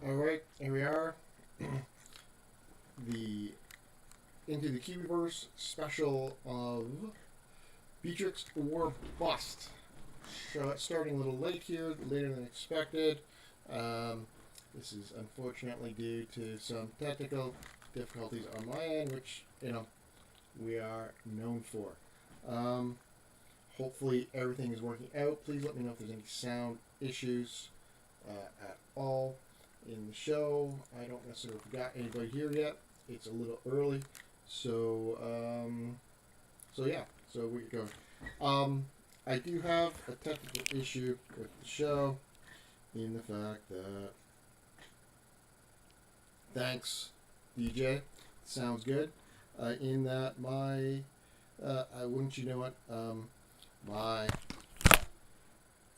Alright, here we are. the Into the Cubieverse special of Beatrix or Bust. Starting a little late here, later than expected. This is unfortunately due to some technical difficulties on my end, which, we are known for. Hopefully everything is working out. Please let me know if there's any sound issues at all in the show. I don't necessarily got anybody here yet. It's a little early, so yeah. So we go. I do have a technical issue with the show, in the fact that thanks DJ, sounds good. In that my wouldn't you know what, my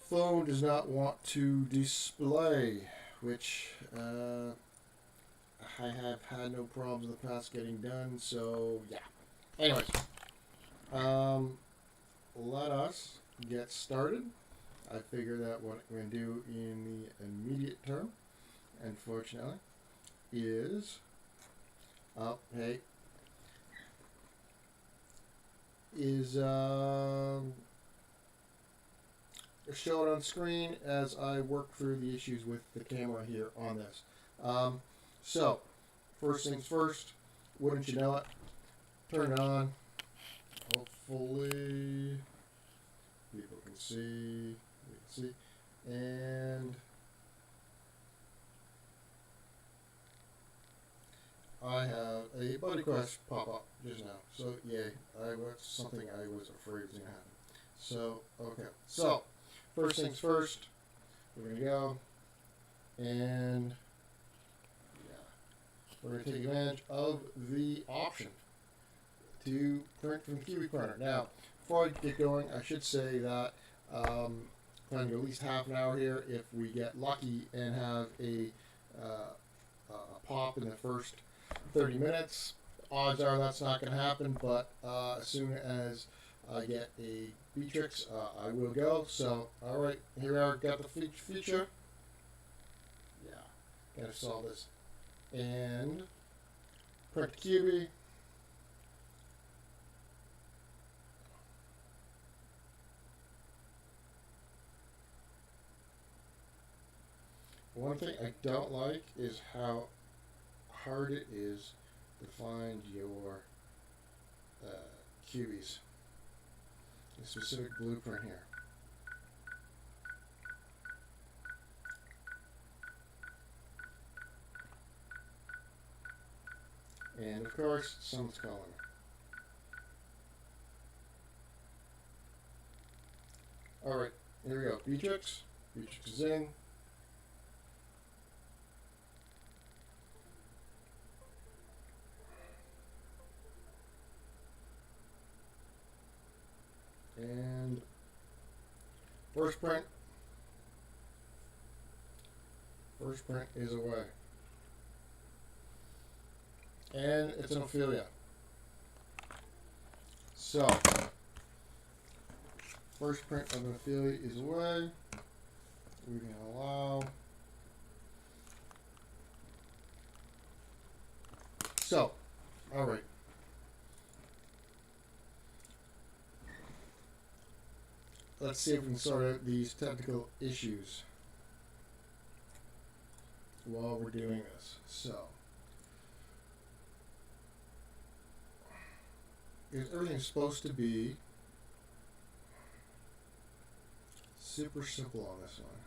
phone does not want to display, which I have had no problems in the past getting done, so yeah. Anyways, let us get started. I figure that what I'm going to do in the immediate term, unfortunately, is, show it on screen as I work through the issues with the camera here on this. So, first things first, wouldn't you know it, turn it on. Hopefully, people can see, and I have a buddy quest pop up just now. So, yay, something I was afraid was going to happen. So, okay. So, first things first, we're going to go, and we're going to take advantage of the option to print from the Cubie printer. Now, before I get going, I should say that planning to at least half an hour here. If we get lucky and have a pop in the first 30 minutes, odds are that's not going to happen, but as soon as I get a Beatrix, I will go. So, alright, here we are, got the feature. Yeah, gotta solve this. And print Cubie. One thing I don't like is how hard it is to find your cubies. A specific blueprint here. And of course, someone's calling me. Alright, here we go. Beatrix. Beatrix is in. And first print is away. And it's an Ophelia. So, first print of an Ophelia is away. We can allow. So, alright. Let's see if we can sort out these technical issues while we're doing this. So, everything's supposed to be super simple on this one.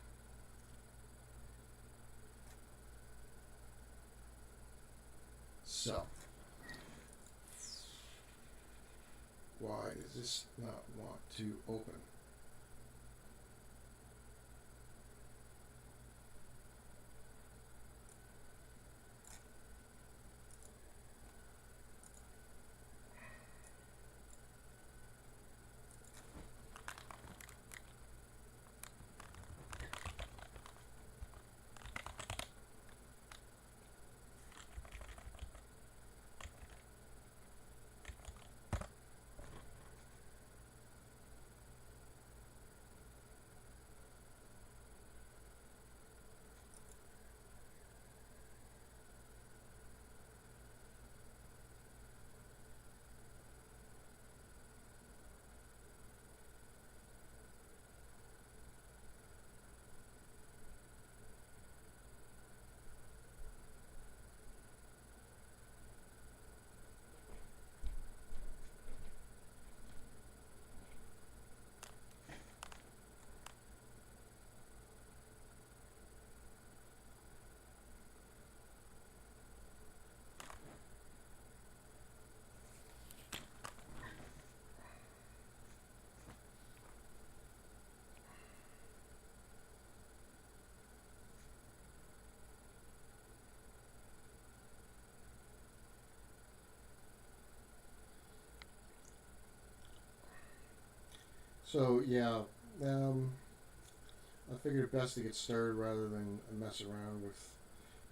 So, why does this not want to open? So yeah, um, I figured it best to get started rather than mess around with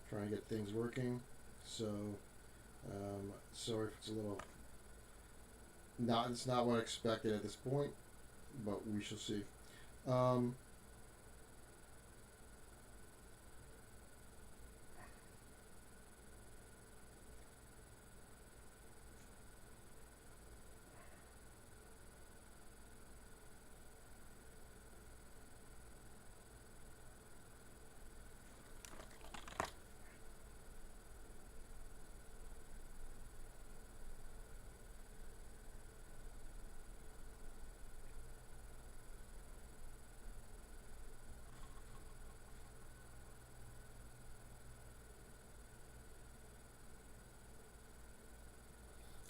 trying to get things working. So sorry if it's a little not. It's not what I expected at this point, but we shall see. Um,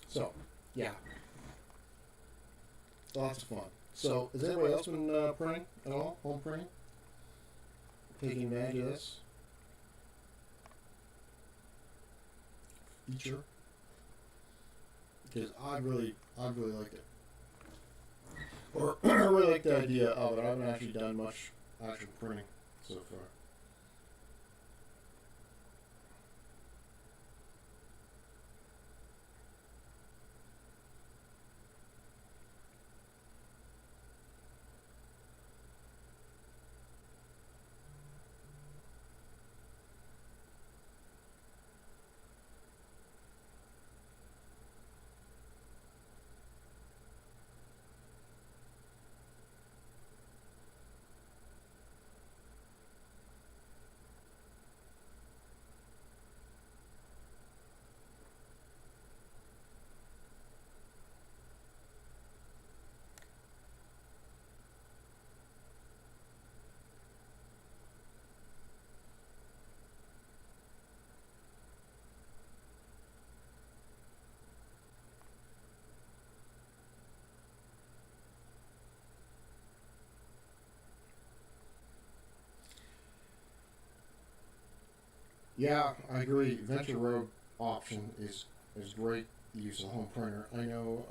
so yeah, lots of fun. So has anybody else been printing at all? Home printing? Taking advantage of this feature? Because I really liked it. Or I really like the idea of it. I haven't actually done much actual printing so far. Yeah, I agree. Venture Road option is great use of home printer. I know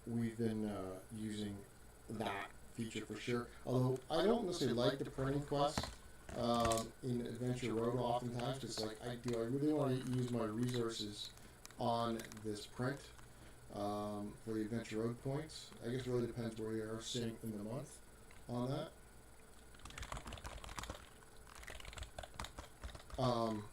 we've been using that feature for sure. Although I don't necessarily like the printing quest in Adventure Road oftentimes. It's like I really want to use my resources on this print for the Adventure Road points. I guess it really depends where you are sitting in the month on that. Um,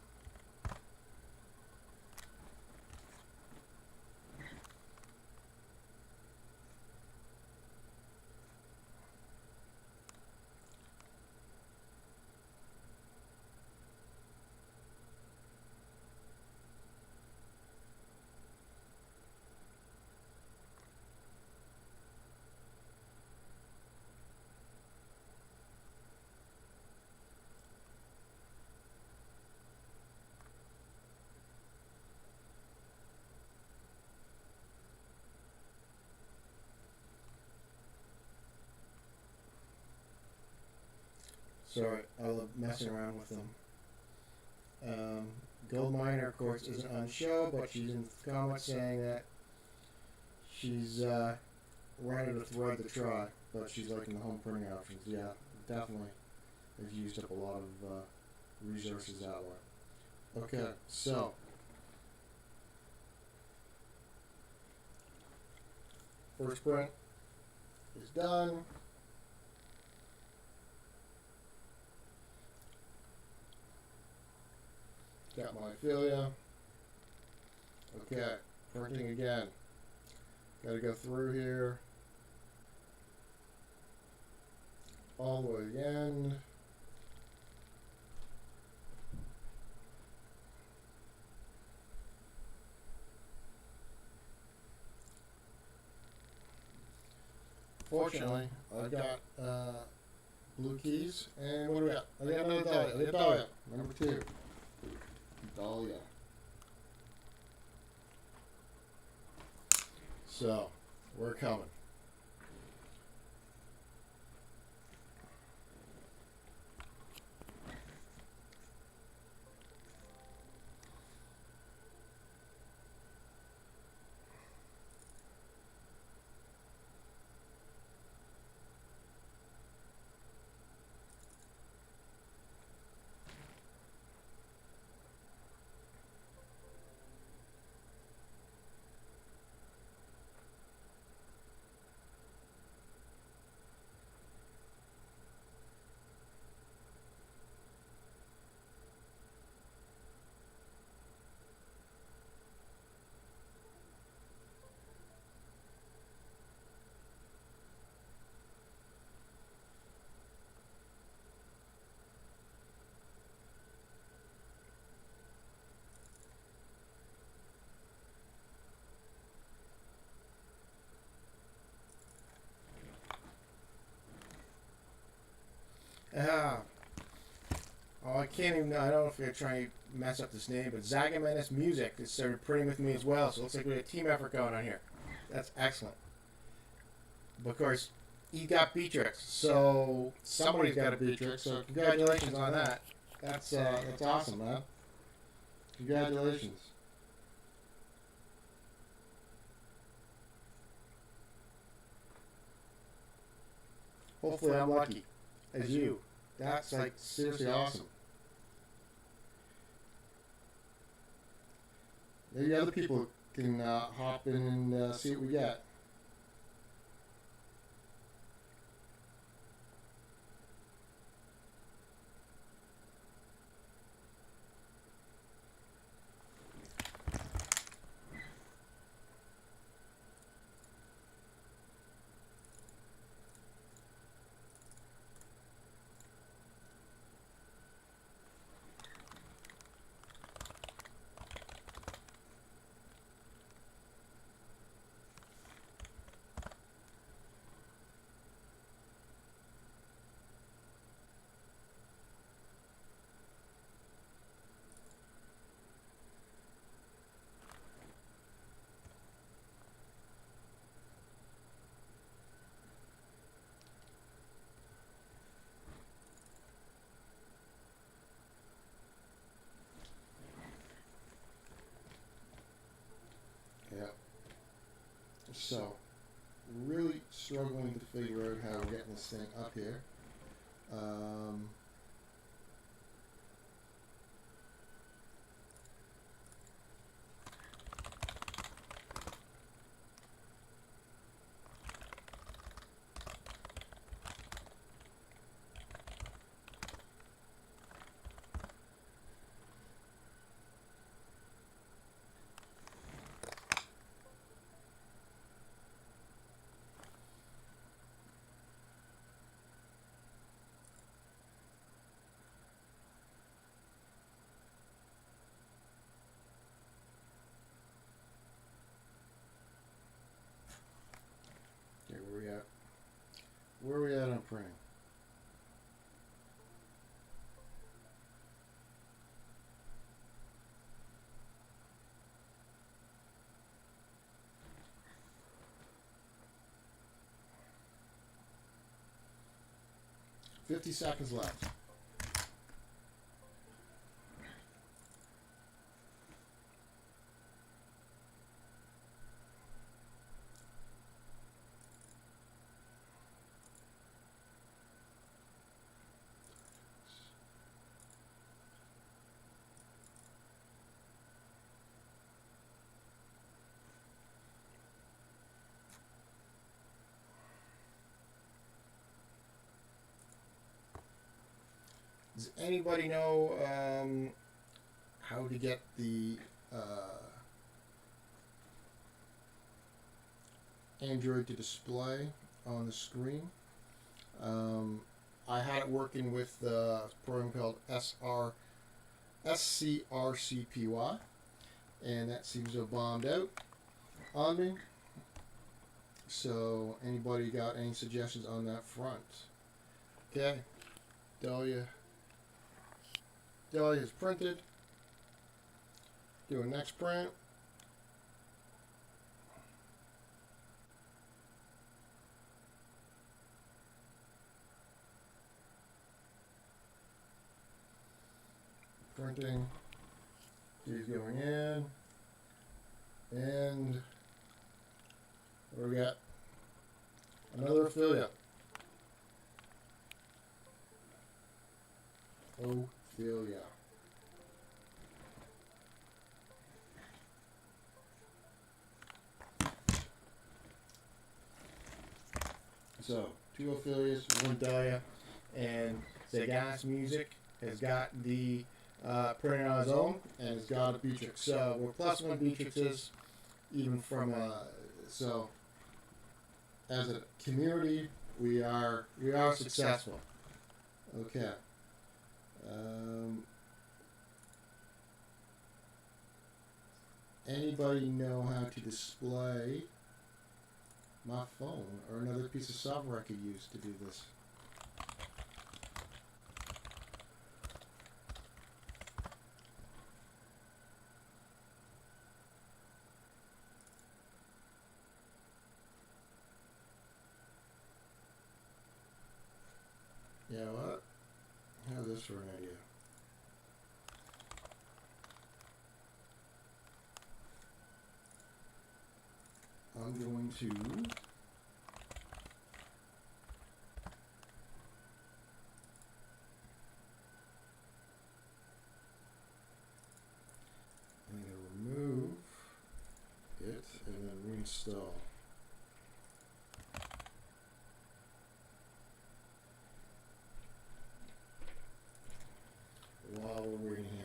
sorry, I love messing around with them. Gold Miner, of course, isn't on the show, but she's in the comments saying that she's running a thread to try, but she's liking the home printing options. Yeah, definitely. They've used up a lot of resources that way. Okay, so first print is done. Got my affiliate. Okay, printing again. Gotta go through here. All the way again. Fortunately, I've got blue keys, and what do we got? I got another Dahlia. I got Dahlia, number 2. Dahlia. So, we're coming. Ah. Oh, I can't even. I don't know if I'm gonna try and mess up this name, but Zagamenis Music has started printing with me as well. So it looks like we have a team effort going on here. That's excellent. But of course, he got Beatrix, so somebody's got a Beatrix. So congratulations on that. That's awesome, man. Congratulations. Hopefully, I'm lucky as you. That's like seriously awesome. Maybe other people can hop in and see what we get. Yeah. So, really struggling to figure out how we're getting this thing up here. Okay, where we at? Where are we at on printing? $50 seconds left. Does anybody know how to get the Android to display on the screen? I had it working with a program called SCRCPY, and that seems to have bombed out on me. So, anybody got any suggestions on that front? Okay, Dahlia's printed. Do a next print. Printing. She's going in. And what do we got? Another affiliate. Ophelia. So, 2 Ophelias, 1 Dahlia, and Zaganis Music has got the printing on his own, and has got a Beatrix. So, we're +1 Beatrixes, even from, so, as a community, we are successful. Okay. Anybody know how to display my phone or another piece of software I could use to do this? You know what? How's this for an idea? I'm going to remove it and then reinstall. While we're waiting here.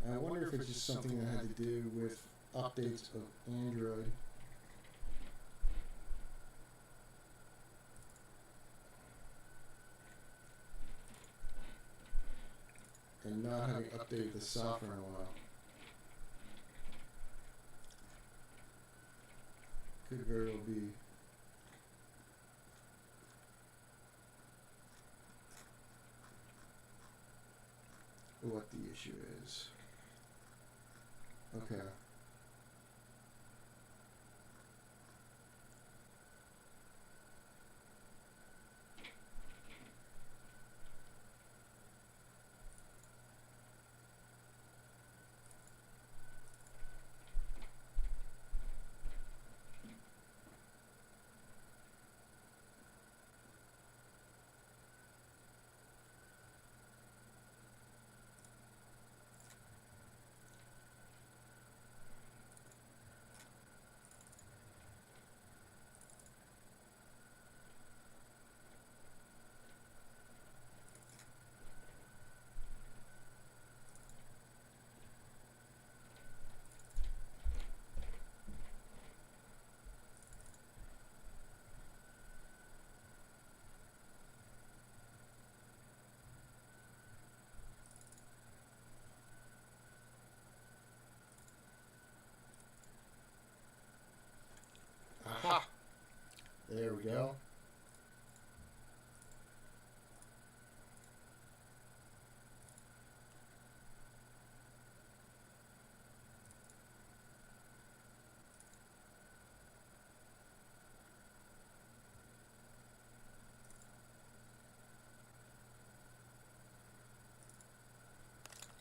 I wonder if it's just something that had to do with updates of Android. And not having updated the software in a while. Could very well be. What the issue is. Okay. Aha! There we go.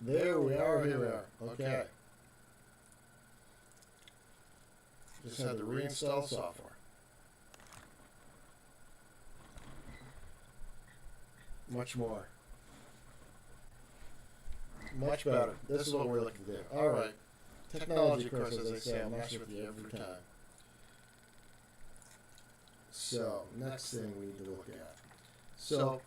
There we are, here we are. Okay. Just had to reinstall software. Much more. Much better. This is what we're looking to do. Alright. Technology, of course, as I say, I'll mess with you every time. So, next thing we need to look at. So,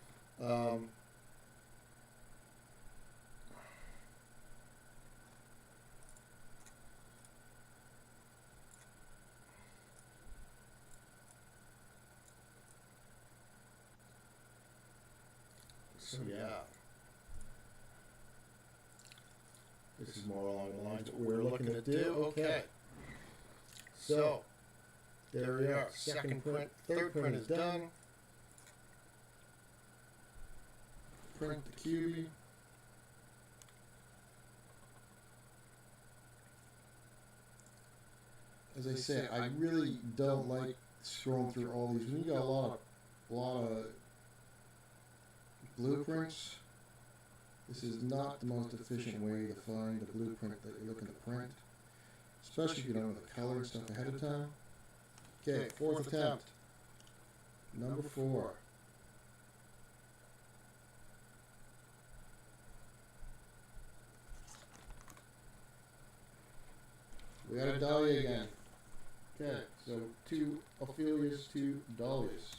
yeah, this is more along the lines that we're looking to do. Okay, so there we are. Second print, third print is done. Print the Cubie. As I say, I really don't like scrolling through all these. When you got a lot of blueprints, this is not the most efficient way to find the blueprint that you're looking to print, especially if you don't know the color and stuff ahead of time. Okay, fourth attempt. Number 4. We got a Dahlia again. Okay, so 2 Ophelias, 2 Dahlias.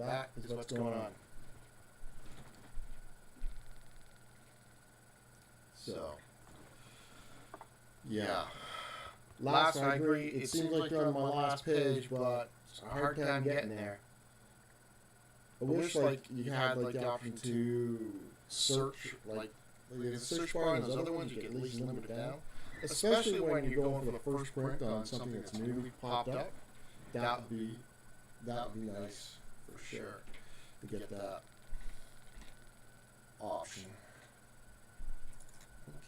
That is what's going on. So, yeah. Last, I agree, it seems like you're on my last page, but it's a hard time getting there. I wish, like, you had, like, the option to search, like the search bar and those other ones, you can at least limit it down. Especially when you're going for the first print on something that's newly popped up. That would be nice for sure to get that option.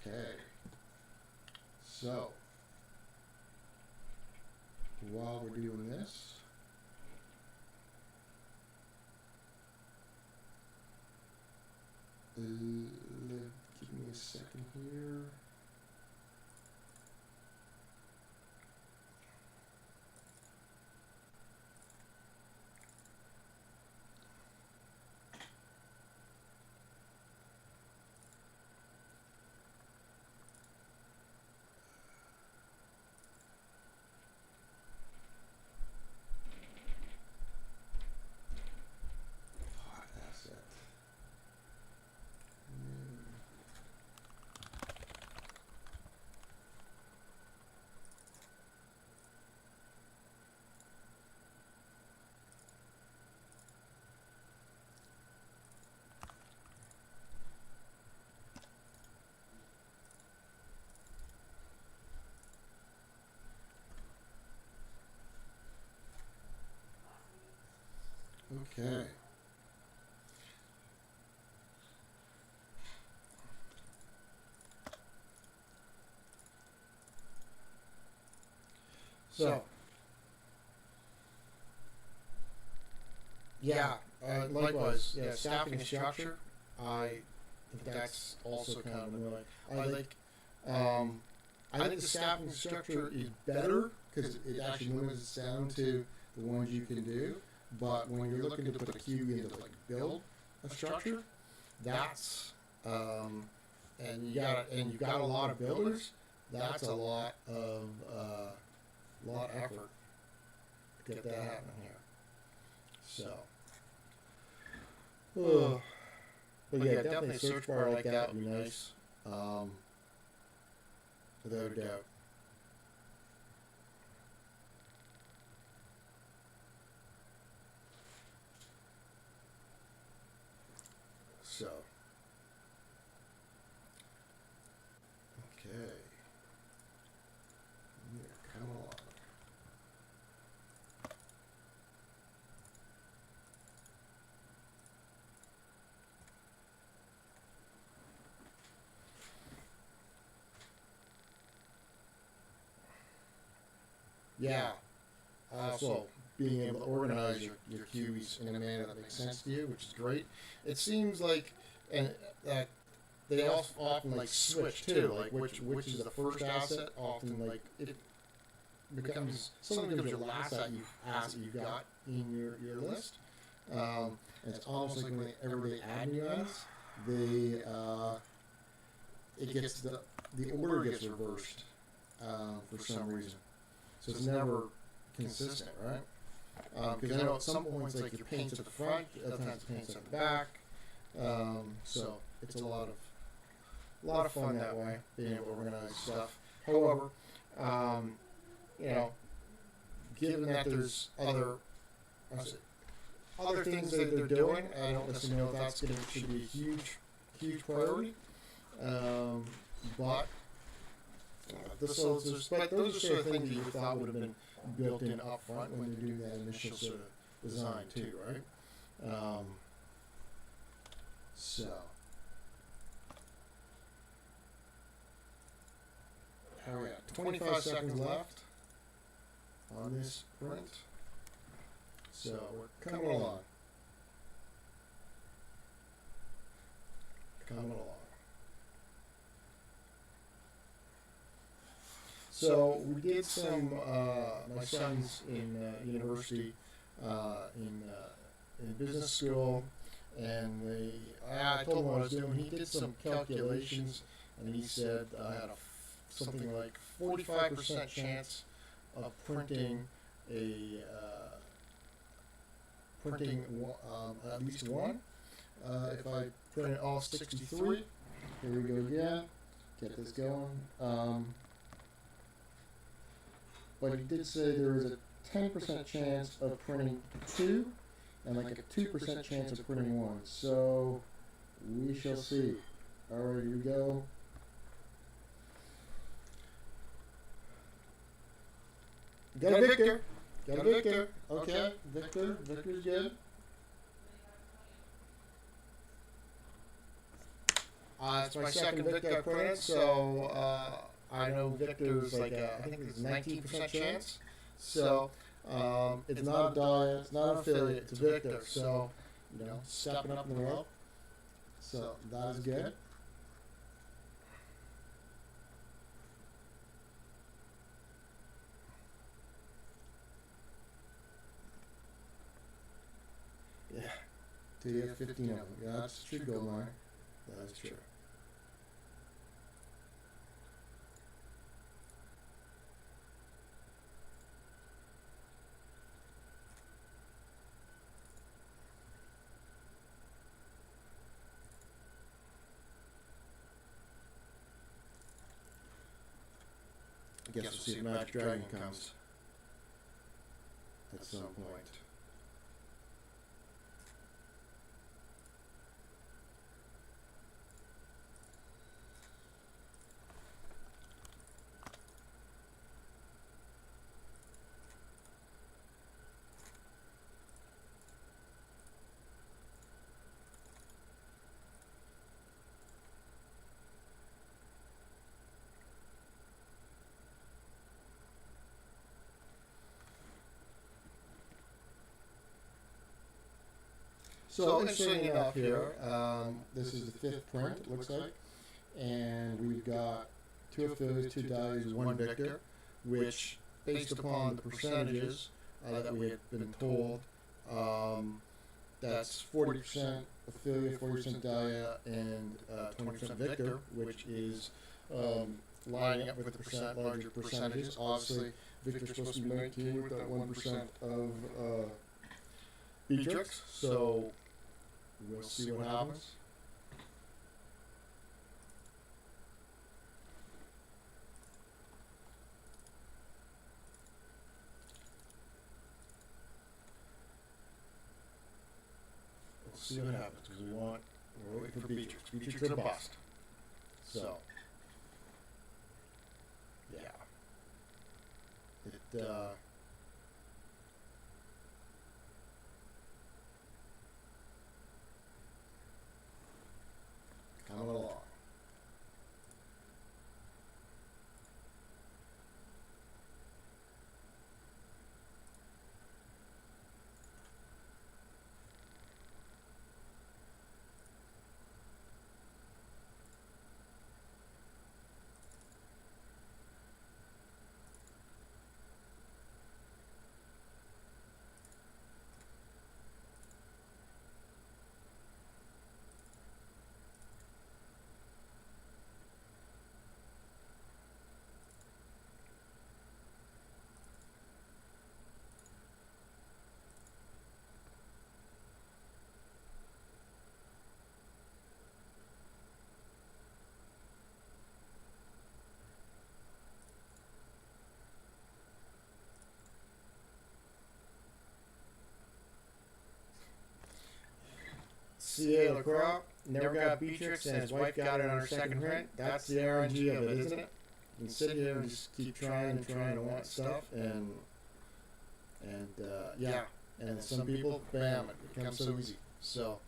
Okay. So while we're doing this, give me a second here. Okay. So, yeah, likewise, yeah, staffing and structure, I think that's also kind of annoying. I think the staffing structure is better because it actually limits it down to the ones you can do. But when you're looking to put a cube into like build a structure, that's and you got a lot of builders. That's a lot of effort to get that happening here. So, but yeah, definitely a search bar like that would be nice, without a doubt. So, okay, yeah, come on. Yeah. So being able to organize your cubies in a manner that makes sense to you, which is great. It seems like, and they also often like switch too, like which is the first asset. Often like it becomes something becomes your last asset you've got in your list. And it's almost like whenever they add new assets, it gets the order gets reversed for some reason. So it's never consistent, right? Because I know at some points, like your paint's at the front, other times the paint's at the back. So it's a lot of fun that way, being able to organize stuff. However, you know, given that there's other things that they're doing, I don't necessarily know if that's should be a huge priority. But those are sort of things that you thought would have been built in up front when you're doing that initial sort of design too, right? So, how are we at? 25 seconds left on this print. So we're coming along. So we did some. My son's in university, in business school, and I told him what I was doing. He did some calculations, and he said I had something like 45% chance of printing at least one. If I print all 63, here we go again. Get this going. But he did say there was a 10% chance of printing two, and like a 2% chance of printing one. So We shall see. Alright, here we go. Got a Victor. Got a Victor. Okay, Victor. Victor's good. It's my second Victor I printed, so I know Victor's like I think it's 19% chance. So it's not a die, it's not an affiliate, it's a Victor. So stepping up in the world. So that is good. Yeah, till you have 15 of them. Yeah, that's true, gold miner. That is true. I guess we'll see if Magic Dragon comes at some point. So interesting enough here, this is the 5th print, it looks like, and we've got 2 affiliates, 2 dies, 1 Victor, which, based upon the percentages that we had been told, that's 40% affiliate, 40% dia, and 20% Victor, which is lining up with the larger percentages. Obviously, Victor's supposed to be 19 with that 1% of Beatrix, so we'll see what happens. We'll see what happens because we're waiting for Beatrix. Beatrix or bust. So, yeah. Coming along. CA corp never got Beatrix and his wife got it on her second print. That's the RNG of it, isn't it? You can sit here and just keep trying and trying to want stuff, and yeah, and some people, bam, it becomes so easy. So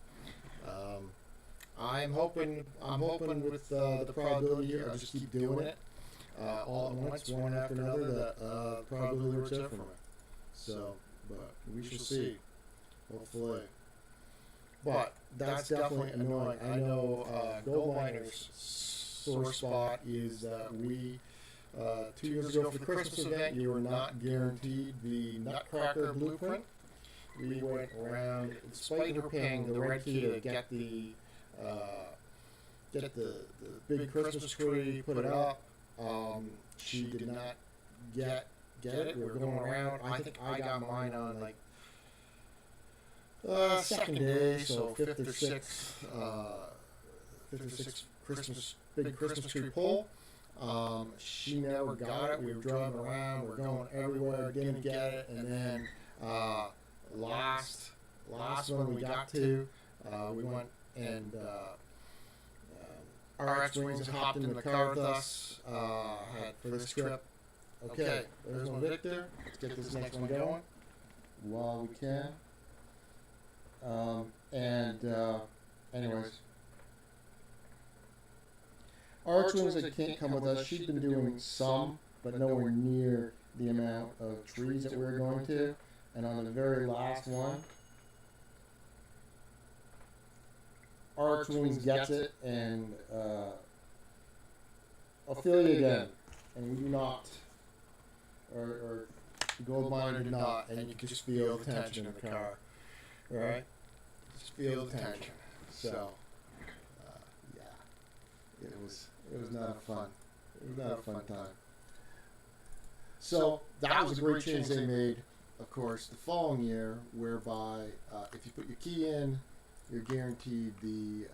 I'm hoping with the probability here, I'll just keep doing it all at once, one after another. That probability works out for me. So, but we shall see. Hopefully. But that's definitely annoying. I know Gold Miner's sore spot is that we, 2 years ago for the Christmas event, you were not guaranteed the Nutcracker blueprint. We went around, despite her paying the red key to get the big Christmas tree, put it up. She did not get it. We were going around. I think I got mine on like second day, so fifth or sixth big Christmas tree pull. She never got it. We were driving around, we were going everywhere, didn't get it, and then last one we got to, we went and RX Wings that hopped in the car with us for this trip. Okay, there's one Victor. Let's get this next one going while we can. Anyways, RX Wings that can't come with us, she's been doing some, but nowhere near the amount of trees that we're going to. And on the very last one, RX Wings gets it, and Ophelia again, and we do not, or Goldminer did not, and you can just feel the tension in the car, right? Just feel the tension. So, yeah, it was not a fun, time. So that was a great change they made, of course, the following year, whereby if you put your key in, you're guaranteed it,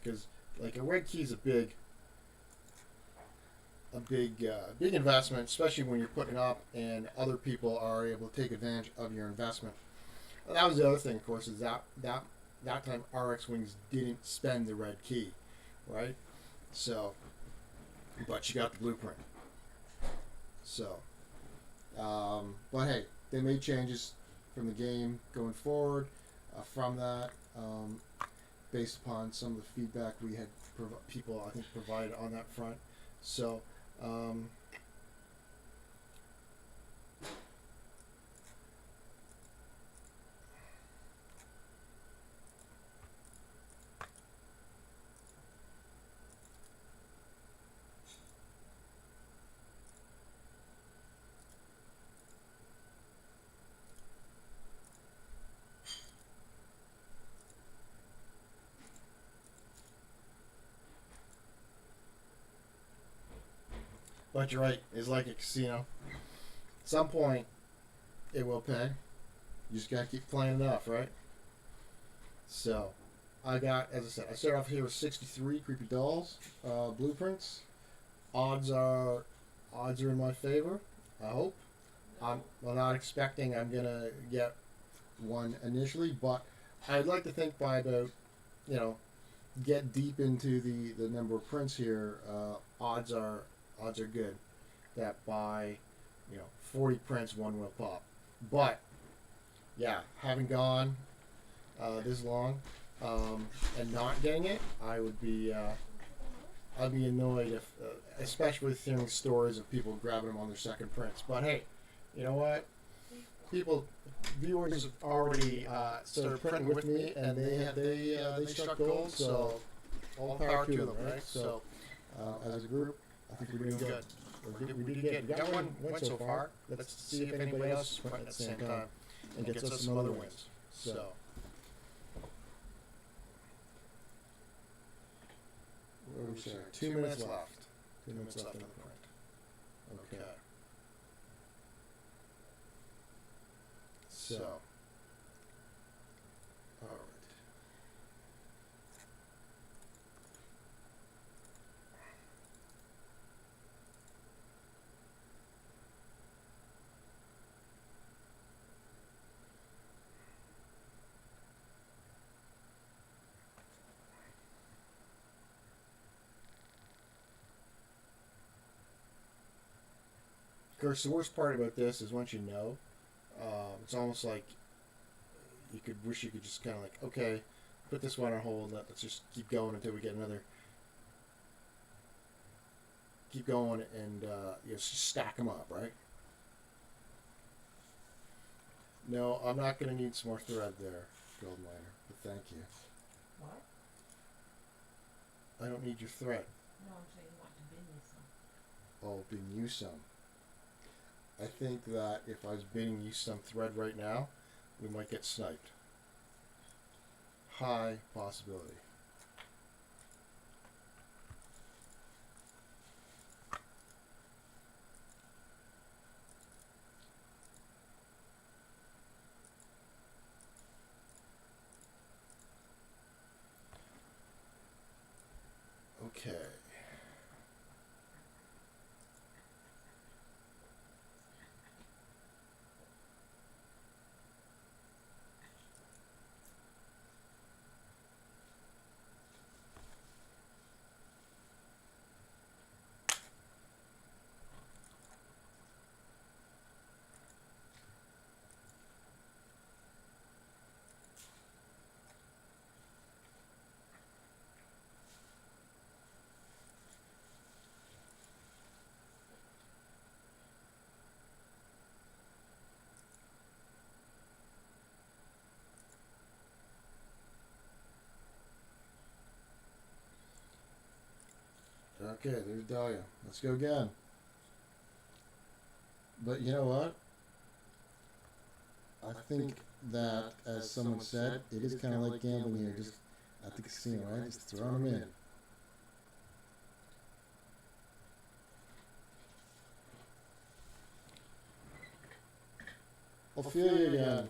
because like a red key is a big investment, especially when you're putting up and other people are able to take advantage of your investment. And that was the other thing, of course, is that time RX Wings didn't spend the red key, right? So, but you got the blueprint. So, but hey, they made changes from the game going forward. From that, based upon some of the feedback we had people, I think, provided on that front. So, but you're right, it's like a casino. At some point, it will pay. You just gotta keep playing enough, right? So, I got, as I said, I started off here with 63 creepy dolls, blueprints. Odds are in my favor. I hope. I'm not expecting I'm gonna get one initially, but I'd like to think by about, get deep into the number of prints here. Odds are good that by 40 prints one will pop. But yeah, having gone this long and not getting it, I'd be annoyed if, especially with hearing stories of people grabbing them on their second prints. But hey, you know what? Viewers have already started printing with me, and they struck gold. So all power to them, right? So as a group, I think we're doing good. We did good. We got one win so far. Let's see if anybody else is printing at the same time and gets us some other wins. So. What are we saying? 2 minutes left. 2 minutes left on the print. Okay. So. All right. Of course, the worst part about this is once you know, it's almost like you could wish you could just kind of like, okay, put this one on hold. Let's just keep going until we get another. Keep going and just stack them up, right? No, I'm not going to need some more thread there, Goldminer, but thank you. What? I don't need your thread. No, I'm saying you want to bin me some. Oh, bin you some. I think that if I was bidding you some thread right now, we might get sniped. High possibility. Okay. Okay, there's Dahlia. Let's go again. But you know what? I think that, as someone said, it is kind of like gambling here, just at the casino, right? Just throwing them in. Ophelia again.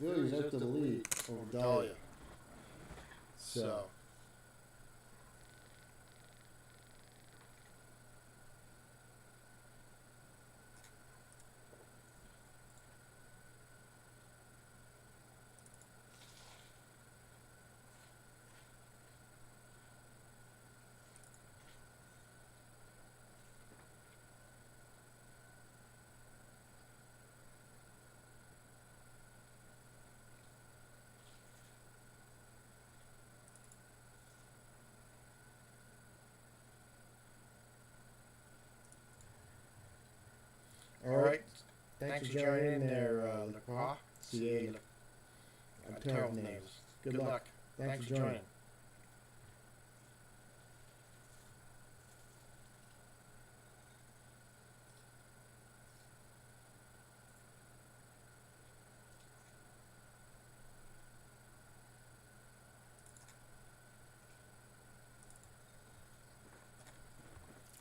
Ophelia's out to the lead over Dahlia. So. All right. Thanks for joining in there, LeCroix. CA. I'm terrible with names. Good luck. Thanks for joining.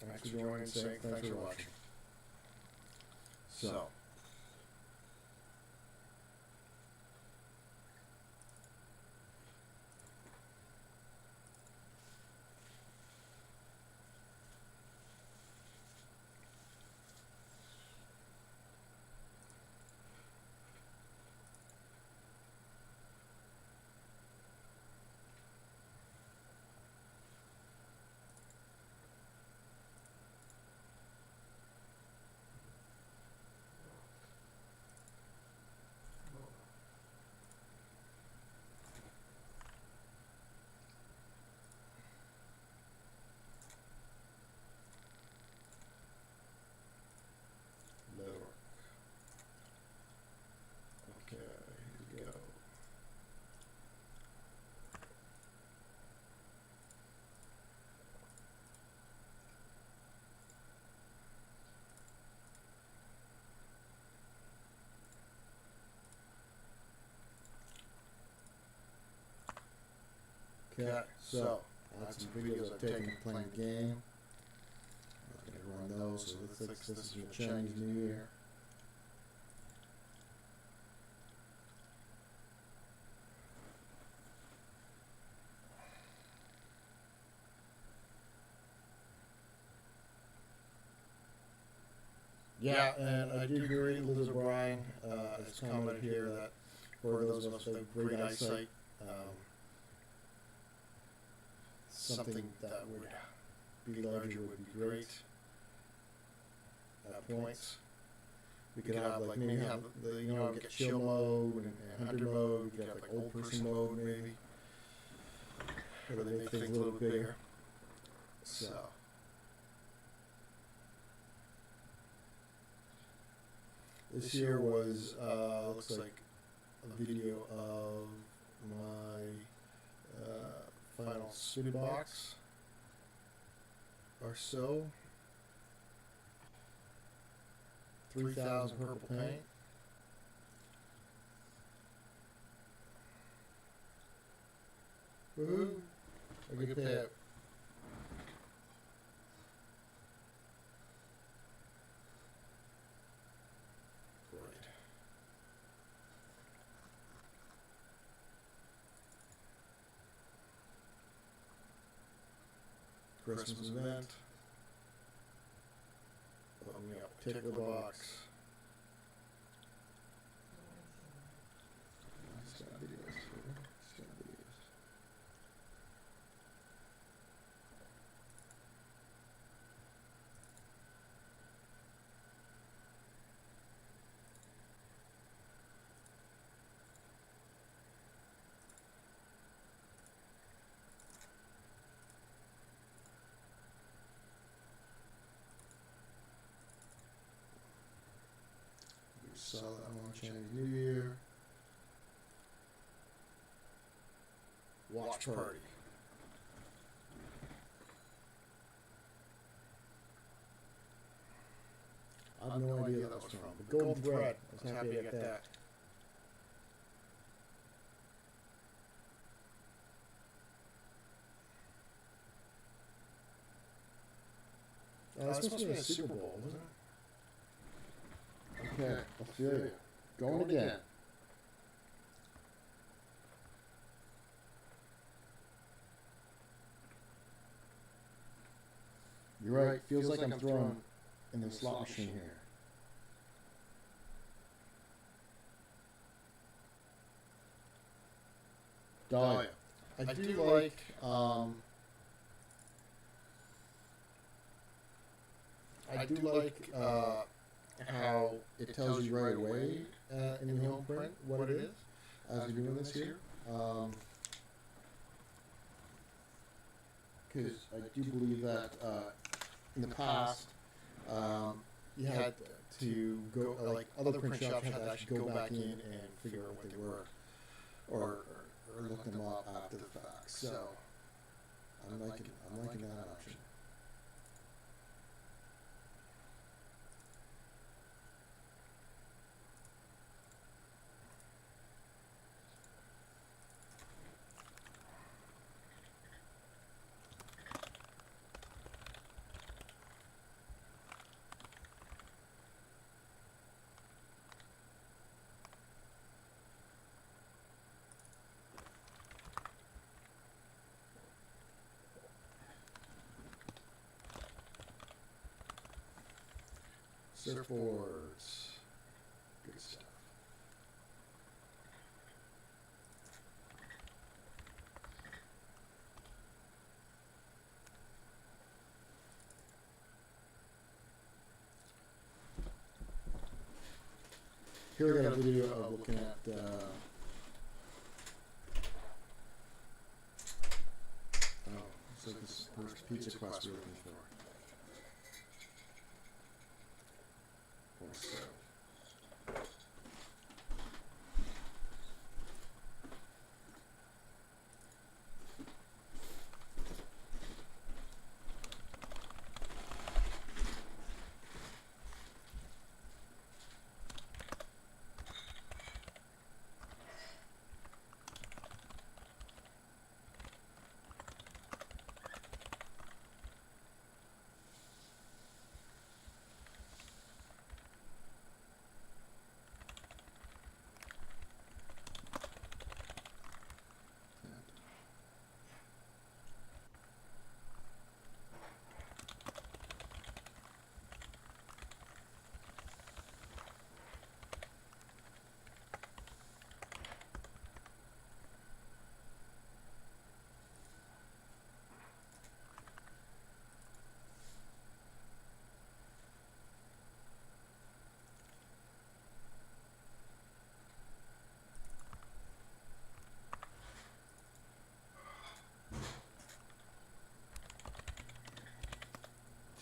Thanks for joining, Sink. Thanks for watching. So. Okay, so I had some videos I've taken playing the game. I was going to run those, so this is your Chinese New Year. Yeah, and I do agree, Liz O'Brien has commented here that for those of us with great eyesight, something that would be larger would be great. Points. We could have like maybe have the get chill mode and hunter mode. You could have like old person mode maybe, or they make things a little bit bigger. So. This here was looks like a video of my final spin box or so. 3,000 purple paint. Woohoo! I get that. Christmas event. Opening up a tickler box. It's got videos. It's got videos. Saw that on Chinese New Year. Watch party. from. The golden thread. I was happy to get that. This must be a Super Bowl, isn't it? Okay, I feel you. Going again. You're right. Feels like I'm throwing in the slot machine here. Dahlia. I do like how it tells you right away in the home print what it is as we're doing this here. Because I do believe that in the past you had to go, like other print shops had to actually go back in and figure out what they were, or look them up after the fact. So I'm liking that option. Surfboards. Good stuff. Here we got a video of looking at it's like this first pizza crust we're looking for.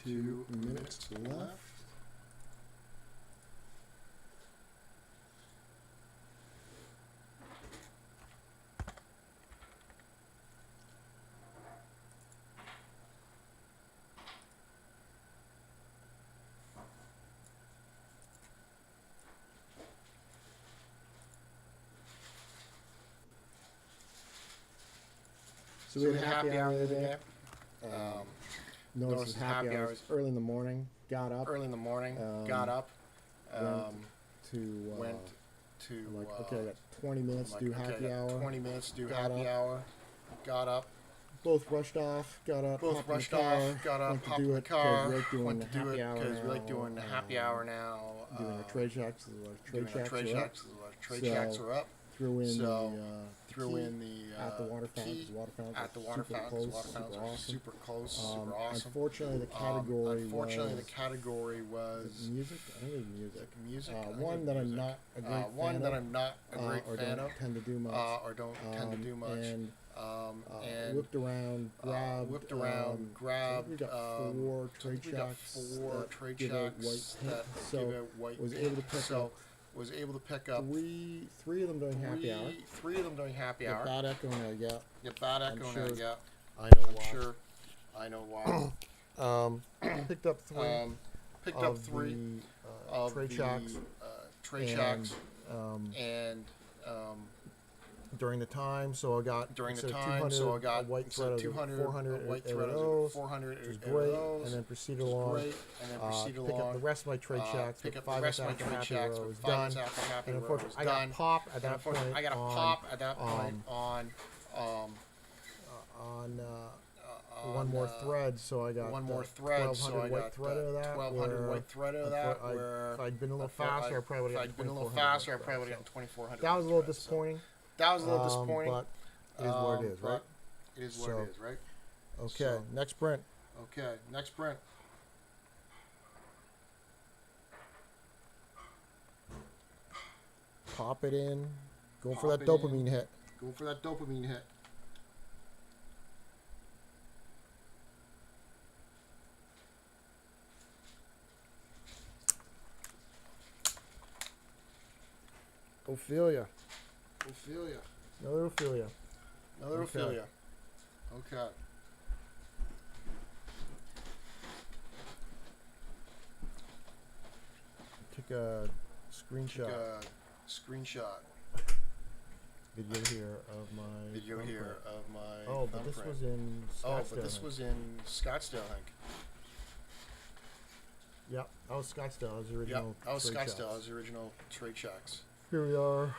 Two minutes left. So we had a happy hour today. Noticed happy hours early in the morning. Got up. Got up. Went to like, okay, I got 20 minutes to do happy hour. 20 minutes to do happy hour. Got up. Both rushed off. Got up. Both rushed off. Got up. Hopped in the car. Went to do it because we like doing the happy hour now. Doing our trade checks. Trade checks are up. Threw in the at the water fountains. At the water fountains. Super close. Super awesome. Unfortunately, the category was music. I think it was music. Music. One that I'm not a great fan of. Or don't tend to do much. And whipped around, grabbed. We got four trade checks that give a white was able to pick up three of them during happy hour. Get that echo now, yeah. I know why. Picked up three. picked up 3 of trade the shacks. trade shacks, Um, and during the time, so I got during the instead of time, 200 so I got a white instead thread of of 200 400 a white of thread of those, 400 which is of great, those, and then proceeded which is along. great, and then proceeded Pick up along. the rest of my trade shacks. Pick with up the 5 rest of my after trade Happy shacks Row with was 5 done. minutes after Happy And Row unfortunately, was I got done. pop at And that point. unfortunately, I got a pop at that point on one more thread, so I got one more thread, so I 1200 white got thread of that. 1200 white thread of that. Where if I'd been a little faster, I probably would have if I'd gotten been a little 2400 faster, I white probably would thread, have gotten 2400. that was a little thread, so disappointing. that was a little disappointing. But it is what it is, right? It is what it is, right? Okay, So- next print. Okay, next print. Pop it in. Go for Pop that it dopamine in. hit. Go for that dopamine hit. Ophelia. Ophelia. Another Ophelia. Another Okay. Ophelia. Okay. Take a screenshot. Take a screenshot Video here of my video thumbprint. here of my Oh, but this thumbprint. was in Scottsdale. Oh, but this I think. was in Scottsdale, I think. Yep, that was Scottsdale. That was the Yep, original. that was trade Scottsdale. shots. That was the original trade shacks. Here we are.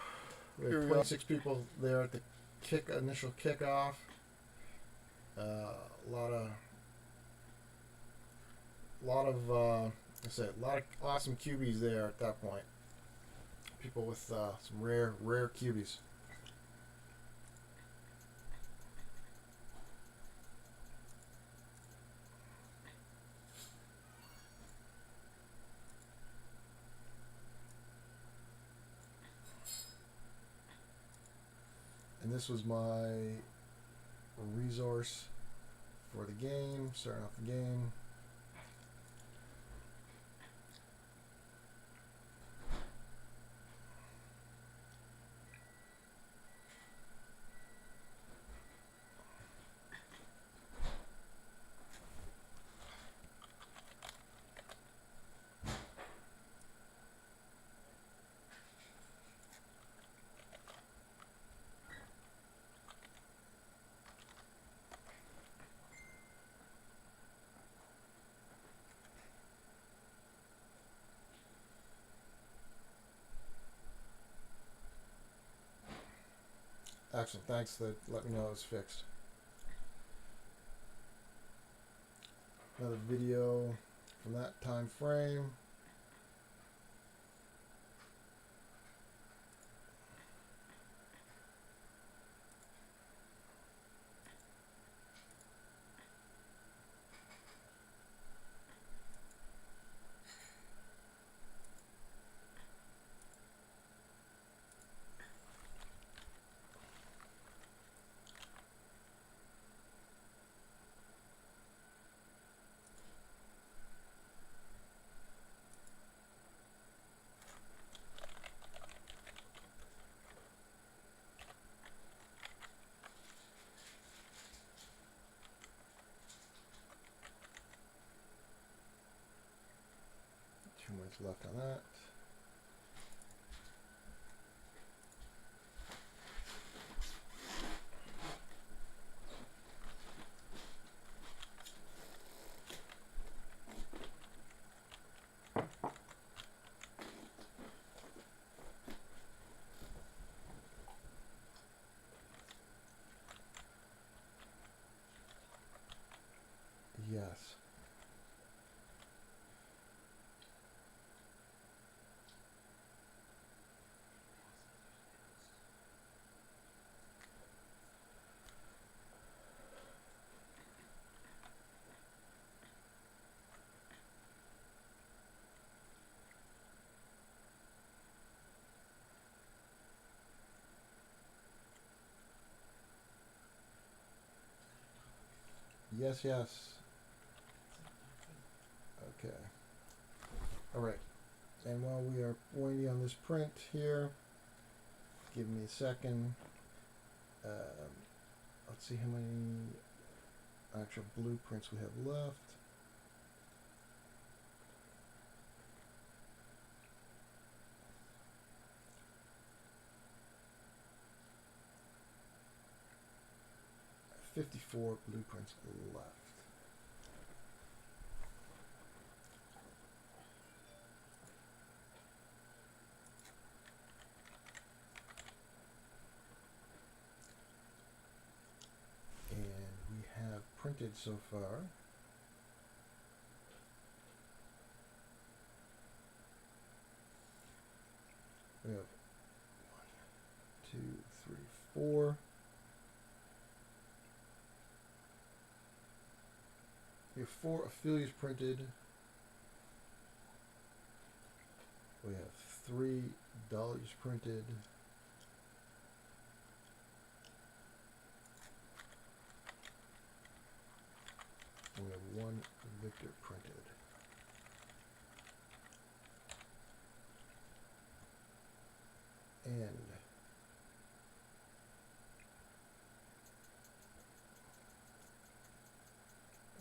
We had Here we are, 26 6 people there at the initial kickoff. A lot of I said a lot of awesome cubies there at that point. People with some rare cubies. And this was my resource for the game, starting off the game. Excellent. Thanks that let me know it was fixed. Another video from that time frame. Two minutes left on that. Yes. Yes, yes. Okay. All right. And while we are waiting on this print here, give me a second. Let's see how many actual blueprints we have left. 4 blueprints left. And we have printed so far. We have 1, 2, 3, 4. We have 4 affiliates printed. We have 3 dollars printed. We have 1 Victor printed. And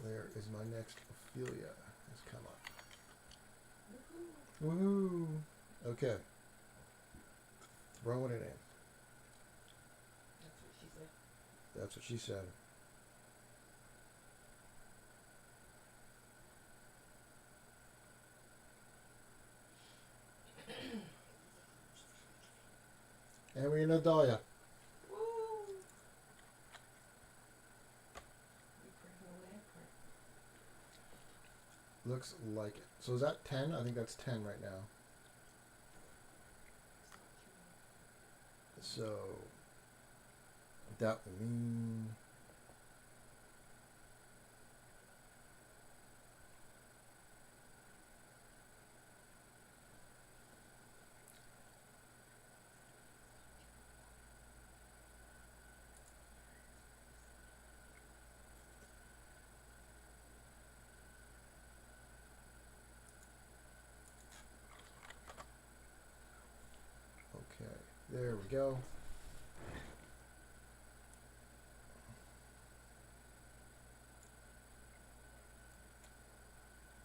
there is my next Ophelia has come up. Woohoo! Okay. Throwing it in. That's what she said. That's what she said. And we in Adalia. Woo! We printing away at print. Looks like it. So is that 10? I think that's 10 right now. So that will mean okay. There we go.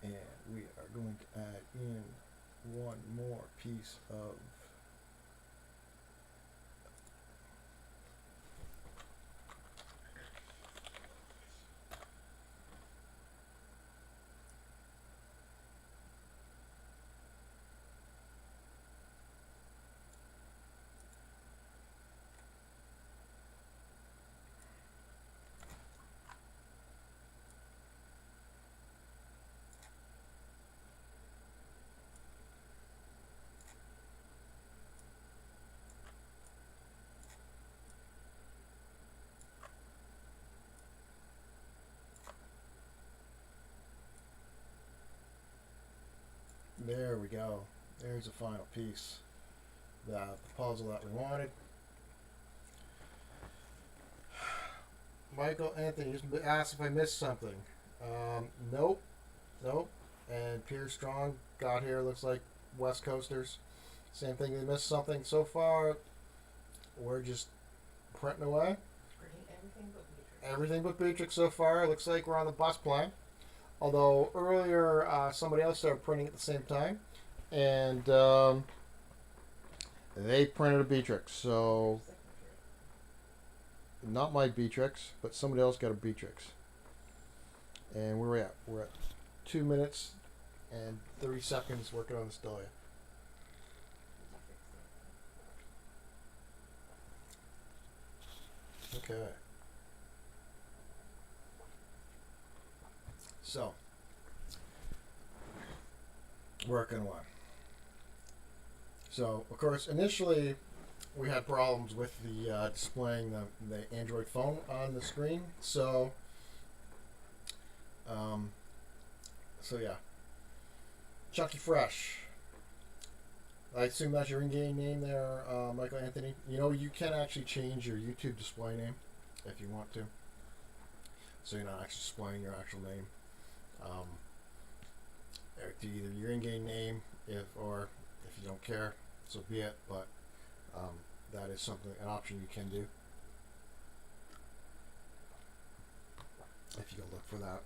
And we are going to add in one more piece of there we go. There's the final piece. The puzzle that we wanted. Michael Anthony just asked if I missed something. Nope. Nope. And Pierre Strong got here. Looks like West Coasters. Same thing. They missed something. So far, we're just printing away. Printing everything but Beatrix. Everything but Beatrix so far. Looks like we're on the bus plan. Although earlier somebody else started printing at the same time, and they printed a Beatrix. So not my Beatrix, but somebody else got a Beatrix. And where are we at? We're at 2 minutes and 30 seconds working on this Dahlia. Okay. So, working on. So, of course, initially we had problems with the displaying the Android phone on the screen. So, yeah. Chucky Fresh. I assume that's your in-game name there, Michael Anthony. You know, you can actually change your YouTube display name if you want to. So you're not actually displaying your actual name. To either your in-game name, or if you don't care, so be it. But that is an option you can do if you go look for that.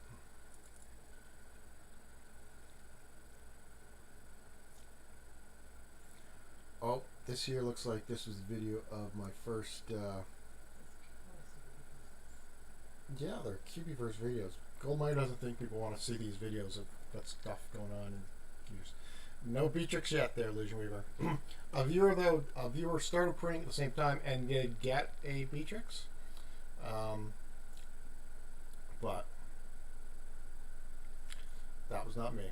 Oh, this here looks like this was the video of my first Yeah, they're Cubieverse videos. Goldmine doesn't think people want to see these videos of that stuff going on in Cubes. No Beatrix yet there, Illusion Weaver. A viewer started printing at the same time and did get a Beatrix. But that was not me.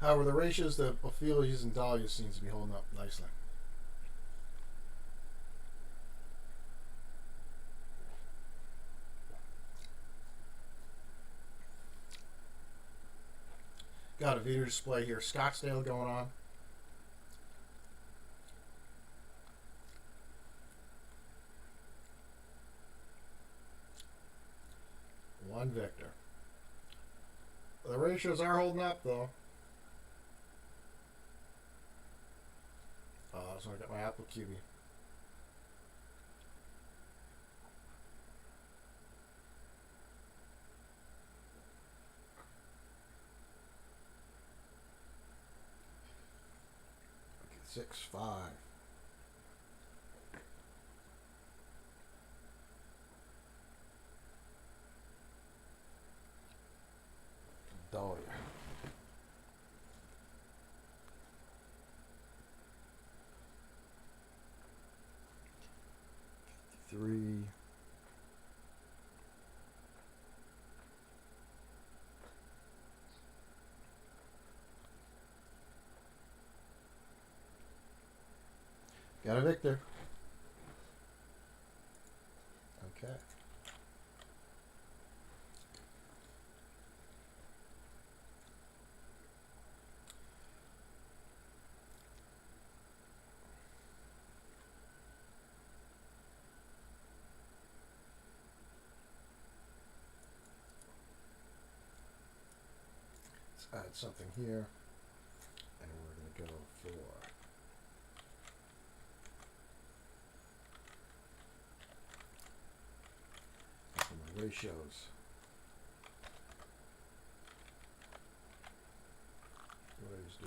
However, the ratios that Ophelia's and Dahlia's seems to be holding up nicely. Got a video display here. Scottsdale going on. One Victor. The ratios are holding up though. So I got my Apple Cubie. Okay, 6-5. Dahlia. Three. Got a Victor. Okay. Let's add something here, and we're going to go for my ratios. What do I just do?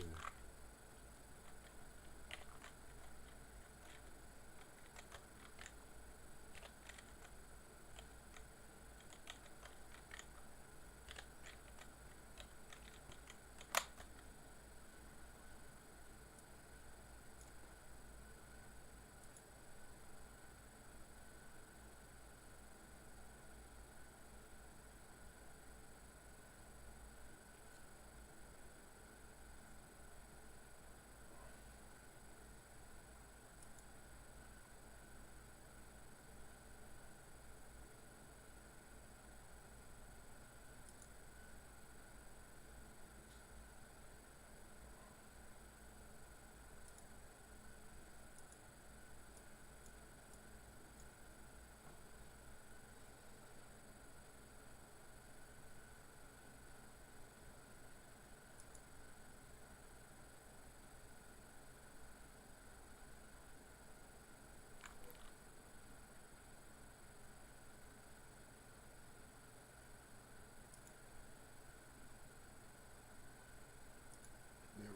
There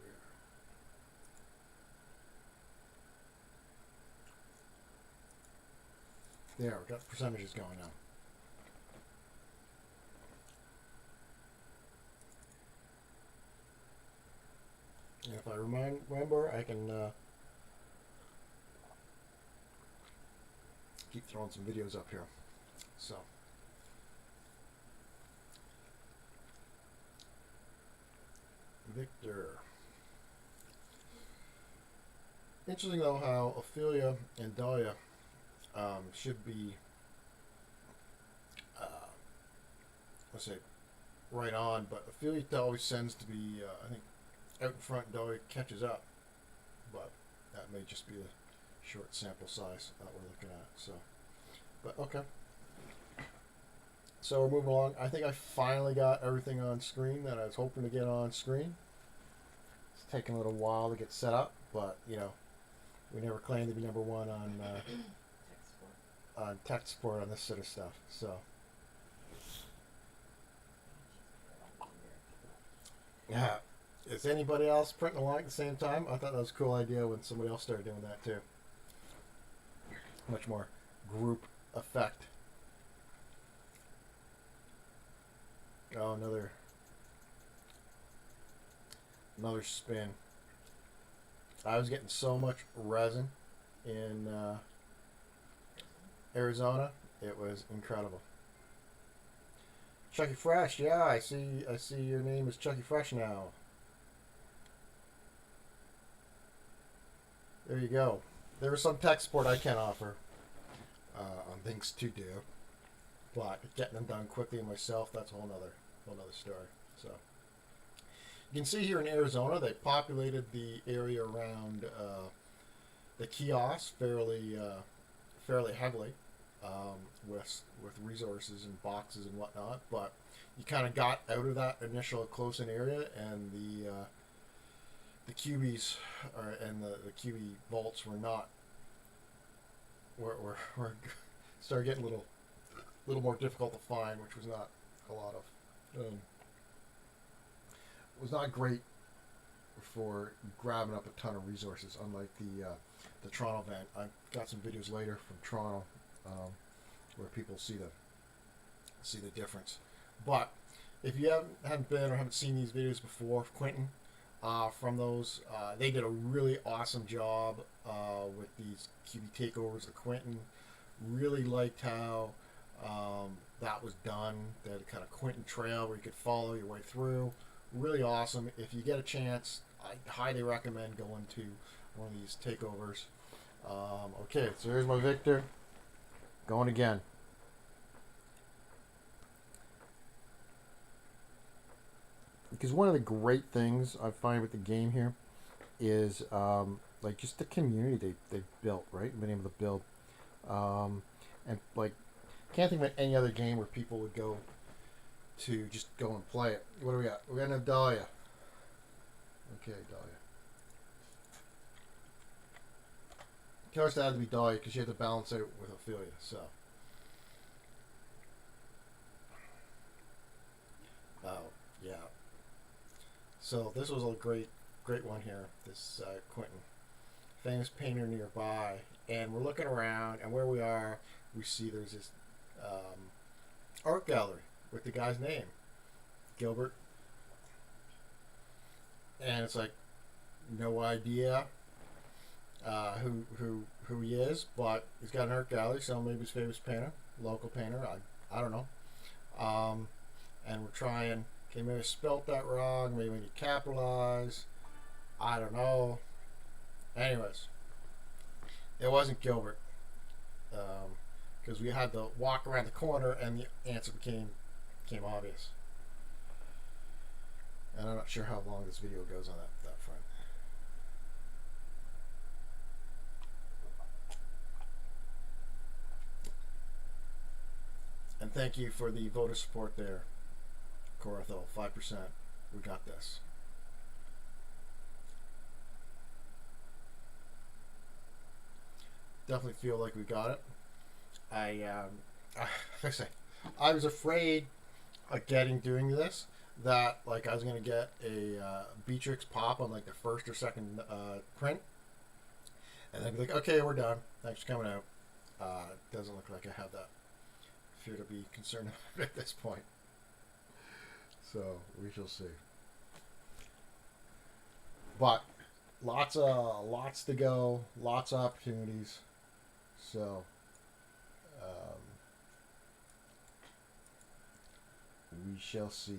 we are. There, we got percentages going now. And if I remember, I can keep throwing some videos up here. So. Victor. Interesting though how Ophelia and Dahlia should be, let's say, right on, but Ophelia always tends to be, I think, out in front. Dahlia catches up, but that may just be the short sample size that we're looking at. So, but okay. So we're moving along. I think I finally got everything on screen that I was hoping to get on screen. It's taken a little while to get set up, but you know, we never claimed to be number one on tech support on this sort of stuff. So yeah, Is anybody else printing along at the same time? I thought that was a cool idea when somebody else started doing that too. Much more group effect. Oh, another spin. I was getting so much resin in Arizona. It was incredible. Chucky Fresh, yeah, I see your name is Chucky Fresh now. There you go. There is some tech support I can offer on things to do, but getting them done quickly myself, that's a whole nother story. So you can see here in Arizona, they populated the area around the kiosk fairly heavily with resources and boxes and whatnot. But you kind of got out of that initial close-in area, and the Cubies and the Cubie vaults were started getting a little more difficult to find, which was not a lot of. Was not great for grabbing up a ton of resources, unlike the Toronto event. I got some videos later from Toronto where people see the difference. But if you haven't been or haven't seen these videos before, Quentin from those, they did a really awesome job with these Cubie takeovers of Quentin. Really liked how that was done. They had a kind of Quentin trail where you could follow your way through. Really awesome. If you get a chance, I highly recommend going to one of these takeovers. Okay, so here's my Victor. Going again. Because one of the great things I find with the game here is like just the community they've built, right? Been able to build. And like, can't think of any other game where people would go to just go and play it. What do we got? We're gonna have Dahlia. Okay, Dahlia. Of course, that had to be Dahlia because you have to balance out with Ophelia. So, oh yeah. So this was a great one here. This Quentin, famous painter nearby, and we're looking around, and where we are, we see there's this art gallery with the guy's name, Gilbert, and it's like no idea who he is, but he's got an art gallery, so maybe he's a famous painter, local painter. I don't know. And we're trying. Okay, maybe I spelt that wrong. Maybe we need to capitalize. I don't know. Anyways, it wasn't Gilbert. Because we had to walk around the corner and the answer became obvious. And I'm not sure how long this video goes on that front. And thank you for the voter support there, Coratho. 5%. We got this. Definitely feel like we got it. I was afraid of doing this, that like I was gonna get a Beatrix pop on like the first or second print, and I'd be like, okay, we're done. Thanks for coming out. Doesn't look like I have that fear to be concerned about at this point. So we shall see. But lots to go, lots of opportunities. So we shall see.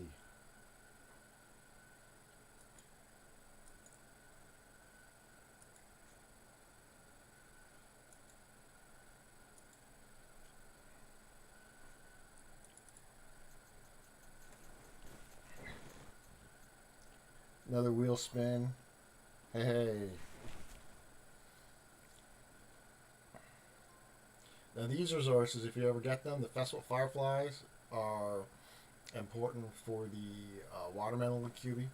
Another wheel spin. Hey. Now these resources, if you ever get them, the Festival Fireflies are important for the watermelon Cubie,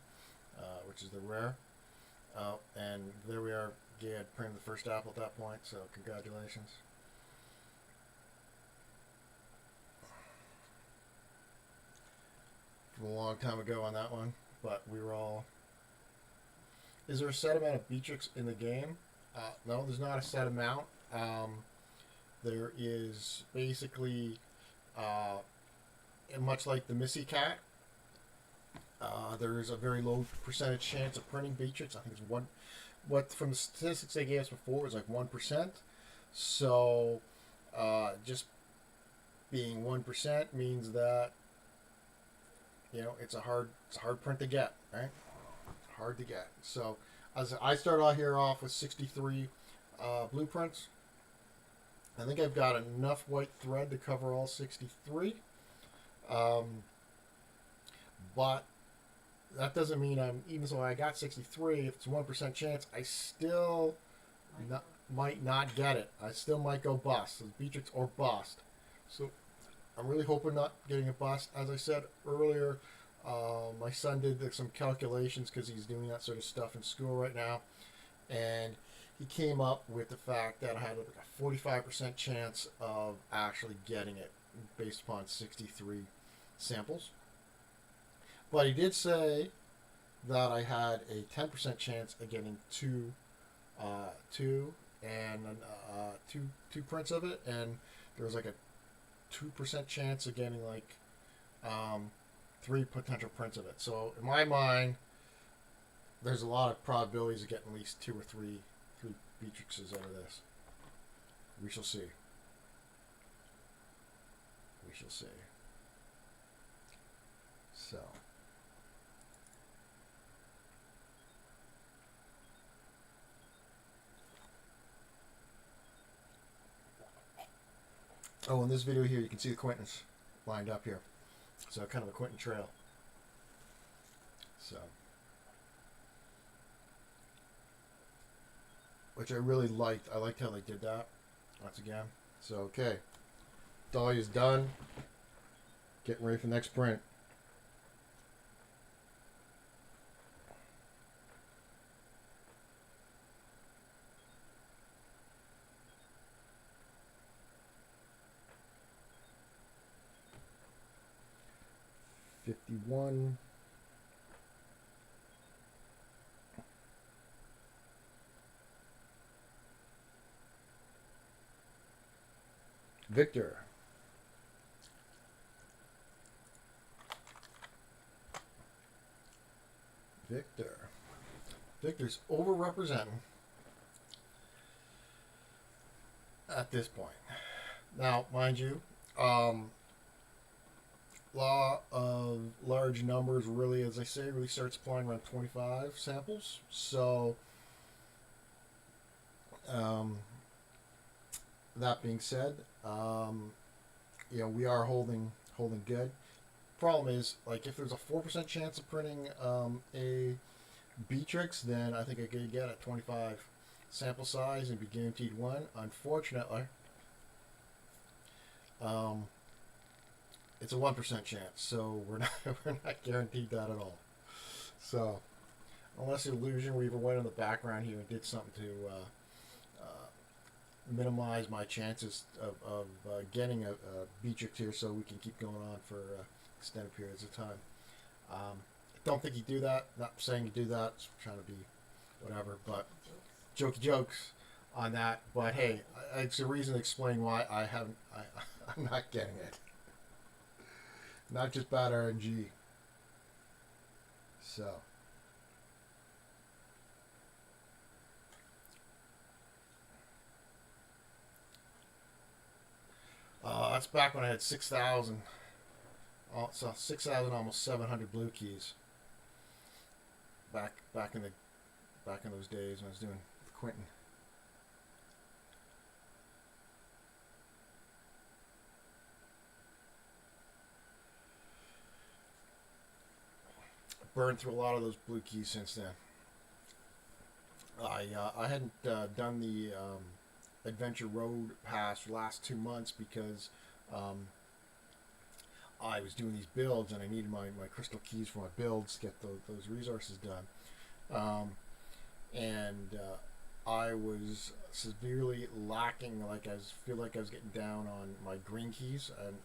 which is the rare. And there we are. Gay had printed the first apple at that point, so congratulations. From a long time ago on that one, but we were all is there a set amount of Beatrix in the game? No, there's not a set amount. There is basically, much like the Missy Cat, there is a very low percentage chance of printing Beatrix. I think it's one. What from the statistics they gave us before was like 1%. So, just being 1% means that it's a hard print to get, right? Hard to get. So, as I start out here off with 63 blueprints. I think I've got enough white thread to cover all 63. But that doesn't mean even though I got 63, if it's 1% chance, I still might not get it. I still might go bust. It's Beatrix or bust. So I'm really hoping not getting a bust. As I said earlier, my son did some calculations because he's doing that sort of stuff in school right now. And he came up with the fact that I had like a 45% chance of actually getting it based upon 63 samples. But he did say that I had a 10% chance of getting two prints of it, and there was like a 2% chance of getting like 3 potential prints of it. So in my mind, there's a lot of probabilities of getting at least 2 or 3 Beatrixes out of this. We shall see. We shall see. So. Oh, in this video here, you can see the Quintons lined up here. So kind of a Quinton trail. So. Which I really liked. I liked how they did that. Once again. So, okay. Dahlia is done. Getting ready for the next print. '51. Victor. Victor's overrepresenting at this point. Now, mind you, law of large numbers really, as I say, really starts applying around 25 samples. So, that being said, we are holding good. Problem is, like, if there's a 4% chance of printing a Beatrix, then I think I could get a 25 sample size and be guaranteed one. Unfortunately, it's a 1% chance, so we're not guaranteed that at all. So, unless the Illusion Weaver went in the background here and did something to minimize my chances of getting a Beatrix here, so we can keep going on for extended periods of time. I don't think he'd do that. Not saying he'd do that. Just trying to be whatever, but jokey jokes on that. But hey, it's a reason to explain why I'm not getting it. Not just bad RNG. So. That's back when I had 6,000. So 6,000, almost 700 blue keys. Back in those days when I was doing Quinton. Burned through a lot of those blue keys since then. I hadn't done the Adventure Road Pass for the last 2 months because I was doing these builds and I needed my crystal keys for my builds to get those resources done. I was severely lacking. Like, feel like I was getting down on my green keys, and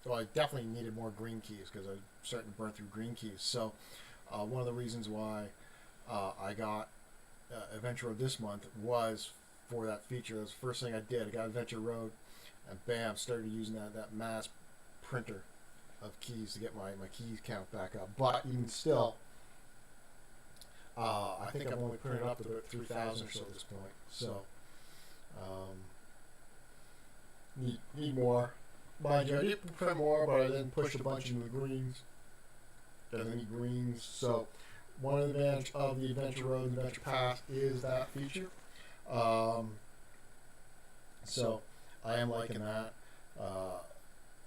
well, I definitely needed more green keys because I was starting to burn through green keys. So one of the reasons why I got Adventure Road this month was for that feature. That was the first thing I did. I got Adventure Road, and bam, started using that mass printer of keys to get my keys count back up. But even still, I think I've only printed up to about 3,000 or so at this point. So need more. Mind you, I did print more, but I then pushed a bunch into the greens. And I need greens. So one advantage of the Adventure Road and Adventure Pass is that feature. So I am liking that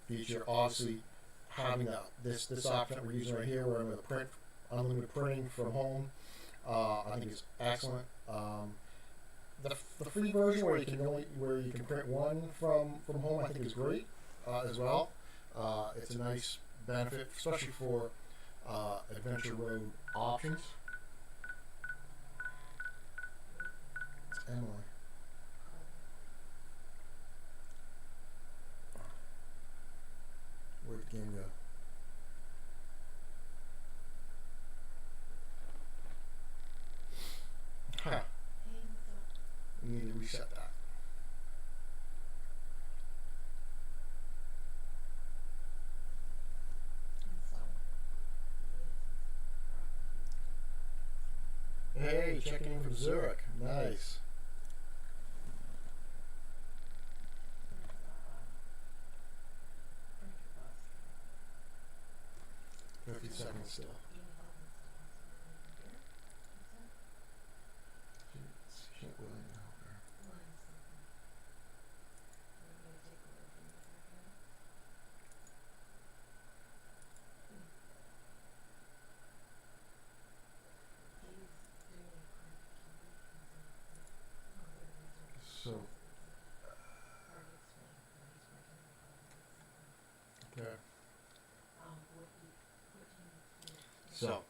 feature. Obviously, having this option that we're using right here, where I'm going to print unlimited printing from home, I think is excellent. The free version where you can print one from home, I think is great as well. It's a nice benefit, especially for Adventure Road options. It's Emily. Where'd the game go? Huh. We need to reset that. Hey, checking in from Zurich. Nice. 50 seconds still. She ain't willing to help her. So, okay. So,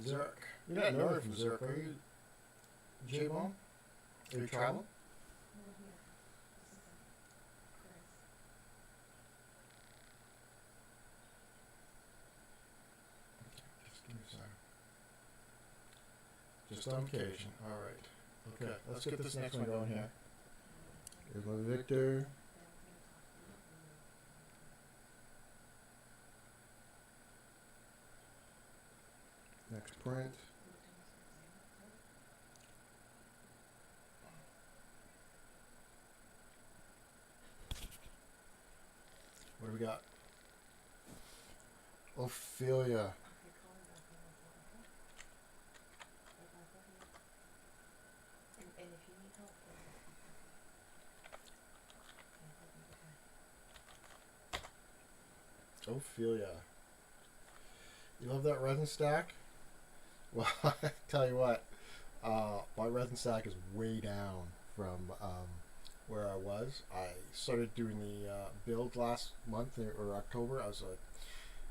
Zurich. You're not northern from Zurich, are you? J-Bone? Are you traveling? Just give me a second. Just on occasion. Alright. Okay, let's get this next one going here. Here's my Victor. Next print. What do we got? Ophelia. Ophelia. You love that resin stack? Well, I tell you what, my resin stack is way down from where I was. I started doing the build last month or October. I was like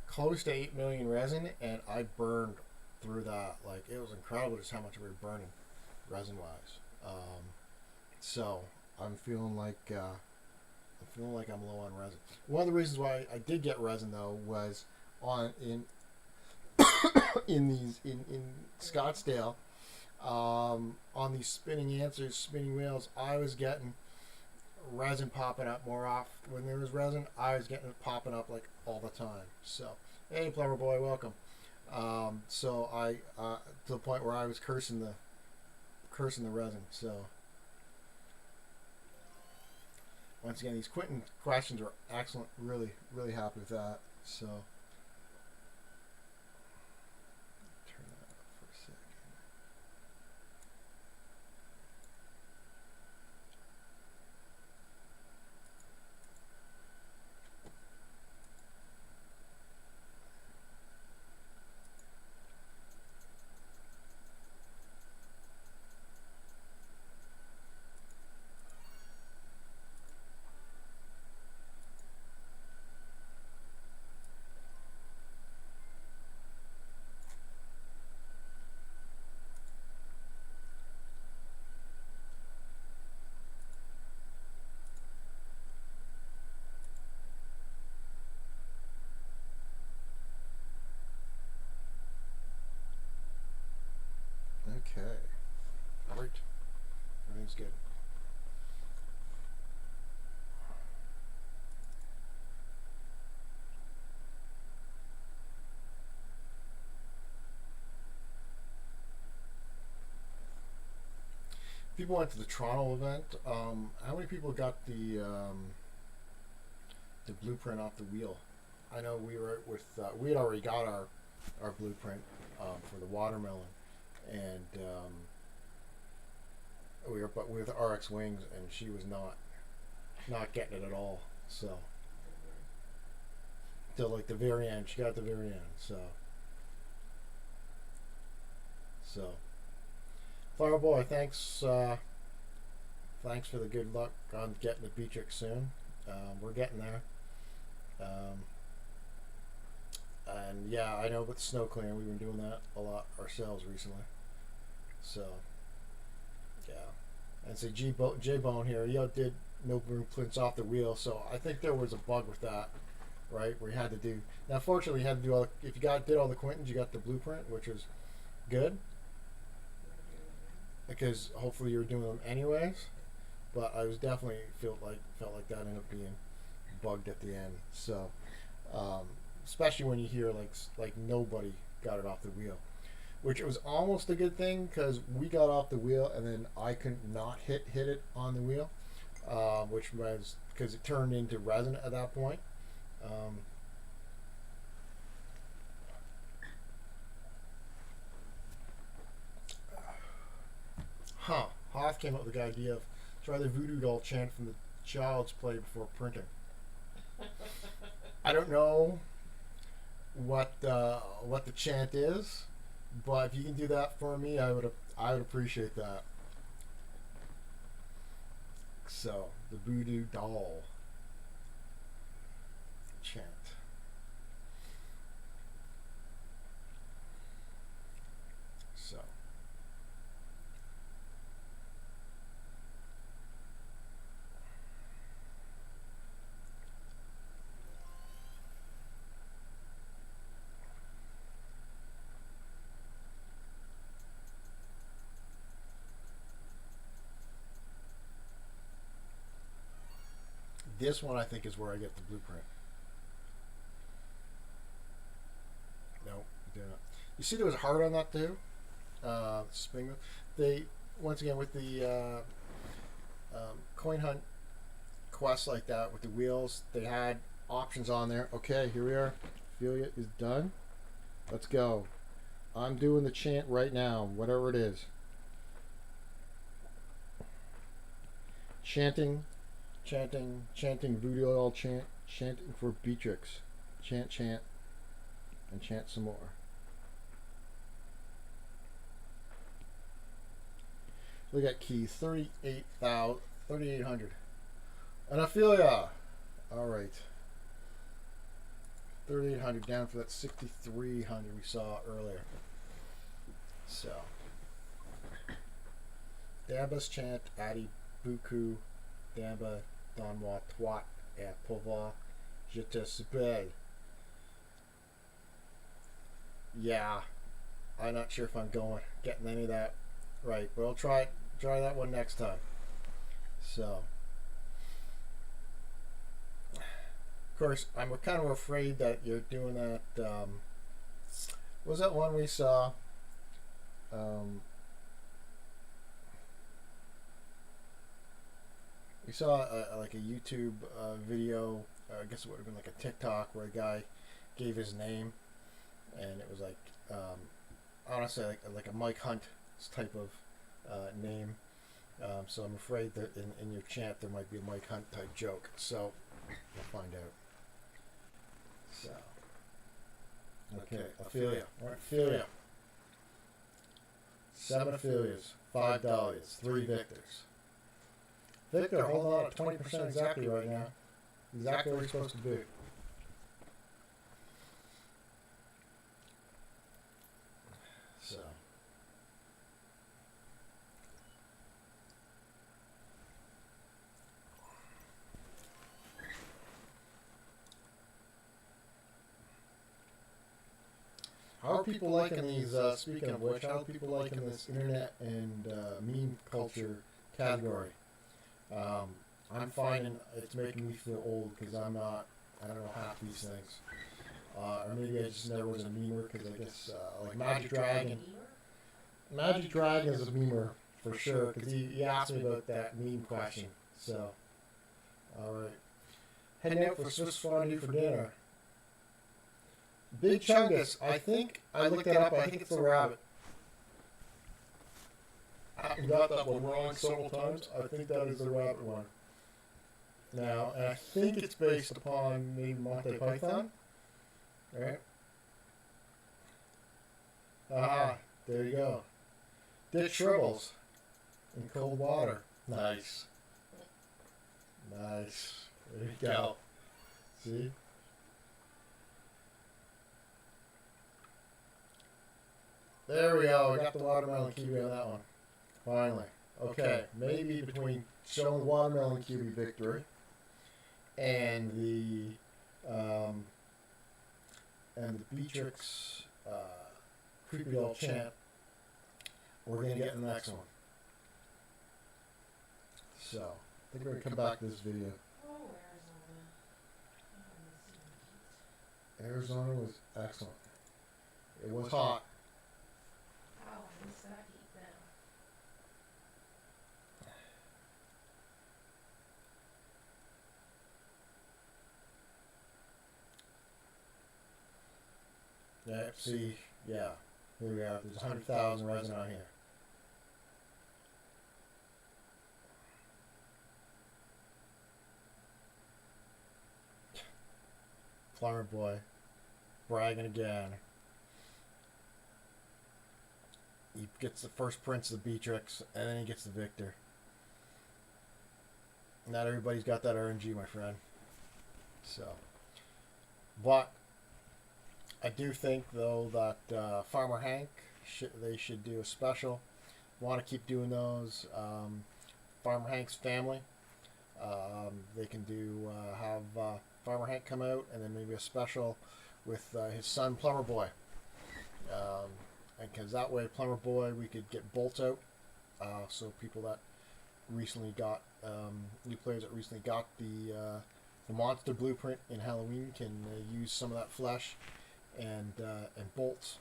close to 8 million resin, and I burned through that. Like, it was incredible just how much we were burning resin wise. So I'm feeling like I'm low on resin. One of the reasons why I did get resin though was in Scottsdale, on these spinning answers, spinning wheels, I was getting resin popping up more off. When there was resin, I was getting it popping up like all the time. So, hey, plumber boy, welcome. So I to the point where I was cursing the resin. So once again, these Quentin questions are excellent. Really, really happy with that. So. everything's good. People went to the Toronto event. How many people got the blueprint off the wheel? I know we were with we had already got our blueprint for the watermelon, and we were but with RX Wings, and she was not getting it at all. So till like the very end, she got at the very end. So Fireboy, thanks for the good luck on getting the Beatrix soon. We're getting there. And yeah, I know about the snow clearing. We've been doing that a lot ourselves recently. So yeah, and so J Bone here, did no blueprints off the wheel. So I think there was a bug with that, right? Where you had to do. Now, fortunately, you had to do all. If you did all the Quintons, you got the blueprint, which was good. Because hopefully you were doing them anyways, but I was definitely felt like that ended up being bugged at the end. So, especially when you hear like nobody got it off the wheel, which was almost a good thing because we got off the wheel and then I couldn't not hit it on the wheel, which was because it turned into resin at that point. Hoth came up with the idea of try the voodoo doll chant from the Child's Play before printing. I don't know what the chant is, but if you can do that for me, I would appreciate that. So the voodoo doll chant. So. This one I think is where I get the blueprint. No, do not. You see there was a heart on that too? Spring. They, once again, with the coin hunt quests like that with the wheels, they had options on there. Okay, here we are. Ophelia is done. Let's go. I'm doing the chant right now, whatever it is. Chanting voodoo doll chanting for Beatrix. Chant, and chant some more. Look at keys, 3,800. And Ophelia! Alright. 3,800 down for that 6,300 we saw earlier. So. Damba's chant, Adi Buku, Damba, Donwa, Twat, et Pova, Je te suppelle. Yeah, I'm not sure if I'm getting any of that right, but I'll try that one next time. So, of course, I'm kind of afraid that you're doing that. What was that one we saw? We saw like a YouTube video, I guess it would have been like a TikTok, where a guy gave his name, and it was like, I want to say like a Mike Hunt type of name. So I'm afraid that in your chant there might be a Mike Hunt type joke. So we'll find out. So, okay, Ophelia. All right, Ophelia. 7 Ophelias, $5, 3 Victors. Victor, hold on at 20% exactly right now. Exactly where you're supposed to be. So. How are people liking these, speaking of which, how are people liking this internet and meme culture category. I'm finding it's making me feel old because I don't know half these things. Or maybe I just never was a memer because I guess like Magic Dragon. Magic Dragon is a memer for sure because he asked me about that meme question. So, alright. Heading out for Swiss fondue for dinner. Big Chungus. I think I looked that up. I think it's a rabbit. I got that one wrong several times. I think that is the rabbit one. Now, and I think it's based upon maybe Monty Python. Right? Aha, there you go. Dick Shribbles in cold water. Nice. Nice. There you go. See? There we go. We got the watermelon Cubie on that one. Finally. Okay. Maybe between showing the watermelon Cubie victory and the Beatrix Creepy Doll Champ, we're going to get in the next one. So, I think we're going to come back to this video. Oh, Arizona. Arizona was excellent. It was hot. Oh, I miss that heat now. Yeah, see, yeah. Here we are. There's 100,000 resin on here. Plumber boy, bragging again. He gets the first prints of the Beatrix, and then he gets the Victor. Not everybody's got that RNG, my friend. So, but I do think though that Farmer Hank they should do a special. Want to keep doing those. Farmer Hank's family. They can do have Farmer Hank come out, and then maybe a special with his son Plumber Boy. And because that way, Plumber Boy, we could get bolts out. So people that recently got new players that recently got the monster blueprint in Halloween can use some of that flesh and bolts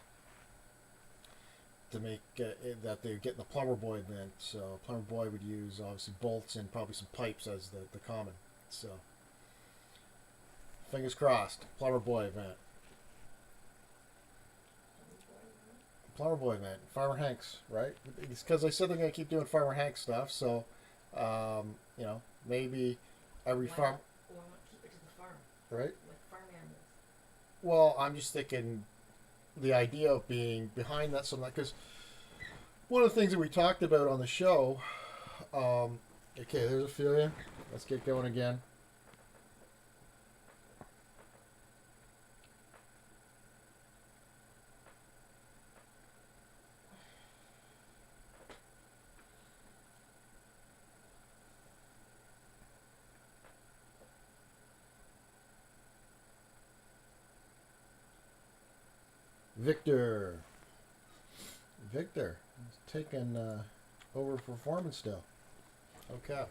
to make that they get in the Plumber Boy event. So Plumber Boy would use obviously bolts and probably some pipes as the common. So fingers crossed, Plumber Boy event. Plumber Boy event, Farmer Hank's, right? It's because I said they're going to keep doing Farmer Hank stuff, so you know, maybe every farm. Why not keep it to the farm? Right? Like farm animals. Well, I'm just thinking the idea of being behind that, something like, because one of the things that we talked about on the show. Okay, there's Ophelia. Let's get going again. Victor is taking over performance still. Okay.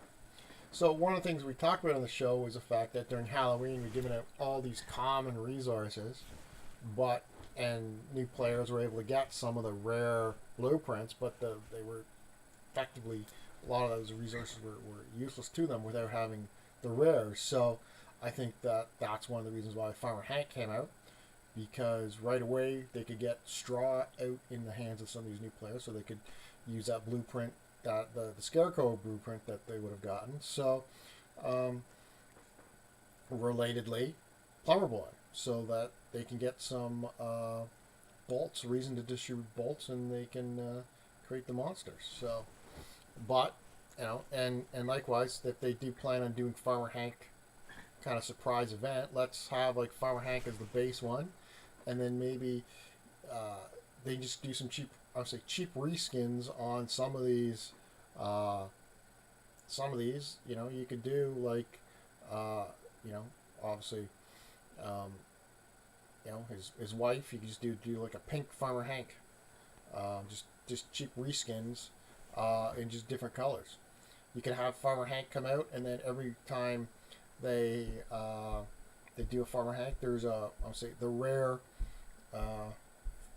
So one of the things we talked about on the show was the fact that during Halloween we're giving out all these common resources, and new players were able to get some of the rare blueprints, but they were effectively, a lot of those resources were useless to them without having the rares. So I think that's one of the reasons why Farmer Hank came out, because right away they could get straw out in the hands of some of these new players, so they could use that blueprint, that the Scarecrow blueprint that they would have gotten. So, relatedly, Plumber Boy, so that they can get some bolts, reason to distribute bolts, and they can create the monsters. So, but you know, and likewise, if they do plan on doing Farmer Hank kind of surprise event, let's have like Farmer Hank as the base one, and then maybe they just do some cheap reskins on some of these. You know, you could do like, you know, obviously, you know, his wife. You could just do like a pink Farmer Hank, just cheap reskins, in just different colors. you can have Farmer Hank come out, and then every time they do a Farmer Hank, there's I'll say the rare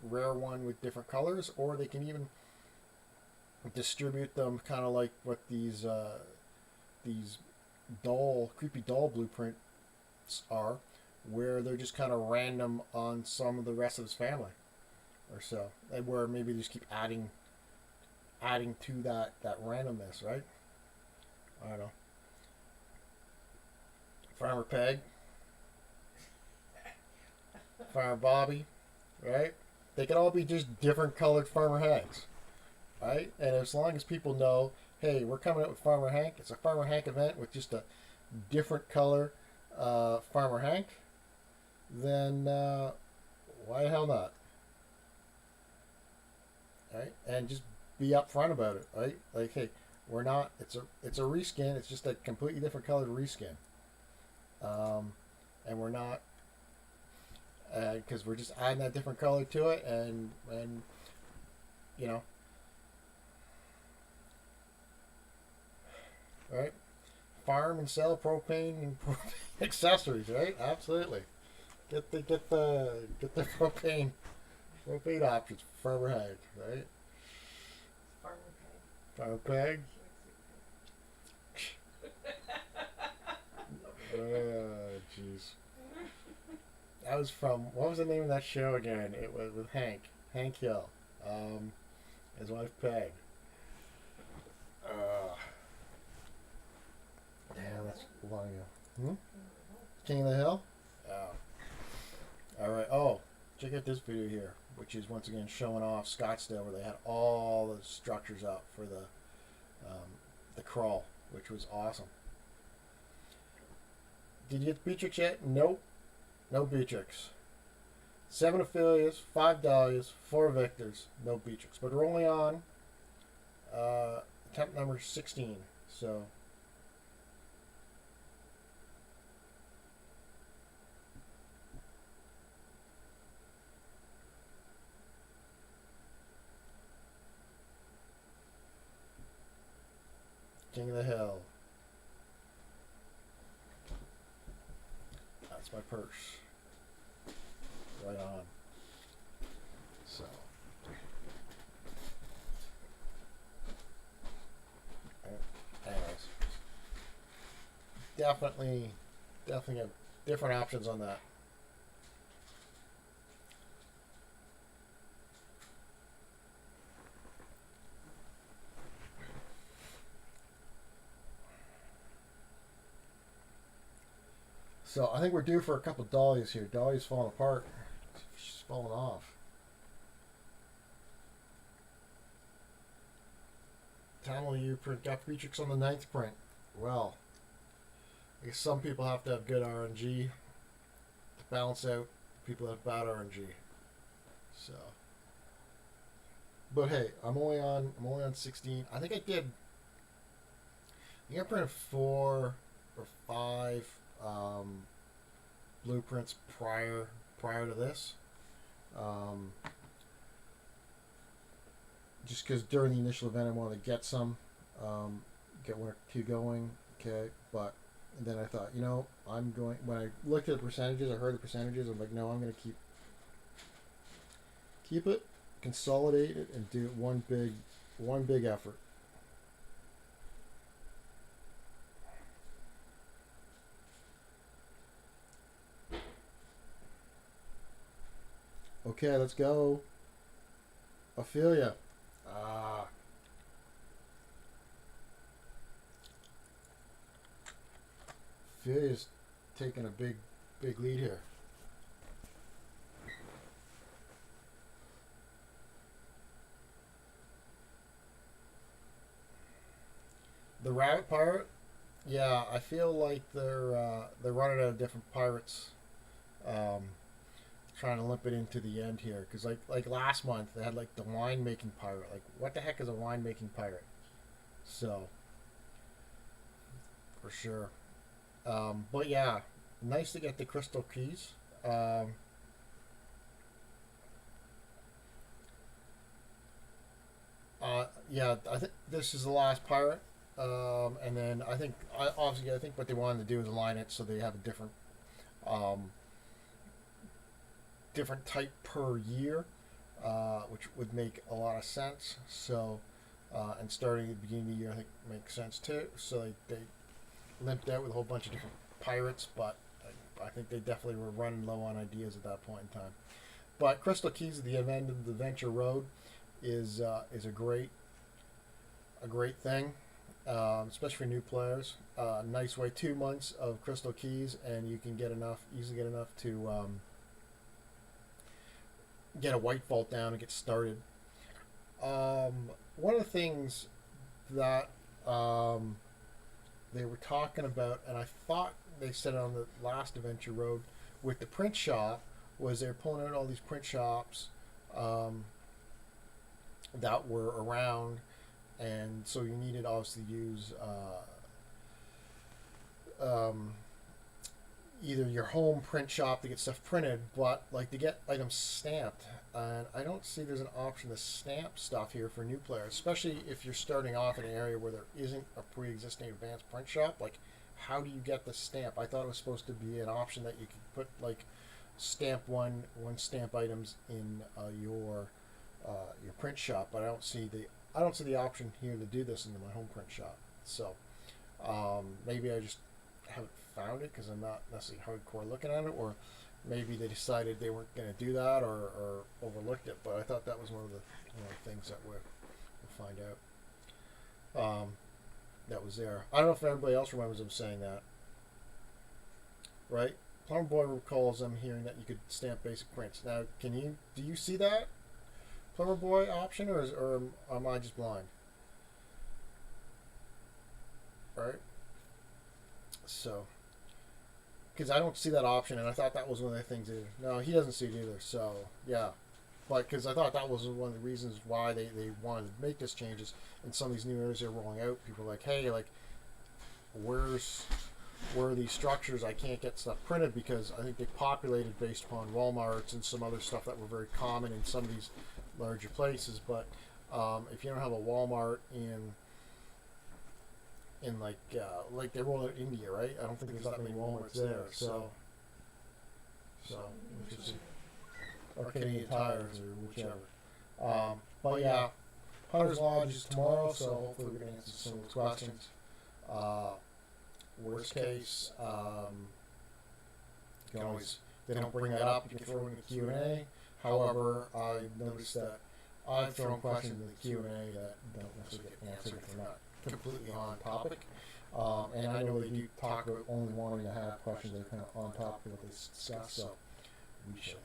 one with different colors, or they can even distribute them kind of like what these creepy doll blueprints are, where they're just kind of random on some of the rest of his family or so, and where maybe they just keep adding to that randomness, right? I don't know. Farmer Peg, Farmer Bobby, right? They can all be just different colored Farmer Hanks, right? And as long as people know, hey, we're coming out with Farmer Hank, it's a Farmer Hank event with just a different color Farmer Hank, then why the hell not? Right? And just be upfront about it, right? Like, hey, we're not. It's a reskin. It's just a completely different colored reskin, and we're not, because we're just adding that different color to it, and you know, right? Farm and sell propane and propane accessories, right? Absolutely. Get the propane options for Farmer Hank, right? Farmer Peg. Farmer Peg. Jeez. That was from, what was the name of that show again? It was with Hank Hill, his wife Peg. Damn, that's long ago. King of the Hill? Oh. Alright, check out this video here, which is once again showing off Scottsdale, where they had all the structures up for the crawl, which was awesome. Did you get Beatrix yet? Nope. No Beatrix. 7 affiliates, 5 dahlias, 4 victors, no Beatrix. But we're only on attempt number 16, so. King of the Hill. That's my purse. Right on. So. Anyways. Definitely have different options on that. So I think we're due for a couple of dahlias here. Dahlia's falling apart. She's falling off. Tamil, you got Beatrix on the 9th print. Well, I guess some people have to have good RNG to balance out people that have bad RNG. So, but hey, I'm only on 16. I think I printed 4 or 5 blueprints prior to this, just because during the initial event I wanted to get some, get 1 or 2 going. Okay, but then I thought, when I looked at the percentages, I heard the percentages, I'm like, no, I'm going to keep it, consolidate it, and do it one big effort. Okay, let's go. Ophelia. Ophelia's taking a big lead here. The Rabbit Pirate, yeah, I feel like they're running out of different pirates. Trying to limp it into the end here, because like last month they had like the winemaking pirate. Like, what the heck is a winemaking pirate? So for sure. But yeah, nice to get the crystal keys. Yeah, I think this is the last pirate. And then I think what they wanted to do is align it so they have a um, different type per year, which would make a lot of sense. So, and starting at the beginning of the year, I think makes sense too. So they limped out with a whole bunch of different pirates, but I think they definitely were running low on ideas at that point in time. But Crystal Keys at the end of the Venture Road is a great thing, especially for new players. Nice way, 2 months of Crystal Keys, and you can easily get enough to get a white vault down and get started. One of the things that they were talking about, and I thought they said it on the last Adventure Road with the print shop, was they're pulling out all these print shops that were around, and so you needed obviously to use either your home print shop to get stuff printed, but like to get items stamped. And I don't see there's an option to stamp stuff here for new players, especially if you're starting off in an area where there isn't a pre-existing advanced print shop. Like, how do you get the stamp? I thought it was supposed to be an option that you could put like stamp one stamp items in your print shop, but I don't see the option here to do this in my home print shop. So maybe I just haven't found it because I'm not necessarily hardcore looking at it, or maybe they decided they weren't going to do that or overlooked it. But I thought that was one of the things that we'll find out. That was there. I don't know if everybody else remembers them saying that. Right? Plumber Boy recalls them hearing that you could stamp basic prints. Now, do you see that Plumber Boy option, or am I just blind? Right? So, because I don't see that option, and I thought that was one of the things. No, he doesn't see it either. So, yeah. But because I thought that was one of the reasons why they wanted to make this changes in some of these new areas they're rolling out. People are like, hey, like, where are these structures? I can't get stuff printed, because I think they populated based upon Walmarts and some other stuff that were very common in some of these larger places. But if you don't have a Walmart in like they roll out in India, right? I don't think there's that many Walmarts there. So we'll just see. Or Canadian Tires, or whichever. But yeah, Hunter's Lodge is tomorrow, so hopefully we can answer some of those questions. Worst case, you can always, they don't bring that up, you can throw it in the Q&A. However, I noticed that I've thrown questions in the Q&A that don't necessarily get answered if they're not completely on topic. And I know they do talk about only wanting to have questions that are kind of on topic of what they discuss, so we shall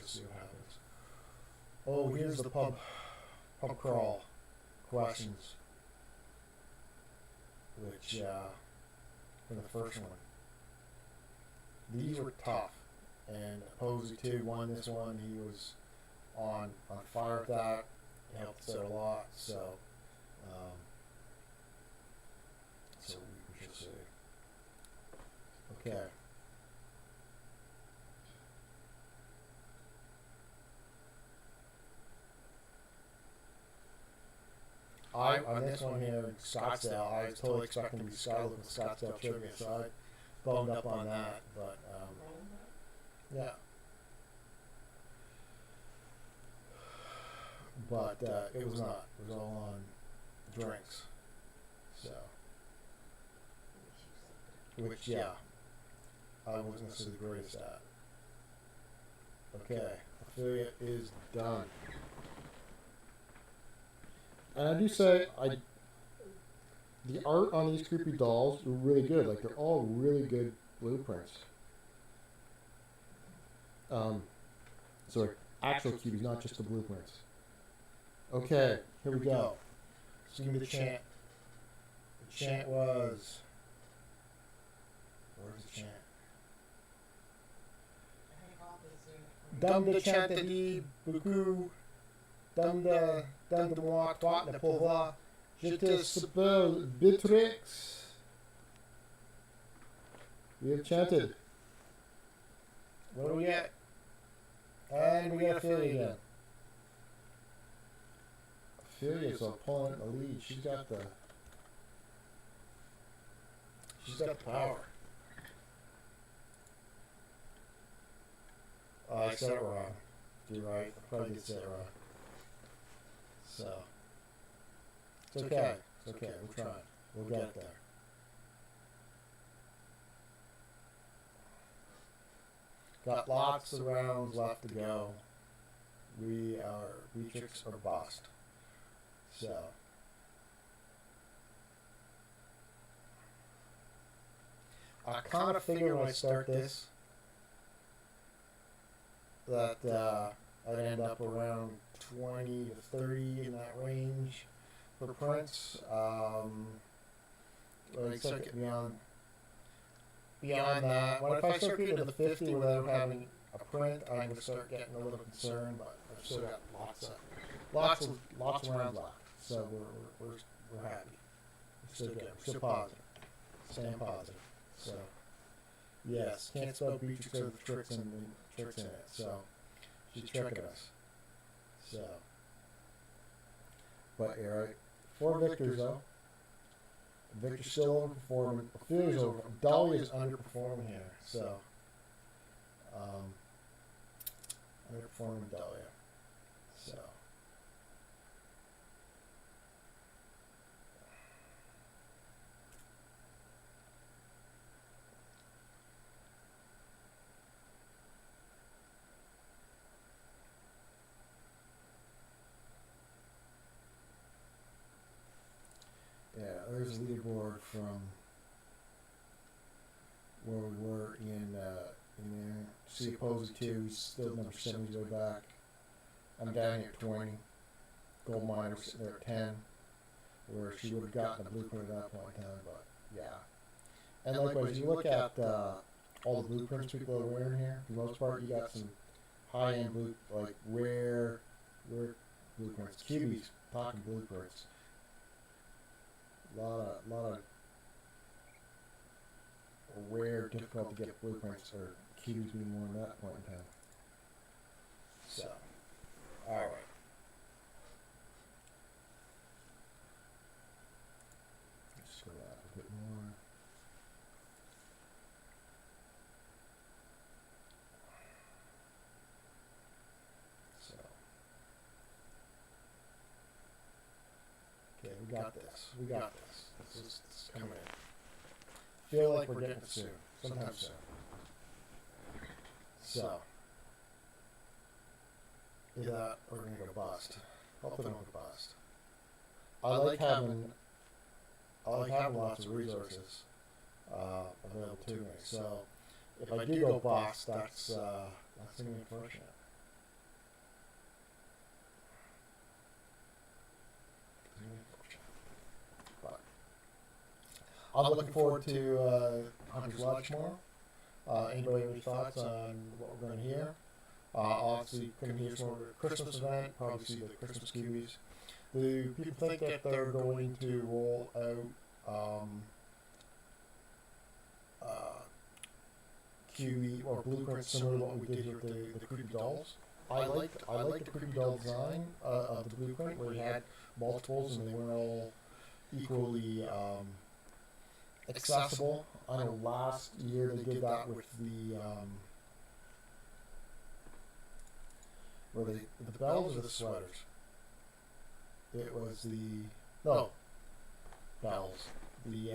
see what happens. Oh, here's the pub crawl questions, which for the first one, these were tough, and Posey too won this one. He was on fire with that. He helped us out a lot, so we shall see. Okay. On this one here in Scottsdale, I was totally expecting to be Skyler with Scottsdale trivia, so I boned up on that, but yeah. But it was not. It was all on drinks. So, which, yeah, I wasn't necessarily the greatest at. Okay, affiliate is done. And I do say, the art on these creepy dolls are really good. Like, they're all really good blueprints. Sorry, actual cubies, not just the blueprints. Okay, here we go. So give me the chant. The chant was... Where's the chant? Dame de chante dit beaucoup. Dame de moi, toi, ne pouvoir. Je te s'appelle Beatrix. We have chanted. What do we get? And we got Ophelia again. Ophelia's opponent in the lead. She's got the She's got the power. I said it wrong. You're right. I probably did say it wrong. So. It's okay. It's okay. We're trying. We'll get there. Got lots of rounds left to go. We are Beatrix or bust. So. I kind of figure when I start this that I'd end up around 20 to 30 in that range for prints. When I start getting beyond that, if I start getting to the 50 without having a print, I'm going to start getting a little concerned. But I've still got lots of rounds left, so we're happy. We're still good. We're still positive. Staying positive. So yes, can't spell Beatrix or the tricks in it. So she's tricking us. So, but you're right. 4 victors though. Victor's still overperforming. Ophelia's over. Dahlia's underperforming here. So, underperforming Dahlia. So. Yeah, there's a leaderboard from where we were in there. See Opposed 2, he's still number 7, he's way back. I'm down here at 20. Gold Miner sitting there at 10, where she would have gotten a blueprint at that point in time, but yeah. And likewise, you look at all the blueprints people are wearing here, for the most part, you got some high-end like rare blueprints. Cubie's talking blueprints. A lot of rare, difficult to get blueprints, or Cubies being one at that point in time. So, alright. Let's go out a bit more. So, okay, we got this. We got this. This is coming in. Feel like we're getting it soon. Sometime soon. So, either that or we're going to go bust. Hopefully don't go bust. I like having lots of resources available to me. So, if I do go bust, that's going to be unfortunate. I'm looking forward to Hunter's Lodge tomorrow. Anybody have any thoughts on what we're going to hear? Obviously, going to hear some more Christmas event, probably see the Christmas Cubies. Do people think that they're going to roll out Cubie or blueprints similar to what we did here with the creepy dolls? I like the creepy doll design of the blueprint where you had multiples and they weren't all equally accessible. I know last year they did that with the the bells or the sweaters. It was bells. The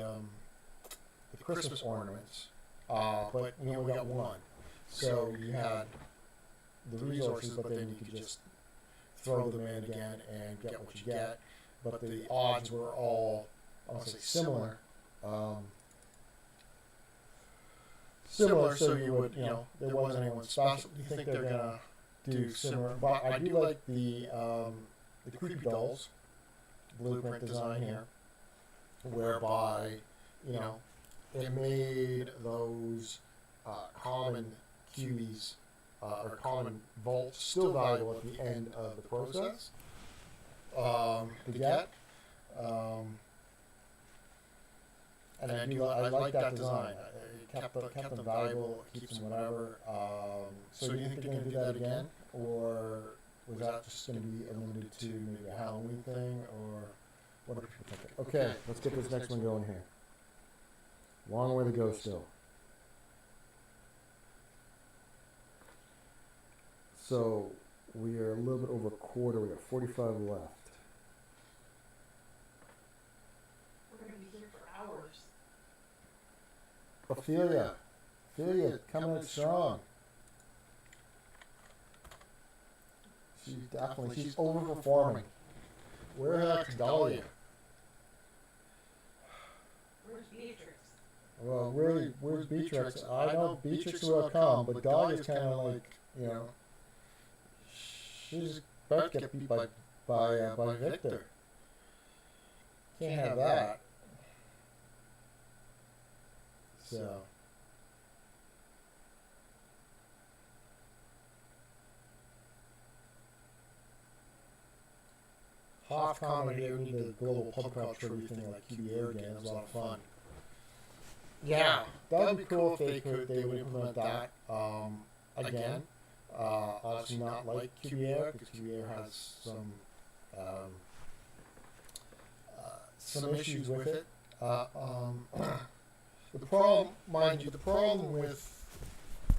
Christmas ornaments. But you only got one, so you had the resources, but then you could just throw them in again and get what you get. But the odds were all, I want to say, similar. Similar, so you would, there wasn't anyone special. Do you think they're gonna do similar? But I do like the creepy dolls blueprint design here, whereby it made those common cubies or common vaults still valuable at the end of the process to get. And I like that design. It kept them valuable, keeps them whatever. So do you think they're going to do that again? Or was that just going to be limited to maybe a Halloween thing? Or what are people thinking? Okay, let's get this next one going here. Long way to go still. So we are a little bit over a quarter. We got 45 left. We're gonna be here for hours. Ophelia, coming in strong. She's overperforming. Where the heck's Dahlia? Where's Beatrix? Well, really, where's Beatrix? I know Beatrix will come, but Dahlia's kind of like, you know, she's about to get beat by Victor. Can't have that. So. Hoff comment here, we need the global pub culture trivia thing like Cubie again. It was a lot of fun. Yeah, that would be cool if they would implement that again. Obviously not like Cubie because Cubie has some issues with it. The problem, mind you, the problem with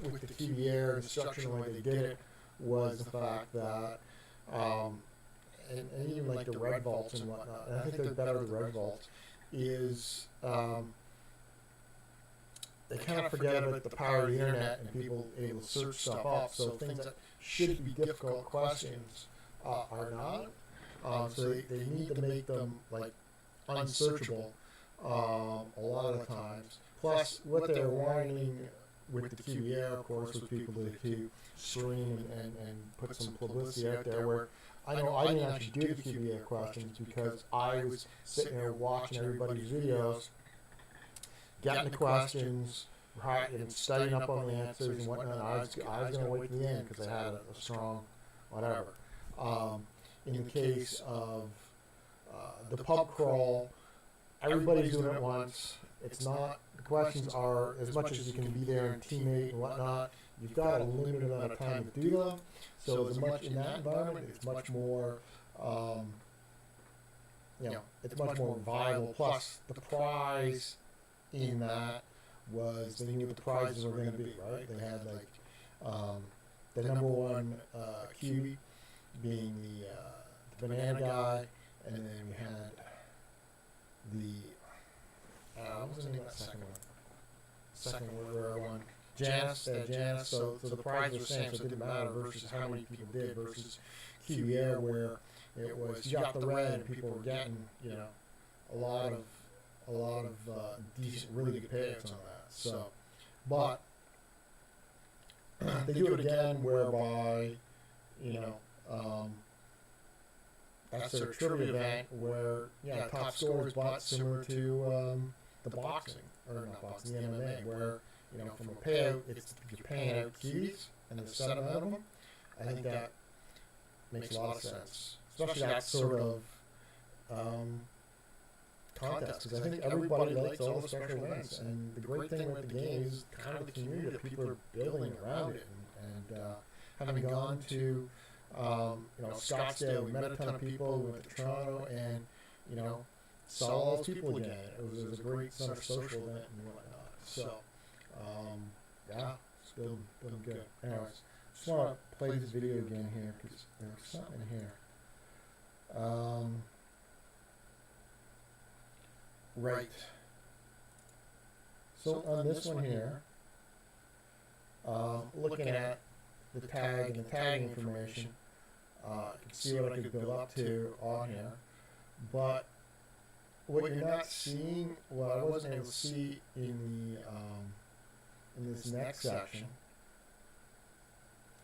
the Cubie construction the way they did it was the fact that and even like the red vaults and whatnot, and I think they're better with the red vaults, is they kind of forget about the power of the internet and people able to search stuff up. So things that should be difficult questions are not. So they need to make them like unsearchable a lot of the times. Plus, what they're whining with the Cubie, of course, was people to stream and put some publicity out there where I know I didn't actually do the Cubie questions because I was sitting there watching everybody's videos, getting the questions, right, and studying up on the answers and whatnot. I was going to wait to the end because I had a strong whatever. In the case of the pub crawl, everybody's doing it once. It's not, the questions are, as much as you can be there and teammate and whatnot, you've got a limited amount of time to do them. So as much in that environment, it's much more, it's much more viable. Plus, the prize in that was they knew what the prizes were going to be, right? They had like the number one Cubie being the banana guy, and then we had what was the name of that second one? Second rare one. Janice. So the prizes were same, so it didn't matter versus how many people did versus Cubie where it was you got the red and people were getting, you know, a lot of decent, really good payouts on that. So, but they do it again whereby, you know, that's their trivia event where top score is bought similar to the boxing or not boxing, the MMA where. You know, from a payout, it's you're paying out cuties and there's a set amount of them. I think that makes a lot of sense, especially that sort of contest. Because I think everybody likes all the special events, and the great thing with the game is kind of the community that people are building around it. And having gone to you know, Scottsdale, we met a ton of people. We went to Toronto, and you know, saw all those people again. It was a great sort of social event and whatnot. So. It's building good. Anyways, just want to play this video again here because there's something here. Right. So on this one here, looking at the tag and the tagging information, you can see what I could build up to on here, but what you're not seeing, what I wasn't able to see in this next section,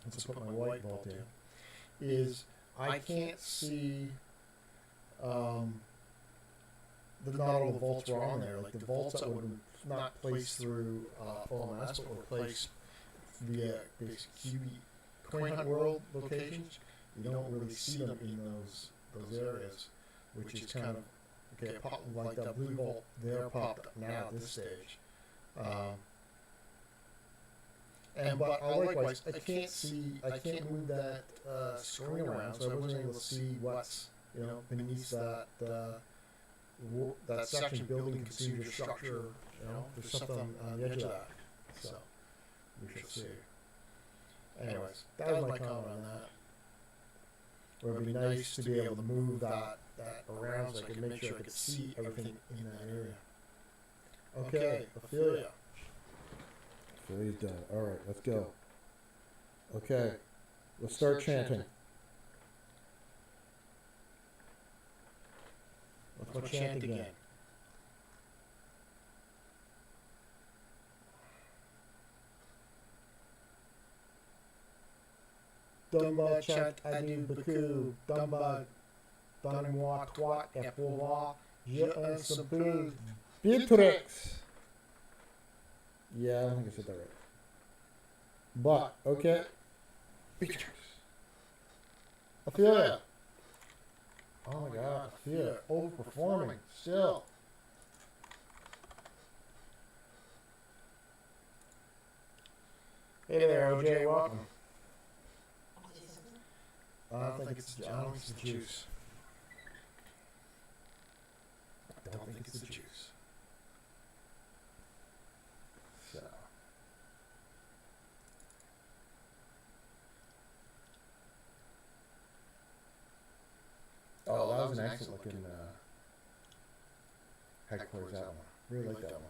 let's put my white vault in, is I can't see not all the vaults were on there. Like the vaults that were not placed through OMS, but were placed via basic Cubie Coin Hunt World locations. You don't really see them in those areas, which is kind of okay. Like that blue vault there popped up now at this stage. But likewise, I can't move that screen around, so I wasn't able to see what's, you know, beneath that section, building, procedure, structure, You know, there's something on the edge of that. So we shall see. Anyways, that was my comment on that. Where it'd be nice to be able to move that around so I could make sure I could see everything in that area. Okay, Ophelia. Ophelia's done. All right, let's go. Okay, let's start chanting. Let's go chant again. Dumba chat adu baku, dumba donne-moi toi et pour moi, je un simple Beatrix. Yeah, I don't think I said that right. But, okay. Beatrix. Ophelia. Oh my god, Ophelia. Overperforming. Still. Hey there, OJ, welcome. I'll say something. I don't think it's the juice. I don't think it's the juice. So. Oh, that was an excellent looking headquarters, that one. Really like that one.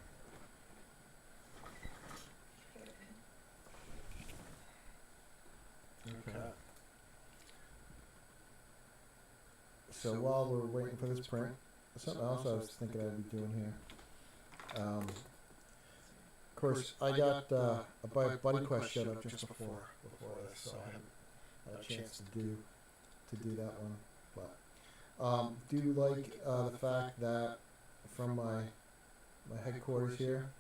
Okay. So while we're waiting for this print, something else I was thinking I'd be doing here. Of course, I got a Buddy Quest showed up just before this, so I haven't had a chance to do that one. But do you like the fact that from my headquarters here,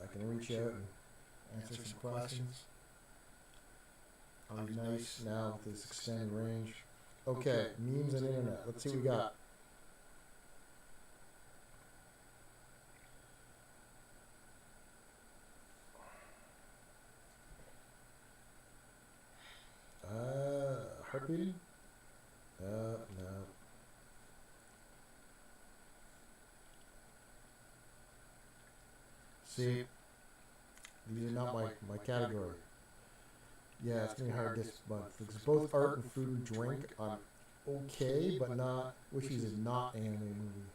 I can reach out and answer some questions? I'll be nice now with this extended range. Okay, memes and internet. Let's see what we got. Heartbeating? No. See, these are not my category. Yeah, it's gonna be hard this month because both art and food and drink I'm okay, but not. Wishes is not anime movie.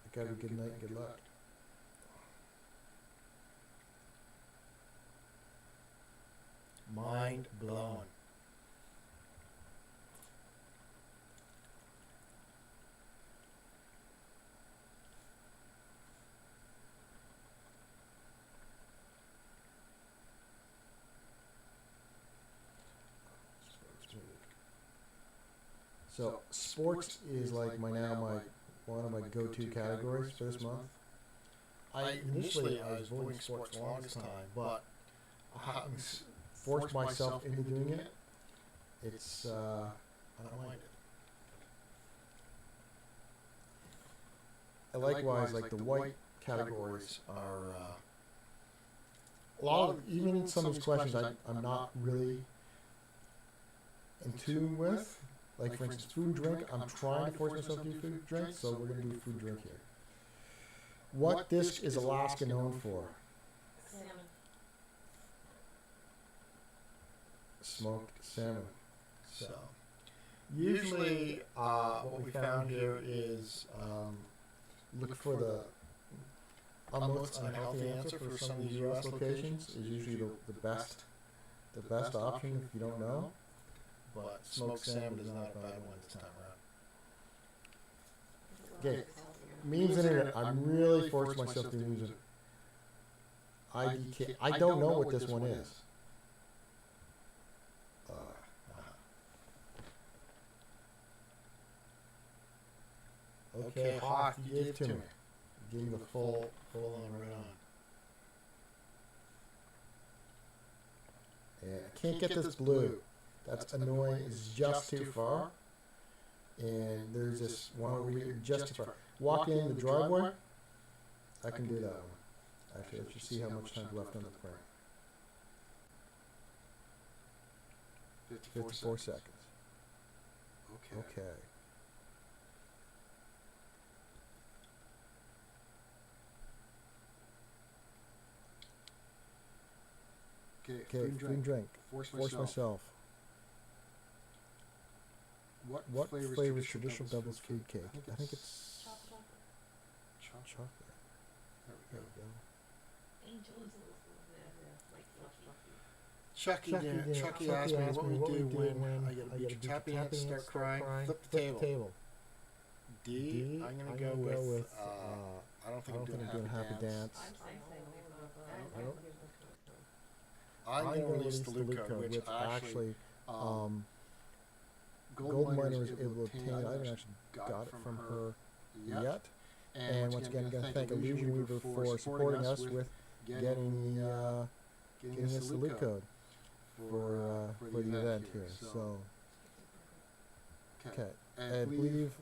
It gotta be good night, good luck. Mind blown. So sports is like one of my go-to categories for this month. Initially I was avoiding sports the longest time, but I Forced myself into doing it. It's I don't mind it. likewise like the white categories are A lot of, even some of these questions I'm not really in tune with. Like for instance, food and drink. I'm trying to force myself to do food and drink, so we're gonna do food and drink here. What dish is Alaska known for? Salmon. Smoked salmon. So, usually, what we found here is Look for the most unhealthy answer for some of these U.S. locations is usually the best option if you don't know. but smoked salmon is not a bad one this time around. Okay, memes internet. I'm really forcing myself to use it. IDK. I don't know what this one is. Okay, Hawk, you gave to me. Give me the Full on, right on. Yeah, I can't get this blue. That's annoying. It's just too far. And there's this one over here just too far. Walk in the driveway. I can do that one. Actually, let's just see how much time's left on the print. 54 seconds. Okay. Okay. Okay, Okay, food and drink. Force Force myself. myself. What flavor is traditional devil's food cake? I think it's Chocolate. chocolate. There There we we go. go. Angel is a little like fluffy. Chucky asked me what we do when I get a Beatrix tap dance, start crying, flip the table. D, I'm gonna go with, I don't think I'm doing happy dance. I'm gonna release the loot code, which actually, Gold Miner was able to obtain. I haven't actually got it from her yet. And once again, I'm going to thank Illusion Weaver for supporting us with getting us the loot code for the event here. So, okay, I believe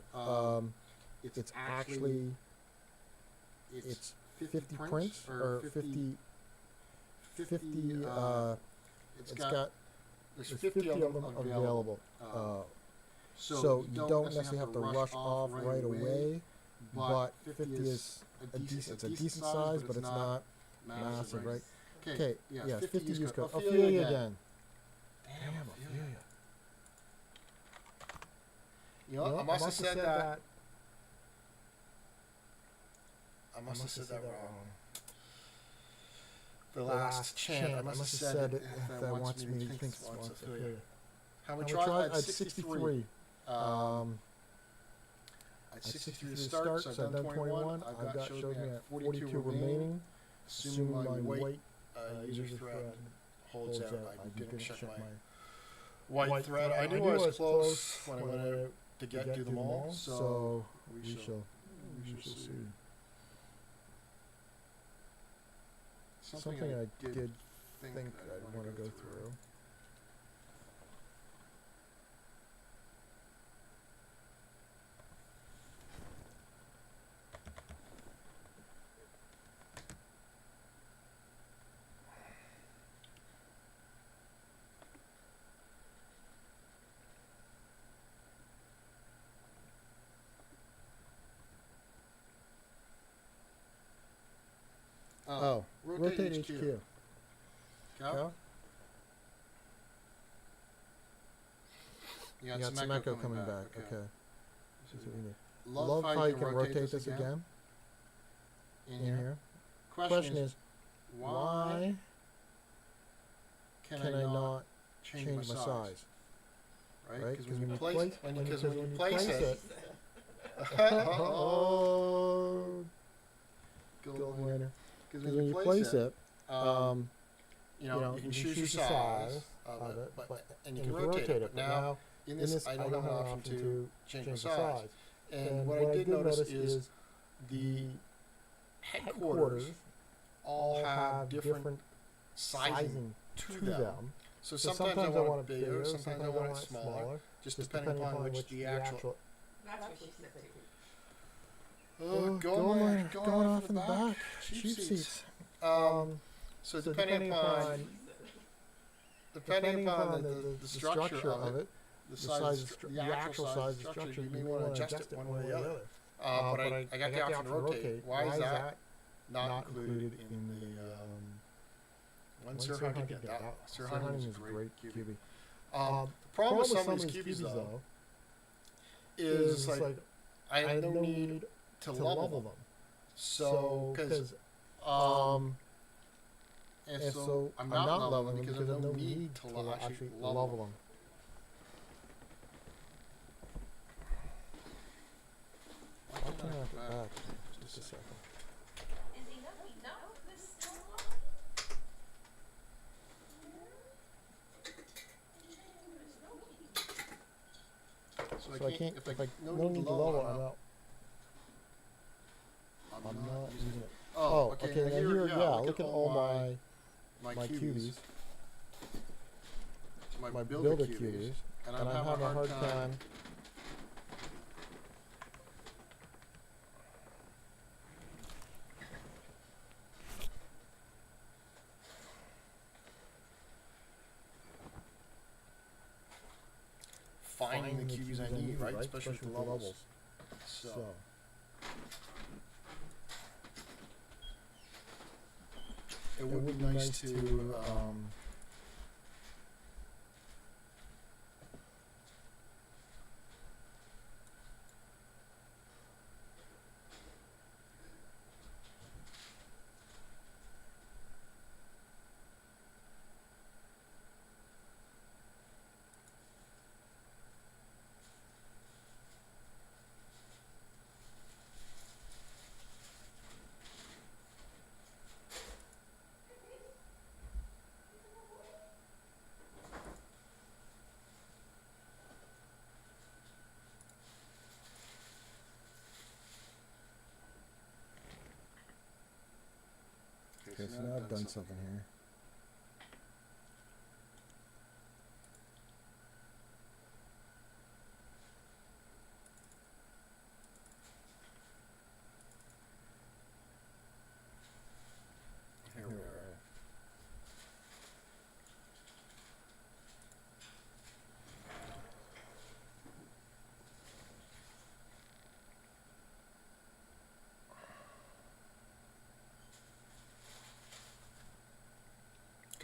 it's actually it's 50 prints or 50. It's got there's there's 50 of them available. So you don't necessarily have to rush off right away, but 50 is a decent size, but it's not massive, right? Okay, yeah, 50 use code. Ophelia again. Damn, Ophelia. You know, I must have said that. I must have said that wrong. The last chant. I must have said it if that wants me to think it wants Ophelia. How we tried? I had 63. I had 63 to start, so I've done 21. I've got shows me at 42 remaining. Assuming my white user thread holds out. I didn't check my white thread. I knew I was close when I went out to get to them all, so we shall see. Something I did think I'd want to go through. Oh, rotate HQ. Go. You got some echo coming back. Okay. Love how you can rotate this again. In here. Question is, why can I not change my size? Right? Because when you place it, oh, gold winner. Because when you place it, you can choose your size of it, and you can rotate it. But now, in this, I don't have an option to change the size. And what I did notice is the headquarters all have different sizing to them. So sometimes I want it bigger, sometimes I want it smaller, just depending upon which the actual... That's what she said too. Going off in the back. Cheap seats. So depending upon the structure of it, the actual size of the structure, you may want to adjust it one way or the other. But I got the option to rotate. Why is that not included in the when Sir Hunter did that? Sir Hunter is a great Cubie. The problem with some of these Cubies though is like I have no need to level them. So because and so I'm not leveling them because I have no need to actually level them. I'll turn off the back just a second. Is enough this still So I can't, if I no need to level, I'm not using it. Oh, okay, now here, look at all my cubies. My builder cubies. And I'm having a hard time finding the cubies I need, right? Especially with the levels. So. It would be nice to Okay, so now I've done something here. Here we are.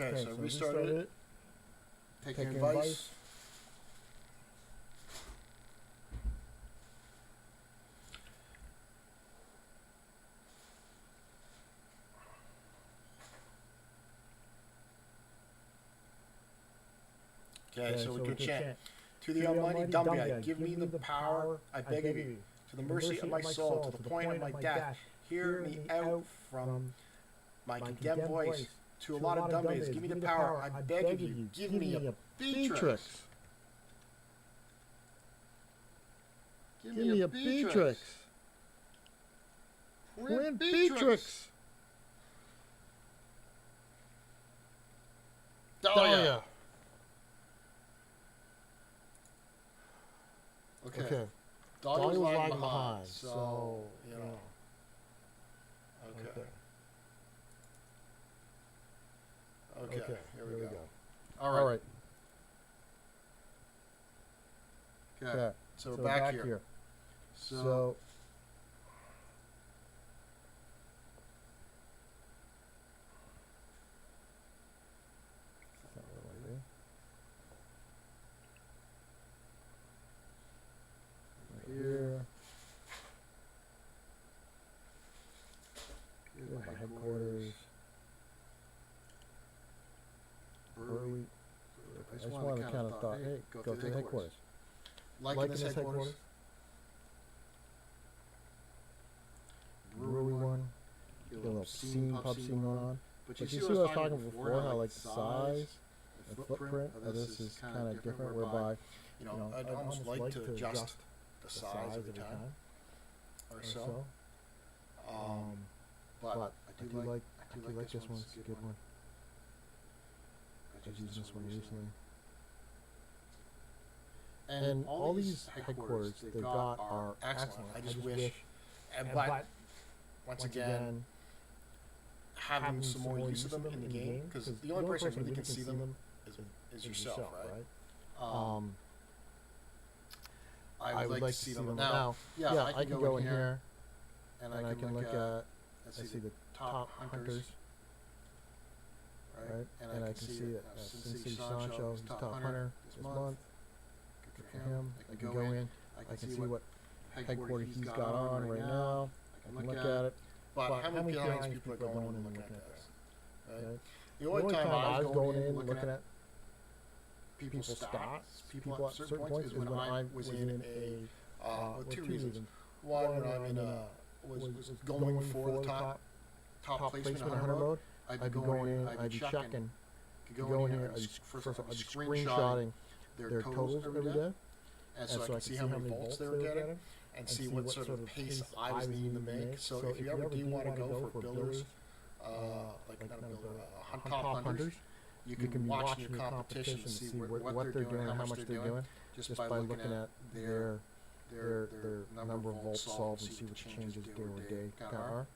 Okay, so we started it. Take your advice. Okay, so we can chant. To the Almighty Dumbia, give me the power, I beg of you. To the mercy of my soul, to the point of my death, hear me out from my condemned voice. To a lot of dummies, give me the power, I beg of you. Give me a Beatrix. Give me a Beatrix. Print Beatrix. Dahlia. Okay. Dahlia was lagging lagging behind, behind, so, so, you know. Okay. Okay, here we go. All All right. Okay, Okay. so we're back here. So here. Here's my headquarters. Where are we? I just wanted to kind of thought, hey, go to the headquarters. Liking this headquarters. Brewery one. A little obscene pub scene going on. But you see what I was talking before, how like the size and footprint of this is kind of different, whereby, You know, I'd almost like to adjust the size every time or so. But I do like this one. It's a good one. I was using this one recently. And all these headquarters they've got are excellent. I just wish, but once again, having some more use of them in the game, because the only person who really can see them is yourself, right? I would like to see them now. Yeah, I can go in here and I can look at, I see the top hunters, right? And I can see that Sin City Sancho is top hunter this month. Good for him. I can go in. I can see what headquarters he's got on right now. I can look at it. But how many times people are going in and looking at this? Right? The only time I was going in looking at people's stats, people at certain points, is when I was in a two reasons. One, when I'm in was going for the top placement on hunter mode. I'd be going in, I'd be checking. To go in here, I'd be screenshotting their totals every day. And so I can see how many volts they were getting and see what sort of pace I was needing to make. So if you ever do want to go for builders, like not a builder, top hunters, you can be watching your competition and see what they're doing, how much they're doing, just by looking at their number of volts solved and see what the changes day over day are.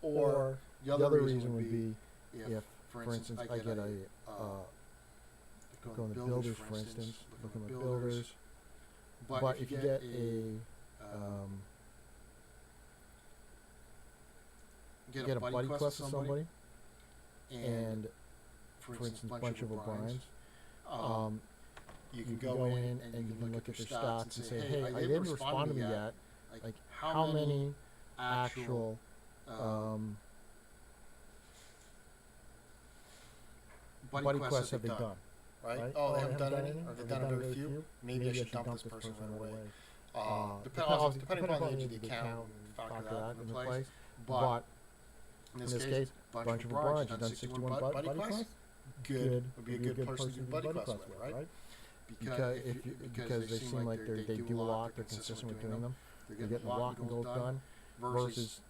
Or the other reason would be if, for instance, I get a go in the builders, for instance, look at my builders. But if you get a buddy quest with somebody, and for instance, a bunch of O'Briens, you can go in and you can look at their stats and say, hey, I didn't respond to me yet. Like, how many actual buddy quests have they done? Right? Oh, they haven't done any? Or they've done a very few? Maybe I should dump this person right away. Depending upon the age of the account, factor that into place. But in this case, a bunch of O'Briens, you've done 61 buddy quests? Good. Would be a good person to do buddy quests with, right? Because they seem like they do a lot, they're consistent with doing them. They're getting lock and gold done versus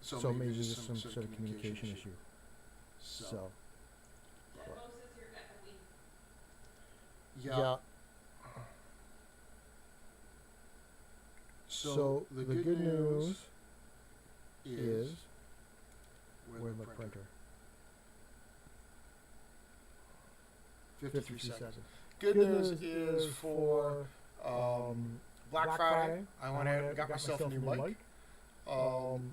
So maybe there's some sort of communication issue. So That Mo says you're echoing. yeah. So the good news is where's my printer? 53 seconds. Good news is for Black Friday, I went out and got myself a new mic.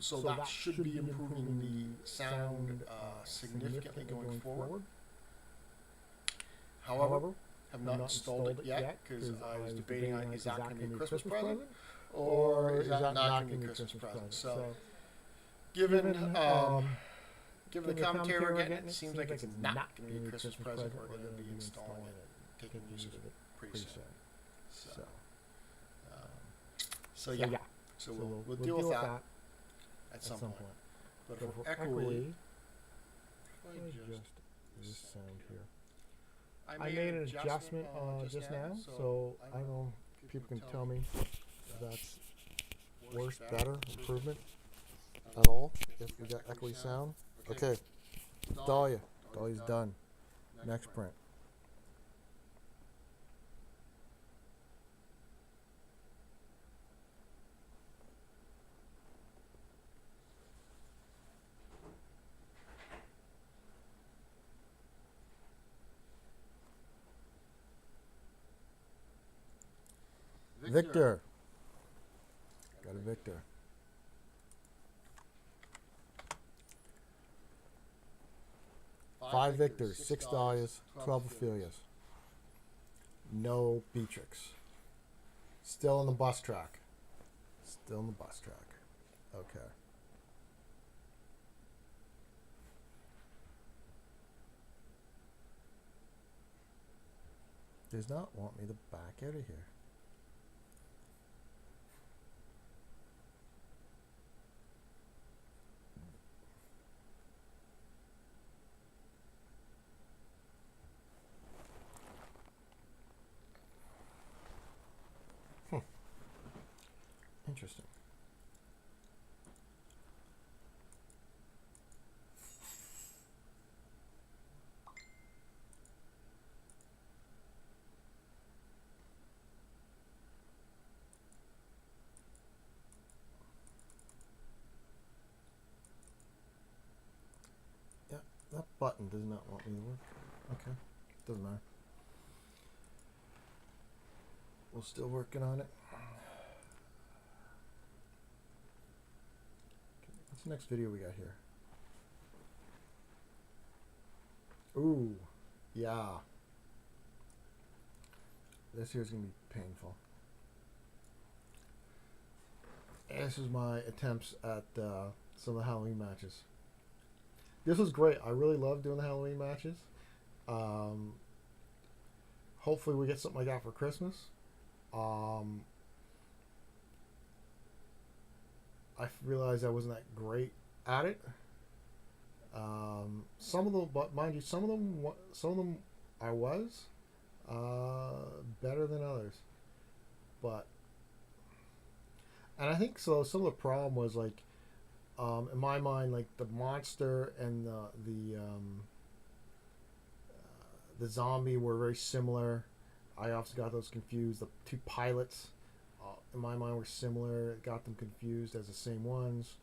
So that should be improving the sound significantly going forward. However, have not installed it yet because I was debating on is that going to be a Christmas present or is that not going to be a Christmas present. So, given the commentary we're getting, it seems like it's not going to be a Christmas present. We're going to be installing it and taking use of it pretty soon. So yeah. So we'll deal with that at some point. But for echoey, I adjust this sound here. I made an adjustment just now, so I don't know if people can tell me if that's worse, better, improvement at all. If we got echoey sound. Okay, Dahlia. Dahlia's done. Next print. Victor. Got a Victor. Five Victors, 6 Dahlias, 12 Ophelias. No Beatrix. Still on the bus track. Still on the bus track. Okay. Does not want me to back out of here. Interesting. Yeah, that button does not want me to work. Okay, doesn't matter. We're still working on it. What's the next video we got here? Ooh, yeah. This here's gonna be painful. This is my attempts at some of the Halloween matches. This was great. I really love doing the Halloween matches. Hopefully we get something like that for Christmas. I realized I wasn't that great at it. Some of them, but mind you, some of them I was better than others. But, and I think so. Some of the problem was like, in my mind, like the monster and the zombie were very similar. I also got those confused. The two pilots, in my mind, were similar. Got them confused as the same ones.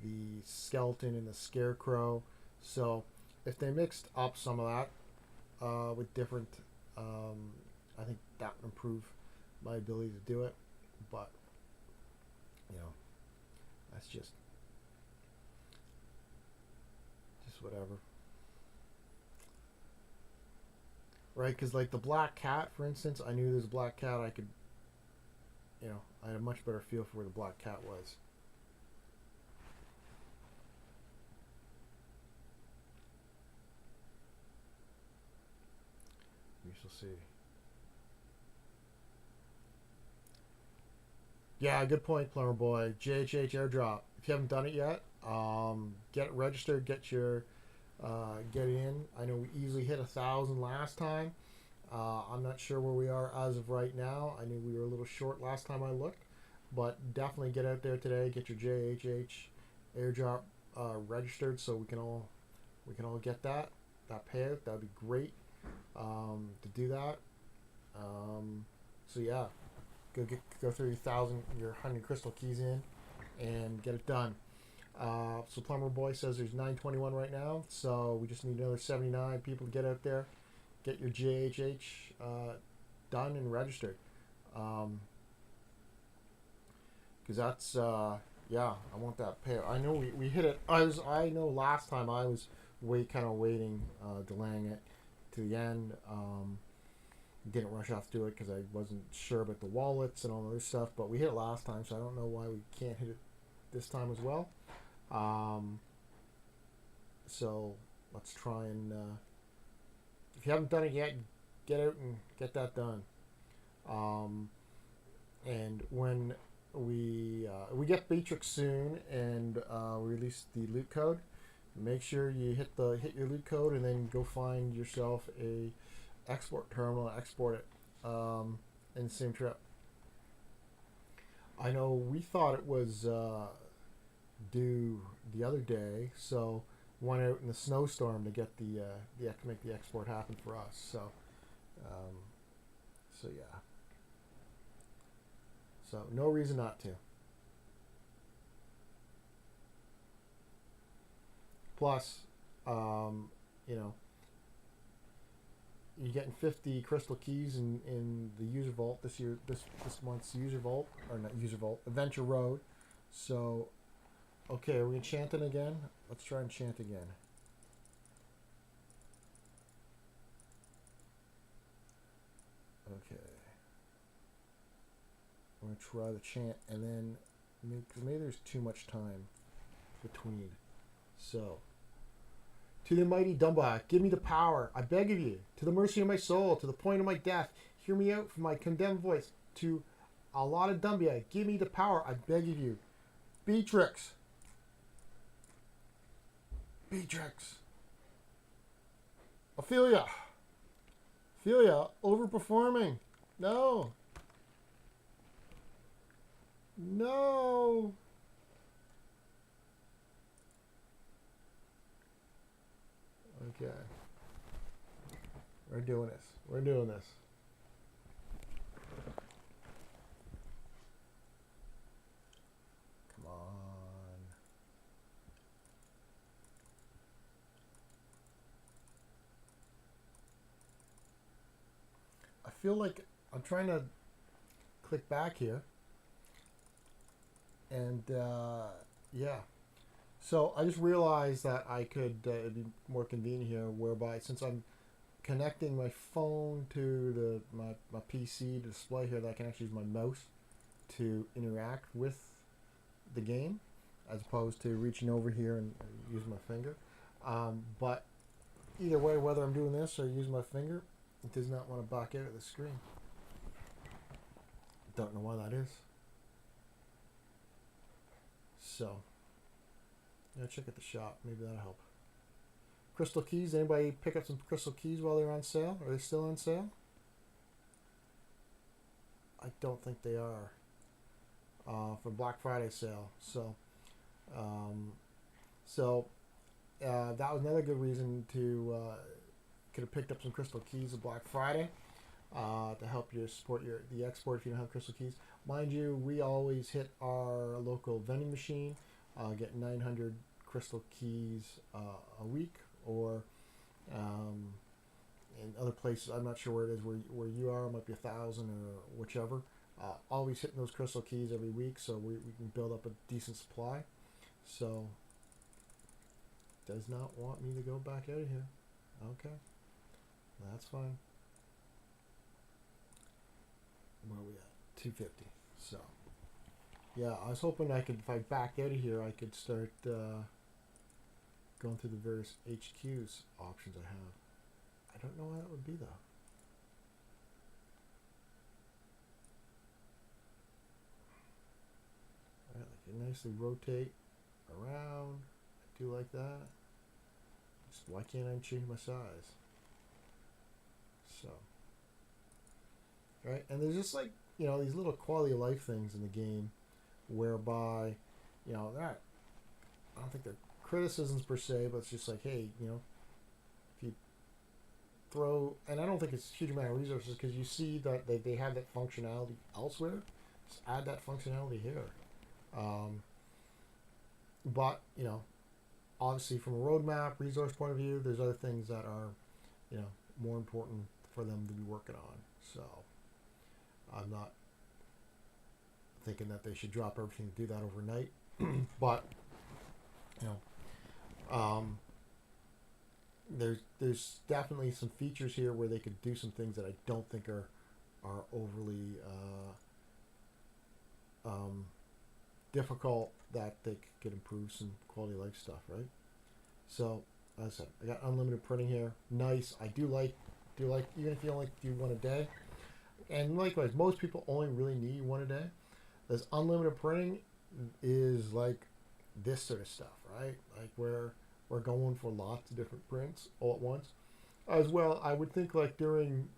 The skeleton and the scarecrow. So if they mixed up some of that with different, I think that would improve my ability to do it. But you know, that's just whatever. Right, because like the black cat, for instance, I knew there's a black cat. I could, you know, I had a much better feel for where the black cat was. We shall see. Yeah, good point, Plumber Boy. JHH airdrop. If you haven't done it yet, get it registered. Get your get in. I know we easily hit 1,000 last time. I'm not sure where we are as of right now. I knew we were a little short last time I looked, but definitely get out there today. Get your JHH airdrop registered so we can all get that payout. That'd be great to do that. So yeah, go through your 100 crystal keys in and get it done. So Plumber Boy says there's 921 right now, so we just need another 79 people to get out there, get your JHH done and registered. Because that's yeah, I want that payout. I know we hit it. I know last time I was waiting, delaying it to the end. Didn't rush off to it because I wasn't sure about the wallets and all the other stuff. But we hit it last time, so I don't know why we can't hit it this time as well. So let's try and if you haven't done it yet, get out and get that done. And when we get Beatrix soon and release the loot code, make sure you hit your loot code and then go find yourself a export terminal and export it in the same trip. I know we thought it was due the other day, so went out in the snowstorm to get make the export happen for us. So yeah. So no reason not to. Plus, you're getting 50 crystal keys in the user vault this month's user vault, or not user vault, Adventure Road. So, okay, are we enchanting again? Let's try enchant again. Okay. I'm going to try the chant and then maybe there's too much time between. So, to the mighty Dumba, give me the power, I beg of you, to the mercy of my soul, to the point of my death, hear me out from my condemned voice, to Allah Dumbia, give me the power, I beg of you. Beatrix. Ophelia, overperforming. No. Okay. We're doing this. Come on. I feel like I'm trying to click back here. And yeah. So I just realized that I could, it'd be more convenient here, whereby since I'm connecting my phone to my PC to display here, that I can actually use my mouse to interact with the game, as opposed to reaching over here and using my finger. But either way, whether I'm doing this or using my finger, it does not want to back out of the screen. Don't know why that is. So, check out the shop. Maybe that'll help. Crystal keys. Anybody pick up some crystal keys while they're on sale? Are they still on sale? I don't think they are. For Black Friday sale. So, that was another good reason to could have picked up some crystal keys at Black Friday to help you support the export if you don't have crystal keys. Mind you, we always hit our local vending machine, get 900 crystal keys a week, or in other places, I'm not sure where it is where you are, it might be 1,000 or whichever. Always hitting those crystal keys every week, so we can build up a decent supply. So, does not want me to go back out of here. Okay, that's fine. Where are we at? 250. So, yeah, I was hoping I could, if I backed out of here, I could start going through the various HQs options I have. I don't know how that would be, though. Alright, like you nicely rotate around. I do like that. Just, why can't I change my size? So, right, and there's just like, these little quality of life things in the game whereby, that I don't think they're criticisms per se, but it's just like, hey, you know, if you throw, and I don't think it's a huge amount of resources because you see that they have that functionality elsewhere. Just add that functionality here. But you know, obviously from a roadmap resource point of view, there's other things that are, you know, more important for them to be working on. So I'm not thinking that they should drop everything to do that overnight. But you know, there's definitely some features here where they could do some things that I don't think are overly difficult, that they could improve some quality of life stuff, right? So as I said, I got unlimited printing here. Nice. I do like even if you only do one a day. And likewise, most people only really need one a day. This unlimited printing is like this sort of stuff, right? Like where we're going for lots of different prints all at once. As well, I would think like during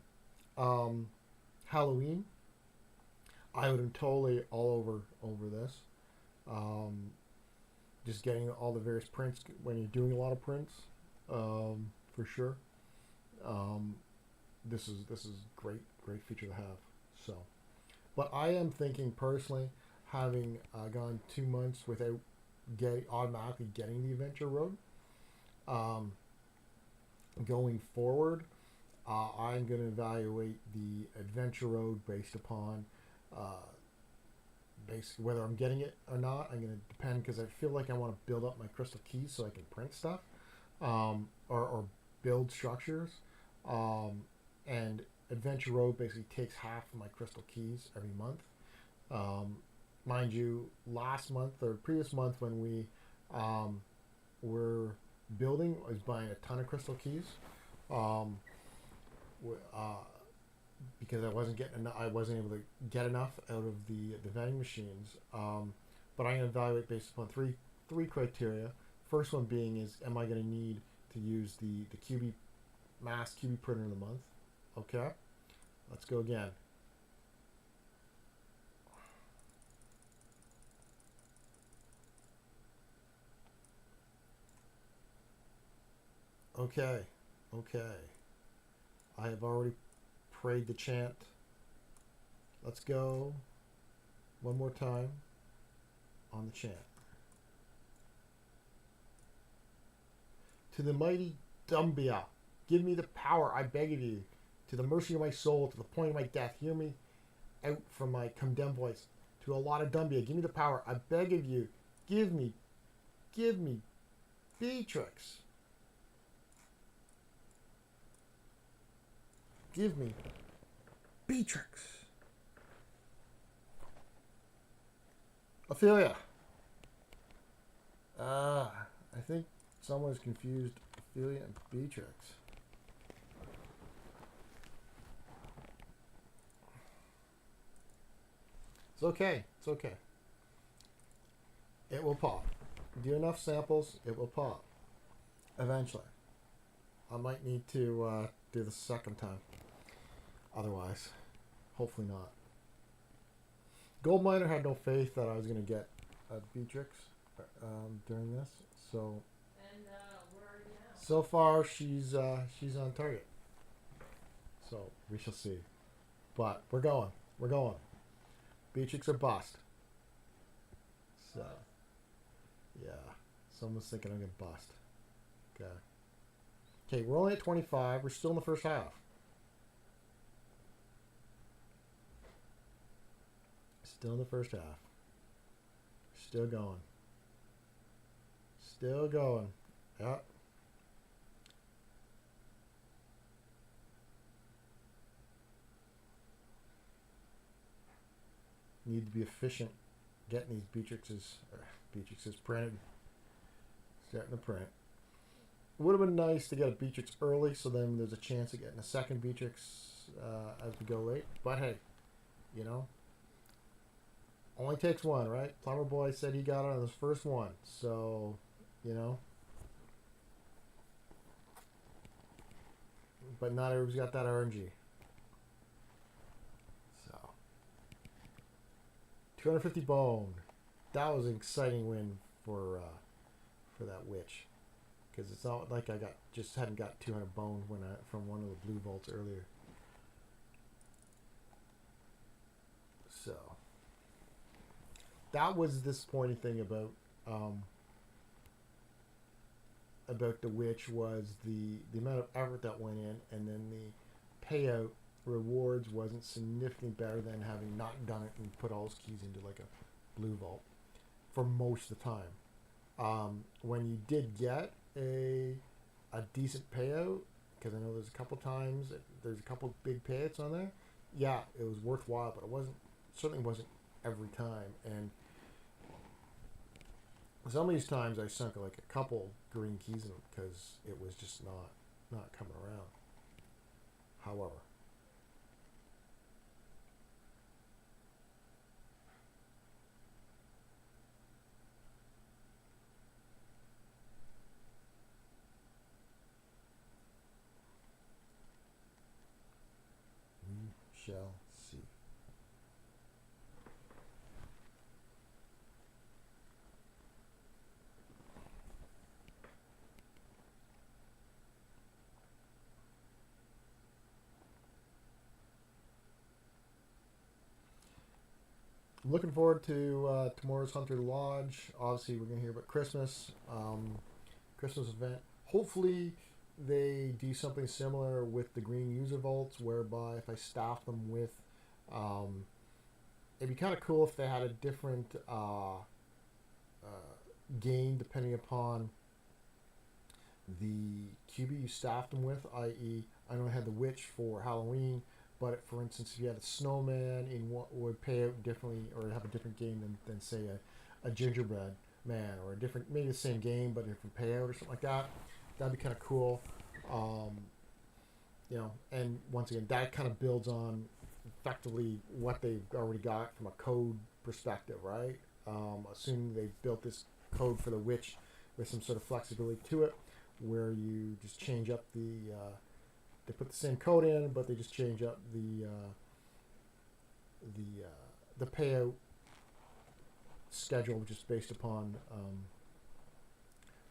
Halloween, I would have totally all over this. Just getting all the various prints when you're doing a lot of prints, for sure. This is great feature to have. So, but I am thinking personally, having gone 2 months without automatically getting the adventure road, going forward, I'm going to evaluate the adventure road based upon basically whether I'm getting it or not. I'm going to depend because I feel like I want to build up my crystal keys so I can print stuff, or build structures, and adventure road basically takes half of my crystal keys every month. Mind you, last month or previous month when we were building, I was buying a ton of crystal keys, because I wasn't getting enough, I wasn't able to get enough out of the vending machines. But I'm going to evaluate based upon three criteria. First one being is, am I going to need to use the Cubie mass Cubie printer in the month? Okay, let's go again. Okay. I have already prayed the chant. Let's go one more time on the chant. To the mighty Dumbia, give me the power, I beg of you. To the mercy of my soul, to the point of my death, hear me out from my condemned voice. To a lot of Dumbia, give me the power, I beg of you. Give me Beatrix. Give me Beatrix. Ophelia. I think someone's confused Ophelia and Beatrix. It's okay. It will pop. Do enough samples, it will pop. Eventually. I might need to do the second time. Otherwise, hopefully not. Gold Miner had no faith that I was going to get a Beatrix during this, so. And where are you now? So far, she's on target. So we shall see. But we're going. Beatrix or bust. So, yeah. Someone's thinking I'm going to bust. Okay, we're only at 25. We're still in the first half. Still in the first half. Still going. Yeah. Need to be efficient getting these Beatrixes printed. Starting to print. It would have been nice to get a Beatrix early, so then there's a chance of getting a second Beatrix as we go late. But hey, you know, only takes one, right? Plumber Boy said he got it on his first one, so you know. But not everybody's got that RNG. So 250 bone. That was an exciting win for for that witch, because it's not like I hadn't got 200 bone from one of the blue vaults earlier. So that was the disappointing thing about the witch, was the amount of effort that went in, and then the payout rewards wasn't significantly better than having not done it and put all his keys into like a blue vault for most of the time. When you did get a decent payout, because I know there's a couple times there's a couple big payouts on there, yeah, it was worthwhile, but it certainly wasn't every time. And some of these times I sunk like a couple green keys in them because it was just not coming around. However, we shall see. I'm looking forward to tomorrow's Hunter Lodge. Obviously, we're going to hear about Christmas event. Hopefully, they do something similar with the green user vaults, whereby if I staff them with, it'd be kind of cool if they had a different gain depending upon the Cubie you staffed them with. I.e., I know I had the witch for Halloween. But for instance, if you had a snowman in what would pay out differently or have a different game than say a gingerbread man, or a different, maybe the same game but a different payout or something like that, that'd be kind of cool. And once again, that kind of builds on effectively what they've already got from a code perspective, right? Assuming they've built this code for the witch with some sort of flexibility to it, where you just change up they put the same code in, but they just change up the payout schedule just based upon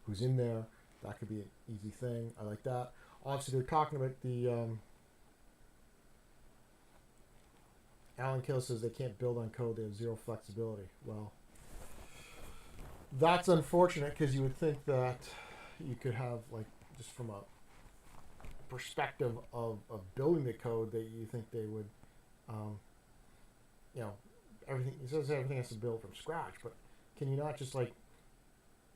who's in there. That could be an easy thing. I like that. Obviously, they're talking about the Alan Kill says they can't build on code. They have zero flexibility. Well, that's unfortunate, because you would think that you could have, like, just from a perspective of building the code, that you think they would, everything, it says everything has to build from scratch, but can you not just, like,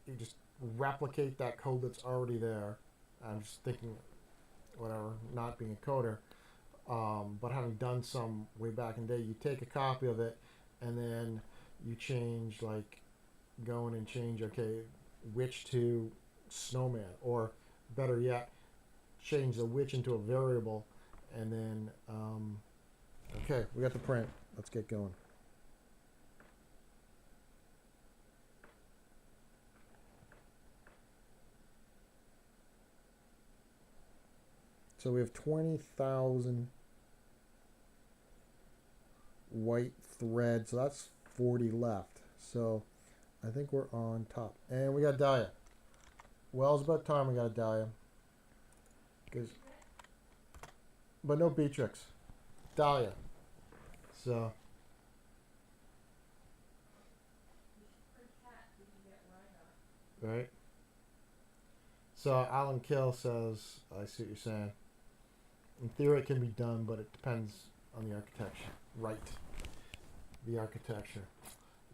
you just replicate that code that's already there? I'm just thinking, whatever, not being a coder, but having done some way back in the day, you take a copy of it and then you change, like, go in and change, okay, witch to snowman, or better yet, change the witch into a variable, and then okay, we got the print. Let's get going. So we have 20,000 white thread, so that's 40 left. So I think we're on top, and we got Dahlia. Well, it's about time we got a Dahlia. But no Beatrix. Dahlia. So. Right. So Alan Kill says, I see what you're saying. In theory it can be done, but it depends on the architecture. Right. The architecture.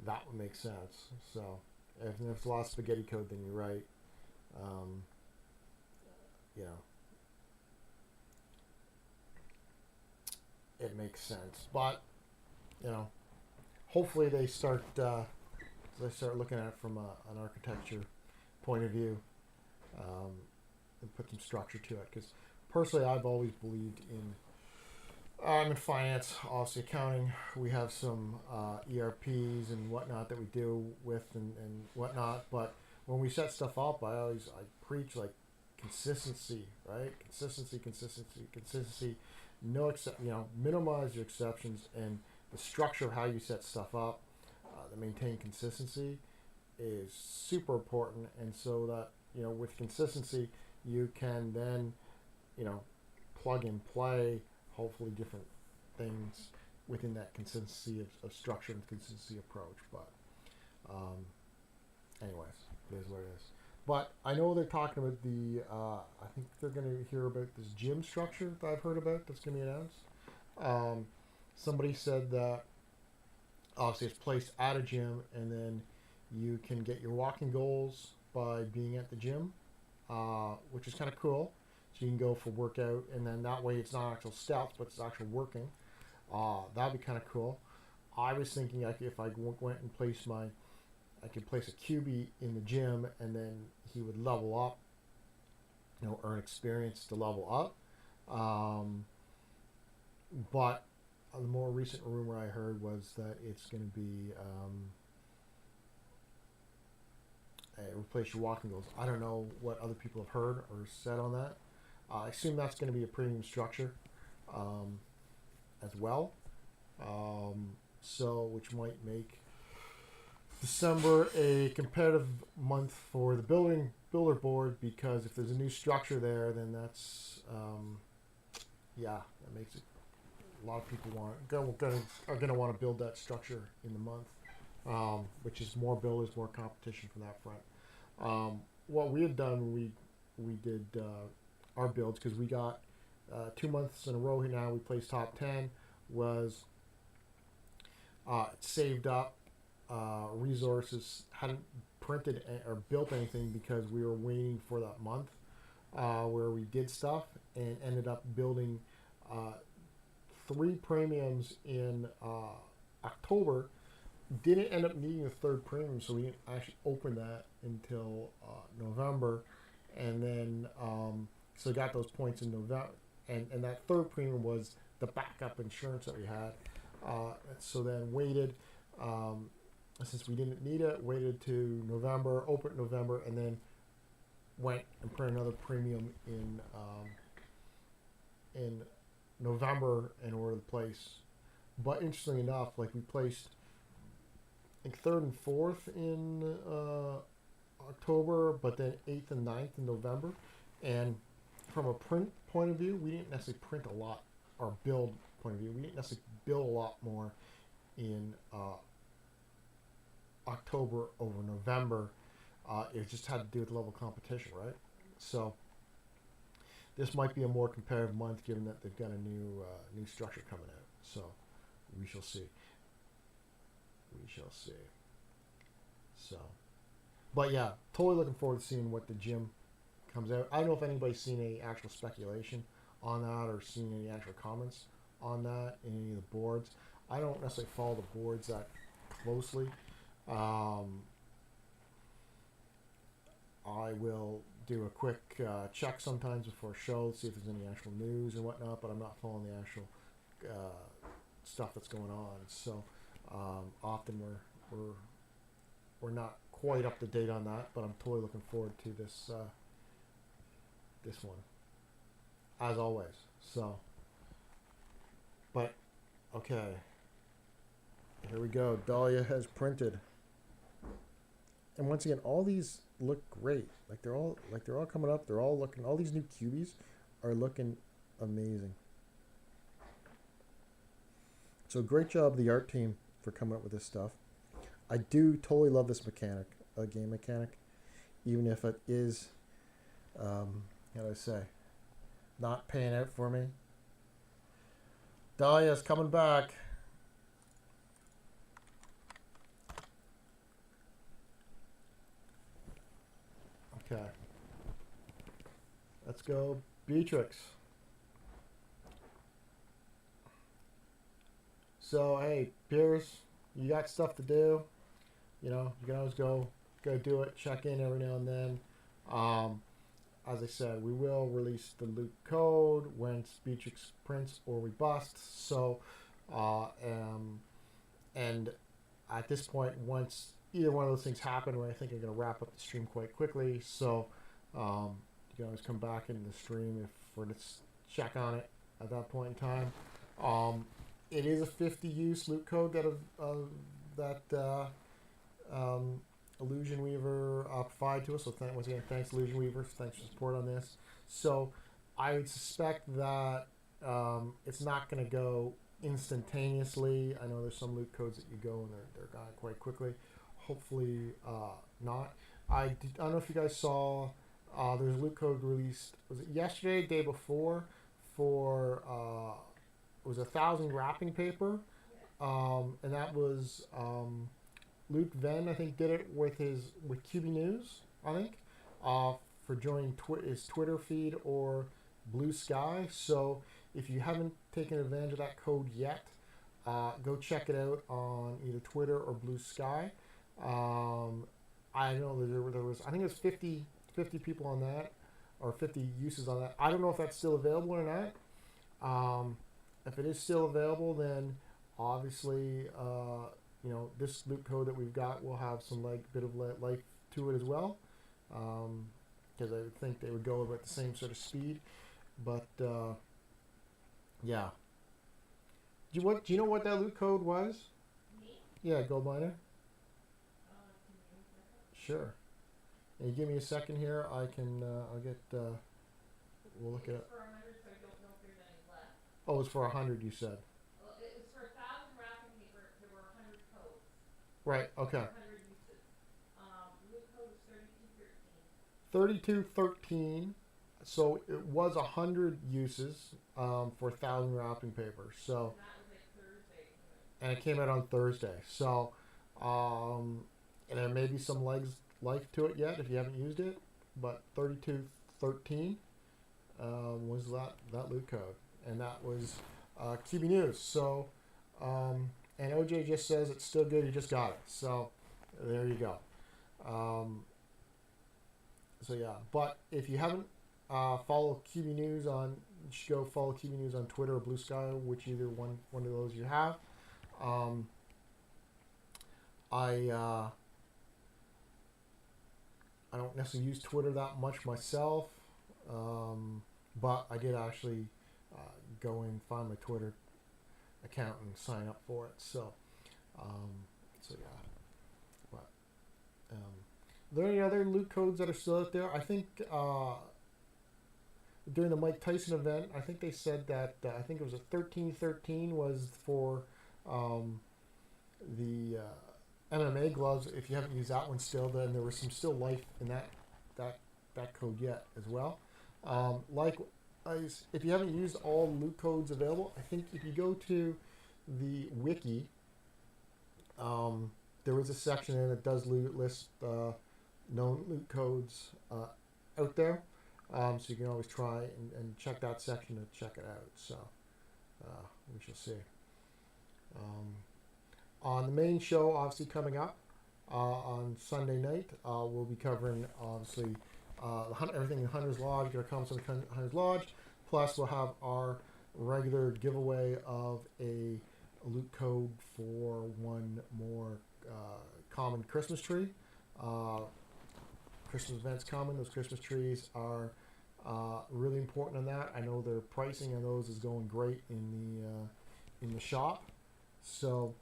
That would make sense. So if there's a lot of spaghetti code, then you're right. It makes sense, but hopefully they start looking at it from an architecture point of view, and put some structure to it. Because personally, I've always believed I'm in finance, obviously accounting. We have some ERPs and whatnot that we deal with and whatnot, but when we set stuff up, I preach, like, consistency, right? Consistency. Minimize your exceptions, and the structure of how you set stuff up to maintain consistency is super important, and so that with consistency, you can then plug and play hopefully different things within that consistency of structure and consistency approach. But anyways, it is what it is. But I know they're talking about the. I think they're going to hear about this gym structure that I've heard about that's going to be announced. Somebody said that obviously it's placed at a gym, and then you can get your walking goals by being at the gym, which is kind of cool. So you can go for workout, and then that way it's not actual steps, but it's actual working. That'd be kind of cool. I was thinking if I went and placed I could place a Cubie in the gym, and then he would level up, earn experience to level up. But the more recent rumor I heard was that it's going to be replace your walking goals. I don't know what other people have heard or said on that. I assume that's going to be a premium structure as well. So, which might make December a competitive month for the builder board, because if there's a new structure there, then that's that makes it. A lot of people are going to want to build that structure in the month, which is more builders, more competition from that front. What we had done, we did our builds, because we got 2 months in a row here now. We placed top 10. Was saved up resources, hadn't printed or built anything because we were waiting for that month where we did stuff, and ended up building 3 premiums in October. Didn't end up needing a 3rd premium, so we didn't actually open that until November, and then so got those points in November, and that 3rd premium was the backup insurance that we had. So then waited, since we didn't need it, waited to November, opened November, and then went and put another premium in November in order to place. But interestingly enough, like we placed, I think 3rd and 4th in October, but then 8th and 9th in November. And from a print point of view, we didn't necessarily print a lot, or build point of view, we didn't necessarily build a lot more in October over November. It just had to do with level of competition, right? So this might be a more competitive month, given that they've got a new structure coming out. So we shall see. We shall see. So, but yeah, totally looking forward to seeing what the gym comes out. I don't know if anybody's seen any actual speculation on that, or seen any actual comments on that in any of the boards. I don't necessarily follow the boards that closely. I will do a quick check sometimes before a show to see if there's any actual news and whatnot, but I'm not following the actual stuff that's going on. So often we're not quite up to date on that, but I'm totally looking forward to this one, as always. So, but okay, here we go. Dahlia has printed, and once again, all these look great. Like they're all coming up. They're all looking. All these new Cubies are looking amazing. So great job, the art team, for coming up with this stuff. I do totally love this mechanic, game mechanic, even if it is, how do I say, not paying out for me. Dahlia's coming back. Okay. Let's go, Beatrix. So, hey, Piers, you got stuff to do. You can always go do it. Check in every now and then. As I said, we will release the loot code once Beatrix prints or we bust. So, and at this point, once either one of those things happen, I think I'm going to wrap up the stream quite quickly. So, you can always come back into the stream if we're to check on it at that point in time. It is a 50 use loot code that Illusion Weaver provided to us. So once again, thanks Illusion Weaver. Thanks for support on this. So I would suspect that it's not going to go instantaneously. I know there's some loot codes that you go and they're gone quite quickly. Hopefully not. I don't know if you guys saw. There's a loot code released. Was it yesterday, day before, for it was 1,000 wrapping paper, and that was Luke Venn. I think did it with Cubie News. I think for joining his Twitter feed or Blue Sky. So if you haven't taken advantage of that code yet, go check it out on either Twitter or Blue Sky. I know there was, I think it was 50 people on that, or 50 uses on that. I don't know if that's still available or not. If it is still available, then obviously, this loot code that we've got will have some bit of life to it as well. Because I would think they would go about the same sort of speed. But yeah. Do you know what that loot code was? Me? Yeah, Gold Miner. Can you use that? Sure. And you give me a second here. I can. I'll get. We'll look it up. For 100, so I don't know if there's any left. Oh, it's for 100. You said. Well, it was for 1,000 wrapping paper. There were 100 codes. Right. Okay. 100 uses. Blue code was 3213. 3213. So it was 100 uses for 1,000 wrapping paper. So. And that was like Thursday. And it came out on Thursday. So, and there may be some life to it yet if you haven't used it. But 3213 was that loot code, and that was QB News. So, and OJ just says it's still good. You just got it. So, there you go. So yeah, but if you haven't followed QB News on, you should go follow QB News on Twitter or Blue Sky, which either one of those you have. I don't necessarily use Twitter that much myself, but I did actually go and find my Twitter account and sign up for it. So yeah. But are there any other loot codes that are still out there? I think during the Mike Tyson event, I think they said that I think it was a 1313 was for the MMA gloves. If you haven't used that one still, then there was some still life in that code yet as well. If you haven't used all loot codes available, I think if you go to the wiki, there is a section in it that does list known loot codes out there. So you can always try and check that section to check it out. So we shall see. On the main show, obviously coming up on Sunday night, we'll be covering obviously everything in Hunter's Lodge. Going to come to Hunter's Lodge. Plus, we'll have our regular giveaway of a loot code for one more common Christmas tree. Christmas events coming. Those Christmas trees are really important on that. I know their pricing on those is going great in the shop. So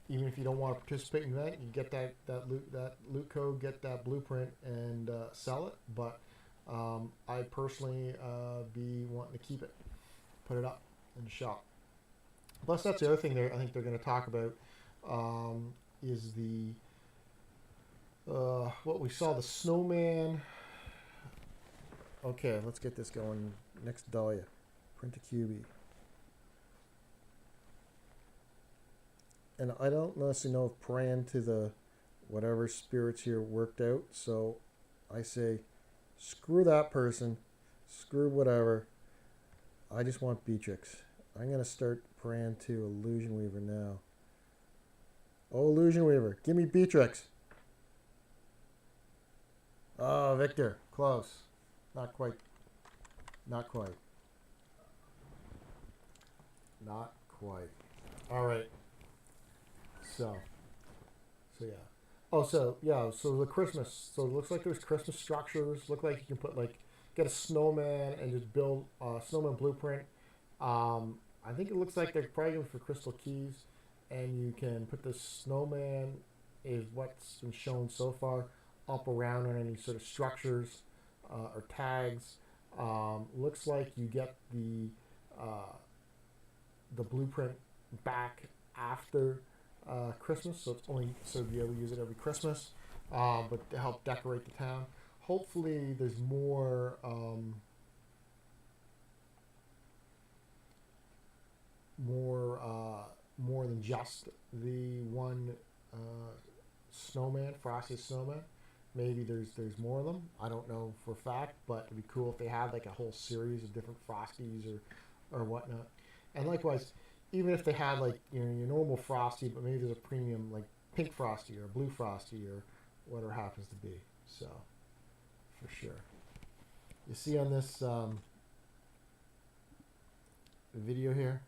even if you don't want to participate in that, you get that loot code, get that blueprint, and sell it. But I personally be wanting to keep it, put it up in the shop. Plus, that's the other thing I think they're going to talk about is the what we saw, the snowman. Okay, let's get this going. Next Dahlia, printuntil. And I don't necessarily know if praying to the whatever spirits here worked out, so I say screw that person, screw whatever. I just want Beatrix. I'm going to start praying to Illusion Weaver now. Oh, Illusion Weaver, give me Beatrix. Oh, Victor, close. Not quite. Not quite. Not quite. All right. So yeah. Oh, so yeah. So the Christmas. So it looks like there's Christmas structures. Look like you can put get a snowman and just build a snowman blueprint. I think it looks like they're probably going for crystal keys. and you can put the snowman, is what's been shown so far, up around on any sort of structures or tags. Looks like you get the blueprint back after Christmas, so it's only so you'll be able to use it every Christmas, but to help decorate the town. Hopefully, there's more than just the one snowman, frosty snowman. Maybe there's more of them. I don't know for a fact, but it'd be cool if they had like a whole series of different frosties or whatnot. And likewise, even if they had like your normal frosty, but maybe there's a premium like pink frosty or blue frosty or whatever happens to be. So for sure, you see on this video here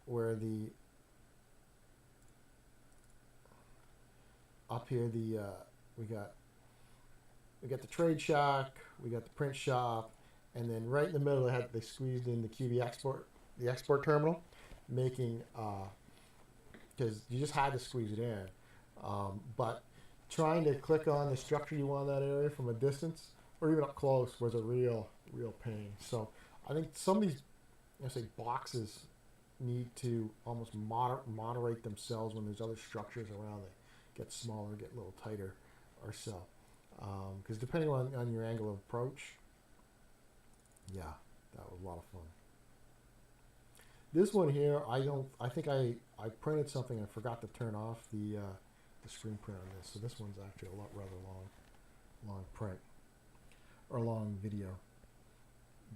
where the up here we got the trade shack, we got the print shop, and then right in the middle they squeezed in the Cubie export terminal, making because you just had to squeeze it in, but trying to click on the structure you want in that area from a distance or even up close was a real pain. So I think some of these boxes need to almost moderate themselves when there's other structures around that get smaller, get a little tighter or so. Because depending on your angle of approach, yeah, that was a lot of fun. This one here, I think I printed something and forgot to turn off the screen print on this. So this one's actually a lot rather long print or long video.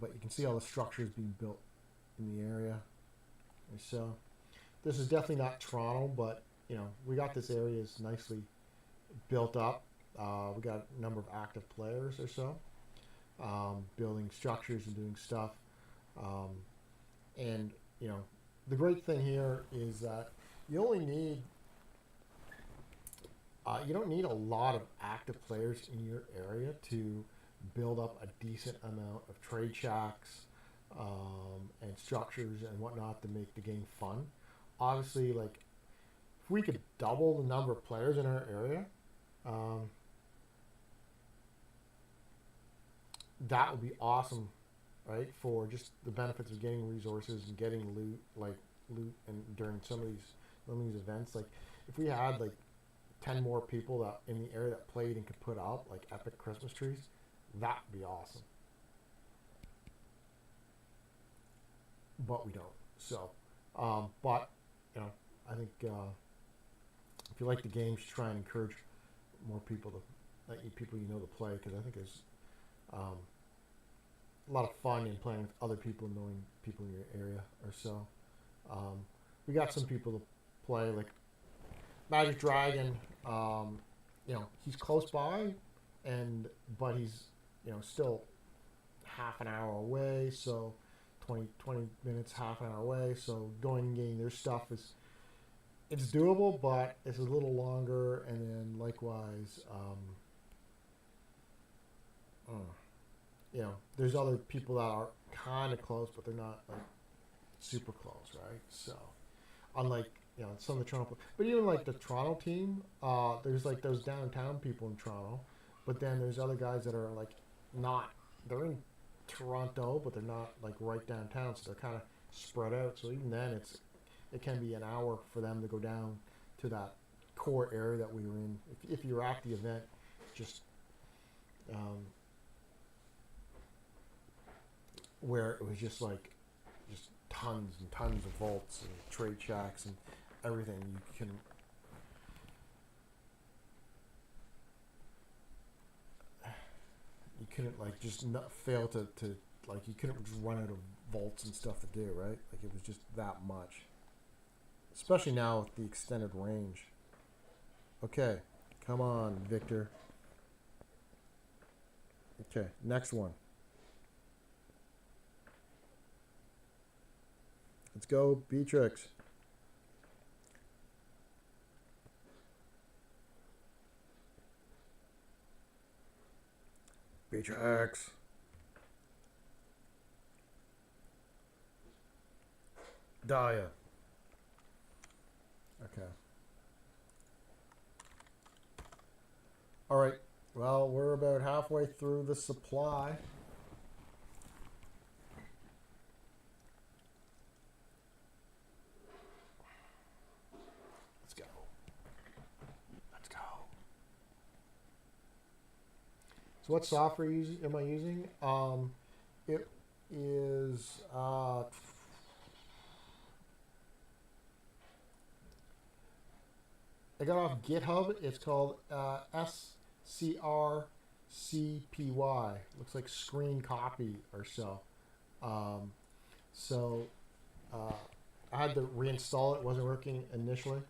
But you can see all the structures being built in the area. And so this is definitely not Toronto, but we got this area is nicely built up. We got a number of active players or so, building structures and doing stuff. And the great thing here is that you only need you don't need a lot of active players in your area to build up a decent amount of trade shacks and structures and whatnot to make the game fun. Obviously, like if we could double the number of players in our area, that would be awesome, right? For just the benefits of getting resources and getting loot, and during some of these events, like if we had like 10 more people that in the area that played and could put out like epic Christmas trees, that would be awesome. But we don't. So, but I think if you like the game, you should try and encourage more people people to play, because I think there's a lot of fun in playing with other people, knowing people in your area or so. We got some people to play, like Magic Dragon. He's close by, but he's still half an hour away, so 20 minutes, half an hour away. So going and getting their stuff it's doable, but it's a little longer. And then likewise, there's other people that are kind of close, but they're not like super close, right? So unlike some of the Toronto, but even like the Toronto team, there's like those downtown people in Toronto, but then there's other guys that are like they're in Toronto, but they're not like right downtown, so they're kind of spread out. So even then, it can be an hour for them to go down to that core area that we were in. If you're at the event, just where it was just tons and tons of vaults and trade shacks and everything. You couldn't like just not fail to like you couldn't just run out of vaults and stuff to do, right? Like it was just that much. Especially now with the extended range. Okay, come on, Victor. Okay, next one. Let's go, Beatrix. Beatrix. Daya. Okay. All right. Well, we're about halfway through the supply. Let's go. Let's go. So what software am I using? It is I got off GitHub. It's called SCRCPY. Looks like screen copy or so. So I had to reinstall it. It wasn't working initially.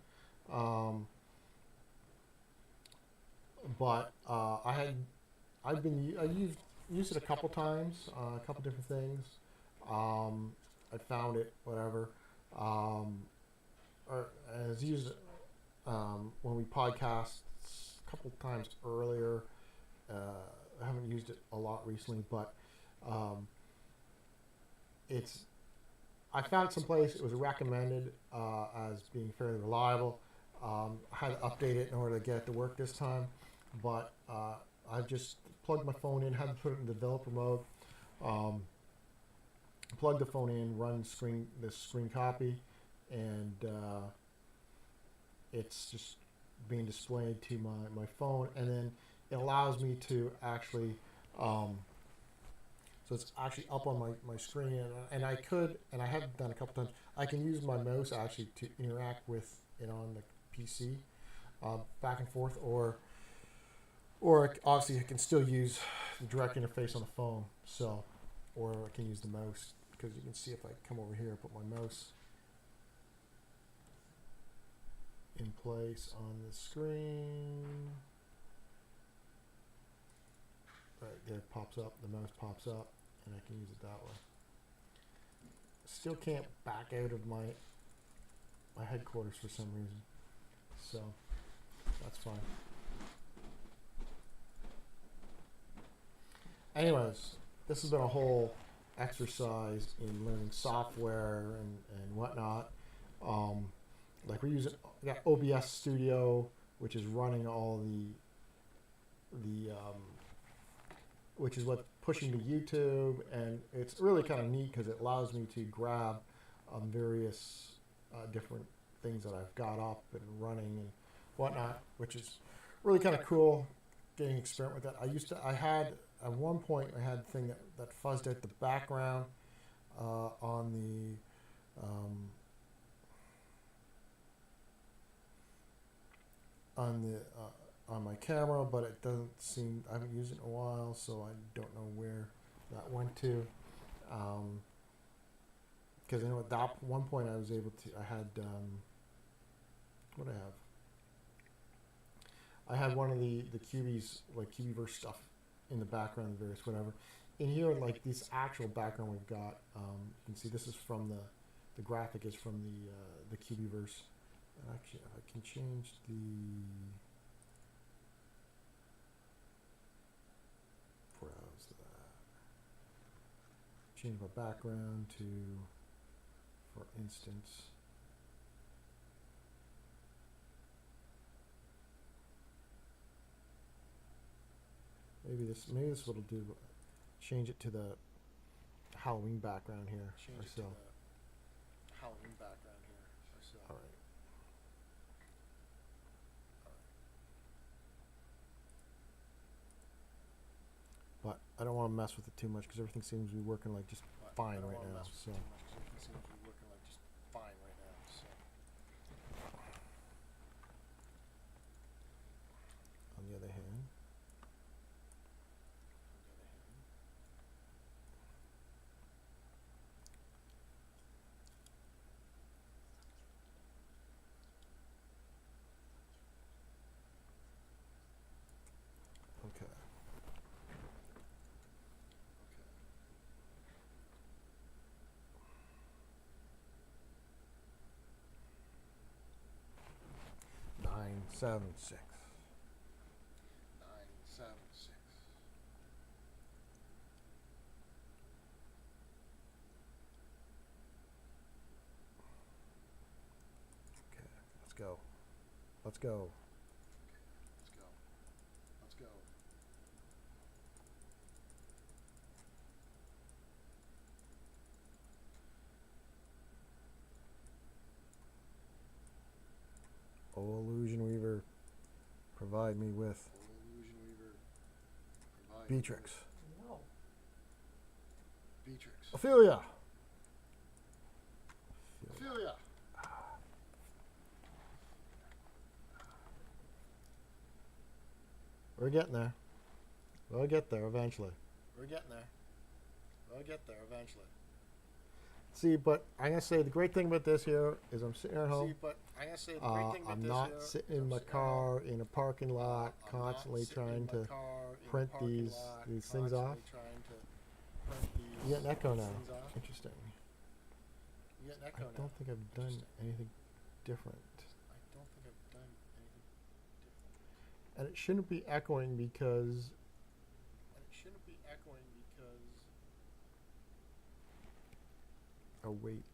But I've used it a couple times, a couple different things. I found it, whatever. Or as used when we podcast a couple times earlier. I haven't used it a lot recently, but I found someplace it was recommended as being fairly reliable. I had to update it in order to get it to work this time, but I just plugged my phone in, had to put it in developer mode, plug the phone in, run this screen copy, and it's just being displayed to my phone, and then it allows me to actually so it's actually up on my screen, and I have done a couple times, I can use my mouse actually to interact with it on the PC, back and forth, or obviously I can still use the direct interface on the phone, so, or I can use the mouse, because you can see if I come over here, put my mouse in place on the screen. Right there, it pops up, the mouse pops up, and I can use it that way. Still can't back out of my headquarters for some reason, so that's fine. Anyways, this has been a whole exercise in learning software and whatnot. Like we got OBS Studio, which is running all the which is what pushing to YouTube, and it's really kind of neat because it allows me to grab various different things that I've got up and running and whatnot, which is really kind of cool. Getting to experiment with that. I had at one point I had a thing that fuzzed out the background on my camera, but it doesn't seem, I haven't used it in a while, so I don't know where that went to. Because I know at that one point I was able to, I had, what did I have? I had one of the Cubies, like Cubieverse stuff in the background, various whatever. In here, like this actual background we've got, you can see this is from the graphic is from the Cubieverse. And actually, I can change browse that. Change my background to, for instance, maybe this will do. Change it to the Halloween background here. Change it to the Halloween background here. All right. But I don't want to mess with it too much because everything seems to be working like just fine right now. So. Everything seems to be working like just fine right now. So. On the other hand. Okay. 976. 976. Okay, let's go. Let's go. Let's go. Let's go. Oh, Illusion Weaver, provide me with Illusion Weaver. Provide Beatrix. No. Beatrix. Ophelia! Ophelia. We're getting there. We'll get there eventually. We're getting there. We'll get there eventually. See, but I'm gonna say the great thing about this here is I'm sitting at home. See, but I'm gonna say the great thing about I'm this not here sitting is in I'm my sitting at car home. in a parking lot I'm constantly not sitting in trying my to car in a print parking these lot, things off. constantly trying to print these You get an echo now. things off. Interesting. You get an I echo now. don't think I've done Interesting. anything different. I don't think I've done anything different. And it shouldn't be echoing because And it shouldn't be echoing because oh wait.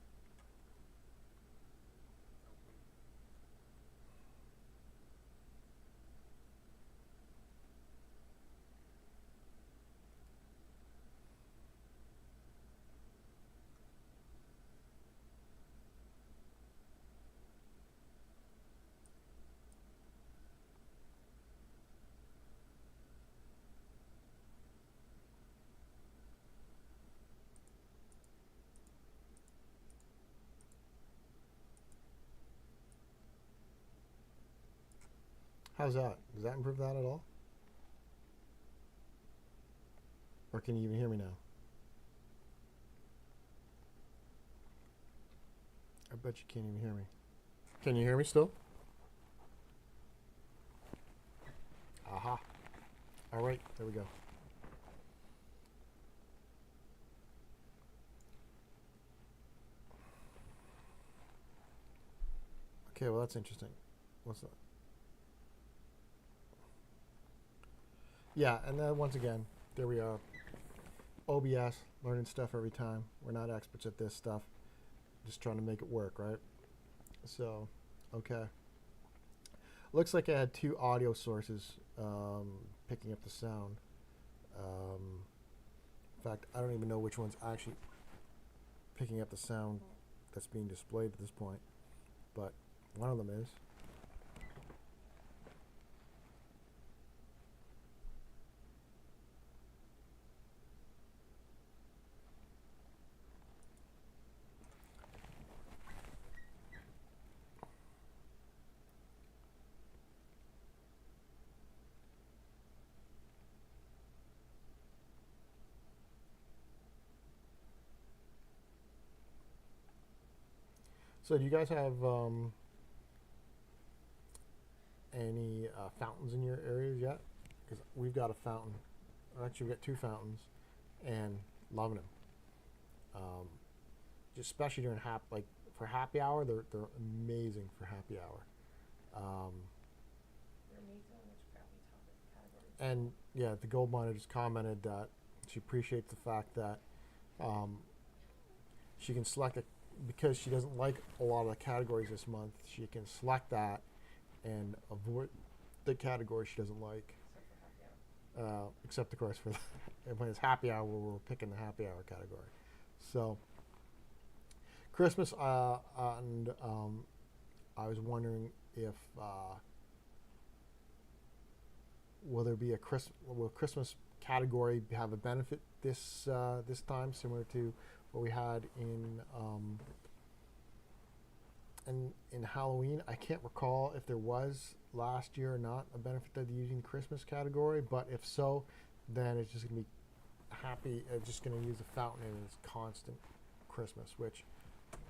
How's that? Does that improve that at all? Or can you even hear me now? I bet you can't even hear me. Can you hear me still? Aha. All right, there we go. Okay, well that's interesting. What's that? Yeah, and then once again, there we are. OBS, learning stuff every time. We're not experts at this stuff. Just trying to make it work, right? So, okay. Looks like I had two audio sources picking up the sound. In fact, I don't even know which one's actually picking up the sound that's being displayed at this point. But one of them is. So do you guys have any fountains in your areas yet? Because we've got a fountain. Actually, we've got two fountains, and loving them. Just especially during for happy hour, they're amazing for happy hour. They're amazing on which crappy topic categories. And yeah, the gold miner just commented that she appreciates the fact that she can select it because she doesn't like a lot of the categories this month. She can select that and avoid the category she doesn't like. Except for happy hour. Except of course for when it's happy hour, we're picking the happy hour category. So Christmas, and I was wondering if will Christmas category have a benefit this time, similar to what we had in Halloween. I can't recall if there was last year or not a benefit of using Christmas category, but if so, then it's just gonna be just gonna use the fountain and it's constant Christmas, which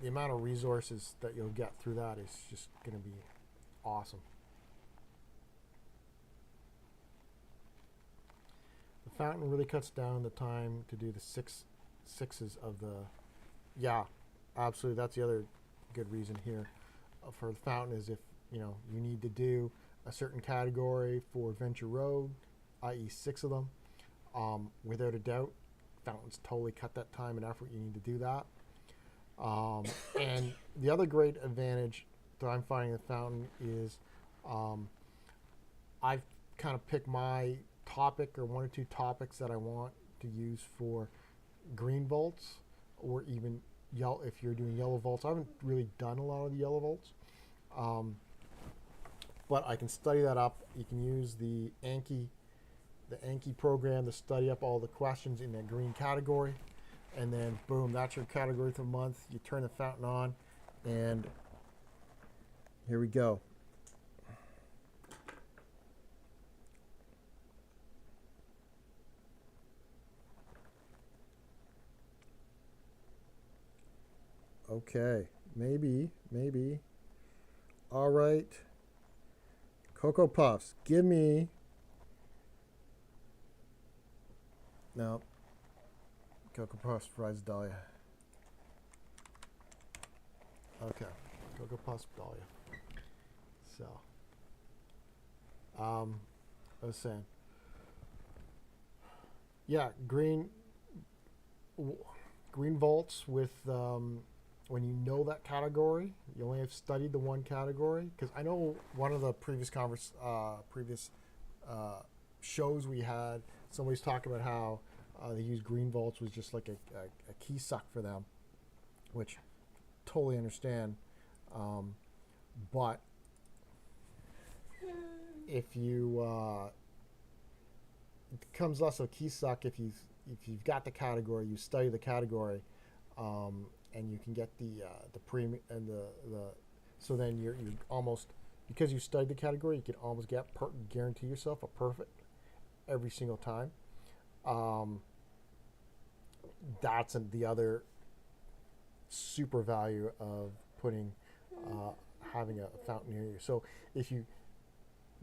the amount of resources that you'll get through that is just gonna be awesome. The fountain really cuts down the time to do the sixes of the. Yeah, absolutely. That's the other good reason here for the fountain is if you need to do a certain category for Venture Road, i.e. 6 of them. Without a doubt, fountains totally cut that time and effort you need to do that. And the other great advantage that I'm finding the fountain is I've kind of picked my topic or one or two topics that I want to use for green volts, or even yellow if you're doing yellow volts. I haven't really done a lot of the yellow volts, but I can study that up. You can use the Anki program to study up all the questions in that green category, and then boom, that's your category for the month. You turn the fountain on, and here we go. Okay, maybe. All right. Cocoa Puffs, give me. No. Cocoa Puffs, fries, Dahlia. Okay, Cocoa Puffs, Dahlia. So, I was saying, yeah, green volts with when you know that category, you only have studied the one category. Because I know one of the previous shows we had, somebody's talking about how they use green volts was just like a key suck for them, which totally understand. But if you it becomes less of a key suck if you've got the category, you study the category, and you can get the premium and the so then you're almost, because you studied the category, you can almost guarantee yourself a perfect every single time. That's the other super value of having a fountain near you. So if you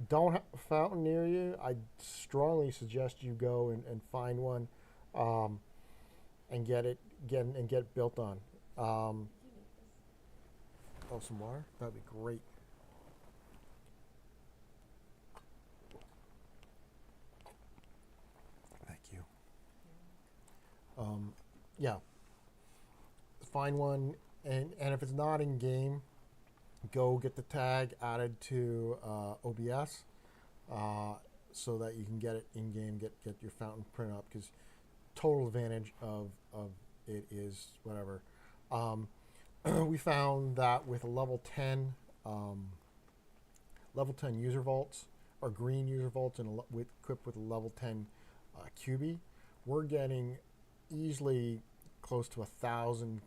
don't have a fountain near you, I strongly suggest you go and find one, and get it built on. Oh, some water? That'd be great. Thank you. Yeah. Find one, and if it's not in game, go get the tag added to OBS, so that you can get it in game, get your fountain print up, because total advantage of it is whatever. We found that with a level 10 user vaults, or green user vaults, and equipped with a level 10 Cubie, we're getting easily close to 1,000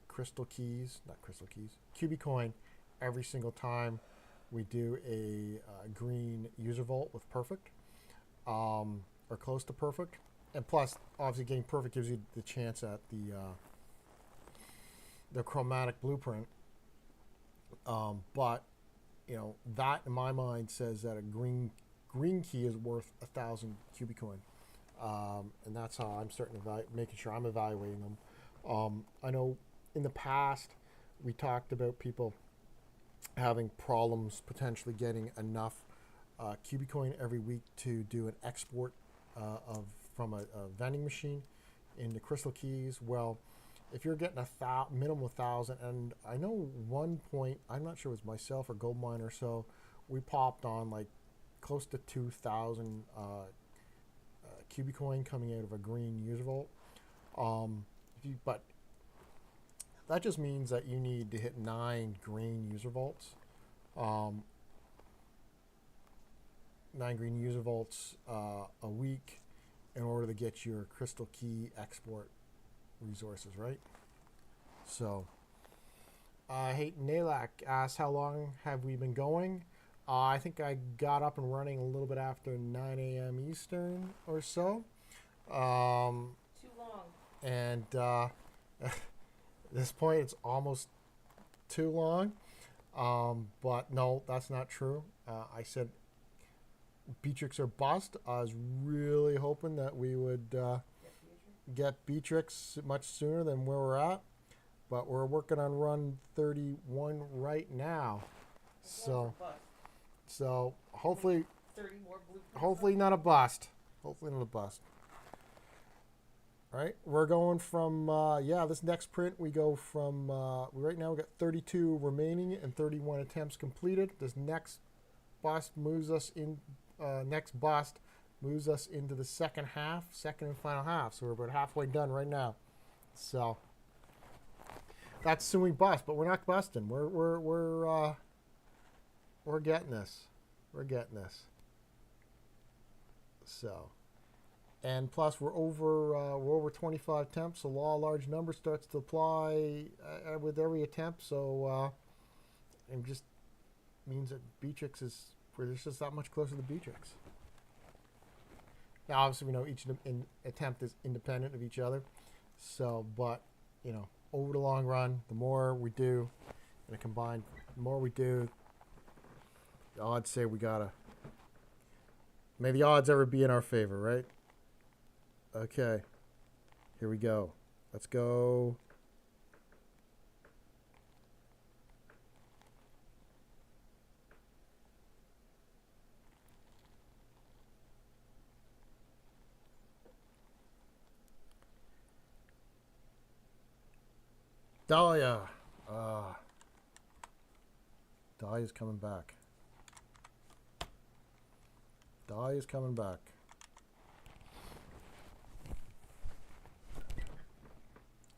Cubie coin every single time we do a green user vault with perfect, or close to perfect. And plus, obviously, getting perfect gives you the chance at the chromatic blueprint. But that in my mind says that a green key is worth 1,000 Cubie coin, and that's how I'm starting to making sure I'm evaluating them. I know in the past we talked about people having problems potentially getting enough Cubie coin every week to do an export from a vending machine into crystal keys. Well, if you're getting minimum 1,000, and I know one point, I'm not sure it was myself or Goldmine or so, we popped on like close to 2,000 Cubie coin coming out of a green user vault. But that just means that you need to hit 9 green user vaults. 9 green user vaults a week in order to get your crystal key export resources, right? So, Nalak asks, how long have we been going? I think I got up and running a little bit after 9 a.m. Eastern or so. Too long. And at this point, it's almost too long. But no, that's not true. I said Beatrix or bust. I was really hoping that we would get Beatrix much sooner than where we're at. But we're working on run 31 right now. So hopefully 30 more blueprints. Hopefully not a bust. Hopefully not a bust. All right, we're going from this next print we go from right now we got 32 remaining and 31 attempts completed. This next bust moves us in. Next bust moves us into the second and final half. So we're about halfway done right now. So that's assuming we bust, but we're not busting. We're getting this. We're getting this. So, and plus we're over 25 attempts. So law of large numbers starts to apply with every attempt. So it just means that Beatrix we're just that much closer to Beatrix. Now, obviously, we know each attempt is independent of each other. So, but over the long run, the more we do, and combined, the more we do, the odds say we gotta. May the odds ever be in our favor, right? Okay. Here we go. Let's go. Dahlia. Dahlia's coming back. Dahlia's coming back.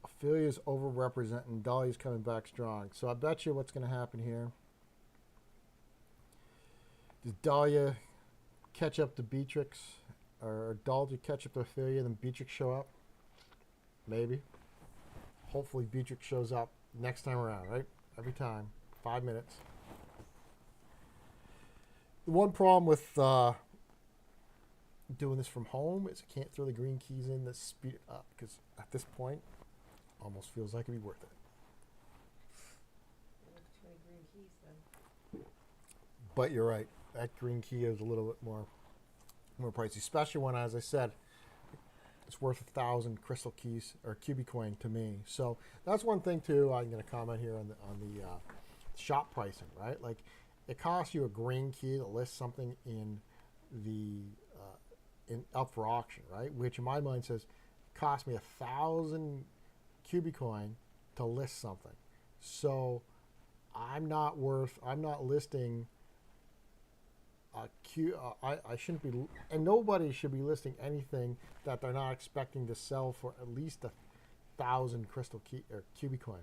Ophelia's overrepresenting. Dahlia's coming back strong. So I bet you what's going to happen here. Does Dahlia catch up to Beatrix? Or Dahlia catch up to Ophelia, then Beatrix show up? Maybe. Hopefully Beatrix shows up next time around, right? Every time. 5 minutes. The one problem with doing this from home is I can't throw the green keys in to speed it up, because at this point, almost feels like it'd be worth it. Too many green keys then. But you're right. That green key is a little bit more pricey, especially when, as I said, it's worth 1,000 crystal keys or Cubie coin to me. So that's one thing too. I'm going to comment here on the shop pricing, right? Like, it costs you a green key to list something in the up for auction, right? Which in my mind says it cost me 1,000 Cubie coin to list something. So I'm not listing I shouldn't be, and nobody should be listing anything that they're not expecting to sell for at least 1,000 crystal key or Cubie coin,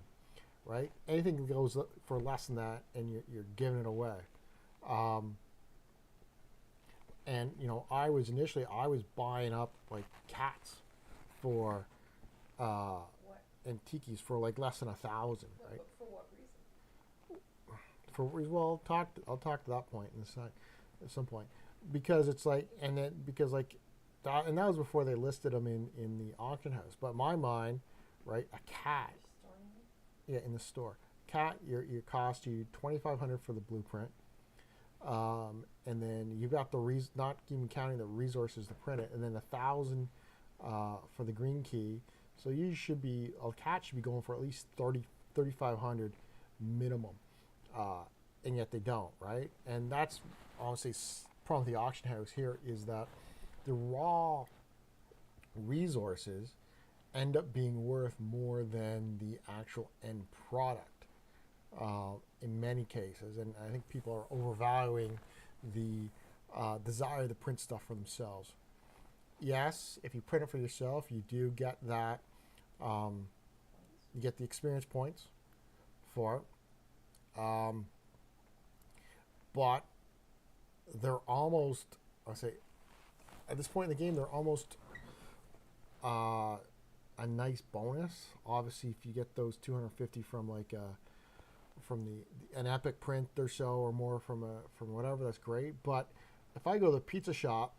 right? Anything that goes for less than that, and you're giving it away. And I was buying up like cats for antiques for like less than 1,000, right? For what reason? Well, I'll talk to that point in a sec. At some point, because it's like, and then because like that, and that was before they listed them in the auction house. But in my mind, right, a cat, in the store, cat, your cost you 2,500 for the blueprint, and then you got not even counting the resources to print it, and then 1,000 for the green key. So a cat should be going for at least 3,500 minimum, and yet they don't, right? And that's honestly problem with the auction house here is that the raw resources end up being worth more than the actual end product in many cases, and I think people are overvaluing the desire to print stuff for themselves. Yes, if you print it for yourself, you do get that, you get the experience points for it, but they're almost, I'll say, at this point in the game, they're almost a nice bonus. Obviously, if you get those 250 from like from an epic print or so, or more from whatever, that's great. But if I go to the pizza shop,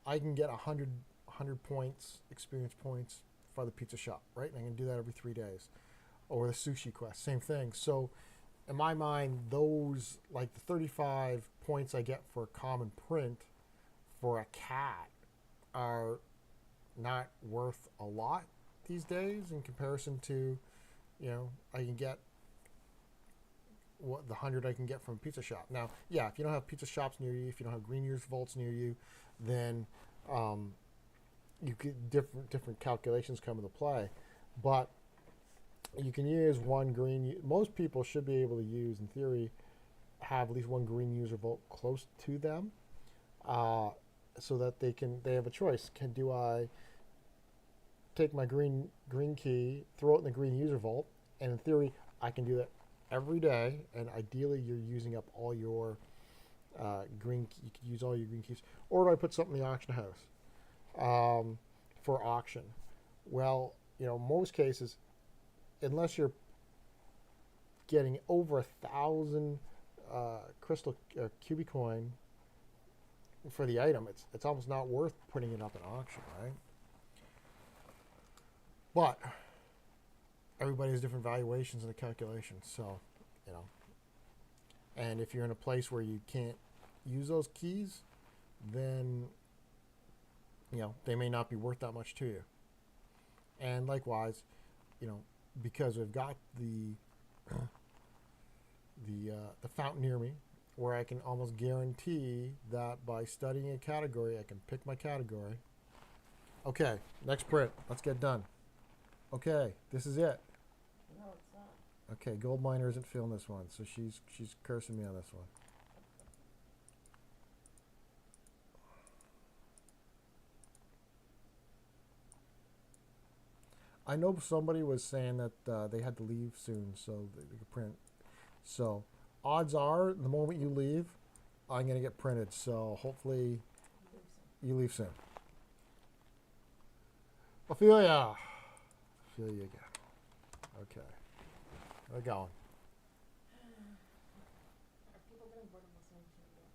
I can get 100 points, experience points for the pizza shop, right? And I can do that every 3 days. Or the sushi quest, same thing. So in my mind, those, like the 35 points I get for a common print for a cat are not worth a lot these days in comparison to, I can get what the 100 I can get from a pizza shop. Now, yeah, if you don't have pizza shops near you, if you don't have Green Year's vaults near you, then you could different calculations come into play. But you can use one green. Most people should be able to use, in theory, have at least one green user vote close to them, so that they have a choice. Do I take my green key, throw it in the green user vault, and in theory, I can do that every day. And ideally, you're using up all your green. You could use all your green keys, or do I put something in the auction house for auction? Well, most cases, unless you're getting over 1,000 crystal Cubie coin for the item, it's almost not worth putting it up in auction, right? But everybody has different valuations and the calculations, so and if you're in a place where you can't use those keys, then they may not be worth that much to you. And likewise, because we've got the fountain near me, where I can almost guarantee that by studying a category, I can pick my category. Okay, next print. Let's get done. Okay, this is it. No, it's not. Okay, Gold Miner isn't feeling this one, so she's cursing me on this one. I know somebody was saying that they had to leave soon, so they could print. So, odds are, the moment you leave, I'm going to get printed. So, hopefully, you leave soon. Ophelia. Feel you again. Okay. We're going. Are people getting bored of listening to me yet?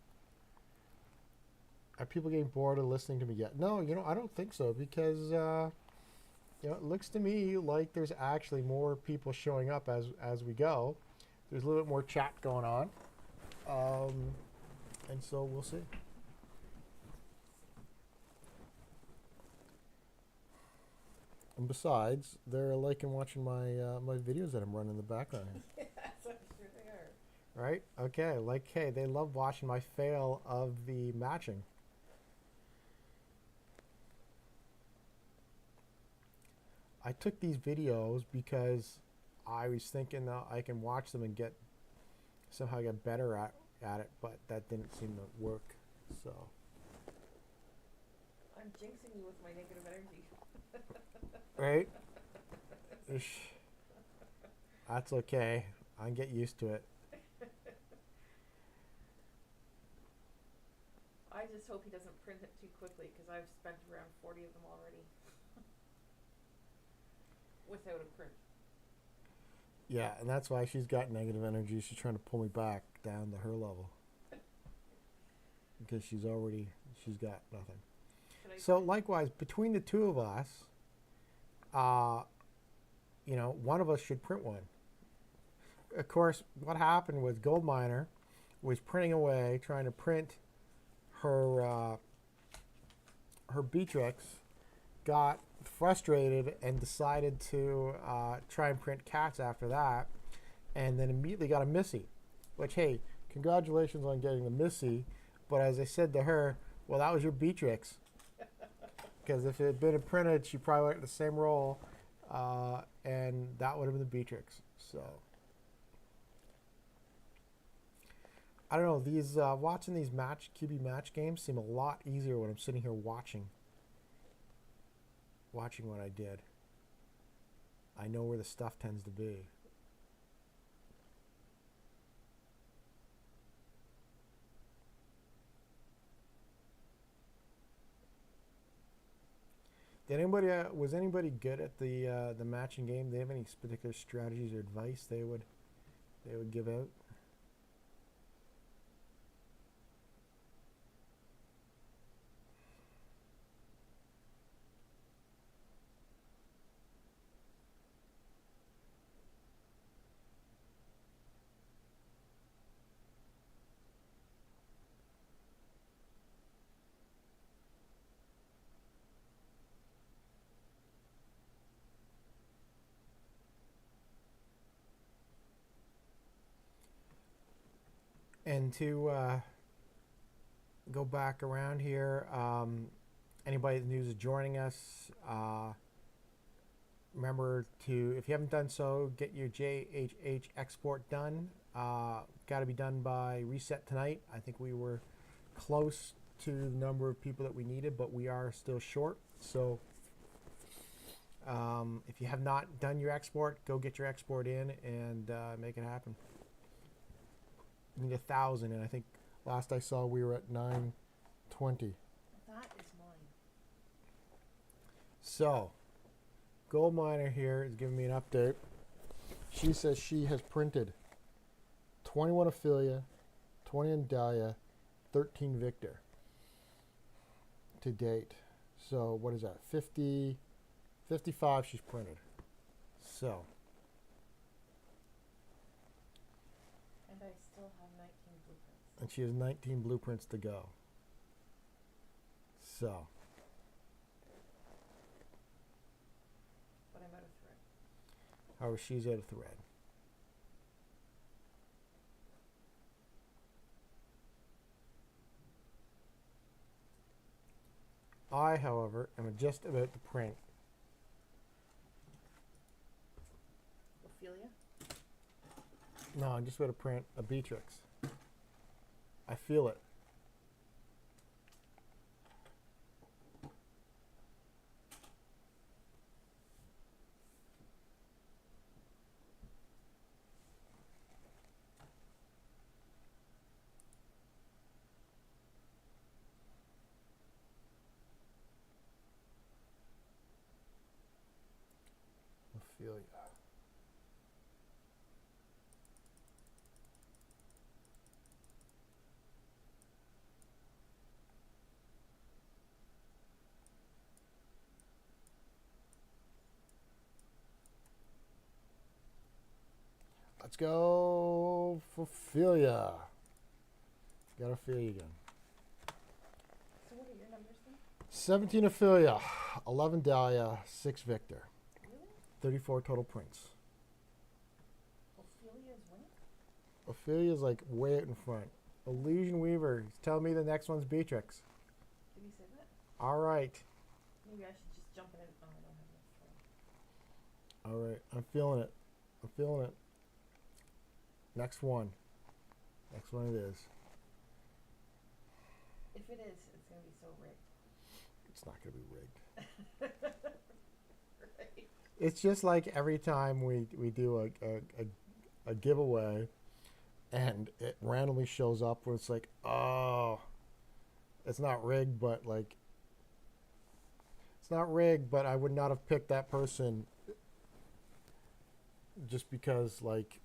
Are people getting bored of listening to me yet? No, I don't think so, because it looks to me like there's actually more people showing up as we go. There's a little bit more chat going on, and so we'll see. And besides, they're liking watching my my videos that I'm running in the background here. Yes, I'm sure they are. Right? Okay. Hey, they love watching my fail of the matching. I took these videos because I was thinking that I can watch them and somehow get better at it, but that didn't seem to work. So. I'm jinxing you with my negative energy. Right? That's okay. I can get used to it. I just hope he doesn't print it too quickly, because I've spent around 40 of them already. Without a print. Yeah, and that's why she's got negative energy. She's trying to pull me back down to her level. Because she's got nothing. So likewise, between the two of us, one of us should print one. Of course, what happened was Gold Miner was printing away, trying to print her Beatrix, got frustrated and decided to try and print cats after that, and then immediately got a Missy, which, hey, congratulations on getting the Missy, but as I said to her, well, that was your Beatrix, because if it had been printed, she probably went in the same role, and that would have been the Beatrix. So I don't know, these watching these Cubie match games seem a lot easier when I'm sitting here watching what I did. I know where the stuff tends to be. Was anybody good at the matching game? Do they have any particular strategies or advice they would give out? And to go back around here, anybody that is joining us, remember to, if you haven't done so, get your JHH export done. Got to be done by reset tonight. I think we were close to the number of people that we needed, but we are still short. So if you have not done your export, go get your export in and make it happen. We need 1,000, and I think last I saw we were at 920. That is mine. So, Gold Miner here is giving me an update. She says she has printed 21 Ophelia, 20 Indalia, 13 Victor to date. So, what is that? 55 she's printed. So, And I still have 19 blueprints. and she has 19 blueprints to go. So, But I'm out of thread. however, she's out of thread. I, however, am just about to print. Ophelia? No, I'm just about to print a Beatrix. I feel it. Ophelia. Let's go for Ophelia. Got Ophelia again. So what are your numbers then? 17 Ophelia, 11 Dahlia, 6 Victor. Really? 34 total prints. Ophelia's winning? Ophelia's like way out in front. Illusion Weaver. He's telling me the next one's Beatrix. Did he say that? All right. Maybe I should just jump in. Oh, I don't have enough thread. All right. I'm feeling it. I'm feeling it. Next one. Next one it is. If it is, it's going to be so rigged. It's not going to be rigged. Right? It's just like every time we do a giveaway and it randomly shows up where it's like, oh, it's not rigged, but like, it's not rigged, but I would not have picked that person just because, like,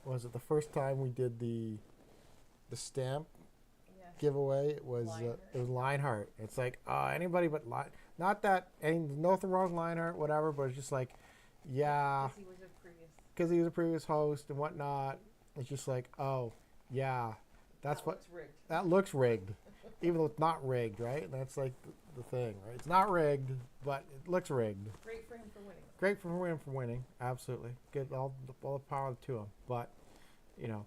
was it the first time we did the stamp Yes. giveaway? It was Lionheart. It's like anybody but not that nothing wrong with Lionheart, whatever, but it's just like, yeah, Because he was a previous. because he was a previous host and whatnot. It's just like, oh yeah, that's that what looks rigged. that looks rigged, even though it's not rigged, right? And that's like the thing, right? It's not rigged, but it looks rigged. Great for him for winning. Great for him for winning, absolutely. Good, all the power to him. But you know,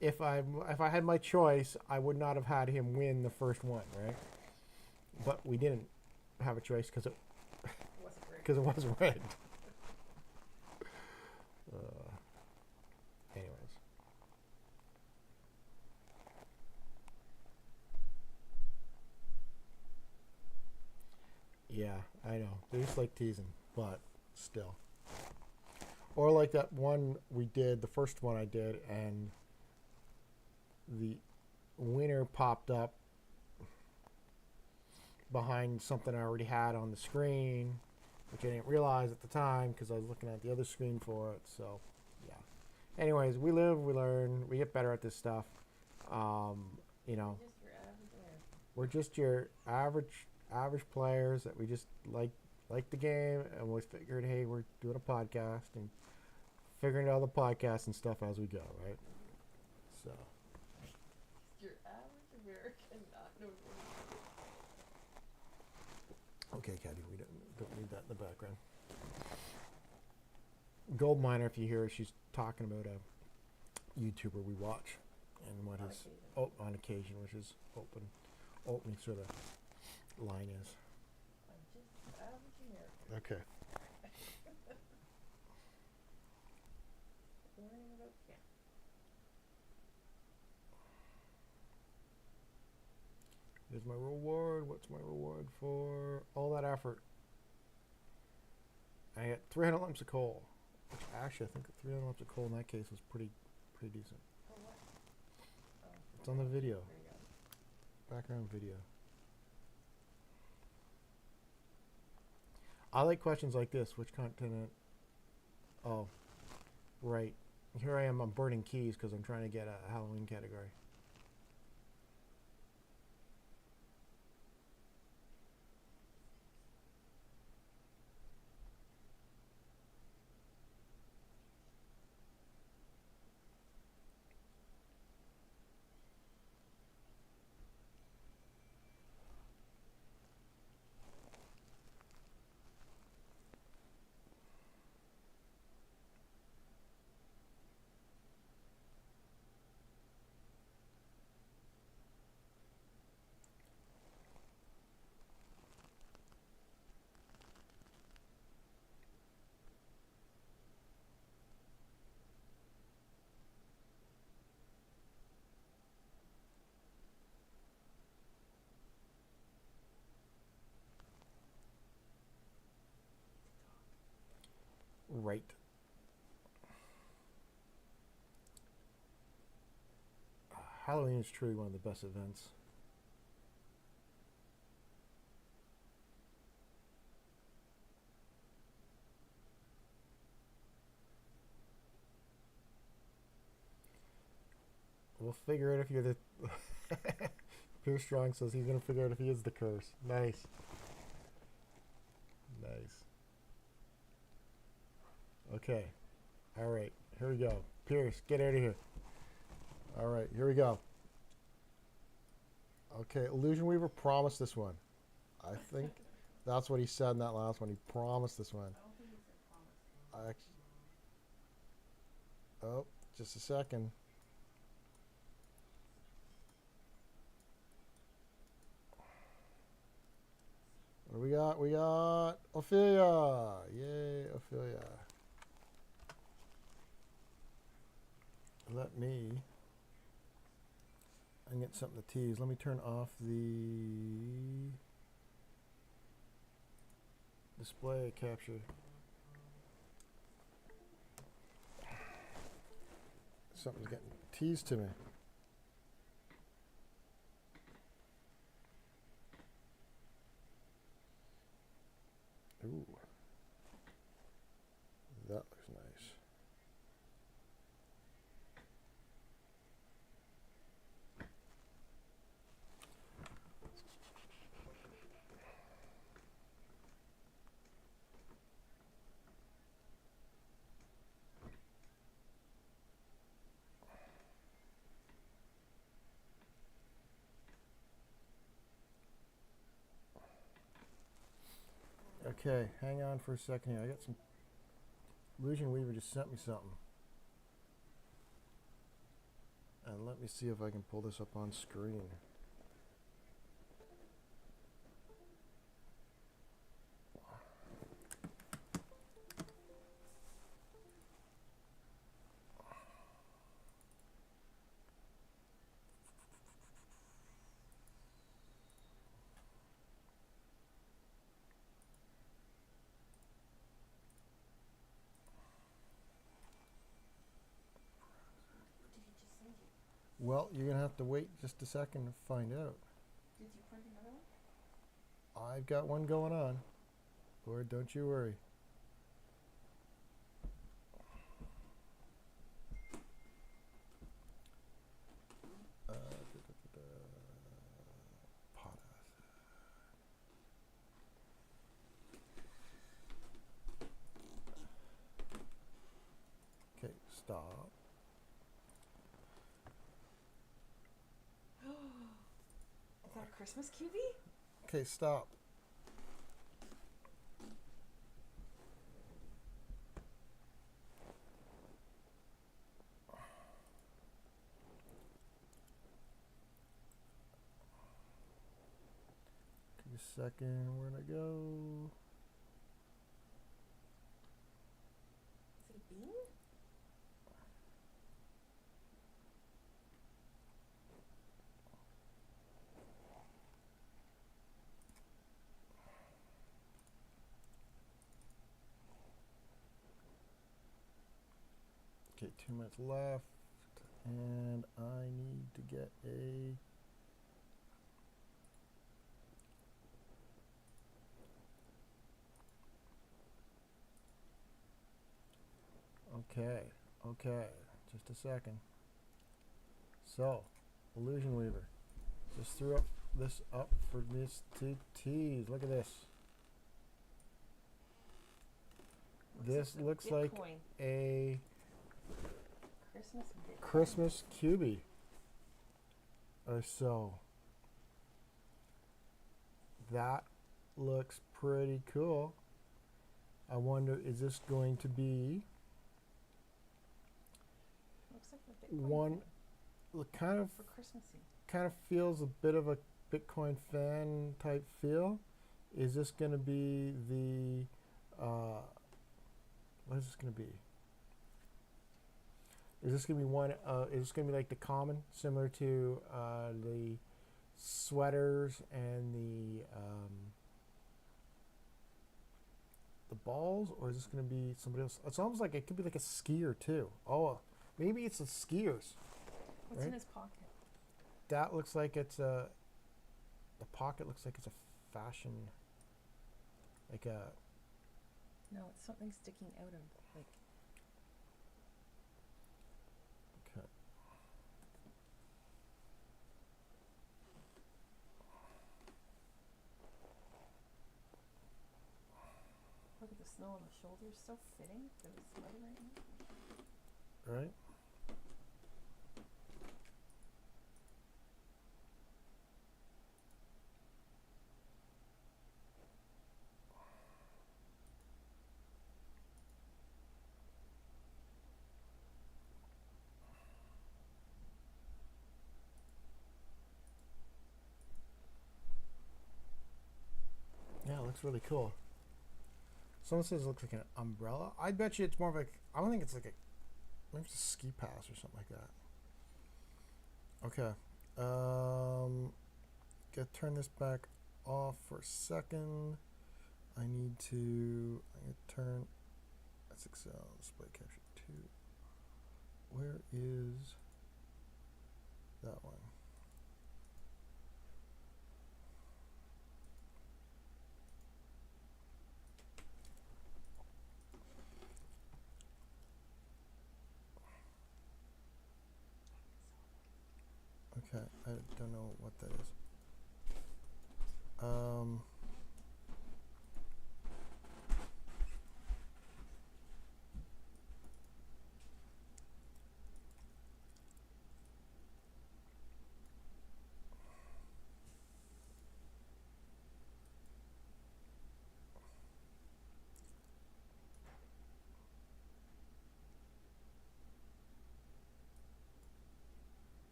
if I had my choice, I would not have had him win the first one, right? But we didn't have a choice because It wasn't rigged. it wasn't rigged. Anyways. Yeah, I know. They just like teasing, but still. Or like that one we did, the first one I did, and the winner popped up behind something I already had on the screen, which I didn't realize at the time because I was looking at the other screen for it. So, yeah. Anyways, we live, we learn, we get better at this stuff. You know, Just your average winner. we're just your average players that we just like the game, and we figured, hey, we're doing a podcast and figuring out the podcast and stuff as we go, right? So, Your average American not know okay, Caddy, we don't need that in the background. Gold Miner, if you hear her, she's talking about a YouTuber we watch and what his on occasion, which is opening sort of line is. I'm just average American. Okay. my reward? What's my reward for all that effort? I get 300 lumps of coal. Which actually, I think 300 lumps of coal in that case was pretty decent. Oh, what? Oh, It's on the video, there you go. background video. I like questions like this. Which continent? Oh, right. Here I am. I'm burning keys because I'm trying to get a Halloween category. Right. Halloween is truly one of the best events. We'll figure it if you're the. Pierce Strong says he's gonna figure out if he is the curse. Nice. Nice. Okay. All right. Here we go. Pierce, get out of here. All right. Here we go. Okay. Illusion Weaver promised this one. I think that's what he said in that last one. He promised this one. I don't think he said promise. Oh, just a second. What do we got? We got Ophelia. Yay, Ophelia. Let me. I can get something to tease. Let me turn off the display capture. Something's getting teased to me. Ooh. That looks nice. Okay, hang on for a second here. I got some. Illusion Weaver just sent me something. And let me see if I can pull this up on screen. What did he just send you? Well, you're gonna have to wait just a second to find out. Did you print another one? I've got one going on. Lord, don't you worry. Okay, stop. Is that a Christmas Cubie? Okay, stop. Give me a second. Where'd I go? Is it a bean? Okay, 2 minutes left, and I need to get a. Okay, okay, just a second. So, Illusion Weaver. Just threw up this up for this to tease. Look at this. This looks like Bitcoin. a Christmas Bitcoin. Christmas Cubie or so. That looks pretty cool. I wonder, is this going to be Looks like a Bitcoin one? thing Look, kind of for Christmassy. feels a bit of a Bitcoin fan type feel. Is this going to be the what is this going to be? Is this going to be one? Is this going to be like the common, similar to the sweaters and the balls, or is this going to be somebody else? It's almost like it could be like a skier too. Oh, maybe it's the skiers. What's Right? in his pocket? That looks like it's a. The pocket looks like it's a fashion. Like a. No, it's something sticking out of like. Okay. Look at the snow on the shoulders, so fitting for this weather right now. Right. Yeah, it looks really cool. Someone says it looks like an umbrella. I bet you it's more of like, I don't think it's like a, maybe it's a ski pass or something like that. Okay. Gotta turn this back off for a second. I need to turn SXL display capture 2. Where is that one? Okay, I don't know what that is.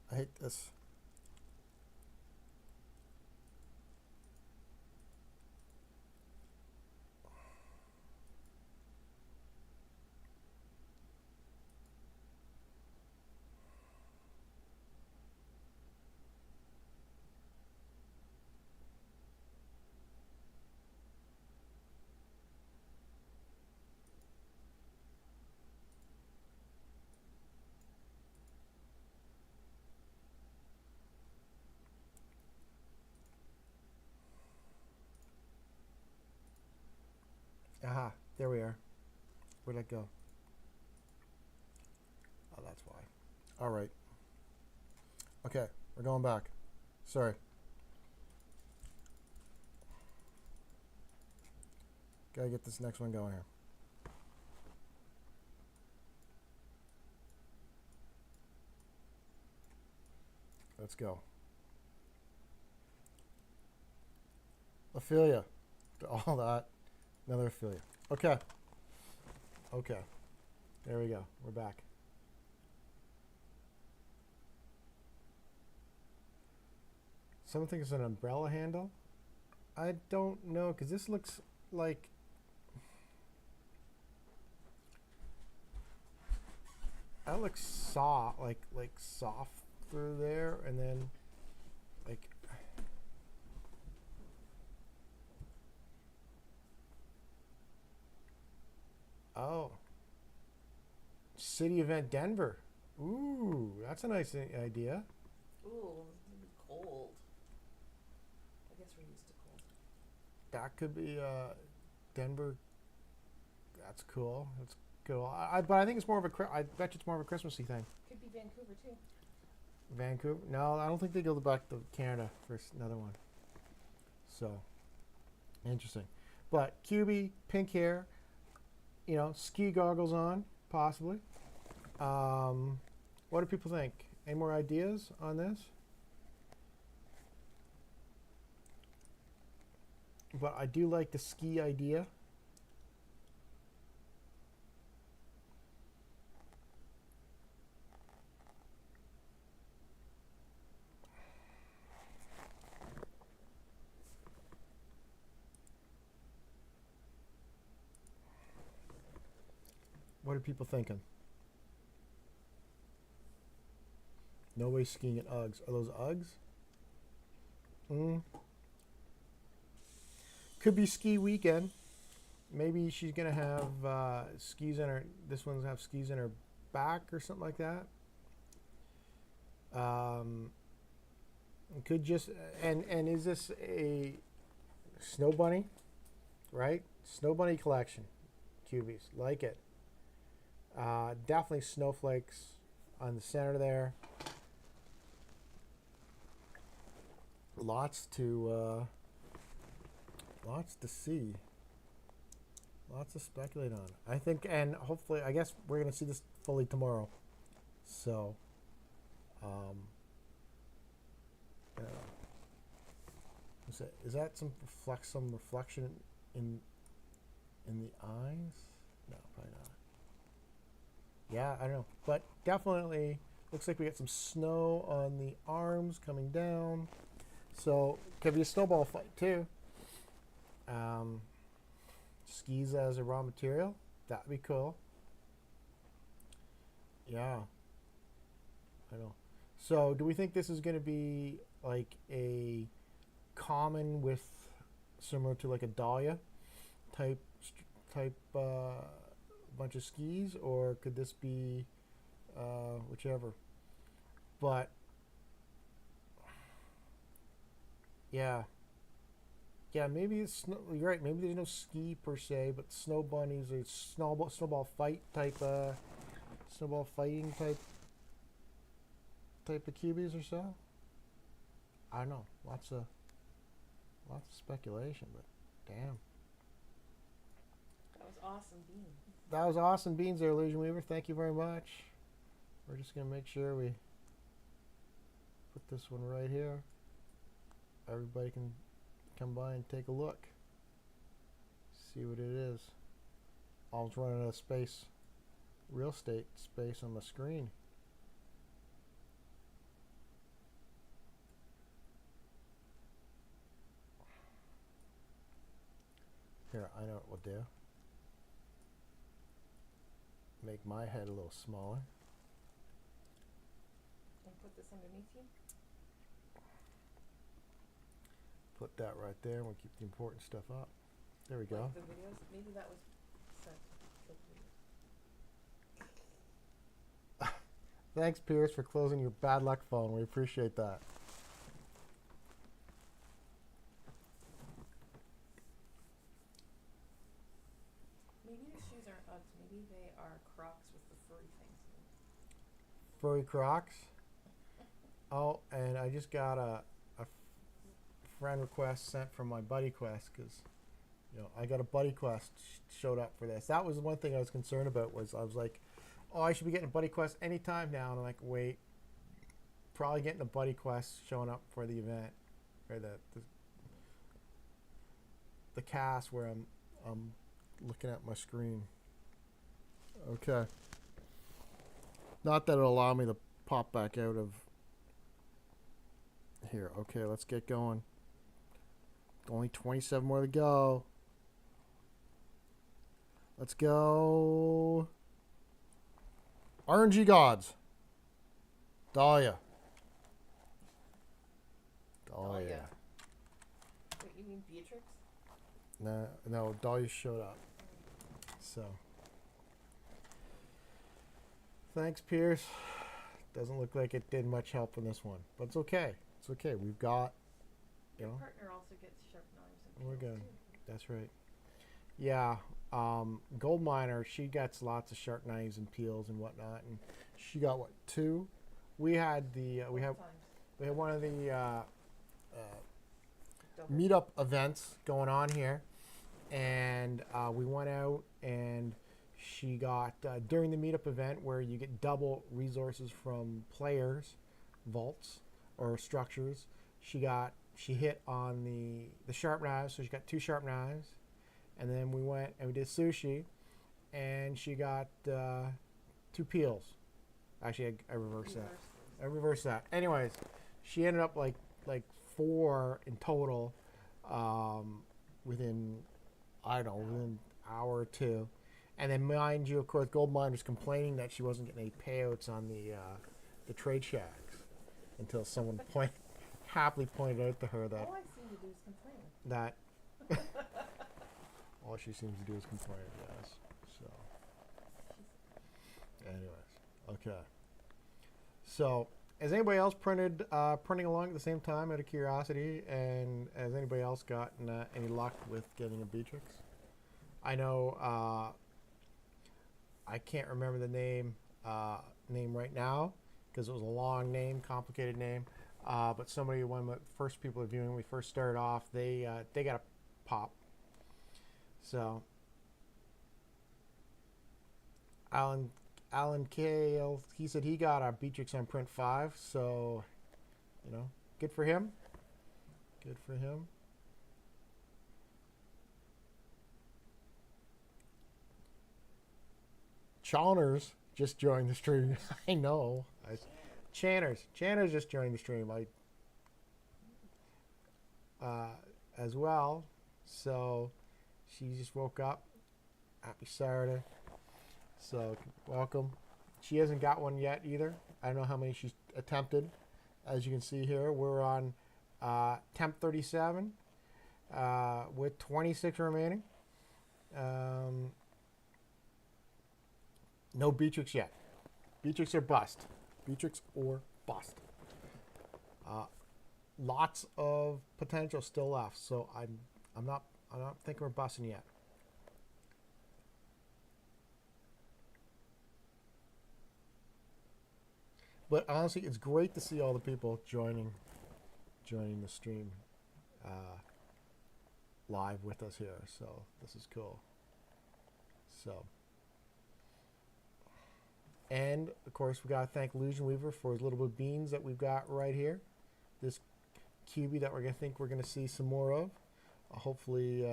I hate this. Aha, there we are. Where'd I go? Oh, that's why. All right. Okay, we're going back. Sorry. Gotta get this next one going here. Let's go. Ophelia. All that. Another Ophelia. Okay. Okay. There we go. We're back. Someone thinks it's an umbrella handle. I don't know, because this looks like... That looks soft, like soft through there, and then city event Denver. Ooh, that's a nice idea. Ooh, it'd be cold. I guess we're used to cold. That could be Denver. That's cool. That's cool. But I think it's more of a. I bet you it's more of a Christmassy thing. Could be Vancouver too. Vancouver? No, I don't think they go back to Canada for another one. So, interesting. But Cubie, pink hair, ski goggles on, possibly. What do people think? Any more ideas on this? But I do like the ski idea. What are people thinking? No way skiing at Uggs. Are those Uggs? Could be ski weekend. Maybe she's gonna have skis in her. This one's have skis in her back or something like that. Could just and is this a snow bunny? Right, snow bunny collection. Cubies like it. Definitely snowflakes on the center there. Lots to see. Lots to speculate on. I think, and hopefully, I guess we're gonna see this fully tomorrow. So, is that some reflection in the eyes? No, probably not. Yeah, I don't know, but definitely looks like we got some snow on the arms coming down. So could be a snowball fight too. Skis as a raw material, that'd be cool. Yeah, I know. So do we think this is going to be like a common with similar to like a dahlia type bunch of skis, or could this be whichever? But yeah, maybe it's you're right. Maybe there's no ski per se, but snow bunnies or snowball fight type snowball fighting type of cubies or so. I don't know. Lots of speculation, but damn. That was awesome beans. That was awesome beans there, Illusion Weaver. Thank you very much. We're just going to make sure we put this one right here. Everybody can come by and take a look. See what it is. Almost running out of space. Real estate space on the screen. Here, I know what we'll do. Make my head a little smaller. And put this underneath you. Put that right there, and we'll keep the important stuff up. There we go. Like the videos. Maybe that was sent. Thanks, Pierce, for closing your bad luck phone. We appreciate that. Maybe the shoes aren't Uggs. Maybe they are Crocs with the furry things. Furry Crocs. Oh, and I just got a friend request sent from my buddy quest because, I got a buddy quest showed up for this. That was the one thing I was concerned about. Was I was like, oh, I should be getting a buddy quest anytime now. And I'm like, wait, probably getting a buddy quest showing up for the event or the cast where I'm looking at my screen. Okay. Not that it'll allow me to pop back out of here. Okay, let's get going. Only 27 more to go. Let's go. RNG Gods. Dahlia. Dahlia. Wait, you mean Beatrix? No, Dahlia showed up. So. thanks, Pierce. Doesn't look like it did much help in this one, but it's okay. It's okay. We've got, you Your know, partner also gets sharp knives and we're peels good. too. That's right. Yeah, gold miner. She gets lots of sharp knives and peels and whatnot, and she got what, 2? We had the Both times. we had one of the Double. meetup events going on here, and we went out and she got during the meetup event where you get double resources from players, vaults or structures. She hit on the sharp knives, so she got 2 sharp knives, and then we went and we did sushi, and she got 2 peels. Actually, I reversed that. I reversed that. Anyways, she ended up like 4 in total, within, I don't know, within an hour or 2. And then, mind you, of course, Gold Miner's complaining that she wasn't getting any payouts on the trade shacks until someone happily pointed out to her that All I seem to do is complain. that all she seems to do is complain. Yes. So, anyways, okay. So, has anybody else printing along at the same time out of curiosity? And has anybody else gotten any luck with getting a Beatrix? I know. I can't remember the name right now because it was a long name, complicated name. But somebody, one of the first people reviewing when we first started off, they got a pop. So Alan Kale, he said he got a Beatrix on print 5. So, you know, good for him. Good for him. Channers just joined the stream. I know. Channers just joined the stream. As well. So she just woke up. Happy Saturday. So welcome. She hasn't got one yet either. I don't know how many she's attempted. As you can see here, we're on attempt 37 with 26 remaining. No Beatrix yet. Beatrix or bust. Beatrix or bust. Lots of potential still left, so I'm not thinking we're busting yet. But honestly, it's great to see all the people joining the stream live with us here. So this is cool. So. And, of course, we got to thank Illusion Weaver for his little bit of beans that we've got right here. This Cubie that we're going to see some more of. Hopefully,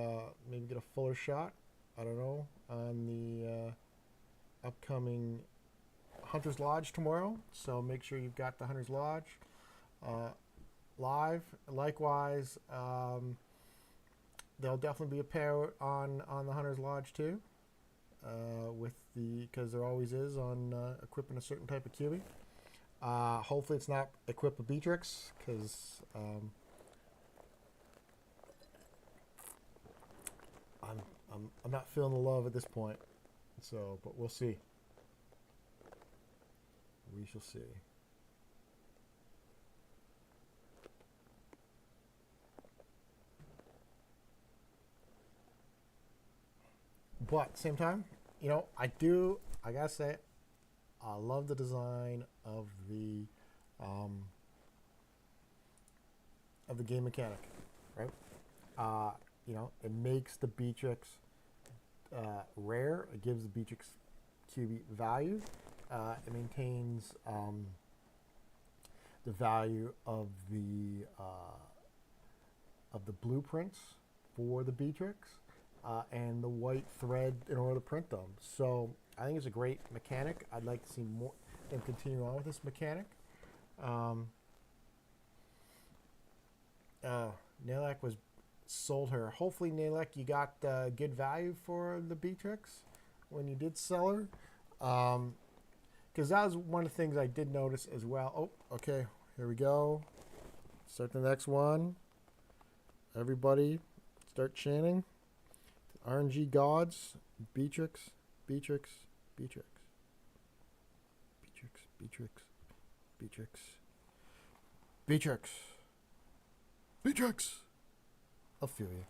maybe get a fuller shot, I don't know, on the upcoming Hunter's Lodge tomorrow. So make sure you've got the Hunter's Lodge live. Likewise, there'll definitely be a payout on the Hunter's Lodge too. Because there always is on equipping a certain type of Cubie. Hopefully it's not equip a Beatrix, because I'm not feeling the love at this point. So, but we'll see. We shall see. But at the same time, you know, I gotta say, I love the design of the game mechanic, right? You know, it makes the Beatrix rare. It gives the Beatrix Cubie value. It maintains the value of the blueprints for the Beatrix. And the white thread in order to print them. So I think it's a great mechanic. I'd like to see more them continue on with this mechanic. Nalek was sold her. Hopefully, Nalek, you got good value for the Beatrix when you did sell her. Because that was one of the things I did notice as well. Oh, okay. Here we go. Start the next one. Everybody, start chanting. RNG gods, Beatrix, Beatrix, Beatrix. Beatrix. Beatrix. Beatrix. Beatrix. I'll feel you.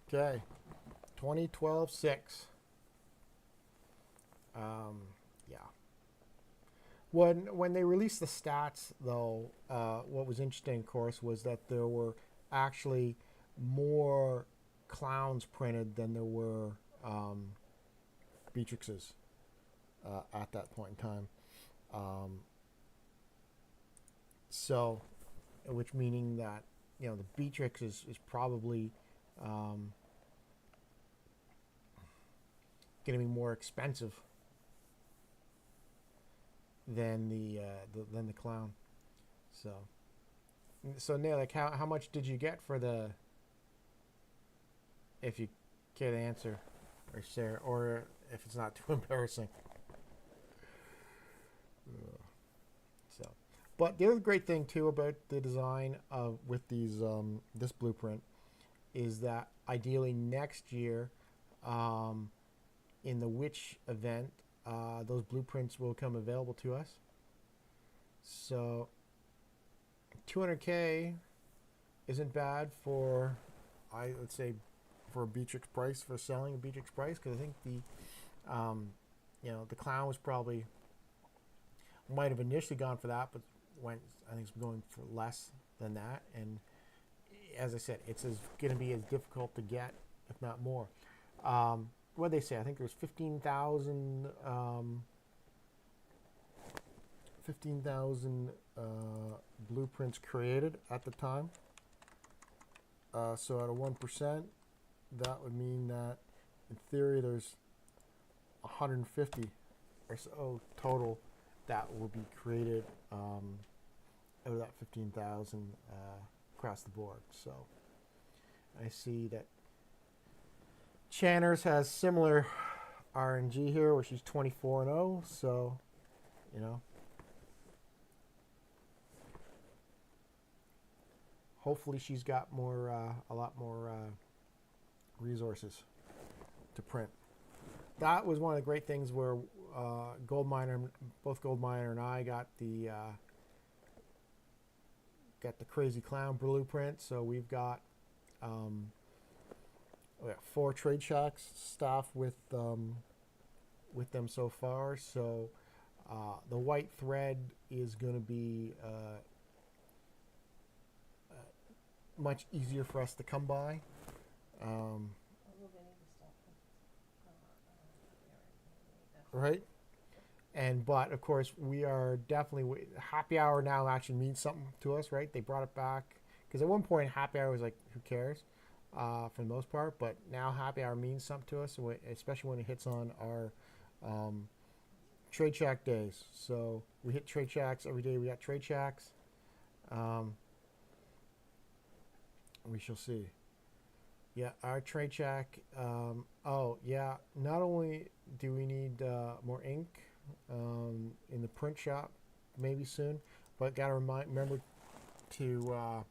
Okay. 2012-6. Yeah. When they released the stats, though, what was interesting, of course, was that there were actually more clowns printed than there were Beatrixes at that point in time. So, which meaning that, you know, the Beatrix is probably going to be more expensive than the clown. So Neil, like how much did you get for the, if you care to answer or share, or if it's not too embarrassing? So, but the other great thing too about the design of with these this blueprint is that ideally next year, in the Witch event, those blueprints will come available to us. So 200K isn't bad for, I would say, for a Beatrix price, for selling a Beatrix price, because I think the you know, the clown was probably, might have initially gone for that, but went, I think it's going for less than that. And as I said, it's going to be as difficult to get, if not more. What did they say? I think there's 15,000 blueprints created at the time. So at a 1%, that would mean that in theory there's 150 or so total that will be created out of that 15,000 across the board. So I see that Channers has similar RNG here, where she's 24-0. So, you know, hopefully she's got more, a lot more resources to print. That was one of the great things where both Goldminer and I got the Crazy Clown blueprint. So we've got 4 Trade Shacks staff with them so far. So the white thread is going to be much easier for us to come by. Right? But of course we are definitely, happy hour now actually means something to us, right? They brought it back because at one point happy hour was like, who cares, for the most part, but now happy hour means something to us, especially when it hits on our Trade Shack days. So we hit Trade Shacks every day. We got Trade Shacks. We shall see. Yeah, our Trade Shack. Oh yeah, not only do we need more ink in the print shop, maybe soon, but gotta remember to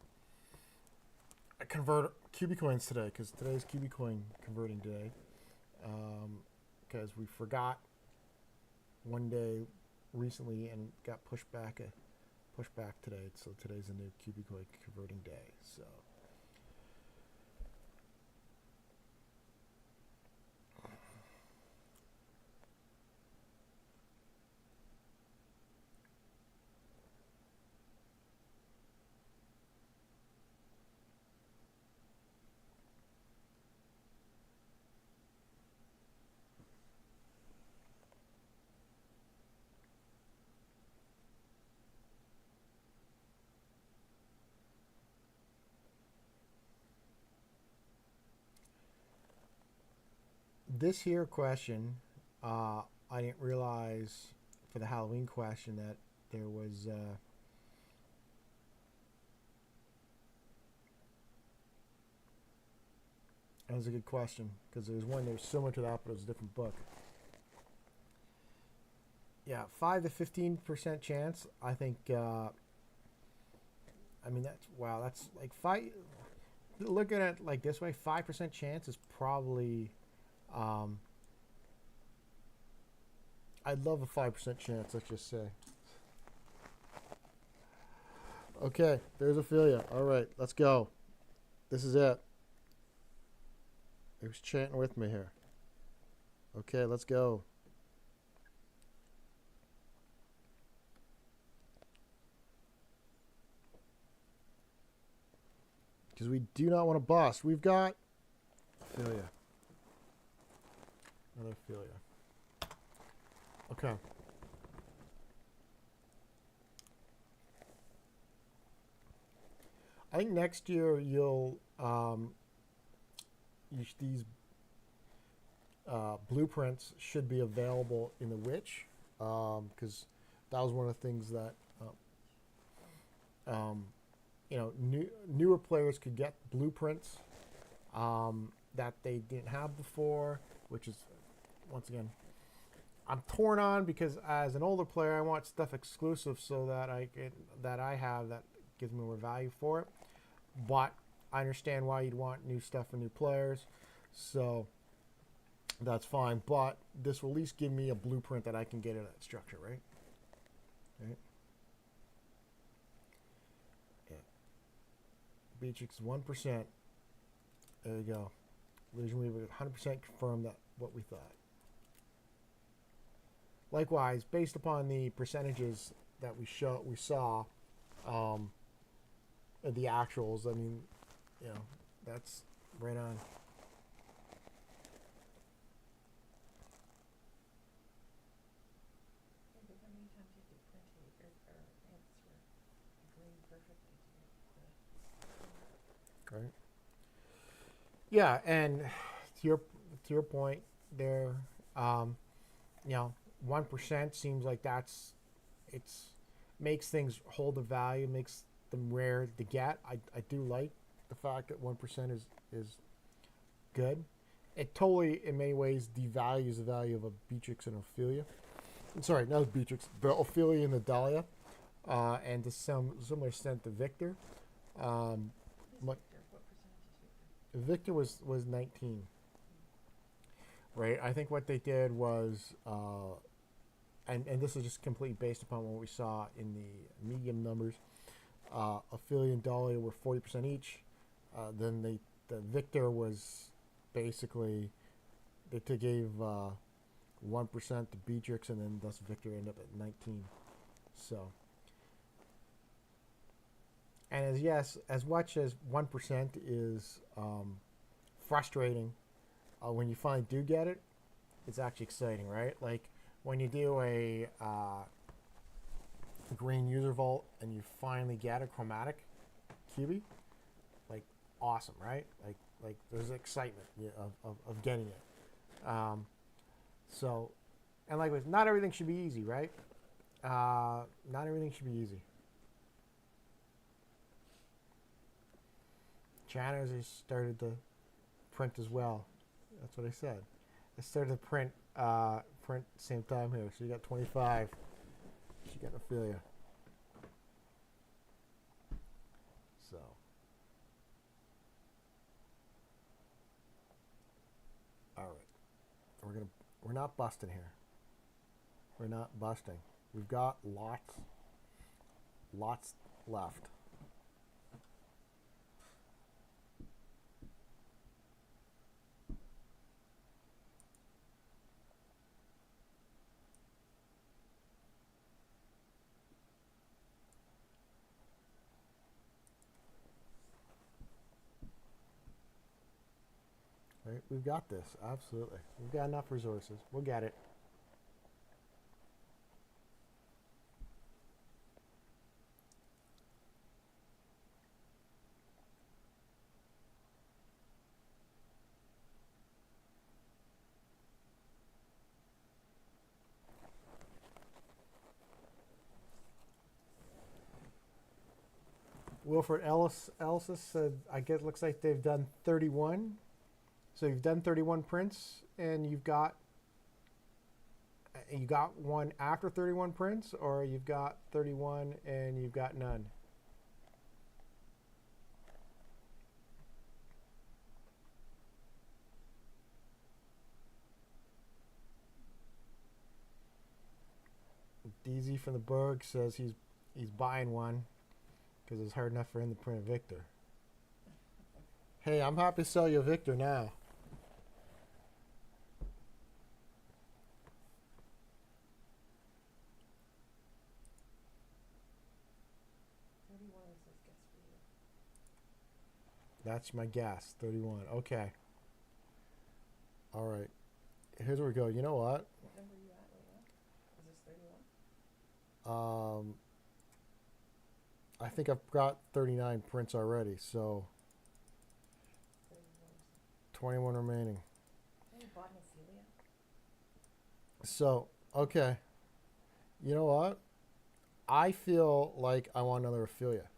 convert Cubie coins today, because today's Cubie coin converting day. Because we forgot one day recently and got pushed back today. So today's a new Cubie coin converting day. So. This here question, I didn't realize for the Halloween question that there was that was a good question, because there was one that was similar to that, but it was a different book. Yeah, 5 to 15% chance. I think. I mean, that's wow. That's like 5. Looking at it like this way, 5% chance is probably I'd love a 5% chance, let's just say. Okay, there's Ophelia. All right, let's go. This is it. Who's chanting with me here? Okay, let's go. Because we do not want to bust. We've got Ophelia. Another Ophelia. Okay. I think next year you'll these blueprints should be available in the Witch, because that was one of the things that newer players could get blueprints that they didn't have before, which is, once again, I'm torn on, because as an older player, I want stuff exclusive so that I have that gives me more value for it. But I understand why you'd want new stuff for new players, so that's fine. But this will at least give me a blueprint that I can get in that structure, right? Right. Yeah. Beatrix 1%. There you go. Originally, we 100% confirmed that what we thought. Likewise, based upon the percentages that we saw, the actuals, I mean, that's right on. But how many times you have to print it or answer agreeing perfectly to get the Right. Yeah, and to your point there, 1% seems like it's makes things hold the value, makes them rare to get. I do like the fact that 1% is good. It totally, in many ways, devalues the value of a Beatrix and Ophelia. Sorry, not Beatrix, but Ophelia and the Dahlia, and to some similar extent the Victor. What percentage is Victor? Victor was 19. Right. I think what they did was, and this is just completely based upon what we saw in the medium numbers. Ophelia and Dahlia were 40% each. Then the Victor was basically they gave 1% to Beatrix, and then thus Victor ended up at 19. So, and as much as 1% is frustrating, when you finally do get it, it's actually exciting, right? Like when you do a green user vault and you finally get a chromatic Cubie, like awesome, right? Like there's excitement of getting it. So, and like with not everything should be easy, right? Not everything should be easy. Channers has started to print as well. That's what I said. I started to print same time here. So you got 25. She got Ophelia. So. All right. We're not busting here. We're not busting. We've got lots left. Right? We've got this. Absolutely. We've got enough resources. We'll get it. Wilfred Ellis said, I guess it looks like they've done 31. So you've done 31 prints, and you got one after 31 prints, or you've got 31 and you've got none. Steve from the Berg says he's buying one because it's hard enough for him to print a Victor. Hey, I'm happy to sell you a Victor now. That's my guess. 31. Okay. All right. Here's where we go. You know what? What number are you at right now? Is this 31? I think I've got 39 prints already, so 21 remaining. Have you bought an Ophelia? So, okay. You know what? I feel like I want another Ophelia.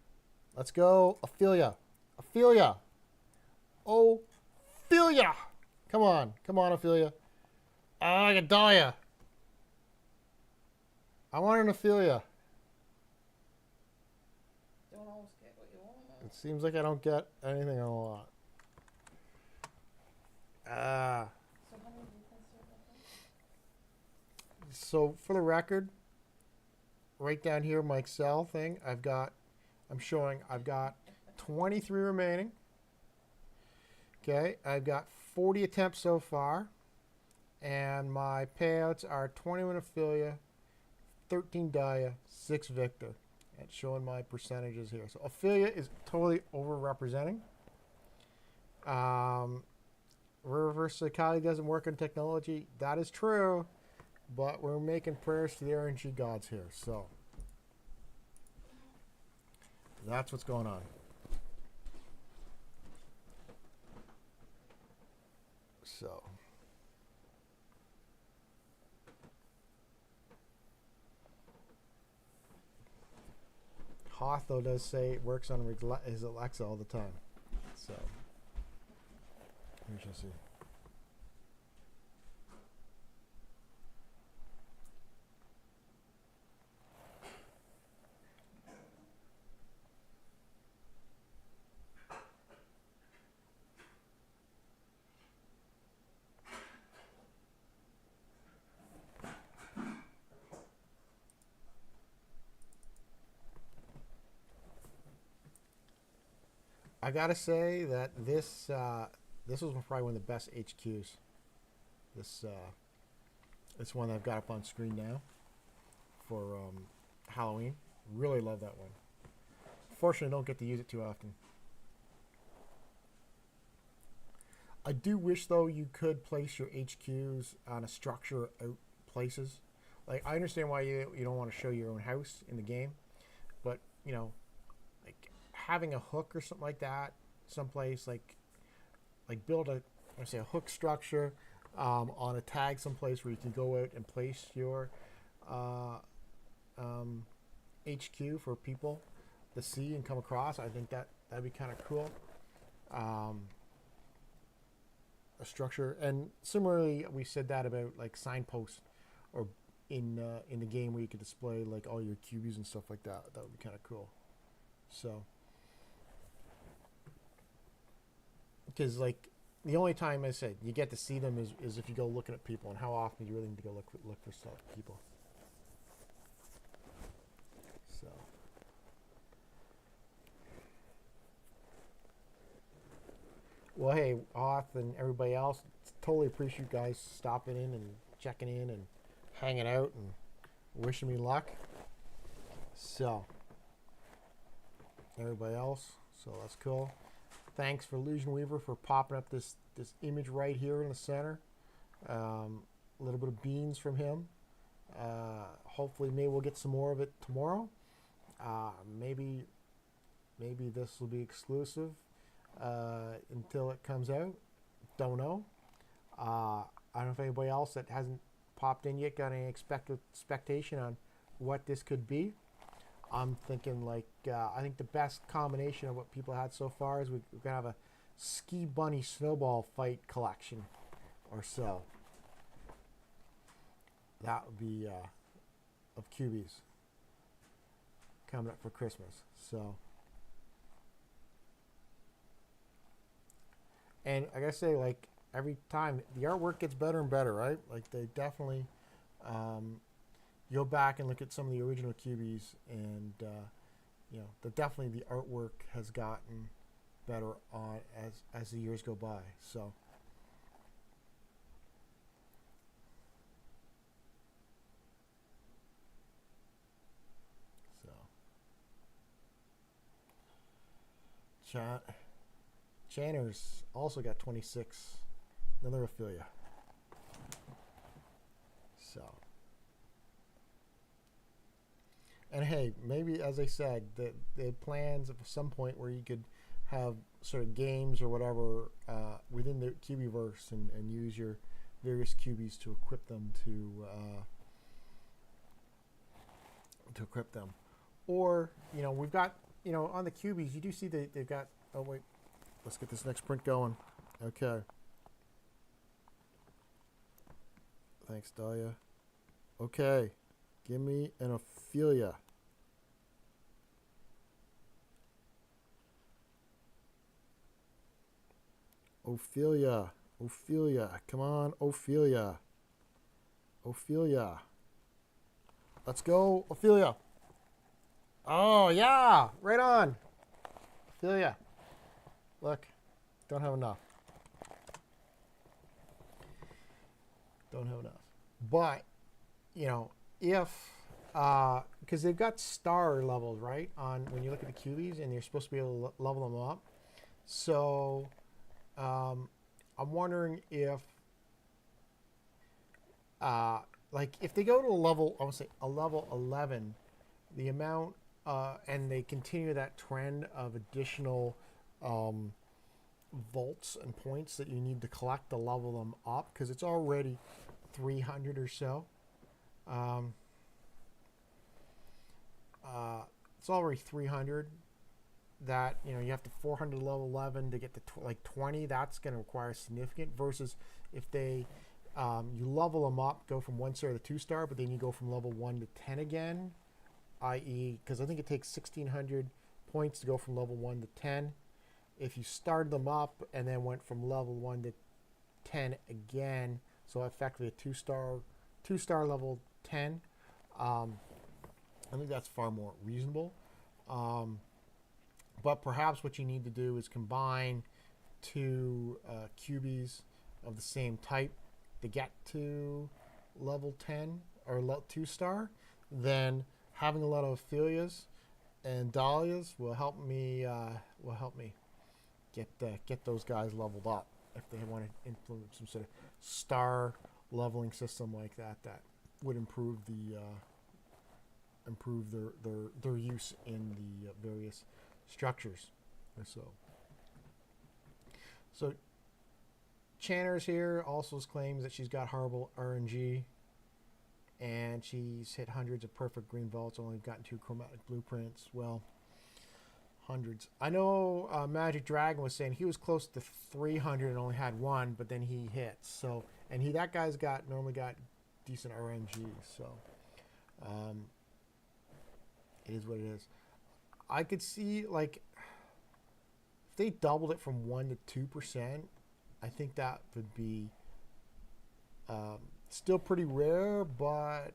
Let's go, Ophelia. Ophelia. Ophelia. Come on, Ophelia. I can die ya. I want an Ophelia. Don't always get what you want. It seems like I don't get anything I want. So how many reprints do you have? So for the record, right down here, my Excel thing, I've got 23 remaining. Okay, I've got 40 attempts so far, and my payouts are 21 Ophelia, 13 Dia, 6 Victor. It's showing my percentages here. So Ophelia is totally overrepresenting. Reverse psychology doesn't work in technology. That is true, but we're making prayers to the RNG gods here. So that's what's going on. So Hoth, though, does say it works on his Alexa all the time. So we shall see. I gotta say that this was probably one of the best HQs. This one I've got up on screen now for Halloween. Really love that one. Fortunately, I don't get to use it too often. I do wish, though, you could place your HQs on a structure out places. Like, I understand why you don't want to show your own house in the game, but you know, like having a hook or something like that someplace, like build a hook structure on a tag someplace where you can go out and place your HQ for people to see and come across. I think that'd be kind of cool. A structure, and similarly, we said that about like signposts, or in the game where you could display like all your cubies and stuff like that. That would be kind of cool. So, because like the only time I said you get to see them is if you go looking at people, and how often do you really need to go look for stuff, people. So. Well, hey, Oth and everybody else, totally appreciate you guys stopping in and checking in and hanging out and wishing me luck. So, everybody else, so that's cool. Thanks for Illusion Weaver for popping up this image right here in the center. A little bit of beans from him. Hopefully, maybe we'll get some more of it tomorrow. Maybe this will be exclusive. Until it comes out. Don't know. I don't know if anybody else that hasn't popped in yet got any expectation on what this could be. I'm thinking like I think the best combination of what people had so far is we're gonna have a Ski Bunny snowball fight collection or so. That would be of Cubies coming up for Christmas. So. And I gotta say, like, every time the artwork gets better and better, right? Like, they definitely you go back and look at some of the original Cubies, and you know, definitely the artwork has gotten better on as the years go by. So. Channers also got 26. Another Ophelia. So. And hey, maybe, as I said, they had plans at some point where you could have sort of games or whatever within the Cubieverse and use your various Cubies to equip them to equip them. Or, you know, we've got, you know, on the Cubies, you do see that they've got, oh wait, let's get this next print going. Okay. Thanks, Dahlia. Okay. Give me an Ophelia. Ophelia. Ophelia. Come on, Ophelia. Ophelia. Let's go, Ophelia. Oh, yeah. Right on. Ophelia. Look. Don't have enough. Don't have enough. But, you know, if, because they've got star levels, right, on when you look at the Cubies, and you're supposed to be able to level them up. So, I'm wondering if, like, if they go to a level, I would say a level 11, the amount, and they continue that trend of additional volts and points that you need to collect to level them up, because it's already 300 or so. It's already 300. That, you know, you have to 400 level 11 to get to like 20. That's going to require significant. Versus if they you level them up, go from 1 star to 2 star, but then you go from level 1 to 10 again. I.e., because I think it takes 1,600 points to go from level 1 to 10. If you started them up and then went from level 1 to 10 again, so effectively a 2 star level 10, I think that's far more reasonable. But perhaps what you need to do is combine 2 Cubies of the same type to get to level 10 or 2 star. Then having a lot of Ophelias and Dahlias will help me get those guys leveled up if they want to implement some sort of star leveling system like that. That would improve their use in the various structures. So Channers here also claims that she's got horrible RNG, and she's hit hundreds of perfect green vaults, only gotten 2 chromatic blueprints. Well, hundreds. I know Magic Dragon was saying he was close to 300 and only had 1, but then he hits. So, and that guy's normally got decent RNG. So, it is what it is. I could see, like, if they doubled it from 1 to 2%, I think that would be still pretty rare, but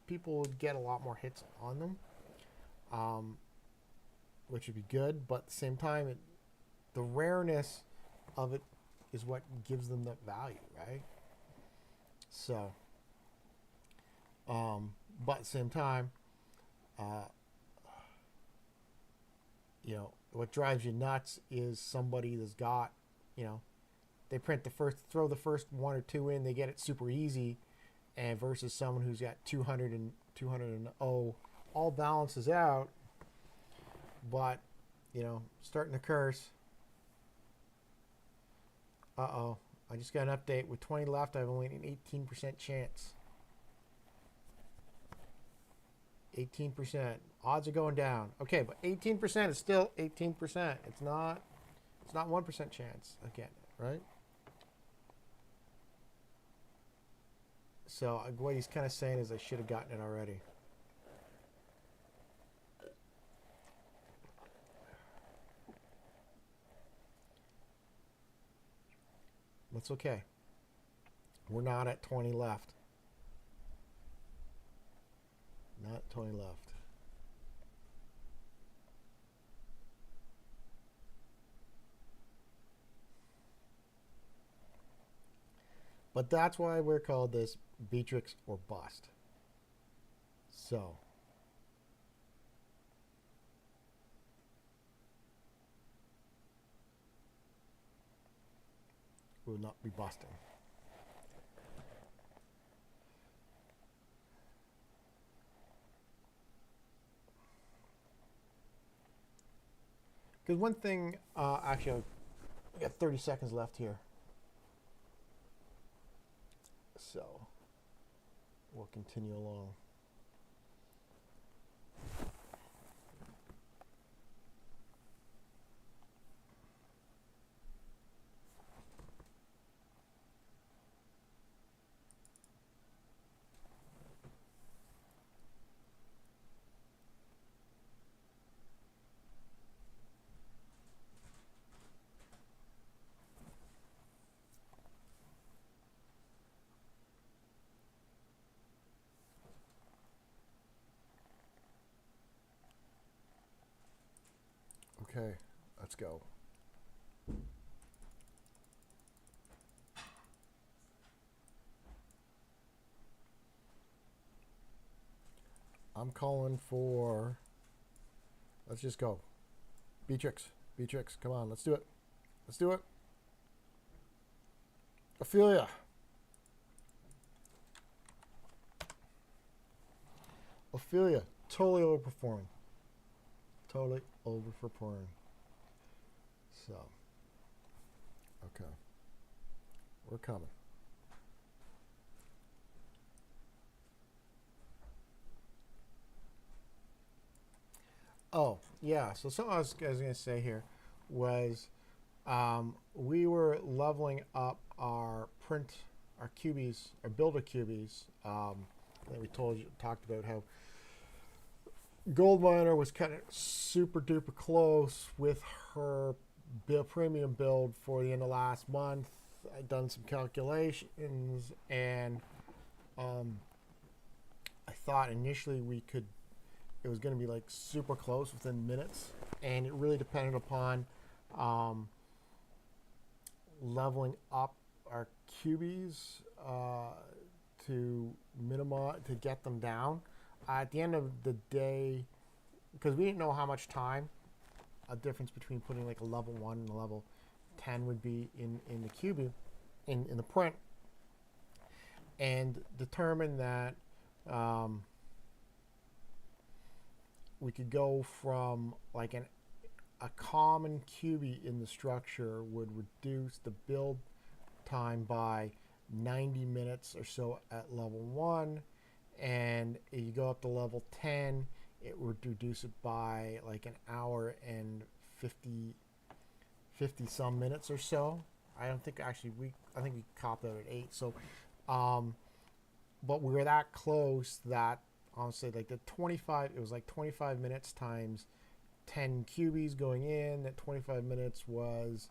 people would get a lot more hits on them, which would be good. But at the same time, the rareness of it is what gives them that value, right? So, but at the same time, you know, what drives you nuts is somebody that's got, you know, they throw the first 1 or 2 in, they get it super easy, and versus someone who's got 200 and 0, all balances out. But, you know, starting to curse. I just got an update. With 20 left, I have only an 18% chance. 18%. Odds are going down. Okay, but 18% is still 18%. It's not 1% chance again, right? So what he's kind of saying is I should have gotten it already. That's okay. We're not at 20 left. Not 20 left. But that's why we're called this Beatrix or bust. So, we will not be busting. Because one thing, actually, I got 30 seconds left here. So, we'll continue along. Okay, let's go. I'm calling for, let's just go. Beatrix, Beatrix, come on, let's do it. Let's do it. Ophelia. Ophelia, totally overperforming. Totally overperforming. So, okay. We're coming. Oh, yeah. So something I was going to say here was we were leveling up our cubies, our builder cubies. That we talked about how Gold Miner was kind of super duper close with her premium build for the end of last month. I'd done some calculations, and I thought initially it was going to be like super close within minutes, and it really depended upon leveling up our cubies to get them down. At the end of the day, because we didn't know how much time a difference between putting like a level 1 and a level 10 would be in the cubie, in the print, and determined that we could go from like a common cubie in the structure would reduce the build time by 90 minutes or so at level 1, and if you go up to level 10, it would reduce it by like an hour and 50 some minutes or so. I don't think actually I think we copped out at 8. So, but we were that close that honestly, like it was like 25 minutes times 10 cubies going in. That 25 minutes was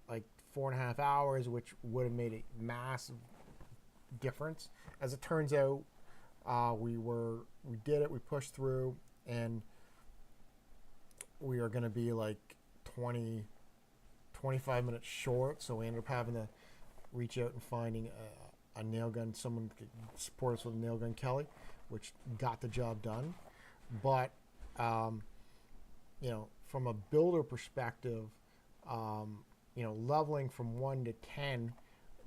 like 4.5 hours, which would have made a massive difference. As it turns out, we did it. We pushed through, and we are going to be like 25 minutes short. So we ended up having to reach out and finding a nail gun, someone could support us with a nail gun, Kelly, which got the job done. But from a builder perspective, leveling from 1 to 10,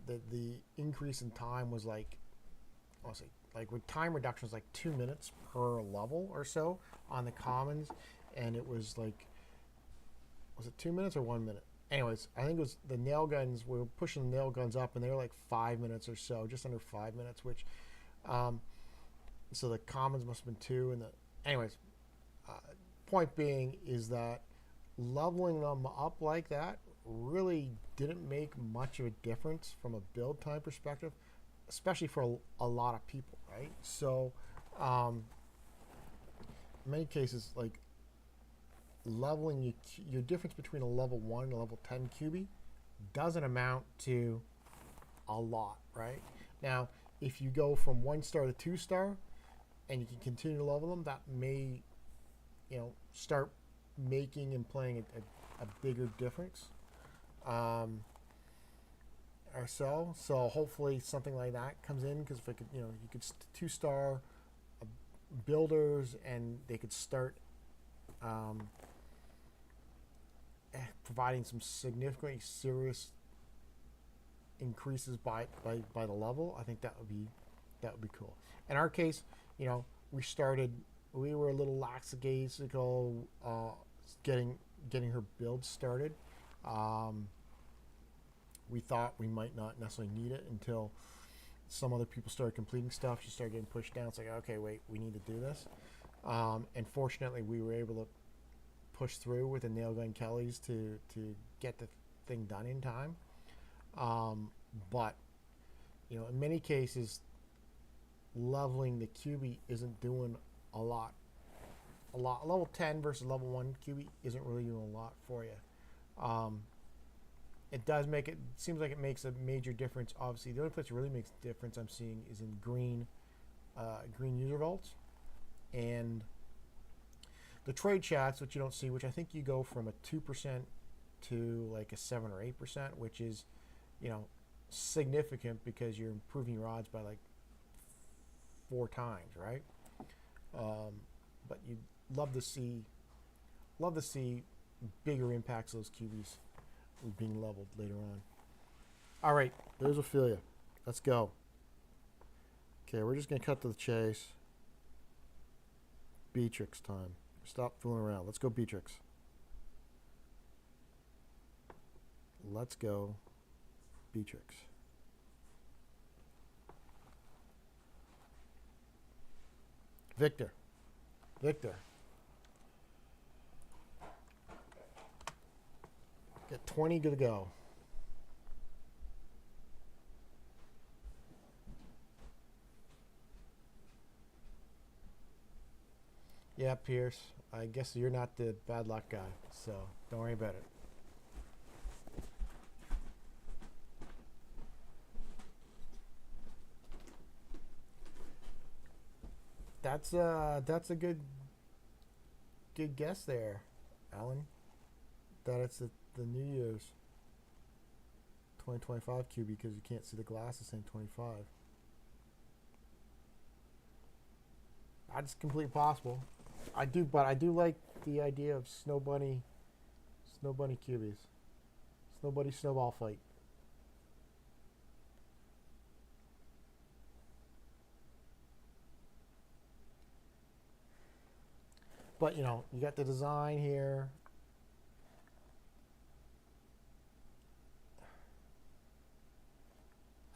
the increase in time was like, honestly, like with time reduction was like 2 minutes per level or so on the commons, and it was like, was it 2 minutes or 1 minute? Anyways, I think it was the nail guns. We were pushing the nail guns up, and they were like 5 minutes or so, just under 5 minutes. Which, so the commons must have been 2, and anyways, point being is that leveling them up like that really didn't make much of a difference from a build time perspective, especially for a lot of people, right? So, in many cases, like leveling your difference between a level 1 and a level 10 cubie doesn't amount to a lot, right? Now, if you go from 1 star to 2 star, and you can continue to level them, that may, start making and playing a bigger difference. Or so. So hopefully something like that comes in, because if it could, you could 2-star builders, and they could start providing some significantly serious increases by the level. I think that would be cool. In our case, we were a little lackadaisical getting her build started. We thought we might not necessarily need it until some other people started completing stuff. She started getting pushed down. It's like, okay, wait, we need to do this. And fortunately, we were able to push through with the nail gun Kellys to get the thing done in time. But in many cases, leveling the Cubie isn't doing a lot. Level 10 versus level 1 Cubie isn't really doing a lot for you. It does seems like it makes a major difference. Obviously, the only place it really makes a difference I'm seeing is in green user vaults, and the trade chats, which you don't see, which I think you go from a 2% to like a 7 or 8%, which is, significant, because you're improving your odds by like 4 times, right? But you'd love to see bigger impacts of those Cubies being leveled later on. All right, there's Ophelia. Let's go. Okay, we're just going to cut to the chase. Beatrix time. Stop fooling around. Let's go, Beatrix. Let's go, Beatrix. Victor. Got 20 to go. Yeah, Pierce. I guess you're not the bad luck guy, so don't worry about it. That's a good guess there, Alan. That it's the New Year's 2025 Cubie, because you can't see the glasses saying 25. That's completely possible. I do like the idea of Snow Bunny Cubies. Snow Bunny snowball fight. But you got the design here.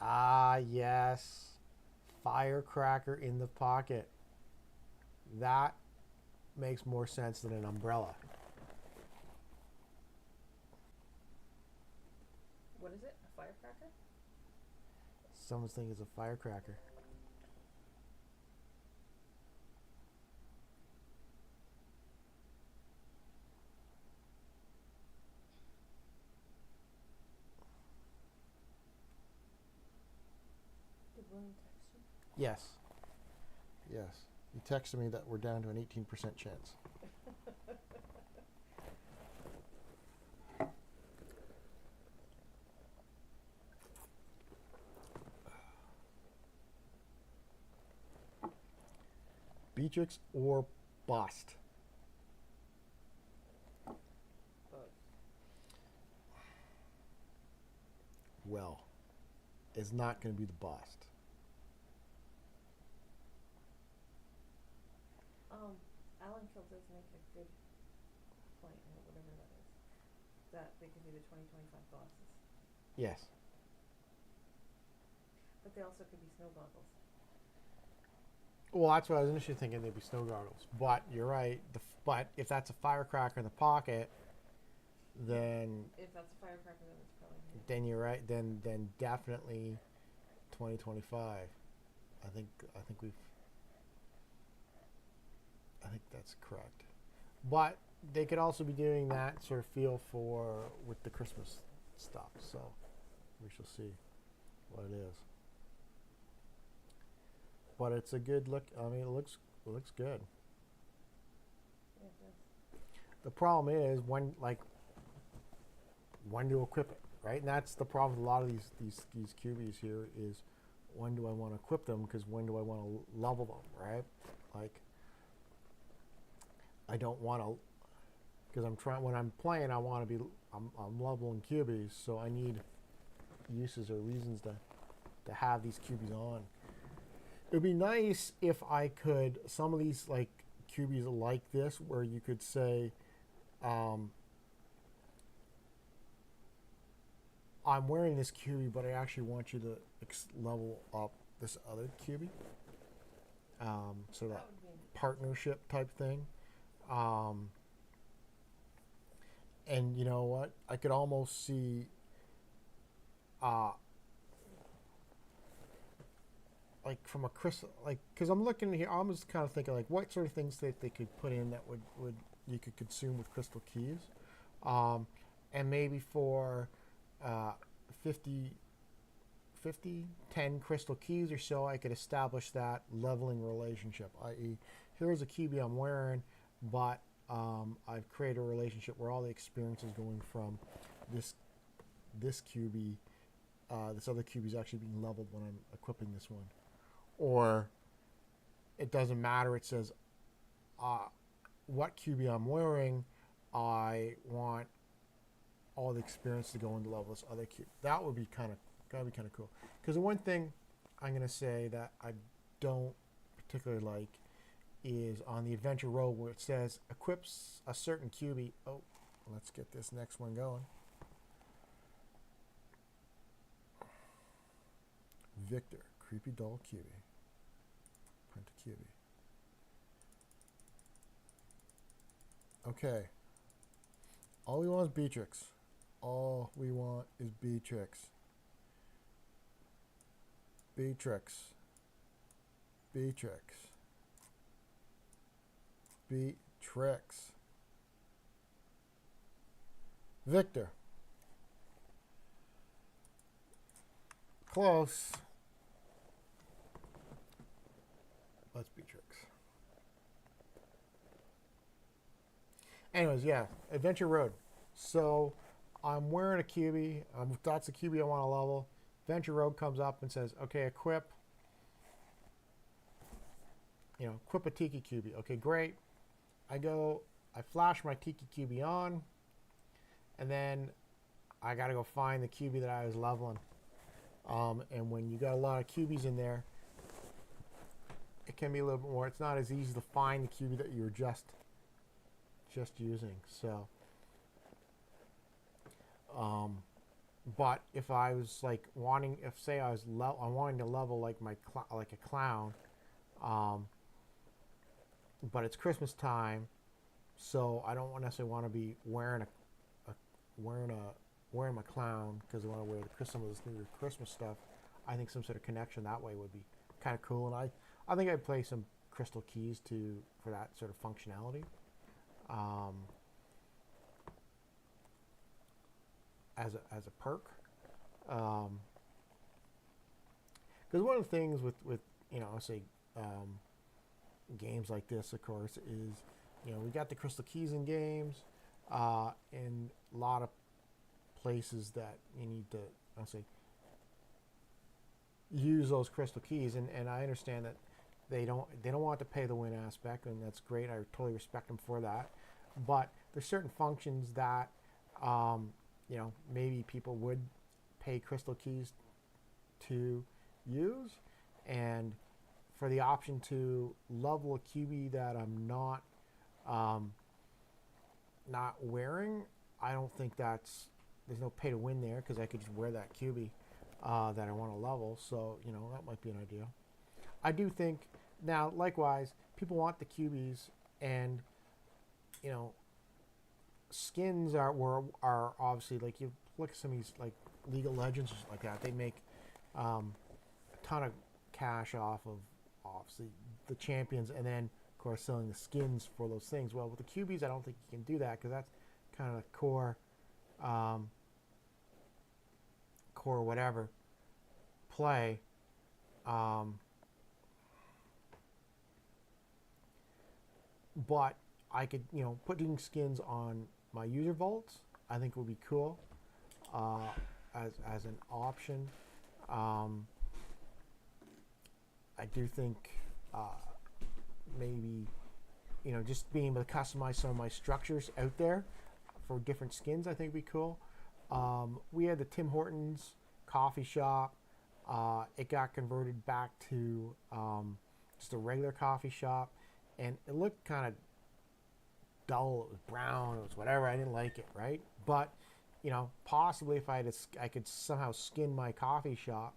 Ah, yes. Firecracker in the pocket. That makes more sense than an umbrella. What is it? A firecracker? Someone's thinking it's a firecracker. Did William text you? Yes. He texted me that we're down to an 18% chance. Beatrix or bust? Both. Well, it's not going to be the bust. Alan Kill does make a good point, or whatever that is, that they could do the 2025 glasses. Yes. But they also could be snow goggles. Well, that's what I was initially thinking. They'd be snow goggles. But you're right. But if that's a firecracker in the pocket, then... If that's a firecracker, then it's probably... Then you're right. Then definitely 2025. I think that's correct. But they could also be doing that sort of feel with the Christmas stuff. So we shall see what it is. but it's a good look. I mean, it looks good. Yeah, it does. The problem is when to equip it, right? And that's the problem with a lot of these cubies here is when do I want to equip them? Because when do I want to level them, right? Like I don't want to, because I'm trying when I'm playing. I want to be I'm leveling cubies, so I need uses or reasons to have these cubies on. It would be nice if I could some of these like cubies like this, where you could say, I'm wearing this cubie, but I actually want you to level up this other cubie. So that would be partnership type thing. And you know what? I could almost see, like from a crystal, like because I'm looking here, I'm just kind of thinking like what sort of things that they could put in that would you could consume with crystal keys, and maybe for 50, 10 crystal keys or so, I could establish that leveling relationship. I.e., here's a cubie I'm wearing, but I've created a relationship where all the experience is going from this cubie, this other cubie is actually being leveled when I'm equipping this one. Or it doesn't matter. It says what cubie I'm wearing, I want all the experience to go into level this other cube. That would be kind of cool. Because the one thing I'm going to say that I don't particularly like is on the adventure road where it says equips a certain cubie. Oh, let's get this next one going. Victor, creepy doll cubie. Print a cubie. Okay. All we want is Beatrix. All we want is Beatrix. Beatrix. Beatrix. Beatrix. Victor. Close. That's Beatrix. Anyways, yeah, Adventure Road. So I'm wearing a cubie. That's a cubie I want to level. Adventure Road comes up and says, okay, equip. Equip a Tiki cubie. Okay, great. I flash my Tiki cubie on, and then I got to go find the cubie that I was leveling. And when you got a lot of cubies in there, it can be a little bit more. It's not as easy to find the cubie that you're just using. So, but if I was like wanting, if say I was I'm wanting to level like like a clown, but it's Christmas time, so I don't necessarily want to be wearing my clown because I want to wear some of this new Christmas stuff. I think some sort of connection that way would be kind of cool, and I think I'd play some crystal keys for that sort of functionality. As a perk, because one of the things with I say games like this, of course, is we got the crystal keys in games, and a lot of places that you need to use those crystal keys, and I understand that they don't want to pay the win aspect, and that's great. I totally respect them for that, but there's certain functions that maybe people would pay crystal keys to use, and for the option to level a cubie that I'm not wearing, I don't think there's no pay to win there, because I could just wear that cubie that I want to level. So that might be an idea. I do think now, likewise, people want the cubies, and skins are obviously, like, you look at some of these like League of Legends or something like that, they make a ton of cash off of obviously the champions, and then of course selling the skins for those things. Well, with the cubies, I don't think you can do that, because that's kind of the core whatever play. but I could, putting skins on my user vaults, I think would be cool as an option. I do think maybe, just being able to customize some of my structures out there for different skins, I think would be cool. We had the Tim Hortons coffee shop. It got converted back to just a regular coffee shop, and it looked kind of dull. It was brown. It was whatever. I didn't like it, right? But possibly if I could somehow skin my coffee shop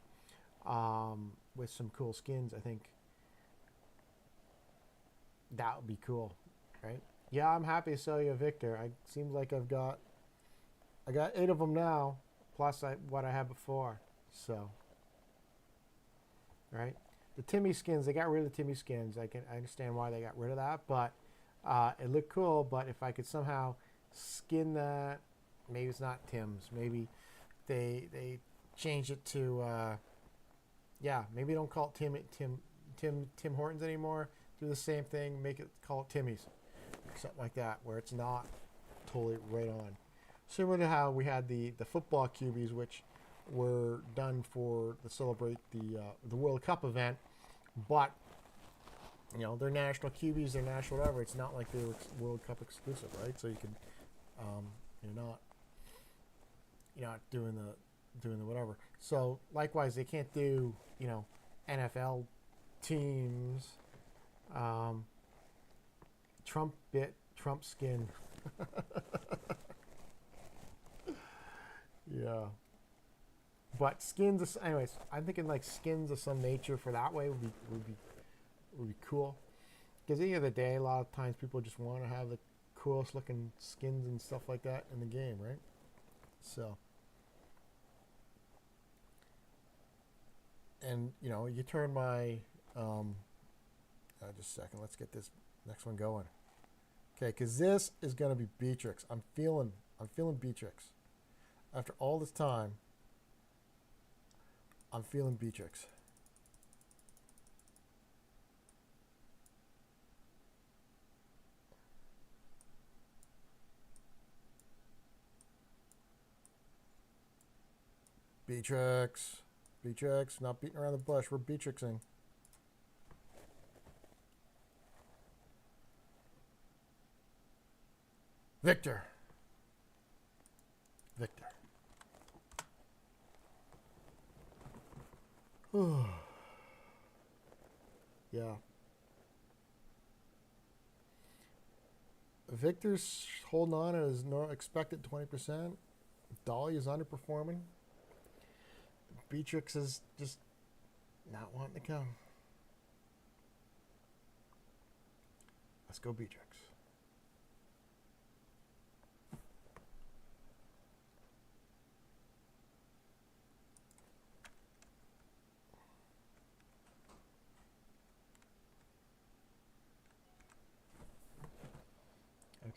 with some cool skins, I think that would be cool, right? Yeah, I'm happy to sell you a Victor. It seems like I got 8 of them now, plus what I had before. So, right? The Timmy skins, they got rid of the Timmy skins. I understand why they got rid of that, but it looked cool. But if I could somehow skin that, maybe it's not Tim's. Maybe they change it to maybe don't call it Tim Hortons anymore. Do the same thing, call it Timmy's, or something like that, where it's not totally right on. Similar to how we had the football cubies, which were done to celebrate the World Cup event, but they're national cubies, they're national whatever. It's not like they were World Cup exclusive, right? So you can you're not doing the whatever. So likewise, they can't do NFL teams. Trump skin. Yeah. But skins, anyways, I'm thinking like skins of some nature for that way would be cool. Because at the end of the day, a lot of times people just want to have the coolest looking skins and stuff like that in the game, right? So, and you turn my just a second. Let's get this next one going. Okay, because this is going to be Beatrix. I'm feeling Beatrix. After all this time, I'm feeling Beatrix. Beatrix, not beating around the bush. We're Beatrixing. Victor. Yeah. Victor's holding on at his expected 20%. Dolly is underperforming. Beatrix is just not wanting to come. Let's go, Beatrix.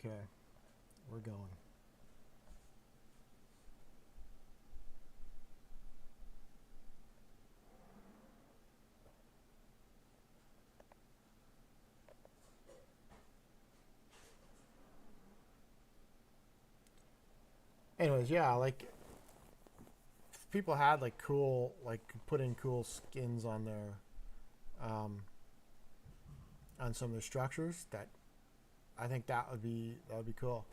Okay, we're going. Anyways, yeah, like people had like cool, like put in cool skins on their, on some of the structures. That I think that would be cool.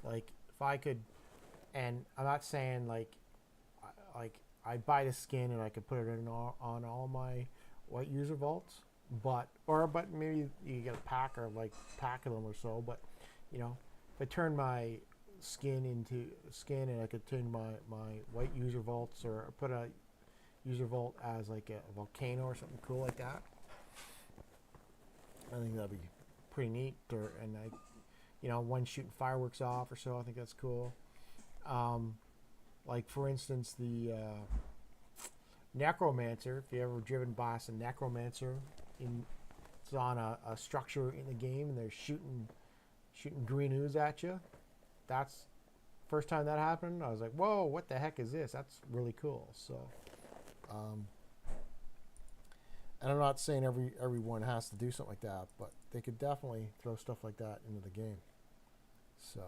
Like if I could, and I'm not saying like I buy the skin and I could put it on all my white user vaults, but maybe you get a pack of them or so. But if I turn my skin into skin and I could turn my white user vaults or put a user vault as like a volcano or something cool like that, I think that'd be pretty neat. And one shooting fireworks off or so, I think that's cool. Like for instance, the necromancer. If you ever driven by a necromancer, it's on a structure in the game and they're shooting green ooze at you. That's first time that happened. I was like, whoa, what the heck is this? That's really cool. So, and I'm not saying everyone has to do something like that, but they could definitely throw stuff like that into the game. So.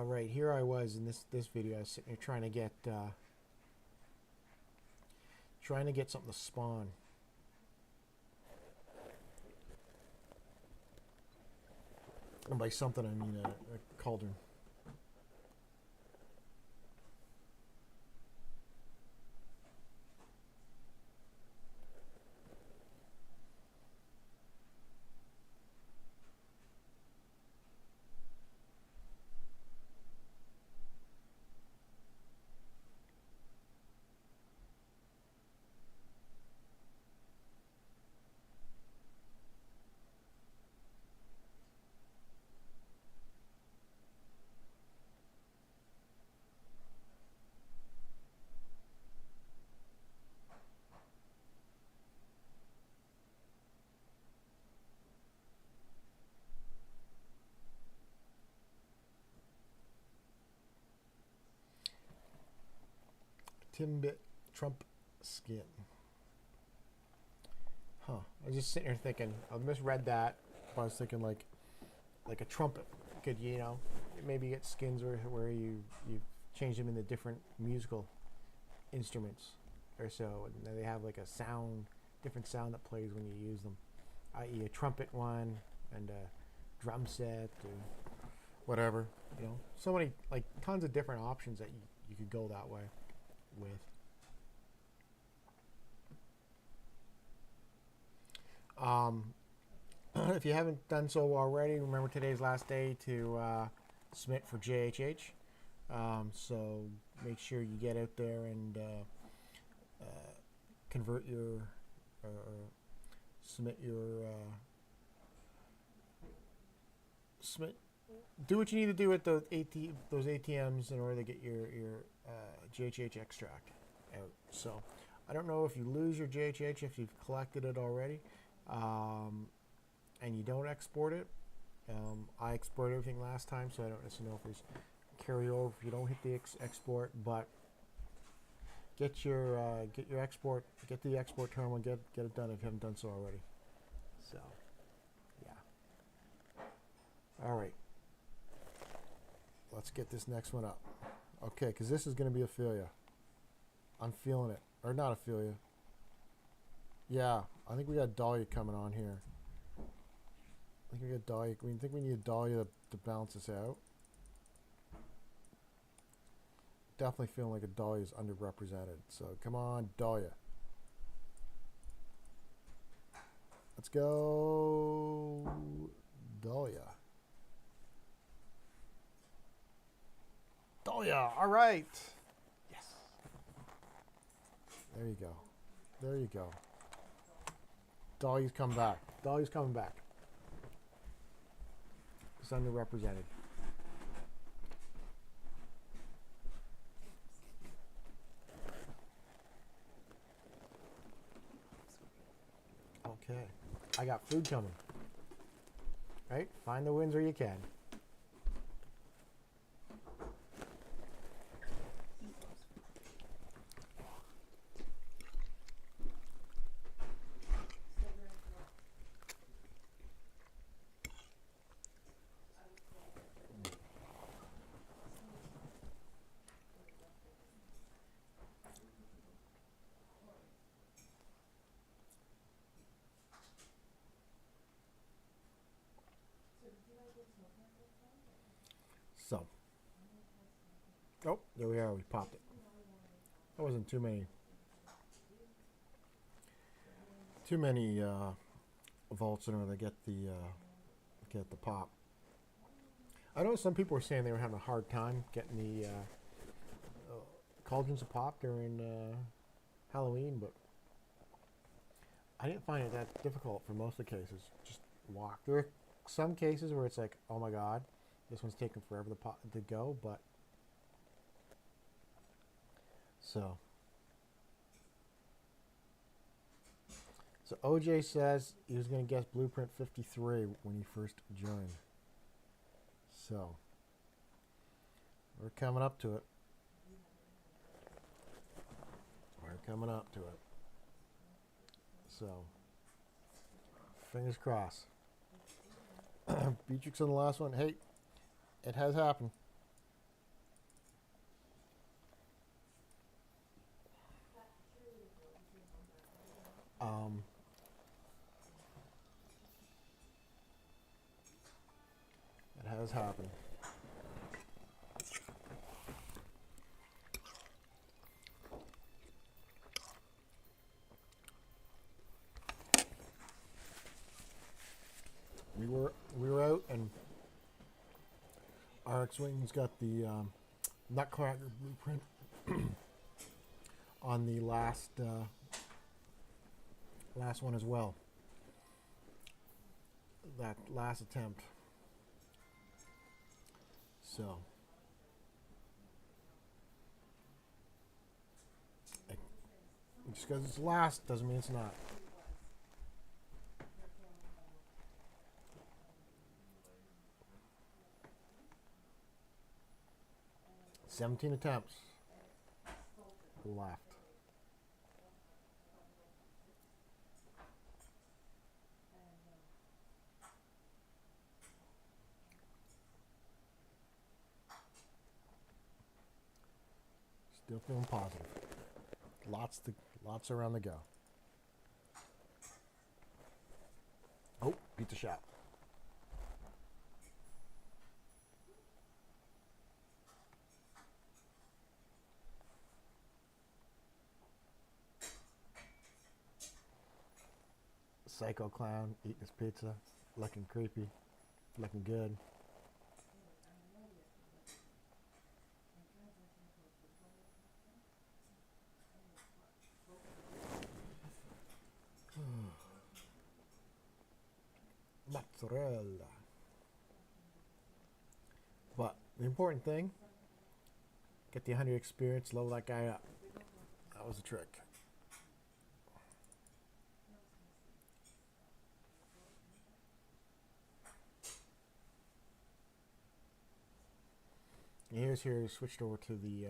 Right here I was in this video. I was sitting here trying to get something to spawn. And by something I mean a cauldron. Timbit Trump skin. Huh. I was just sitting here thinking, I misread that. I was thinking like a trumpet. Could, you know, maybe get skins where you change them into different musical instruments or so. And then they have like a sound, different sound that plays when you use them. I.e. a trumpet one and a drum set or whatever. You know, so many, like tons of different options that you could go that way with. If you haven't done so already, remember today's last day to submit for JHH. So make sure you get out there and convert your submit your submit. Do what you need to do at those ATMs in order to get your JHH extract out. So I don't know if you lose your JHH if you've collected it already, and you don't export it. I exported everything last time, so I don't necessarily know if there's carryover if you don't hit the export. But get the export terminal, and get it done if you haven't done so already. So yeah. All right. Let's get this next one up. Okay, because this is going to be Ophelia. I'm feeling it. Or not Ophelia. Yeah, I think we got Dahlia coming on here. I think we got Dahlia. I think we need Dahlia to balance this out. Definitely feeling like a Dahlia is underrepresented. So come on, Dahlia. Let's go, Dahlia. Dahlia, all right. Yes. There you go. There you go. Dahlia's come back. Dahlia's coming back. It's underrepresented. Okay. I got food coming. Right? Find the wins where you can. So, oh, there we are. We popped it. That wasn't too many volts in order to get the pop. I know some people were saying they were having a hard time getting the cauldrons to pop during Halloween, but I didn't find it that difficult for most of the cases. Just walk. There are some cases where it's like, oh my god, this one's taking forever to go, but so OJ says he was going to guess Blueprint 53 when he first joined. So we're coming up to it. coming up to it. So, fingers crossed. Beatrix on the last one. Hey, it has happened. It has happened. We were out, and our X-Wing's got the Nutcracker blueprint on the last one as well. That last attempt. So, just because it's last doesn't mean it's not. "17 attempts left." Still feeling positive. Lots around the go. Oh, beat the shot. Psycho clown eating his pizza, looking creepy, looking good. Mozzarella. But the important thing, get the 100 experience, level that guy up. That was the trick. And here's here switched over to the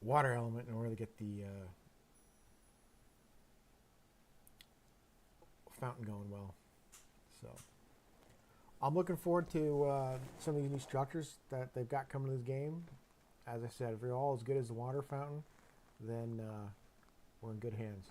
water element in order to get the fountain going well. So I'm looking forward to some of these new structures that they've got coming to this game. As I said, if they're all as good as the water fountain, then we're in good hands.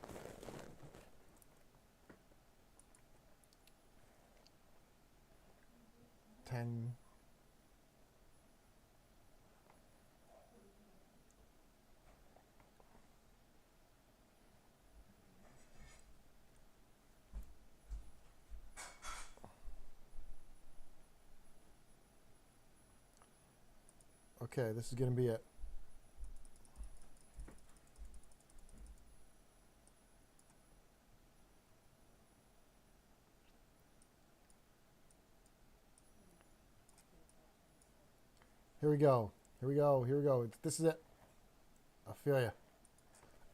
Okay, this is going to be it. Here we go. Here we go. Here we go. This is it. I feel you.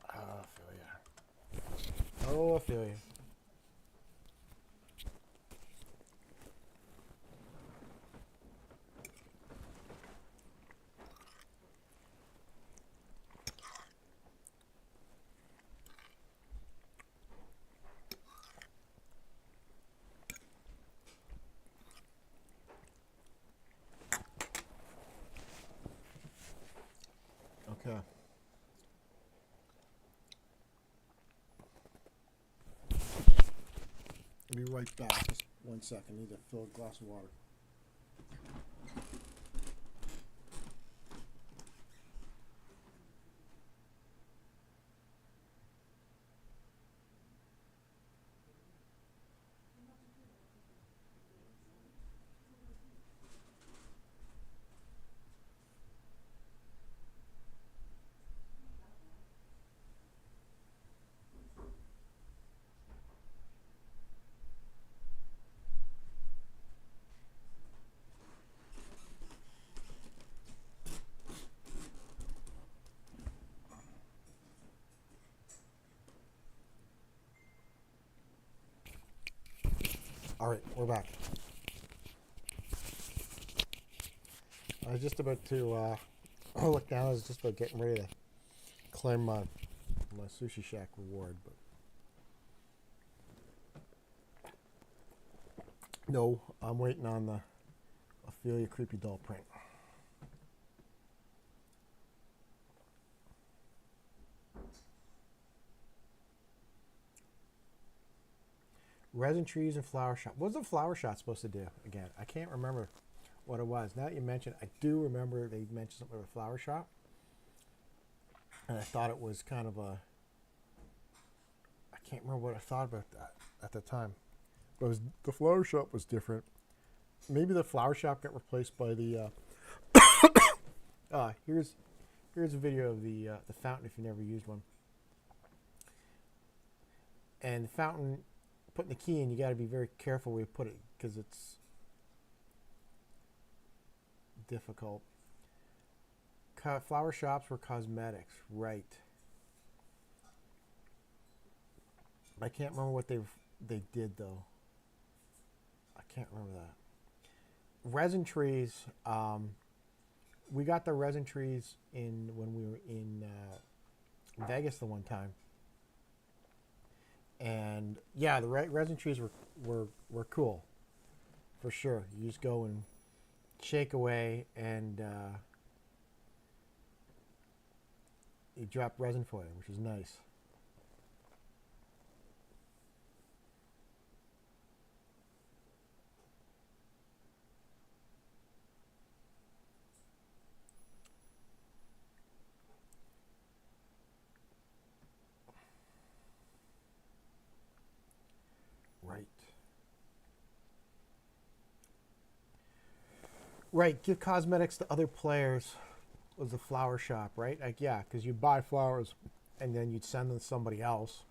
I feel you. Oh, I feel you. Okay. I'll be right back. Just 1 second. I need to fill a glass of water. All right, we're back. I was just about to Oh, look, now I was just about getting ready to claim my Sushi Shack reward, but no, I'm waiting on the Ophelia Creepy Doll print. Resin trees and flower shot. What's the flower shot supposed to do again? I can't remember what it was. Now that you mentioned, I do remember they mentioned something about a flower shot, and I thought it was kind of a. I can't remember what I thought about that at the time. But it was, the flower shop was different. Maybe the flower shop got replaced by the. Here's a video of the fountain if you never used one. And the fountain, putting the key in, you got to be very careful where you put it because it's difficult. Flower shops were cosmetics, right? I can't remember what they did though. I can't remember that. Resin trees. We got the resin trees in when we were in Vegas the one time, and yeah, the resin trees were cool, for sure. You just go and shake away, and you drop resin foil, which is nice. Right, give cosmetics to other players was the flower shop, right? Like, yeah, because you buy flowers and then you'd send them to somebody else.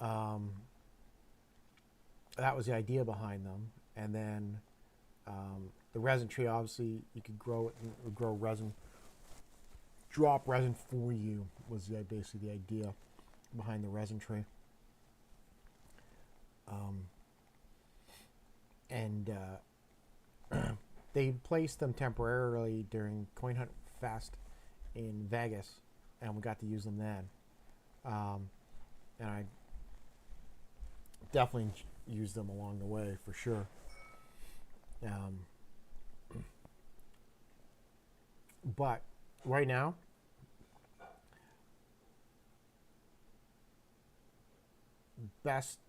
That was the idea behind them. And then the resin tree, obviously, you could grow it and it would grow resin, drop resin for you was basically the idea behind the resin tree. And they placed them temporarily during Coin Hunt Fest in Vegas, and we got to use them then. And I definitely used them along the way for sure. But right now, best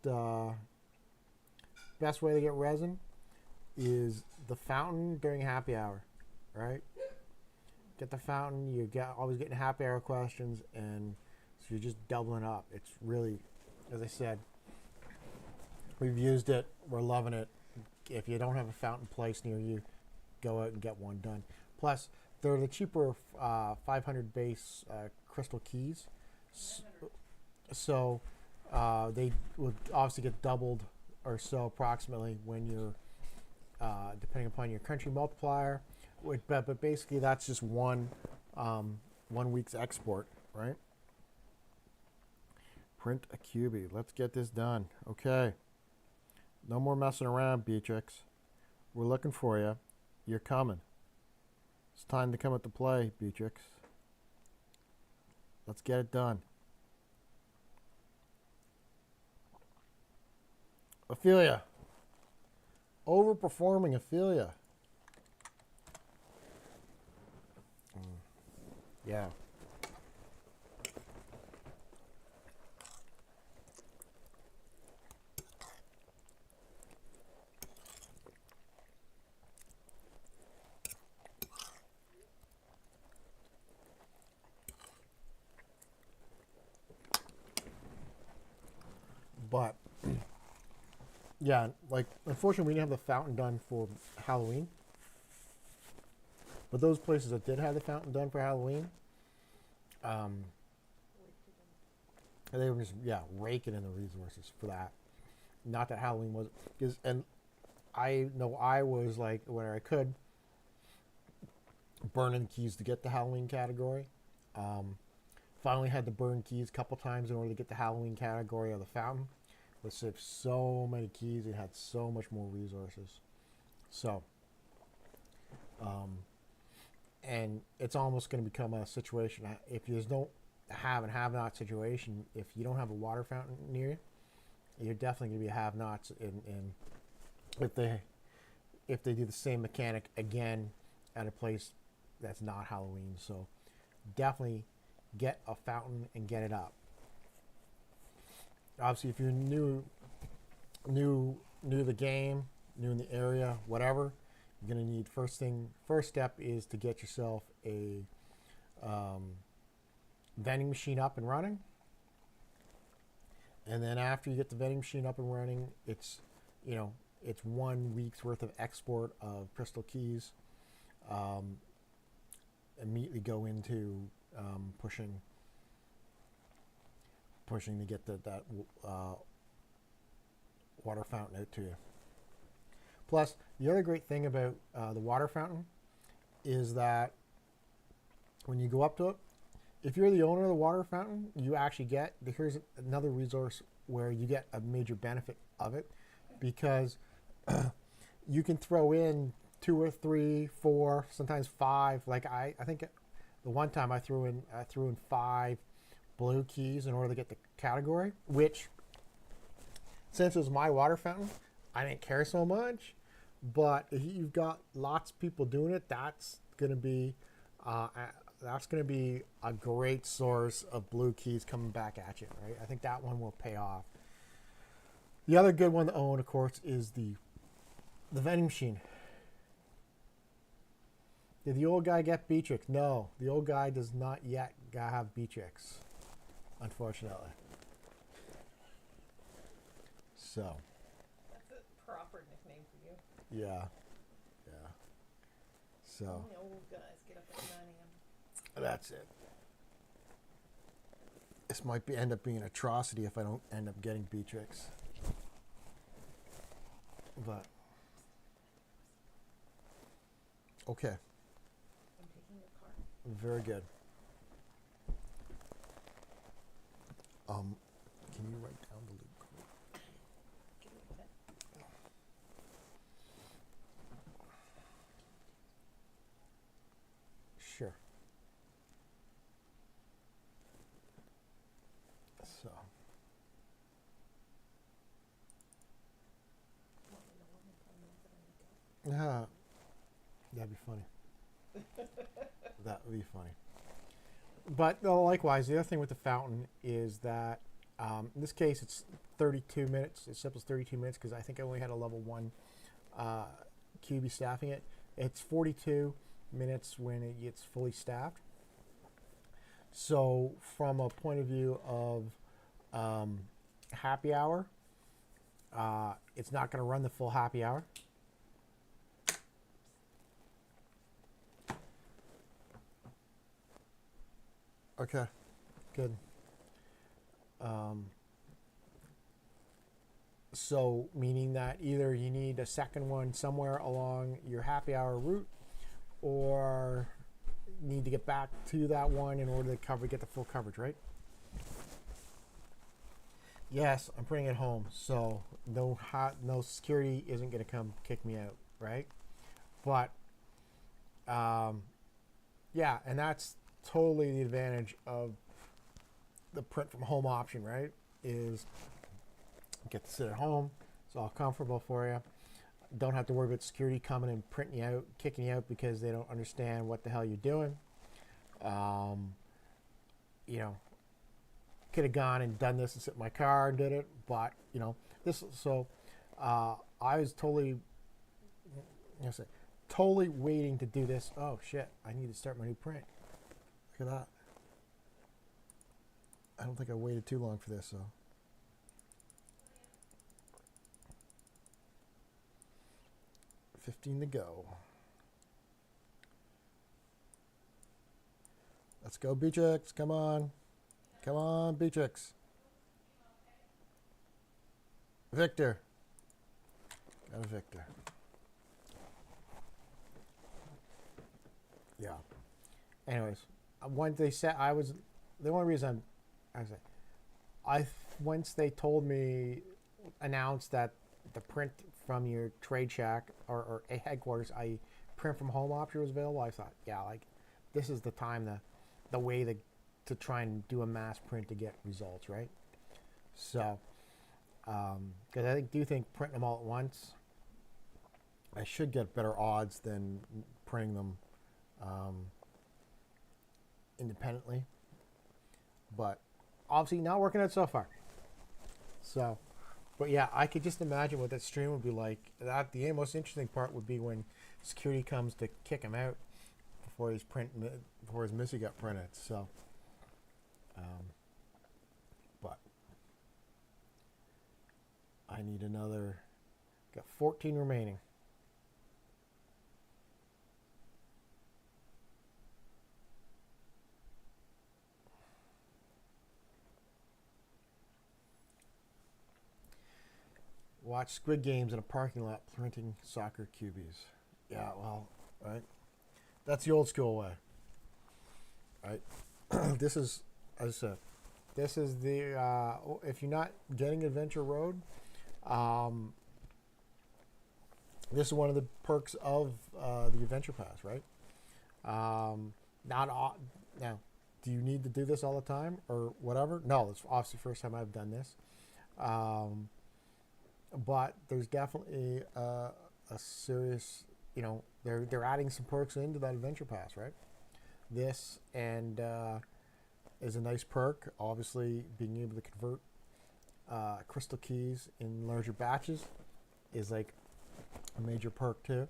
way to get resin is the fountain during happy hour, right? Get the fountain, you always getting happy hour questions, and so you're just doubling up. It's really, as I said, we've used it, we're loving it. If you don't have a fountain place near you, go out and get one done. Plus, they're the cheaper 500 base crystal keys, so they would obviously get doubled or so approximately when you're depending upon your country multiplier, but basically that's just one week's export, right? Print a Cubie. Let's get this done. Okay, no more messing around, Beatrix. We're looking for you. You're coming. It's time to come at the play, Beatrix. Let's get it done. Ophelia. Overperforming Ophelia. Yeah. But yeah, like unfortunately we didn't have the fountain done for Halloween. But those places that did have the fountain done for Halloween, they were just raking in the resources for that. Not that Halloween was, and I know I was like where I could burning keys to get the Halloween category. Finally had to burn keys a couple times in order to get the Halloween category of the fountain. But saved so many keys, it had so much more resources. So, and it's almost going to become a situation. If you don't have and have not situation, if you don't have a water fountain near you, you're definitely going to be a have nots. In if they do the same mechanic again at a place that's not Halloween. So definitely get a fountain and get it up. Obviously, if you're new to the game, new in the area, whatever, you're gonna need first step is to get yourself a vending machine up and running. And then after you get the vending machine up and running, it's 1 week's worth of export of crystal keys. Immediately go into pushing to get that water fountain out to you. Plus, the other great thing about the water fountain is that when you go up to it, if you're the owner of the water fountain, you actually get, here's another resource where you get a major benefit of it, because you can throw in 2 or 3, 4, sometimes 5. Like I think the one time I threw in 5 blue keys in order to get the category, which, since it was my water fountain, I didn't care so much. But if you've got lots of people doing it, that's gonna be a great source of blue keys coming back at you, right? I think that one will pay off. The other good one to own, of course, is the vending machine. Did the old guy get Beatrix? No, the old guy does not yet have Beatrix, unfortunately. So. That's a proper nickname for you. Yeah. So. Only old guys get up at 9 a.m. That's it. This might end up being an atrocity if I don't end up getting Beatrix. But. Okay. I'm taking your car. Very good. Can you write down the loop code? Give me a pen. Sure. So. Want me to know when I'm that I need to go? Yeah. That'd be funny. That would be funny. But likewise, the other thing with the fountain is that in this case it's 32 minutes. It's simple as 32 minutes because I think I only had a level 1 Cubie staffing it. It's 42 minutes when it gets fully staffed. So from a point of view of happy hour, it's not going to run the full happy hour. Okay, good. So meaning that either you need a second one somewhere along your happy hour route, or need to get back to that one in order to get the full coverage, right? Yes, I'm bringing it home, so no security isn't going to come kick me out, right? But yeah, and that's totally the advantage of the print from home option, right? Is you get to sit at home. It's all comfortable for you. Don't have to worry about security coming and printing you out, kicking you out because they don't understand what the hell you're doing. Could have gone and done this and sit in my car and did it, but this. So I was totally waiting to do this. Oh shit! I need to start my new print. Look at that. I don't think I waited too long for this, so. $15 to go. Let's go, Beatrix. Come on. Come on, Beatrix. Victor. Got a Victor. Yeah. Anyways, once they said the only reason once they announced that the print from your trade shack or a headquarters, print from home option was available, I thought, yeah, like this is the time, the way to try and do a mass print to get results, right? So, because I do think printing them all at once, I should get better odds than printing them independently. But obviously not working out so far. So, but yeah, I could just imagine what that stream would be like. The most interesting part would be when security comes to kick him out before his Missy got printed. So, but I need another. Got 14 remaining. Watch Squid Games in a parking lot printing soccer cubies. Yeah, well, right. That's the old school way. Right. This is, as I said, this is the if you're not getting Adventure Road, this is one of the perks of the Adventure Pass, right? Not all, now, do you need to do this all the time or whatever? No, it's obviously the first time I've done this. But there's definitely a serious, they're adding some perks into that Adventure Pass, right? This and is a nice perk. Obviously, being able to convert crystal keys in larger batches is like a major perk too.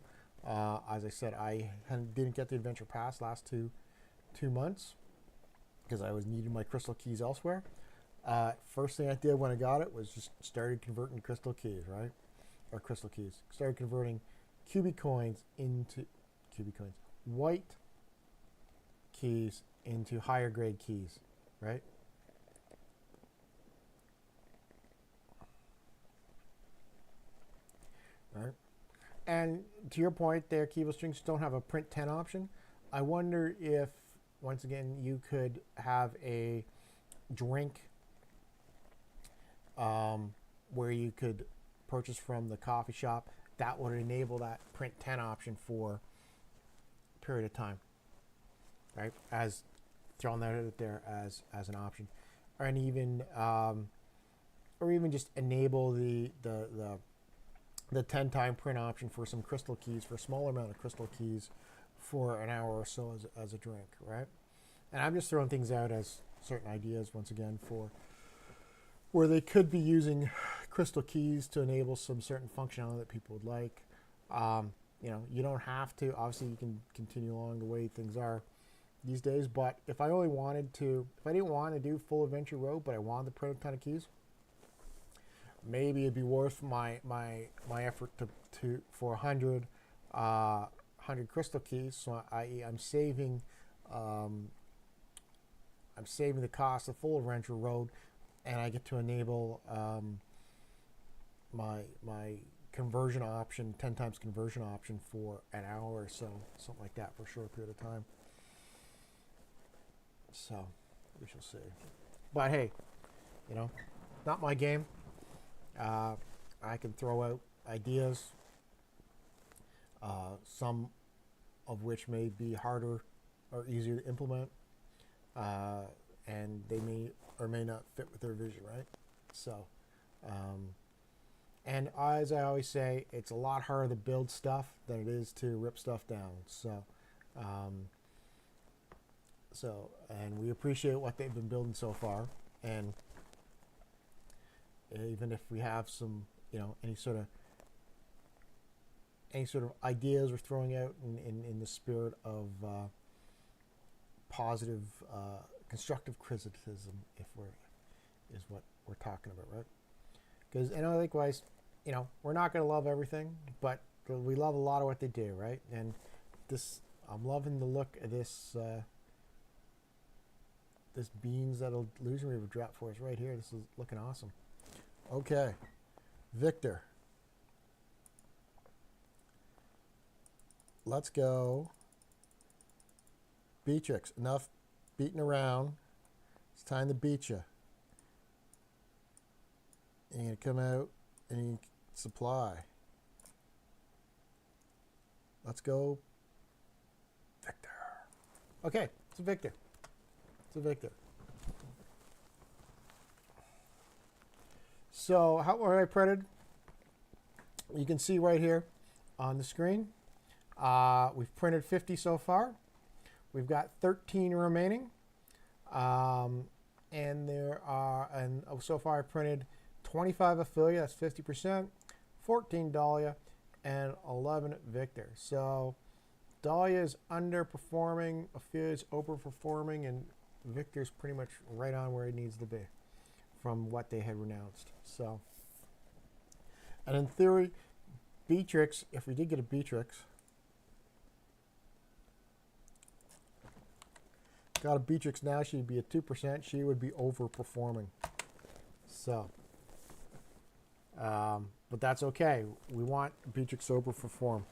As I said, I didn't get the Adventure Pass last two months because I was needing my crystal keys elsewhere. First thing I did when I got it was just started converting crystal keys, right? Or crystal keys. Started converting Cubie coins into white keys into higher grade keys, right? Right. And to your point there, Kiva Strings don't have a print 10 option. I wonder if, once again, you could have a drink where you could purchase from the coffee shop that would enable that print 10 option for a period of time, right? As thrown that out there as an option, and even or even just enable the 10 time print option for some crystal keys, for a smaller amount of crystal keys for an hour or so as a drink, right? And I'm just throwing things out as certain ideas once again for where they could be using crystal keys to enable some certain functionality that people would like. You don't have to. Obviously, you can continue along the way things are these days. But if I didn't want to do full Adventure Road, but I wanted to print a ton of keys, maybe it'd be worth my effort to for 100 crystal keys. So I'm saving the cost of full Adventure Road, and I get to enable my conversion option, 10 times conversion option for an hour or so, something like that, for a short period of time. So we shall see. But hey, not my game. I can throw out ideas, some of which may be harder or easier to implement, and they may or may not fit with their vision, right? So, and as I always say, it's a lot harder to build stuff than it is to rip stuff down. So, and we appreciate what they've been building so far, and even if we have some, any sort of ideas we're throwing out in the spirit of positive, constructive criticism, is what we're talking about, right? Because, likewise, we're not going to love everything, but we love a lot of what they do, right? And I'm loving the look of this beans that Illusion Reaver dropped for us right here. This is looking awesome. Okay, Victor. Let's go. Beatrix, enough beating around. It's time to beat you. And you're going to come out and you supply. Let's go, Victor. Okay, it's a Victor. It's a Victor. So how were I printed? You can see right here on the screen. We've printed 50 so far. We've got 13 remaining. And so far I printed 25 Ophelia, that's 50%, 14 Dahlia, and 11 Victor. So Dahlia is underperforming, Ophelia is overperforming, and Victor's pretty much right on where he needs to be from what they had renounced. So, and in theory, Beatrix, if we did get a Beatrix, got a Beatrix now, she'd be at 2%. She would be overperforming. So, but that's okay. We want Beatrix to overperform.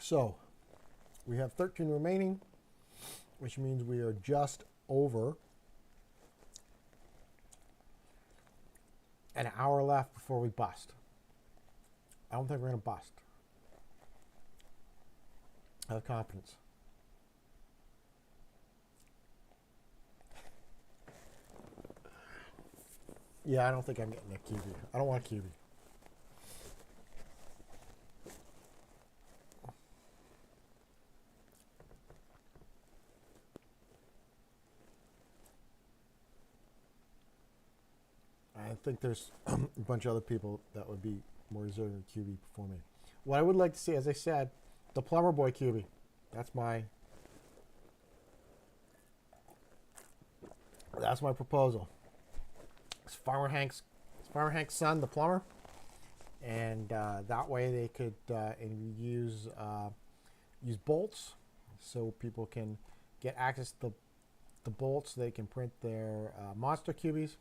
So, we have 13 remaining, which means we are just over an hour left before we bust. I don't think we're going to bust. I have confidence. Yeah, I don't think I'm getting a Cubie. I don't want a Cubie. I think there's a bunch of other people that would be more deserving of Cubie before me. What I would like to see, as I said, the Plumber Boy Cubie. That's my proposal. It's Farmer Hank's son, the plumber, and that way they could use bolts, so people can get access to the bolts. They can print their monster cubies,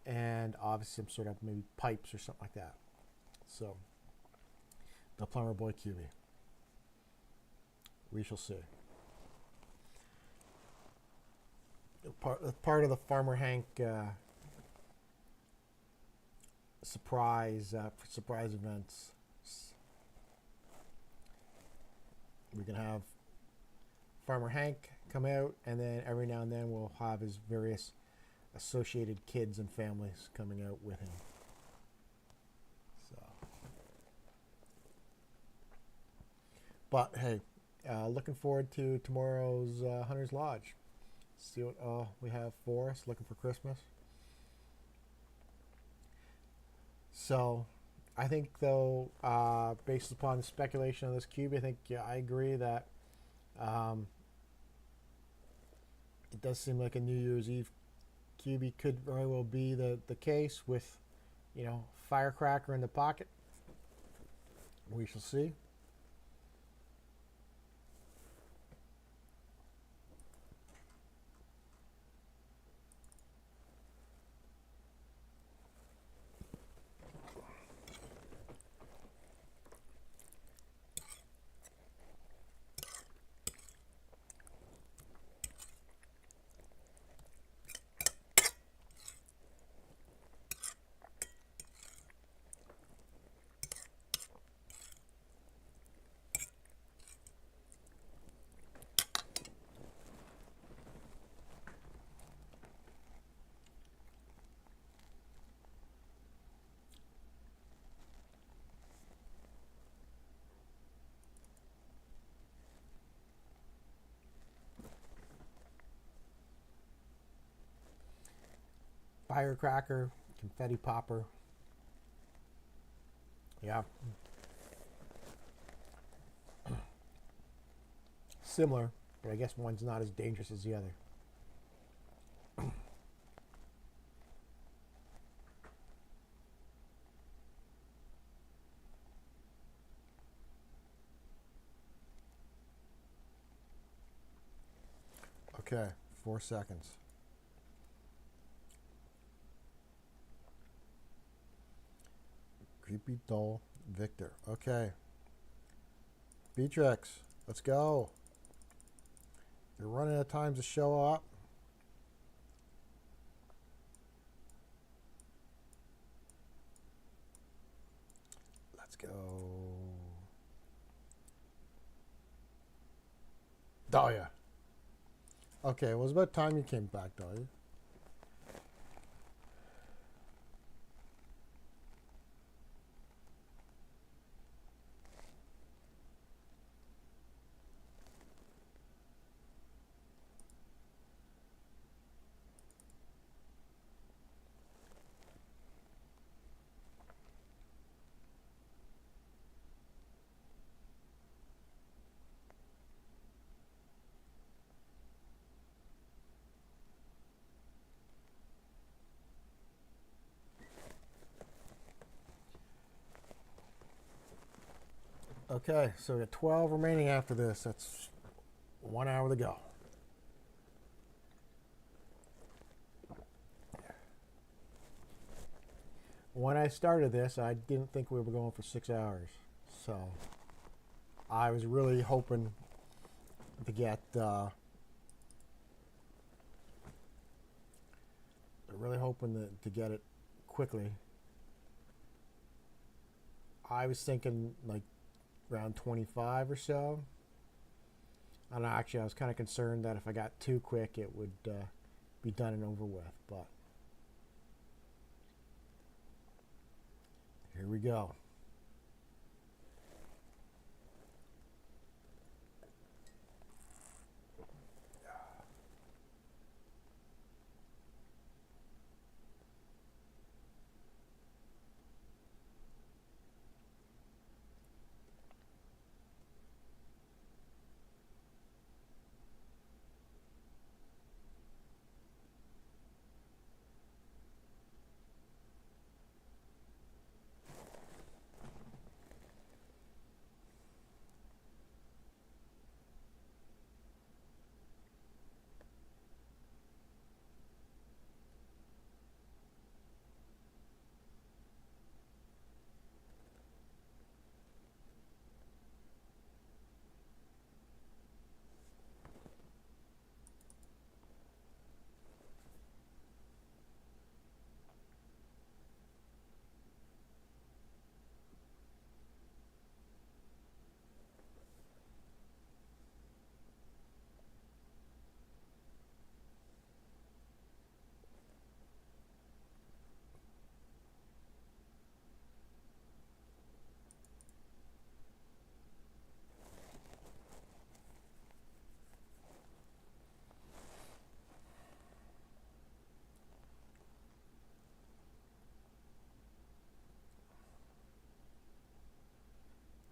and obviously some sort of maybe pipes or something like that. So, the Plumber Boy Cubie. We shall see. Part of the Farmer Hank surprise events. We can have Farmer Hank come out, and then every now and then we'll have his various associated kids and families coming out with him. So, but hey, looking forward to tomorrow's Hunter's Lodge. See what we have for us. Looking for Christmas. So, I think though, based upon the speculation of this cube, I think I agree that it does seem like a New Year's Eve Cubie could very well be the case with, firecracker in the pocket. We shall see. Firecracker, confetti popper. Yeah. Similar, but I guess one's not as dangerous as the other. Okay, 4 seconds. Creepy doll Victor. Okay. Beatrix, let's go. They're running out of time to show up. Let's go. Dahlia. Okay, well, it was about time you came back, Dahlia. Okay, so we got 12 remaining after this. That's 1 hour to go. When I started this, I didn't think we were going for 6 hours. So I was really hoping to get to get it quickly. I was thinking like around 25 or so. And actually, I was kind of concerned that if I got too quick, it would be done and over with. But here we go.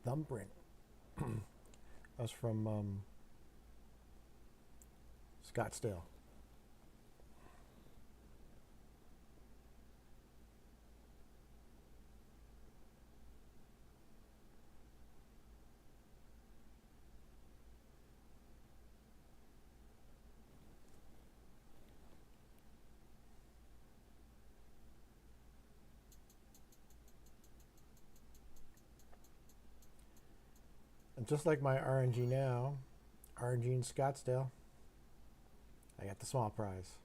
Thumbprint. That's from Scottsdale. And just like my RNG now, RNG in Scottsdale, I got the small prize.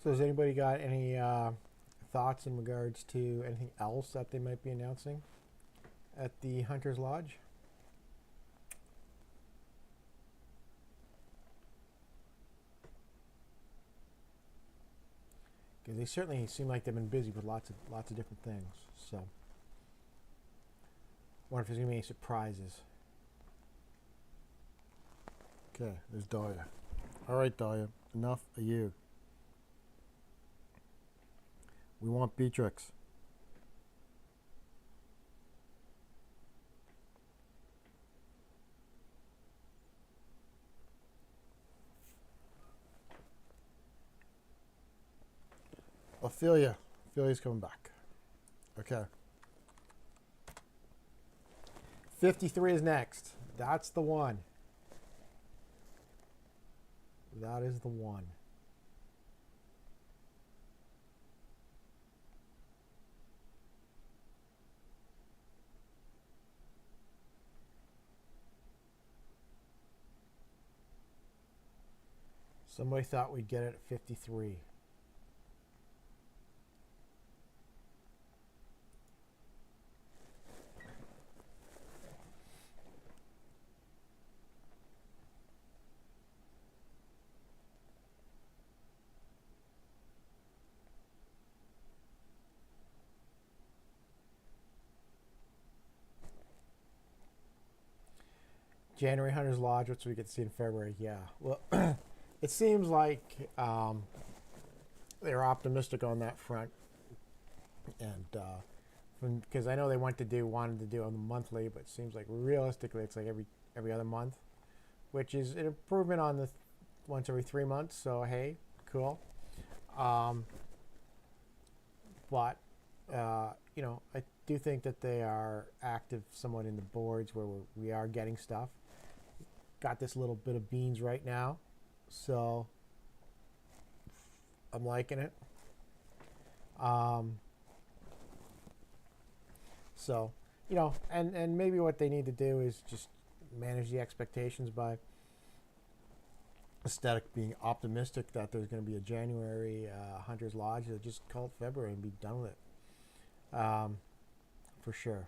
So has anybody got any thoughts in regards to anything else that they might be announcing? at the Hunter's Lodge? Because they certainly seem like they've been busy with lots of different things. So, wonder if there's gonna be any surprises. Okay, there's Dahlia. All right, Dahlia, enough of you. We want Beatrix. Ophelia. Ophelia's coming back. Okay. 53 is next. That's the one. That is the one. Somebody thought we'd get it at 53. January Hunter's Lodge, which we get to see in February. Yeah. Well, it seems like they're optimistic on that front, and because I know they wanted to do on the monthly, but it seems like realistically it's like every other month, which is an improvement on the once every 3 months. So hey, cool. But I do think that they are active somewhat in the boards where we are getting stuff. Got this little bit of beans right now, so I'm liking it. So, and maybe what they need to do is just manage the expectations by aesthetic being optimistic that there's going to be a January Hunter's Lodge. They'll just call it February and be done with it. For sure.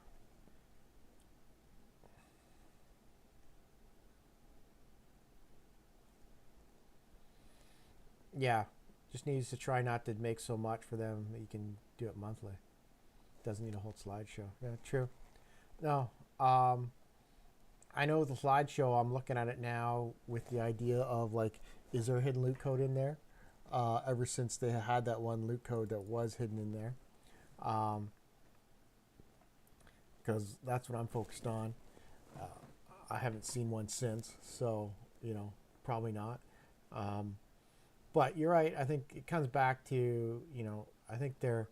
Yeah, just needs to try not to make so much for them that you can do it monthly. Doesn't need a whole slideshow. Yeah, true. No, I know the slideshow. I'm looking at it now with the idea of like, is there a hidden loot code in there? Ever since they had that one loot code that was hidden in there, because that's what I'm focused on. I haven't seen one since, so probably not. But you're right. I think it comes back to, I think they're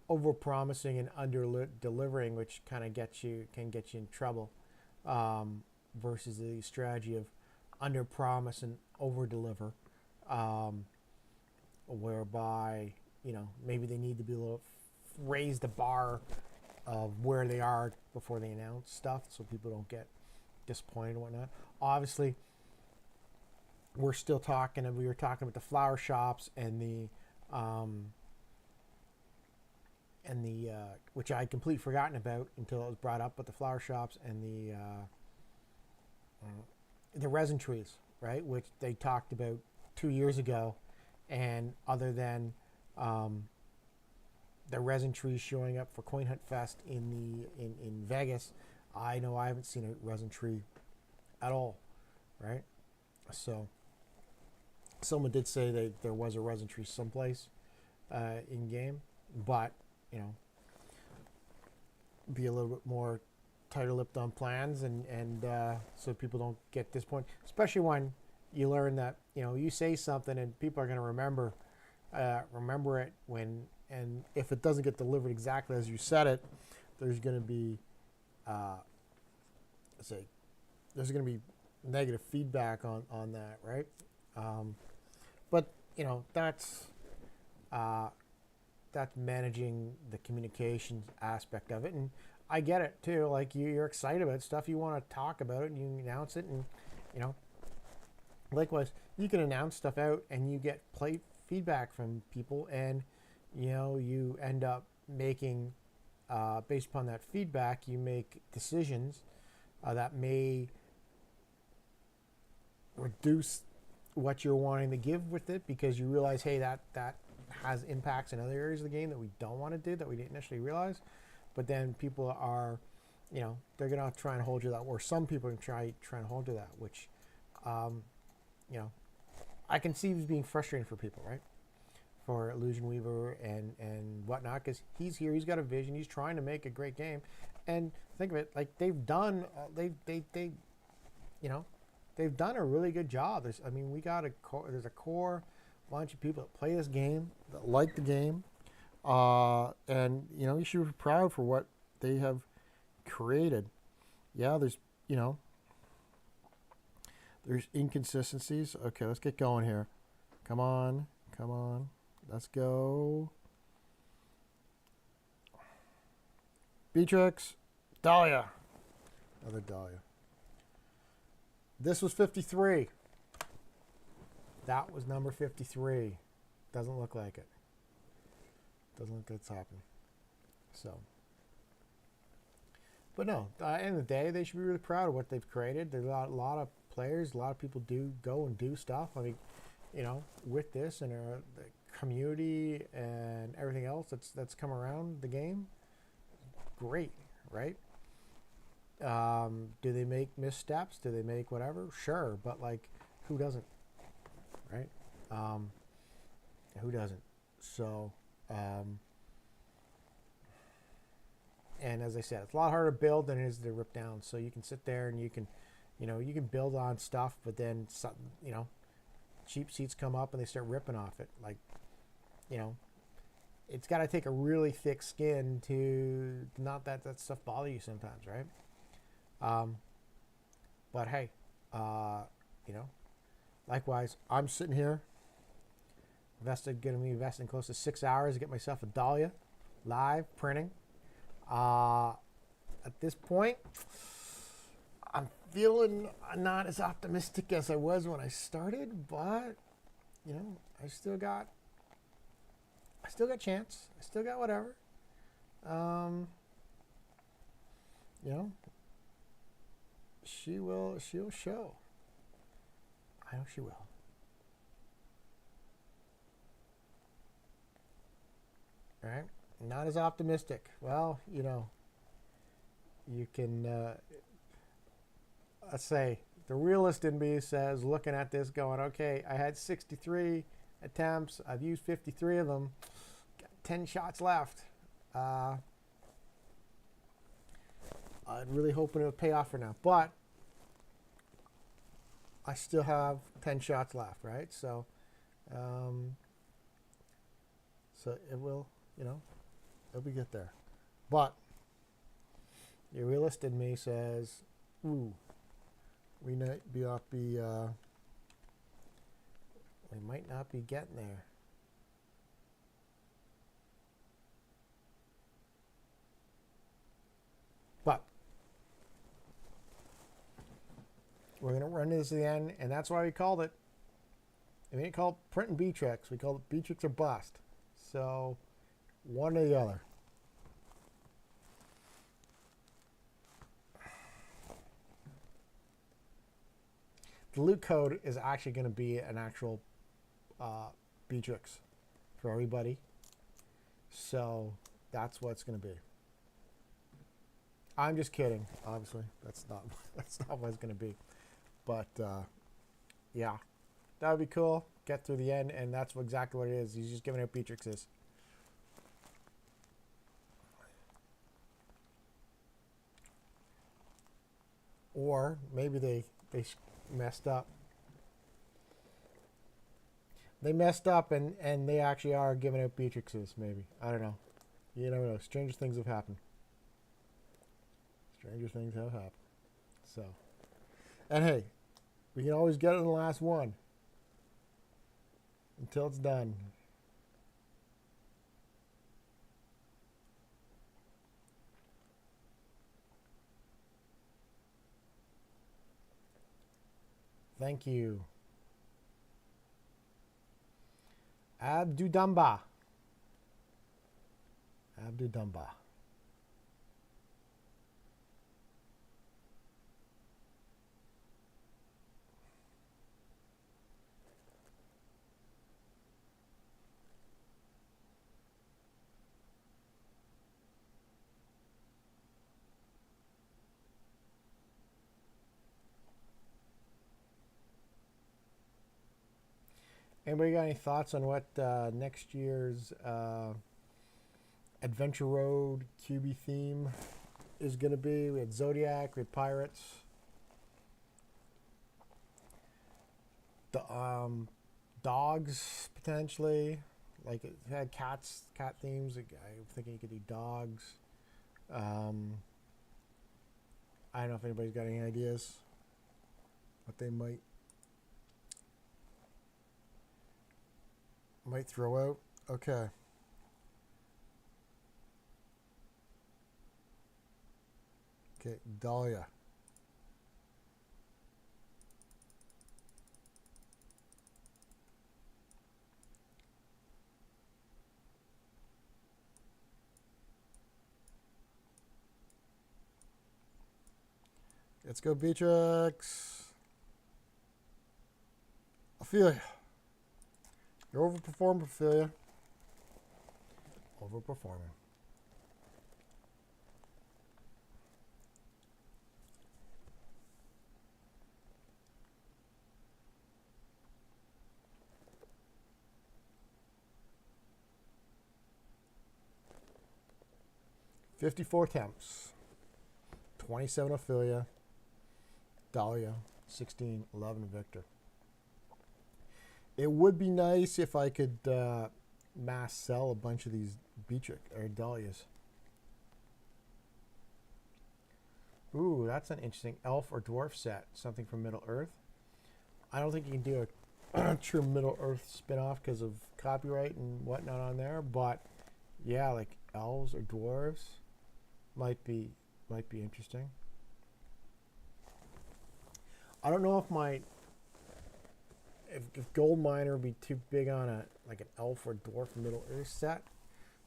over promising and under delivering, which kind of can get you in trouble, versus the strategy of under promise and over deliver, whereby, maybe they need to be a little raise the bar of where they are before they announce stuff so people don't get disappointed and whatnot. Obviously, we were talking about the flower shops and the which I had completely forgotten about until it was brought up, but the flower shops and the resin trees, right, which they talked about 2 years ago, and other than the resin trees showing up for Coin Hunt Fest in Vegas, I know I haven't seen a resin tree at all, right? So someone did say there was a resin tree someplace in game, but be a little bit more tighter-lipped on plans, and so people don't get disappointed, especially when you learn that you say something and people are going to remember it when, and if it doesn't get delivered exactly as you said it, there's going to be negative feedback on that, right? But that's managing the communications aspect of it, and I get it too. Like you're excited about stuff, you want to talk about it, and you announce it, and likewise, you can announce stuff out, and you get feedback from people, and you end up making based upon that feedback, you make decisions that may reduce what you're wanting to give with it, because you realize, hey, that has impacts in other areas of the game that we don't want to do, that we didn't initially realize. But then people are, they're gonna try and hold you that, or some people are try and hold you that, which, I can see as being frustrating for people, right? For Illusion Weaver and whatnot, because he's here, he's got a vision, he's trying to make a great game, and think of it, like they've done, they've done a really good job. There's a core bunch of people that play this game, that like the game, and you should be proud for what they have created. Yeah, there's inconsistencies. Okay, let's get going here. Come on, let's go. Beatrix, Dahlia, another Dahlia. This was 53. That was number 53. Doesn't look like it. Doesn't look like it's happening. So, but no, at the end of the day, they should be really proud of what they've created. There's a lot of players, a lot of people do go and do stuff. I mean, with this and the community and everything else that's come around the game, great, right? Do they make missteps? Do they make whatever? Sure, but like, who doesn't, right? Who doesn't? So, and as I said, it's a lot harder to build than it is to rip down. So you can sit there and you can build on stuff, but then cheap seats come up and they start ripping off it. Like, it's got to take a really thick skin to not that stuff bother you sometimes, right? But hey, likewise, I'm sitting here going to be investing close to 6 hours to get myself a Dahlia live printing. At this point, I'm feeling not as optimistic as I was when I started, but I still got chance. I still got whatever. She'll show. I know she will. All right. Not as optimistic. Well, you can, let's say, the realist in me says, looking at this going, okay, I had 63 attempts. I've used 53 of them. Got 10 shots left. I'm really hoping it would pay off for now. But I still have 10 shots left, right? So, so it will, it'll be good there. But the realist in me says, ooh, we might not be getting there. But we're going to run this to the end, and that's why we called it. We didn't call it Print and Beatrix. We called it Beatrix or Bust. So, one or the other. The loot code is actually going to be an actual Beatrix for everybody. So, that's what it's going to be. I'm just kidding, obviously. That's not what it's going to be. But, yeah. That would be cool. Get through the end, and that's exactly what it is. He's just giving out Beatrixes. Or maybe they messed up. They messed up, and they actually are giving out Beatrixes, maybe. I don't know. You never know. Stranger things have happened. Stranger things have happened. So, and hey, we can always get it in the last one. Until it's done. Thank you. Abdudumba. Anybody got any thoughts on what next year's Adventure Road Cubie theme is going to be? We had Zodiac, we had Pirates. The dogs potentially, like it had cat themes. I'm thinking you could do dogs. I don't know if anybody's got any ideas what they might throw out. Okay. Okay, Dahlia. Let's go, Beatrix. Ophelia. You're overperforming, Ophelia. Overperforming. $54 attempts. 27 Ophelia. Dahlia. 16, 11 Victor. It would be nice if I could mass sell a bunch of these Beatrix or Dahlias. Ooh, that's an interesting elf or dwarf set. Something from Middle Earth. I don't think you can do a true Middle Earth spin-off because of copyright and whatnot on there, but yeah, like elves or dwarves might be interesting. I don't know if Gold Miner would be too big on an elf or dwarf Middle Earth set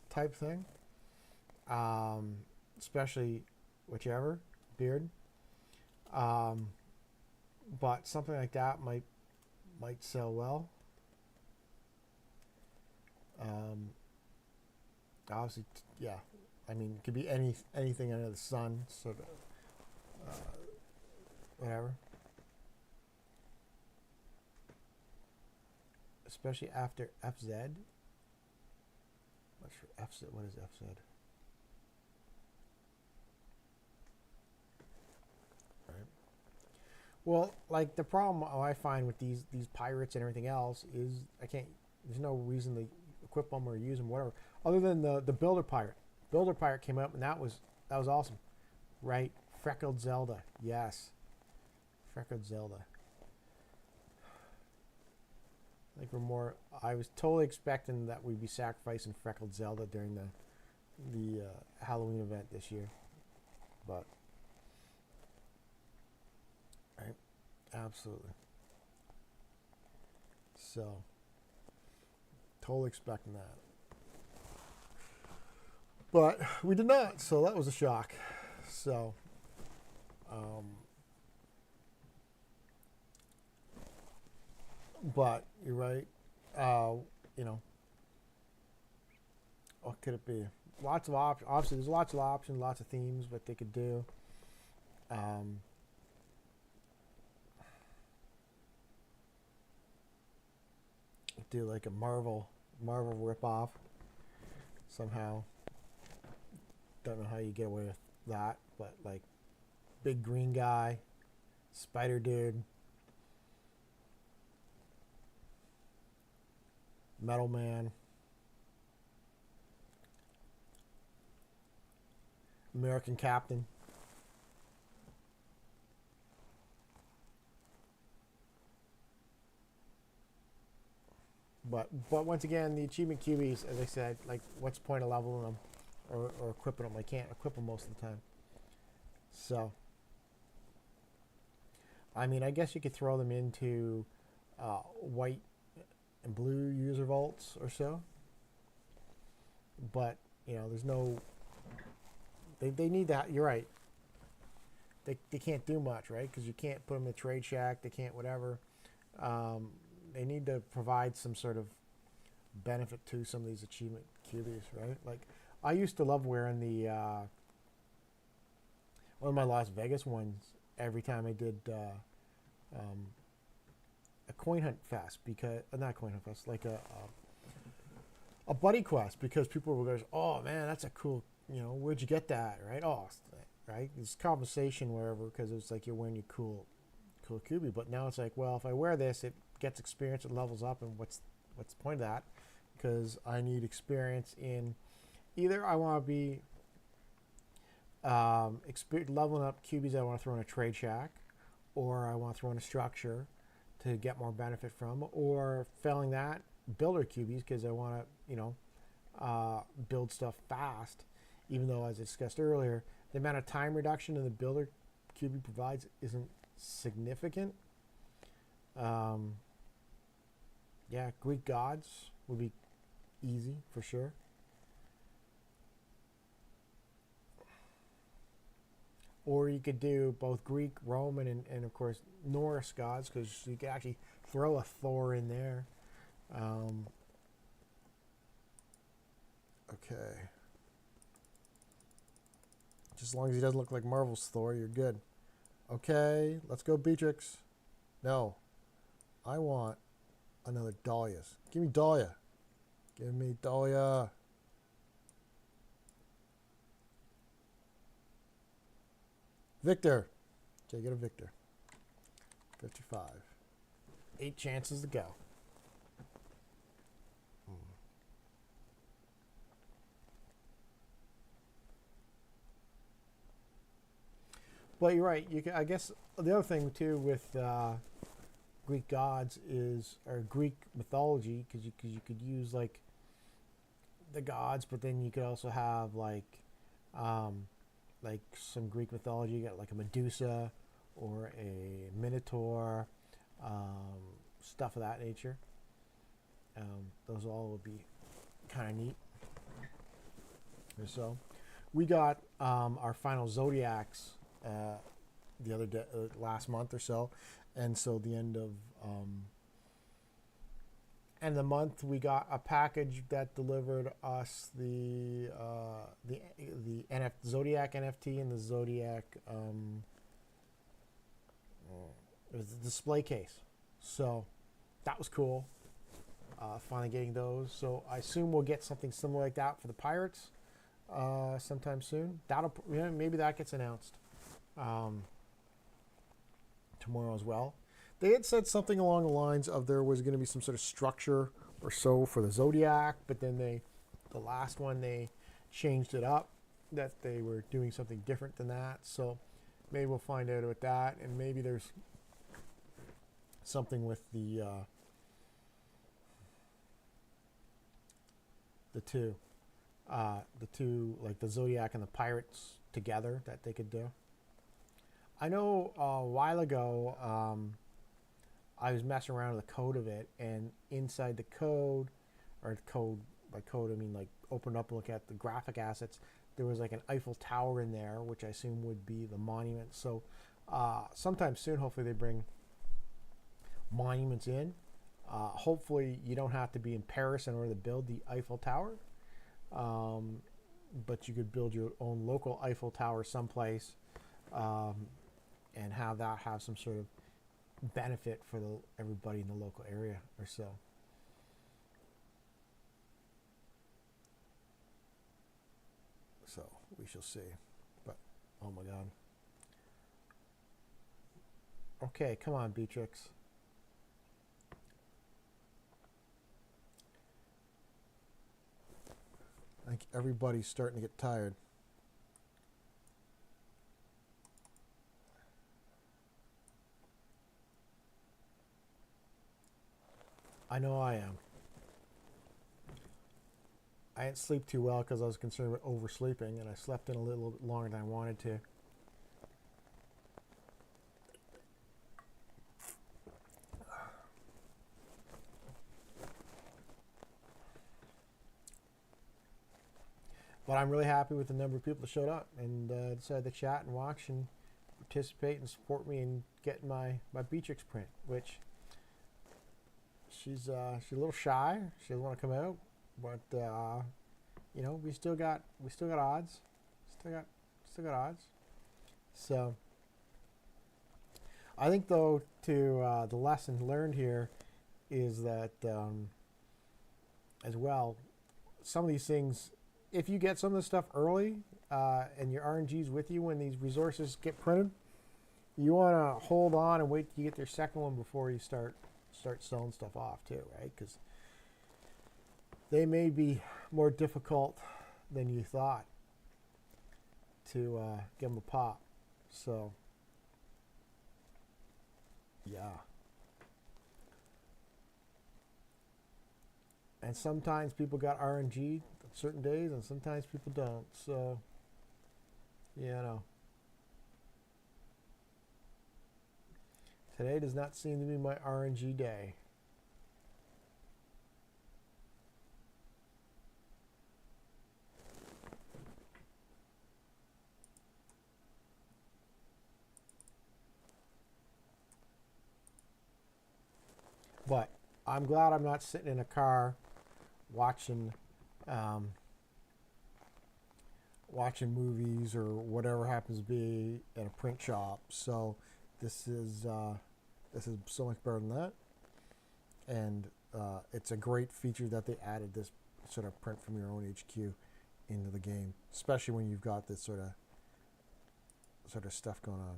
type thing. Especially whichever beard. But something like that might sell well. Obviously, yeah. I mean, it could be anything under the sun, sort of, whatever. Especially after FZ. Not sure FZ. What is FZ? Right. Well, like the problem I find with these pirates and everything else is there's no reason to equip them or use them, whatever, other than the Builder Pirate. Builder Pirate came up and that was awesome, right? Freckled Zelda, yes, Freckled Zelda. I think I was totally expecting that we'd be sacrificing Freckled Zelda during the Halloween event this year, but right, absolutely. So, totally expecting that. But we did not, so that was a shock. So, but you're right. What could it be? Lots of options. Obviously, there's lots of options, lots of themes, what they could do. Do like a Marvel ripoff somehow. Don't know how you get away with that, but like big green guy, spider dude, metal man, American Captain. But once again, the achievement cubies, as I said, like what's the point of leveling them or equipping them? I can't equip them most of the time. So, I mean, I guess you could throw them into white and blue user vaults or so. But, there's no... They need that. You're right. They can't do much, right? Because you can't put them in a trade shack. They can't whatever. They need to provide some sort of benefit to some of these achievement cubies, right? Like, I used to love wearing the one of my Las Vegas ones every time I did a coin hunt fest, because not coin hunt fest, like a buddy quest, because people will go, oh man, that's a cool, where'd you get that, right? Oh, right, it's compensation wherever, because it's like you're wearing your cool Cubie. But now it's like, well, if I wear this, it gets experience, it levels up, and what's the point of that? Because I need experience in either I want to be leveling up cubies I want to throw in a trade shack, or I want to throw in a structure to get more benefit from, or failing that, builder cubies, because I want to build stuff fast, even though, as I discussed earlier, the amount of time reduction in the builder Cubie provides isn't significant. Yeah, Greek gods would be easy for sure. Or you could do both Greek, Roman, and of course Norse gods, because you could actually throw a Thor in there. Okay. Just as long as he doesn't look like Marvel's Thor, you're good. Okay, let's go Beatrix. No. I want another Dahlia's. Give me Dahlia. Give me Dahlia. Victor. Okay, get a Victor. 55. 8 chances to go. But you're right. I guess the other thing too with Greek gods or Greek mythology, because you could use like the gods, but then you could also have like some Greek mythology. You got like a Medusa or a Minotaur, stuff of that nature. Those all would be kind of neat. So we got our final zodiacs the other day, last month or so, and so the end of the month we got a package that delivered us the Zodiac NFT and the Zodiac it was the display case. So that was cool. Finally getting those. So I assume we'll get something similar like that for the Pirates sometime soon. Maybe that gets announced tomorrow as well. They had said something along the lines of there was going to be some sort of structure or so for the Zodiac, but then the last one they changed it up, that they were doing something different than that. So maybe we'll find out about that, and maybe there's something with the two like the Zodiac and the Pirates together that they could do. I know a while ago I was messing around with the code of it, and inside the code, or code, by code I mean like open up and look at the graphic assets, there was like an Eiffel Tower in there, which I assume would be the monument. So sometime soon, hopefully they bring monuments in. Hopefully you don't have to be in Paris in order to build the Eiffel Tower, but you could build your own local Eiffel Tower someplace, and have that have some sort of benefit for everybody in the local area or so. So we shall see. But oh my God. Okay, come on, Beatrix. I think everybody's starting to get tired. I know I am. I didn't sleep too well because I was concerned with oversleeping, and I slept in a little bit longer than I wanted to. But I'm really happy with the number of people that showed up and decided to chat and watch and participate and support me in getting my Beatrix print, which she's a little shy. She doesn't want to come out, but we still got odds. Still got odds. So I think though to the lesson learned here is that as well, some of these things, if you get some of the stuff early and your RNG's with you when these resources get printed, you want to hold on and wait till you get your second one before you start selling stuff off too, right? Because they may be more difficult than you thought to give them a pop. So, yeah. And sometimes people got RNG on certain days, and sometimes people don't. So, you know. Today does not seem to be my RNG day. But I'm glad I'm not sitting in a car watching watching movies or whatever happens to be in a print shop. So this is so much better than that, and it's a great feature that they added this sort of print from your own HQ into the game, especially when you've got this sort of stuff going on.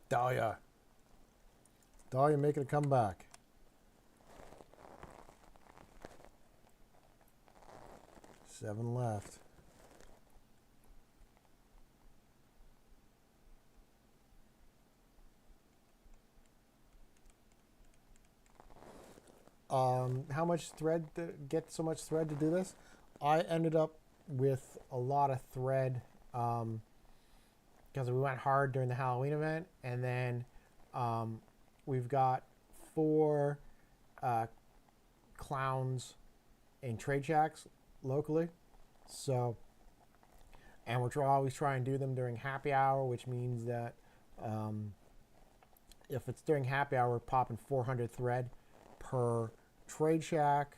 Dahlia making a comeback. Seven left. How much thread to get so much thread to do this? I ended up with a lot of thread because we went hard during the Halloween event, and then we've got 4 clowns in trade shacks locally. So, and we're always trying to do them during happy hour, which means that if it's during happy hour, we're popping 400 thread per trade shack,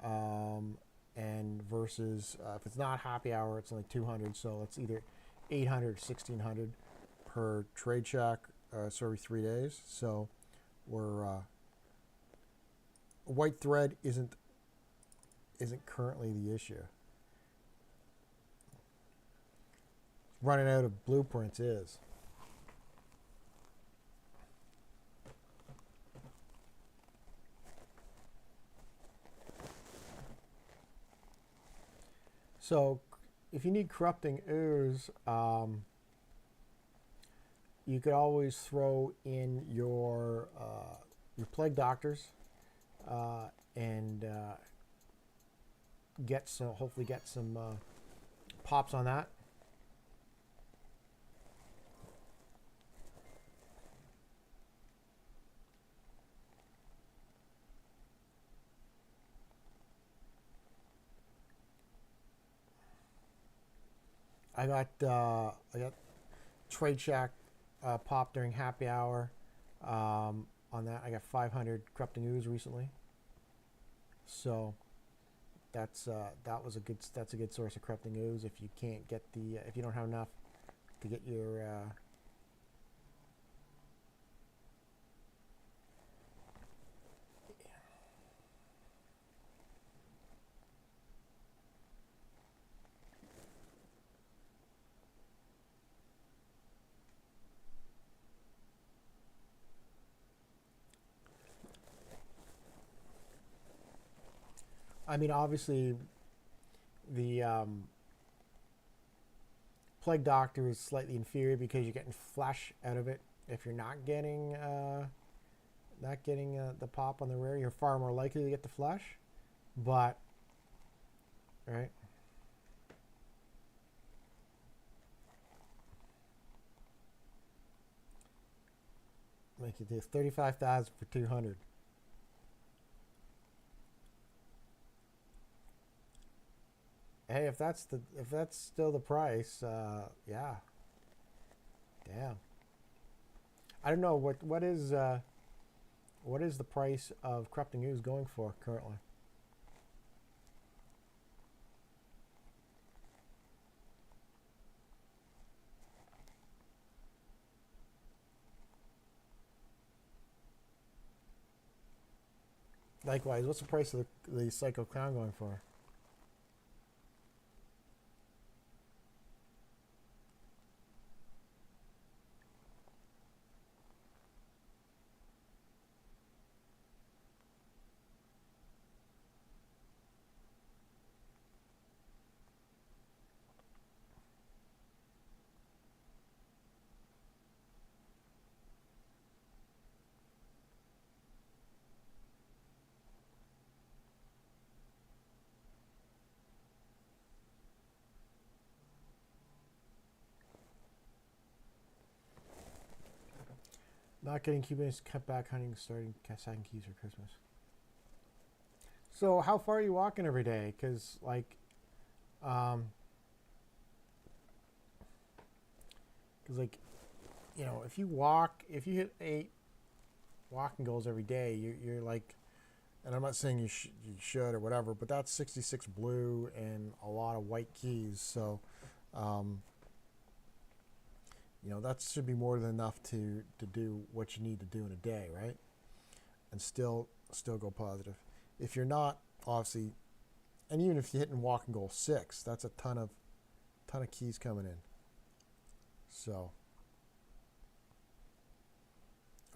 and versus if it's not happy hour, it's only 200. So it's either 800 or 1600 per trade shack, so every 3 days. So we're white thread isn't currently the issue. Running out of blueprints is. So if you need corrupting ooze, you could always throw in your plague doctors and hopefully get some pops on that. I got Trade Shack pop during happy hour. On that, I got 500 corrupting ooze recently. So that's a good source of corrupting ooze if you can't get if you don't have enough to get your I mean, obviously, the Plague Doctor is slightly inferior because you're getting flesh out of it. If you're not getting the pop on the rare, you're far more likely to get the flesh. But, right? Make it this 35,000 for 200. hey, if that's still the price, yeah. Damn. I don't know what is the price of corrupting ooze going for currently. Likewise, what's the price of the Psycho Clown going for? Not getting Cubans cut back hunting, starting stacking keys for Christmas. So how far are you walking every day? Because like, you know, if you hit 8 walking goals every day, you're like, and I'm not saying you should or whatever, but that's 66 blue and a lot of white keys. So, you know, that should be more than enough to do what you need to do in a day, right? And still go positive. If you're not, obviously, and even if you're hitting walking goal 6, that's a ton of keys coming in. So,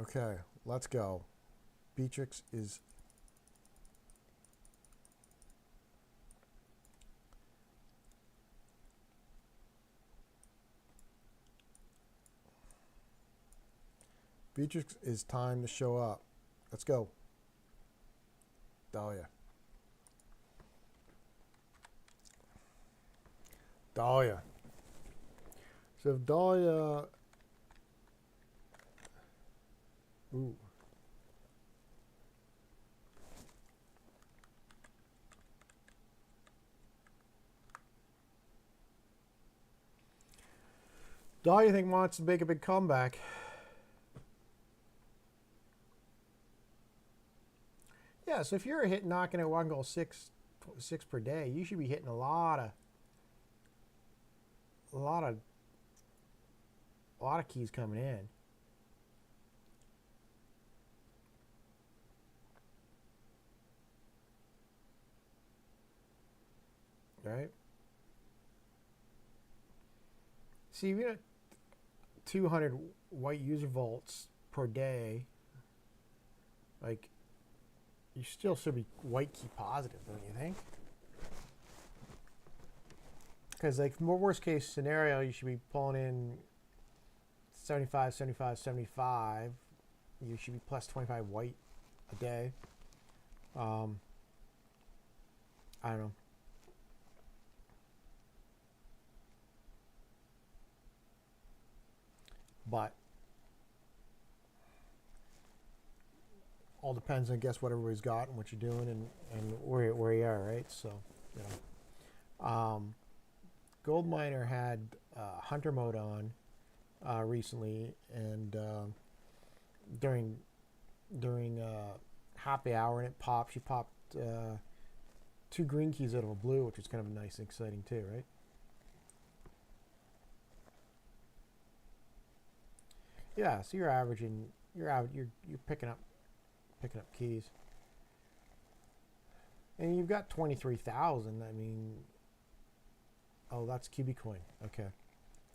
okay, let's go. Beatrix is time to show up. Let's go. Dahlia. So if Dahlia... Ooh. Dahlia, I think, wants to make a big comeback. Yeah, so if you're knocking at one goal six per day, you should be hitting a lot of keys coming in. Right? See, if you got 200 white user vaults per day, like, you still should be white key positive, don't you think? Because, like, more worst case scenario, you should be pulling in 75, 75, 75. You should be plus 25 white a day. I don't know. But all depends, I guess, what everybody's got and what you're doing and where you are, right? So, you know. Gold Miner had Hunter mode on recently, and during happy hour, and it popped. She popped 2 green keys out of a blue, which was kind of nice and exciting too, right? Yeah, so you're averaging, you're picking up keys, and you've got 23,000. I mean, oh, that's Cubie coin. Okay,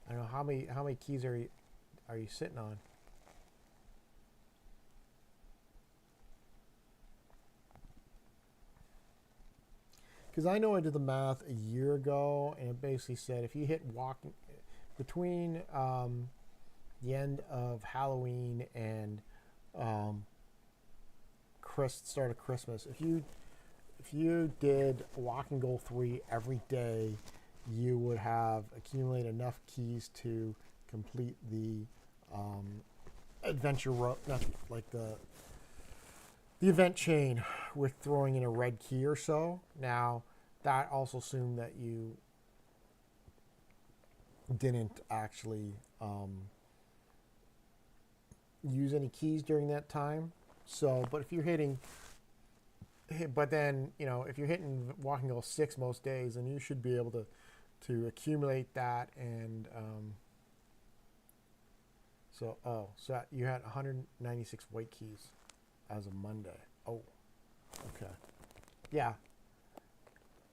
I don't know how many keys are you sitting on. Because I know I did the math a year ago, and it basically said if you hit walking between the end of Halloween and start of Christmas, if you did walking goal 3 every day, you would have accumulated enough keys to complete the adventure road, not like the event chain, with throwing in a red key or so. Now, that also assumed that you didn't actually use any keys during that time. So, but if you're but then, you know, if you're hitting walking goal 6 most days, then you should be able to accumulate that. And so you had 196 white keys as of Monday. Oh, okay. Yeah,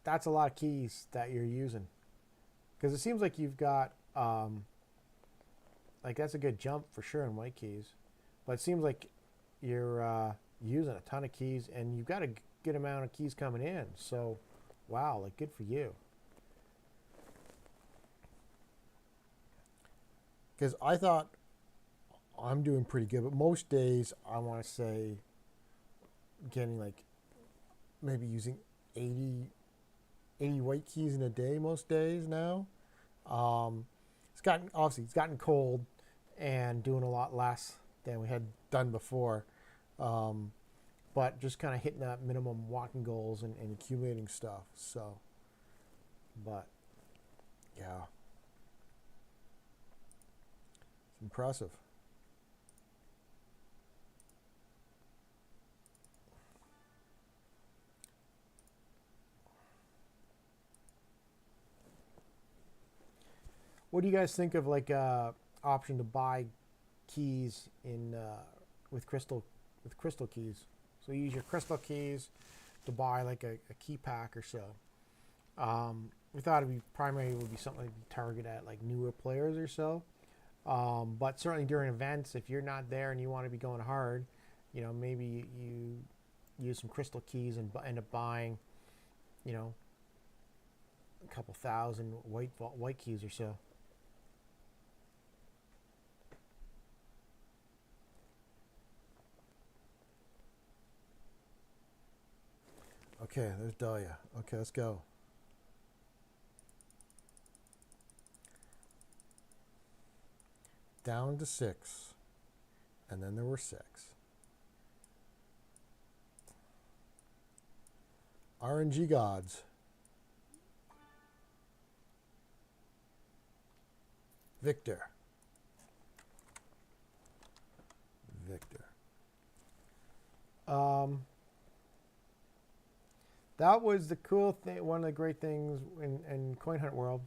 that's a lot of keys that you're using, because it seems like you've got like that's a good jump for sure in white keys, but it seems like you're using a ton of keys, and you've got a good amount of keys coming in. So, wow, like good for you. Because I thought I'm doing pretty good, but most days I want to say getting like maybe using 80 white keys in a day most days now. It's gotten cold and doing a lot less than we had done before. But just kind of hitting that minimum walking goals and accumulating stuff. So, but yeah, it's impressive. What do you guys think of like option to buy keys in with crystal keys? So you use your crystal keys to buy like a key pack or so. We thought would be something to target at like newer players or so. But certainly during events, if you're not there and you want to be going hard, you know, maybe you use some crystal keys and end up buying, you know, a couple thousand white keys or so. Okay, there's Dahlia. Okay, let's go. Down to 6. And then there were 6. RNG gods. Victor. That was the cool thing, one of the great things in Coin Hunt World,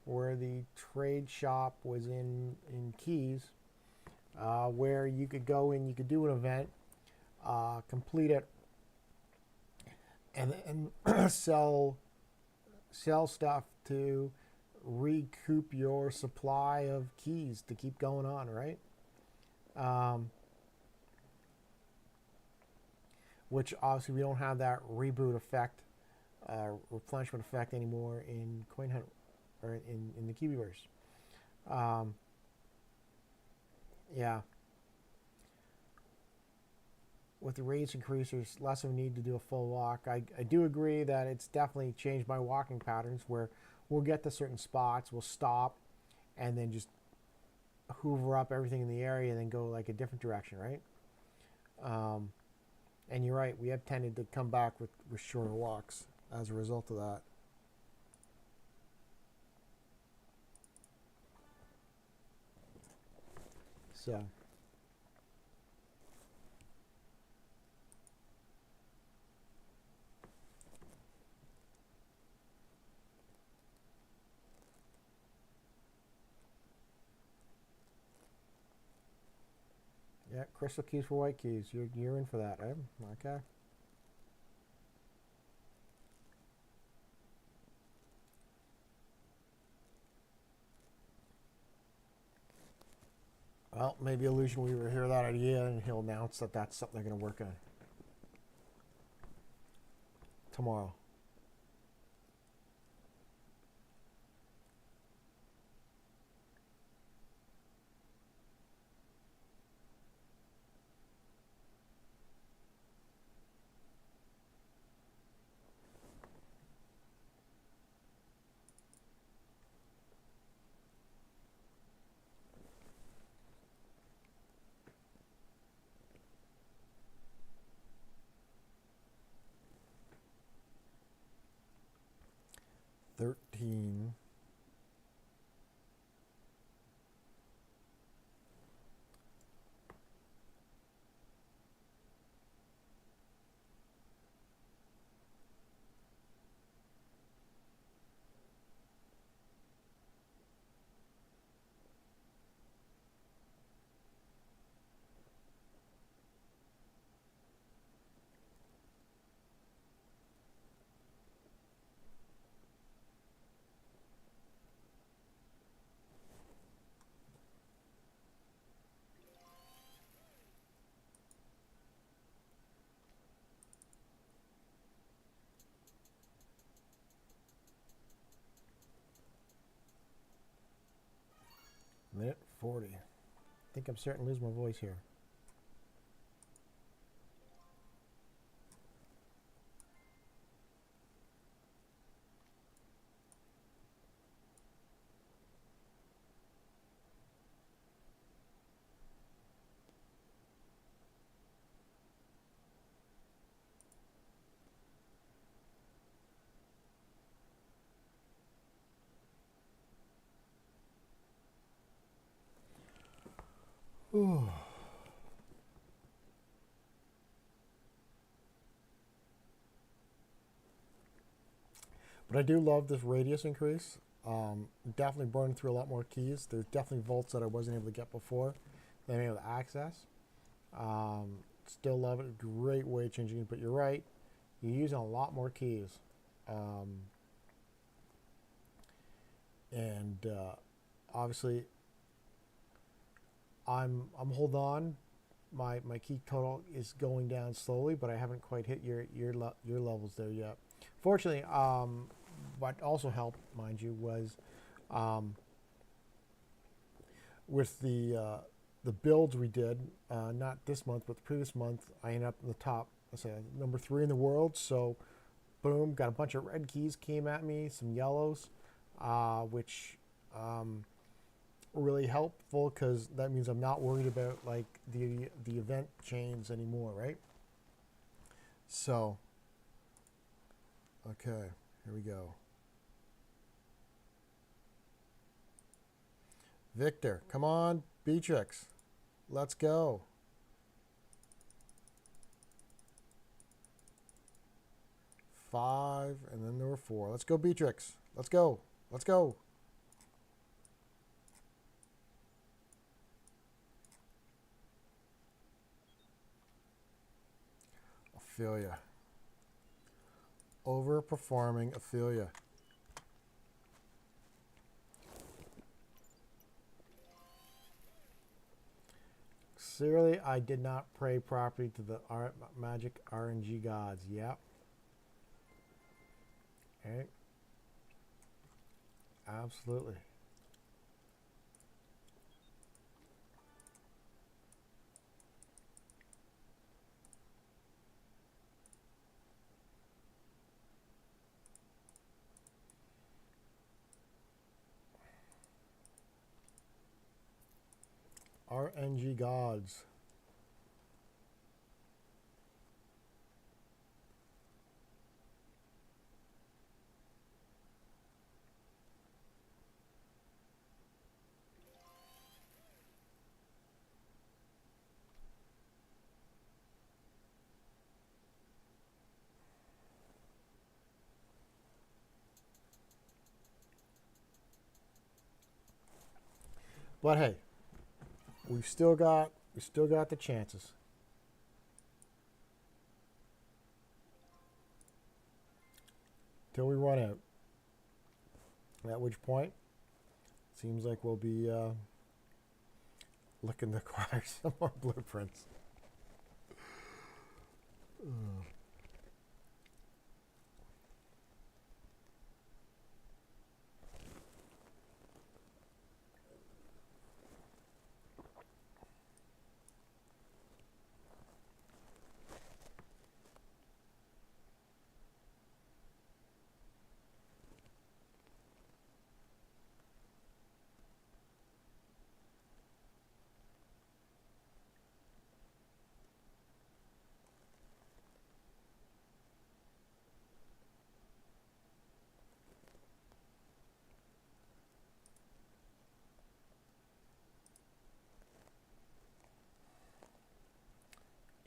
where the trade shop was in Keys, where you could go in, you could do an event, complete it, and sell stuff to recoup your supply of keys to keep going on, right? Which obviously we don't have that reboot effect, replenishment effect anymore in Coin Hunt or in the Cubieverse. Yeah. With the rates increase, there's less of a need to do a full walk. I do agree that it's definitely changed my walking patterns, where we'll get to certain spots, we'll stop, and then just hoover up everything in the area and then go like a different direction, right? And you're right, we have tended to come back with shorter walks as a result of that. So. Yeah, crystal keys for white keys. You're in for that, right? Okay. Well, maybe Illusion Weaver hear that idea and he'll announce that that's something they're going to work on tomorrow. 13. Minute 40. I think I'm starting to lose my voice here. Ooh. But I do love this radius increase. Definitely burning through a lot more keys. There's definitely vaults that I wasn't able to get before that I'm able to access. Still love it. Great way of changing it. But you're right. You're using a lot more keys. And obviously, I'm holding on. My key total is going down slowly, but I haven't quite hit your levels there yet. Fortunately, what also helped, mind you, was with the builds we did, not this month, but the previous month, I ended up in the top, let's say, number 3 in the world. So, boom, got a bunch of red keys came at me, some yellows, which really helpful because that means I'm not worried about like the event chains anymore, right? So, okay, here we go. Victor, come on, Beatrix, let's go. 5, and then there were 4. Let's go, Beatrix. Let's go. Let's go. Ophelia. Overperforming Ophelia. Clearly, I did not pray properly to the magic RNG gods. Yep. Okay. Absolutely. RNG gods. But hey, we've still got the chances. Till we run out. At which point, seems like we'll be looking to acquire some more blueprints.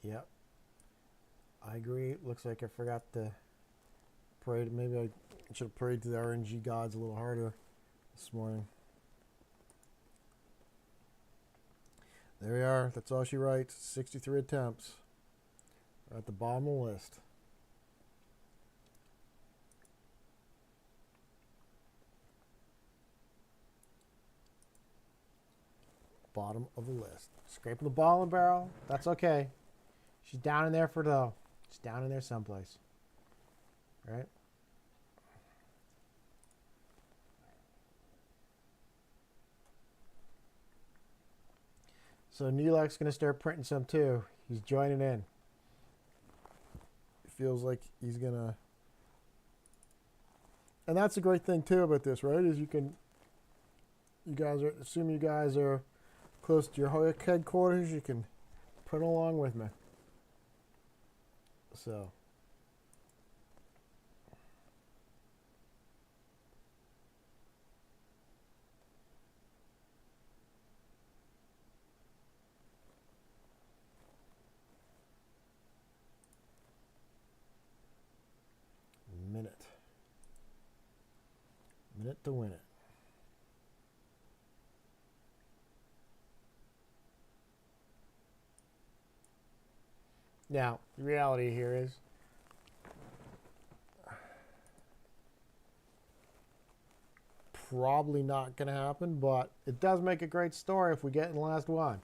Yep. I agree. Looks like I forgot to pray. Maybe I should have prayed to the RNG gods a little harder this morning. There we are. That's all she writes. 63 attempts. We're at the bottom of the list. Bottom of the list. Scraping the ball and barrel. That's okay. She's down in there for the. She's down in there someplace. Right? So Nilak's going to start printing some too. He's joining in. It feels like he's going to. And that's a great thing too about this, right? Is you guys are close to your headquarters, you can print along with me. So. Minute to win it. Now, the reality here is probably not going to happen, but it does make a great story if we get in the last one.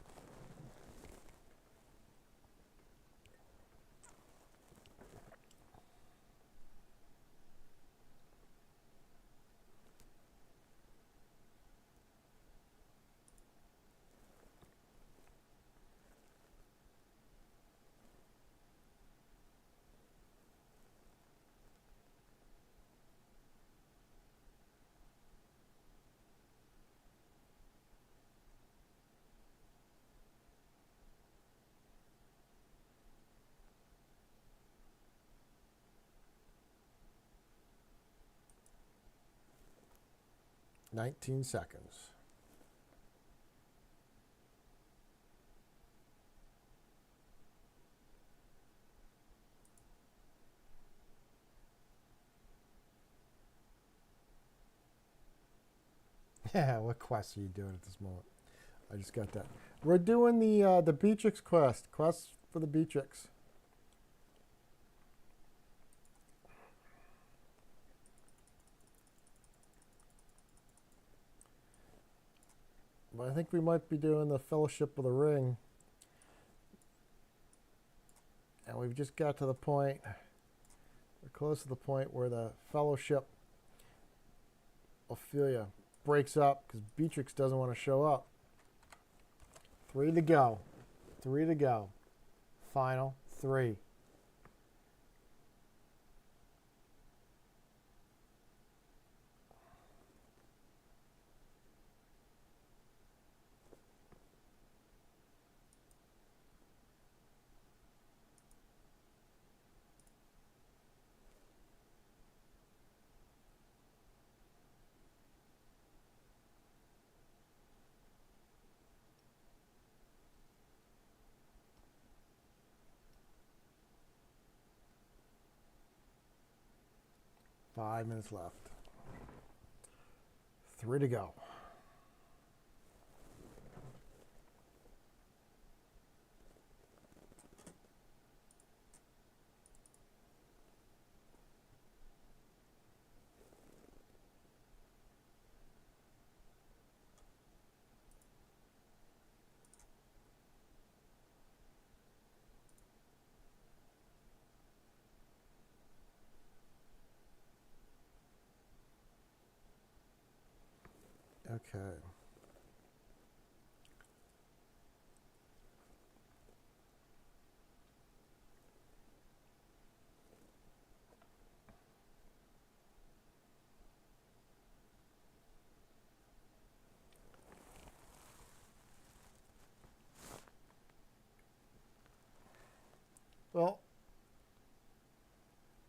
"19 seconds. Yeah, what quest are you doing at this moment? I just got that. We're doing the Beatrix quest. Quest for the Beatrix. But I think we might be doing the Fellowship of the Ring. And we've just got to the point, we're close to the point where the Fellowship Ophelia breaks up because Beatrix doesn't want to show up. 3 to go. 3 to go. Final 3. Five minutes left. 3 to go. Okay. Well,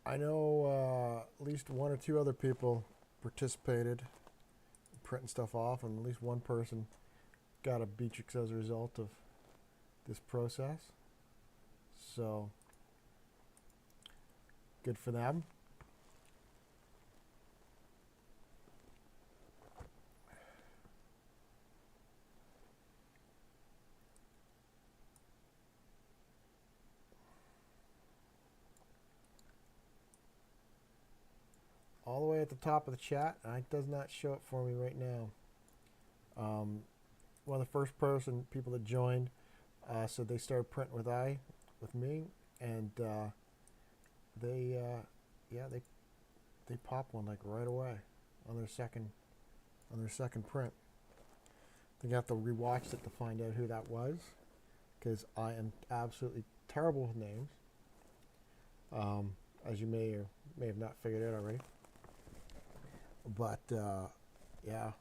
I know at least 1 or 2 other people participated in printing stuff off, and at least 1 person got a Beatrix as a result of this process. So good for them. All the way at the top of the chat, and it does not show it for me right now. One of the first people that joined said they started printing with me, and they pop one like right away on their second print. I think I have to rewatch it to find out who that was, because I am absolutely terrible with names, as you may or may have not figured out already. But yeah.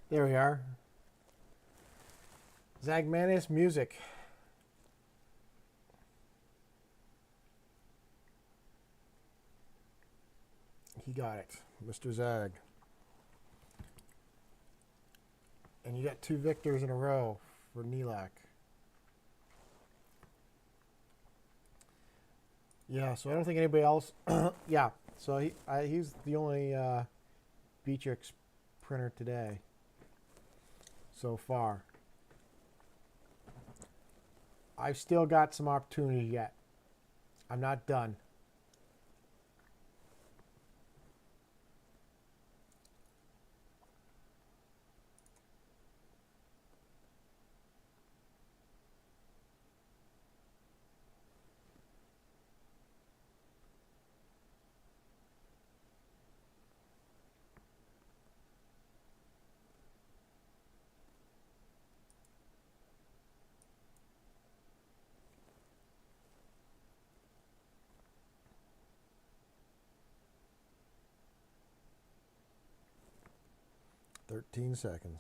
There we are. Zagmanis music. He got it, Mr. Zag. And you got 2 victors in a row for Nilak. Yeah, so I don't think anybody else. Yeah, so he's the only Beatrix printer today so far. I've still got some opportunity yet. I'm not done. $13.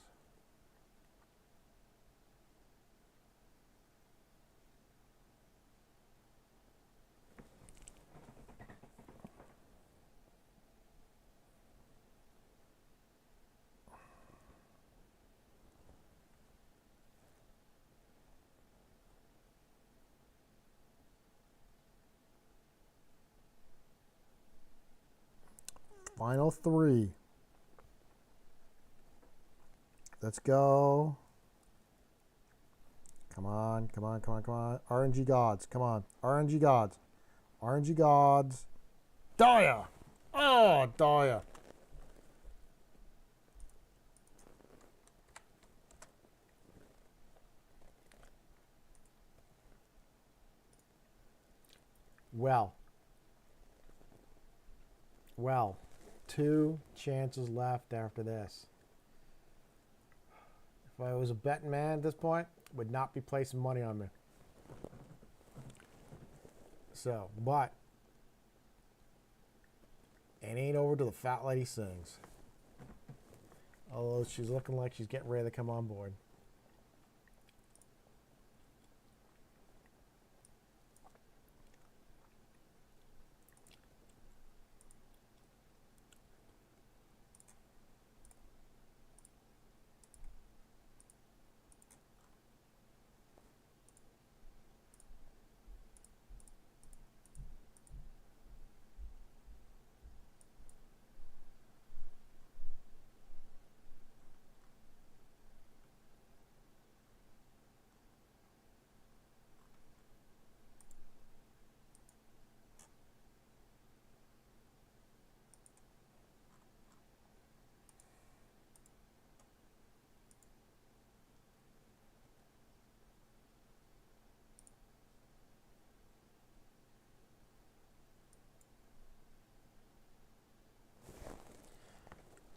Final 3. Let's go. Come on, come on, come on, come on. RNG gods, come on. RNG gods. RNG gods. Daya! Oh, Daya. Well, 2 chances left after this. If I was a betting man at this point, would not be placing money on me. So, but it ain't over till the fat lady sings. Although she's looking like she's getting ready to come on board.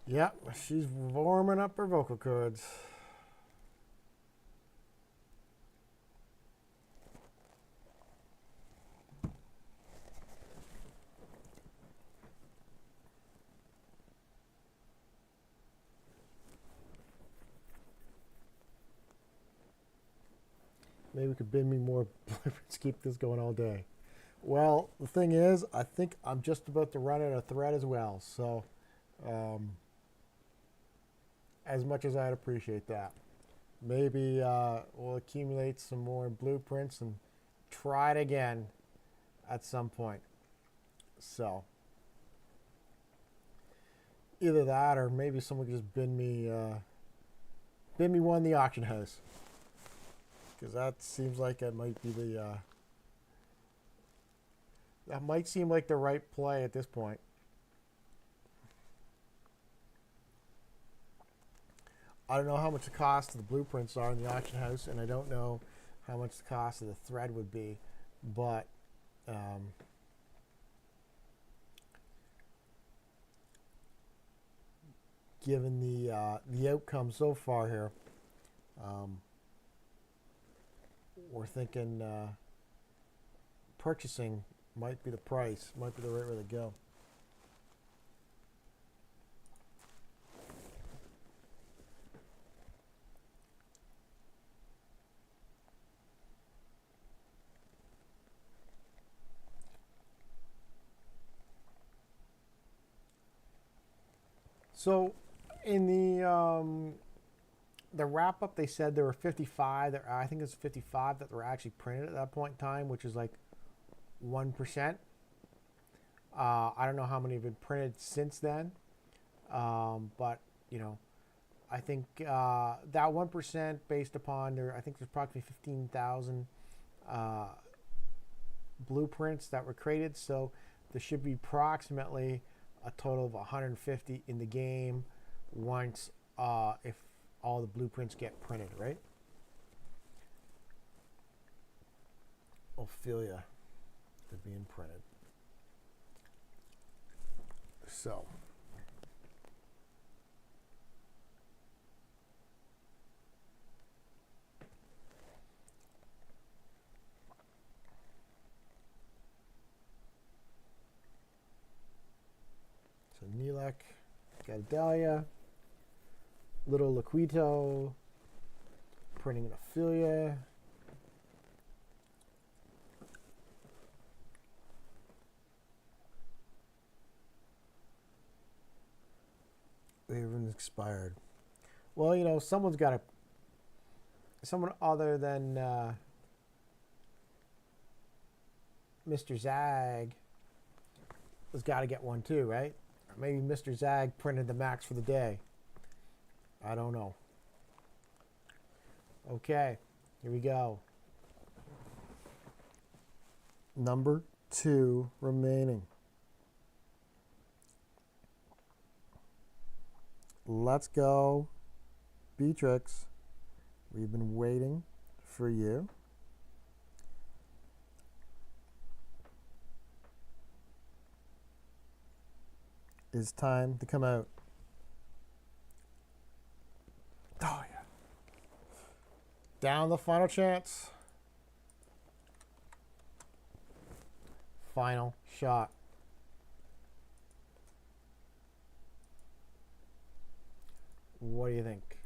Yep, she's warming up her vocal cords. Maybe we could bid me more blueprints, keep this going all day. Well, the thing is, I think I'm just about to run out of thread as well. So, as much as I'd appreciate that, maybe we'll accumulate some more blueprints and try it again at some point. So, either that or maybe someone could just bid me one in the auction house. Because that seems like it might be the that might seem like the right play at this point. I don't know how much the cost of the blueprints are in the auction house, and I don't know how much the cost of the thread would be, but given the outcome so far here, we're thinking purchasing might be the price, might be the right way to go. So, in the wrap up, they said there were 55. I think it's 55 that were actually printed at that point in time, which is like 1%. I don't know how many have been printed since then, but you know, I think that 1% based upon there, I think there's approximately 15,000 blueprints that were created, so there should be approximately a total of 150 in the game once if all the blueprints get printed, right? Ophelia, they're being printed. So Nilek, got Dahlia, Little Laquito, printing an Ophelia. Everyone's expired. Well, you know, someone other than Mr. Zag has got to get one too, right? Or maybe Mr. Zag printed the max for the day. I don't know. Okay, here we go. Number 2 remaining. Let's go, Beatrix. We've been waiting for you. It's time to come out. Oh, yeah. Down the final chance. Final shot. What do you think?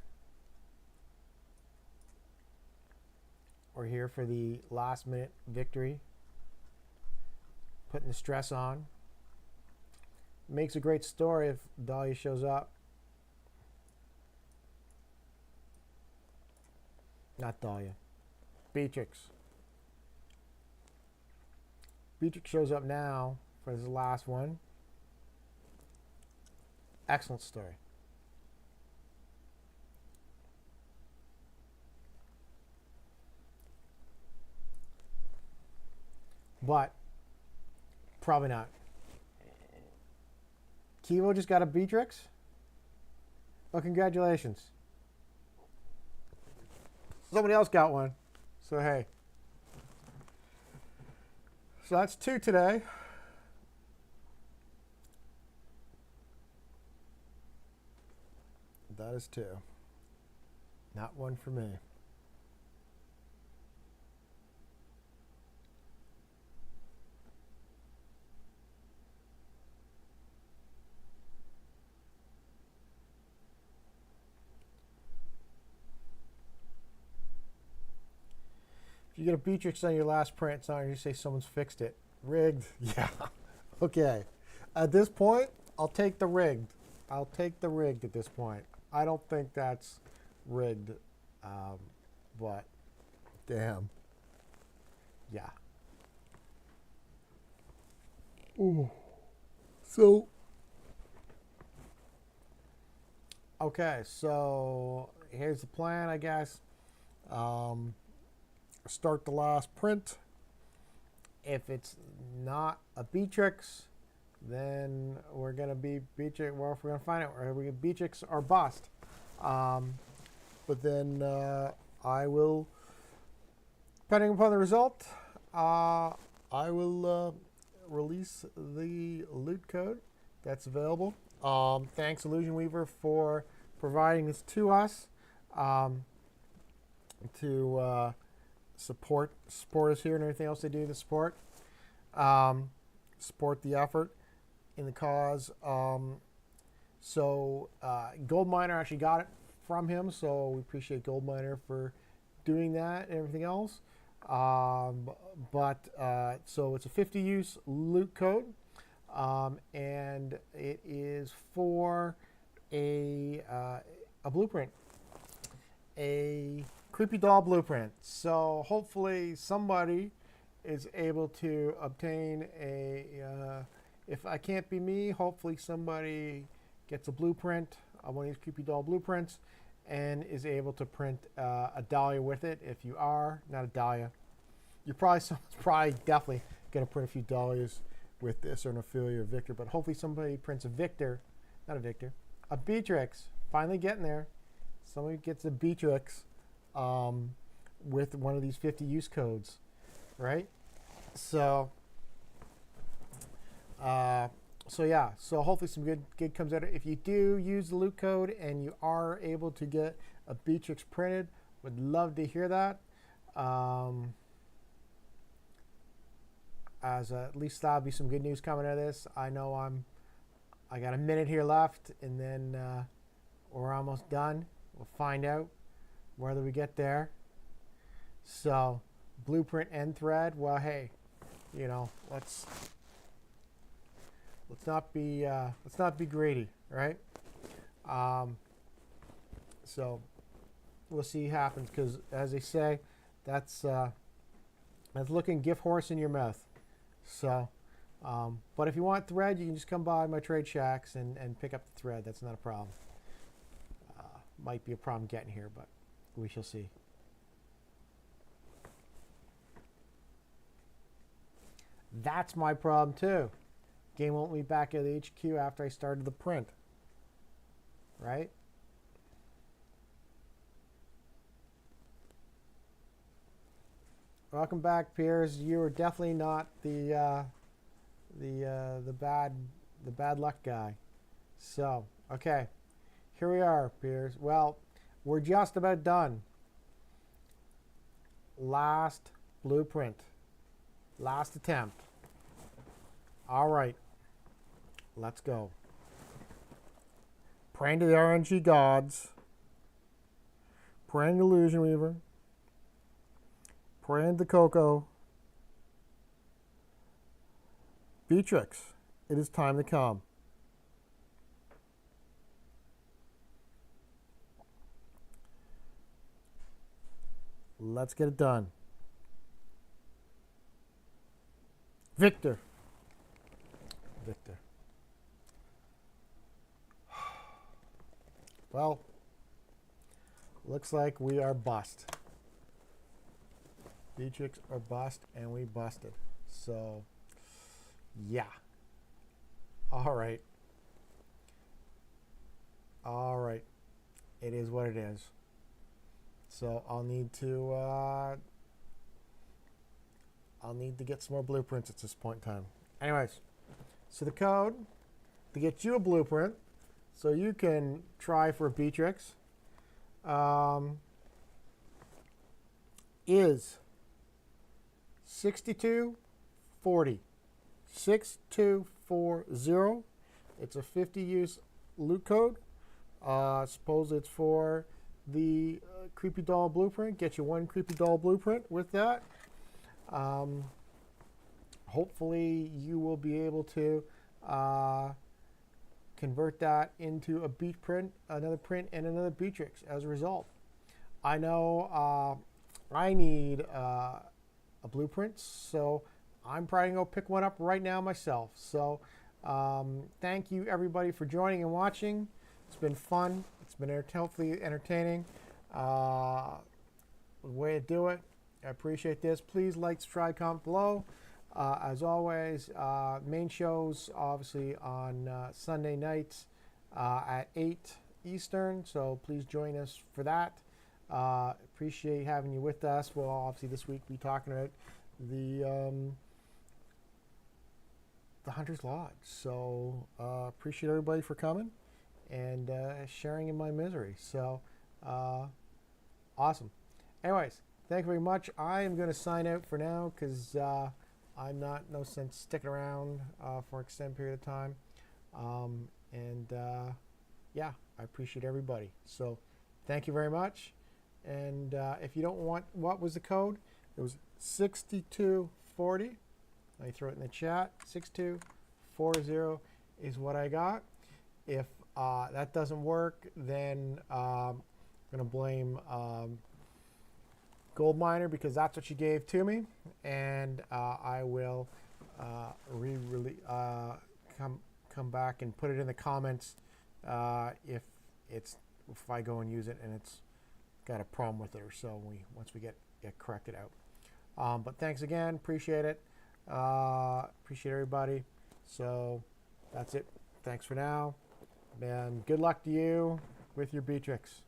We're here for the last minute victory. Putting the stress on. Makes a great story if Dahlia shows up. Not Dahlia. Beatrix. Beatrix shows up now for this last one. Excellent story. But probably not. Kivo just got a Beatrix? Well, congratulations. Somebody else got one. So, hey. So that's 2 today. That is 2. Not 1 for me. If you get a Beatrix on your last print, it's not going to say someone's fixed it. Rigged. Yeah. Okay. At this point, I'll take the rigged. I'll take the rigged at this point. I don't think that's rigged. But, damn. Yeah. Ooh. So. Okay, so here's the plan, I guess. Start the last print. If it's not a Beatrix, then we're gonna be Beatrix. Well, if we're gonna find out, we're gonna Beatrix or bust. But then I will, depending upon the result, I will release the loot code that's available. Thanks, Illusion Weaver, for providing this to us to support us here and everything else they do to support the effort in the cause. So Gold Miner actually got it from him, so we appreciate Gold Miner for doing that and everything else. So it's a 50 use loot code, and it is for a blueprint, a creepy doll blueprint. So hopefully somebody is able to obtain a, if I can't be me, hopefully somebody gets a blueprint, one of these creepy doll blueprints, and is able to print a Dahlia with it. If you are, not a Dahlia, you're probably definitely going to print a few Dahlias with this, or an Ophelia or Victor, but hopefully somebody prints a Victor, not a Victor, a Beatrix, finally getting there. Somebody gets a Beatrix with one of these 50 use codes, right? So yeah, so hopefully some good comes out of it. If you do use the loot code and you are able to get a Beatrix printed, would love to hear that. At least that'll be some good news coming out of this. I know I got a minute here left, and then we're almost done. We'll find out whether we get there. So, blueprint end thread. Well, hey, you know, let's not be greedy, right? So we'll see what happens, because as they say, that's looking gift horse in your mouth. So, but if you want thread, you can just come by my trade shacks and pick up the thread. That's not a problem. Might be a problem getting here, but we shall see. That's my problem too. Game won't let me back at the HQ after I started the print. Right? Welcome back, Piers. You are definitely not the bad luck guy. So, okay. Here we are, Piers. Well, we're just about done. Last blueprint. Last attempt. All right. Let's go. Praying to the RNG gods. Praying to Illusion Weaver. Praying to Coco. Beatrix, it is time to come. Let's get it done. Victor. Victor. Well, looks like we are bust. Beatrix or bust, and we busted. So, yeah. All right. All right. It is what it is. So I'll need to get some more blueprints at this point in time. Anyways, so the code to get you a blueprint So you can try for Beatrix. Is 6240. 6240. It's a 50 use loot code. Suppose it's for the Creepy Doll Blueprint. Get you one Creepy Doll Blueprint with that. Hopefully you will be able to convert that into a Beat print, another print, and another Beatrix as a result. I know I need a blueprint, so I'm probably going to go pick one up right now myself. So thank you everybody for joining and watching. It's been fun. It's been hopefully entertaining. Way to do it. I appreciate this. Please like, subscribe, comment below. As always, main shows obviously on Sunday nights at 8 Eastern, so please join us for that. Appreciate having you with us. We'll obviously this week be talking about the Hunter's Lodge. So appreciate everybody for coming and sharing in my misery. So awesome. Anyways, thank you very much. I am going to sign out for now because I'm not no sense sticking around for an extended period of time. Yeah, I appreciate everybody. So thank you very much. And if you don't want, what was the code? It was 6240. Let me throw it in the chat. 6240 is what I got. If that doesn't work, then I'm going to blame Gold Miner because that's what she gave to me. And I will come back and put it in the comments if I go and use it and it's got a problem with it or so once we get corrected out. But thanks again, appreciate it. Appreciate everybody. So that's it. Thanks for now, and good luck to you with your Beatrix.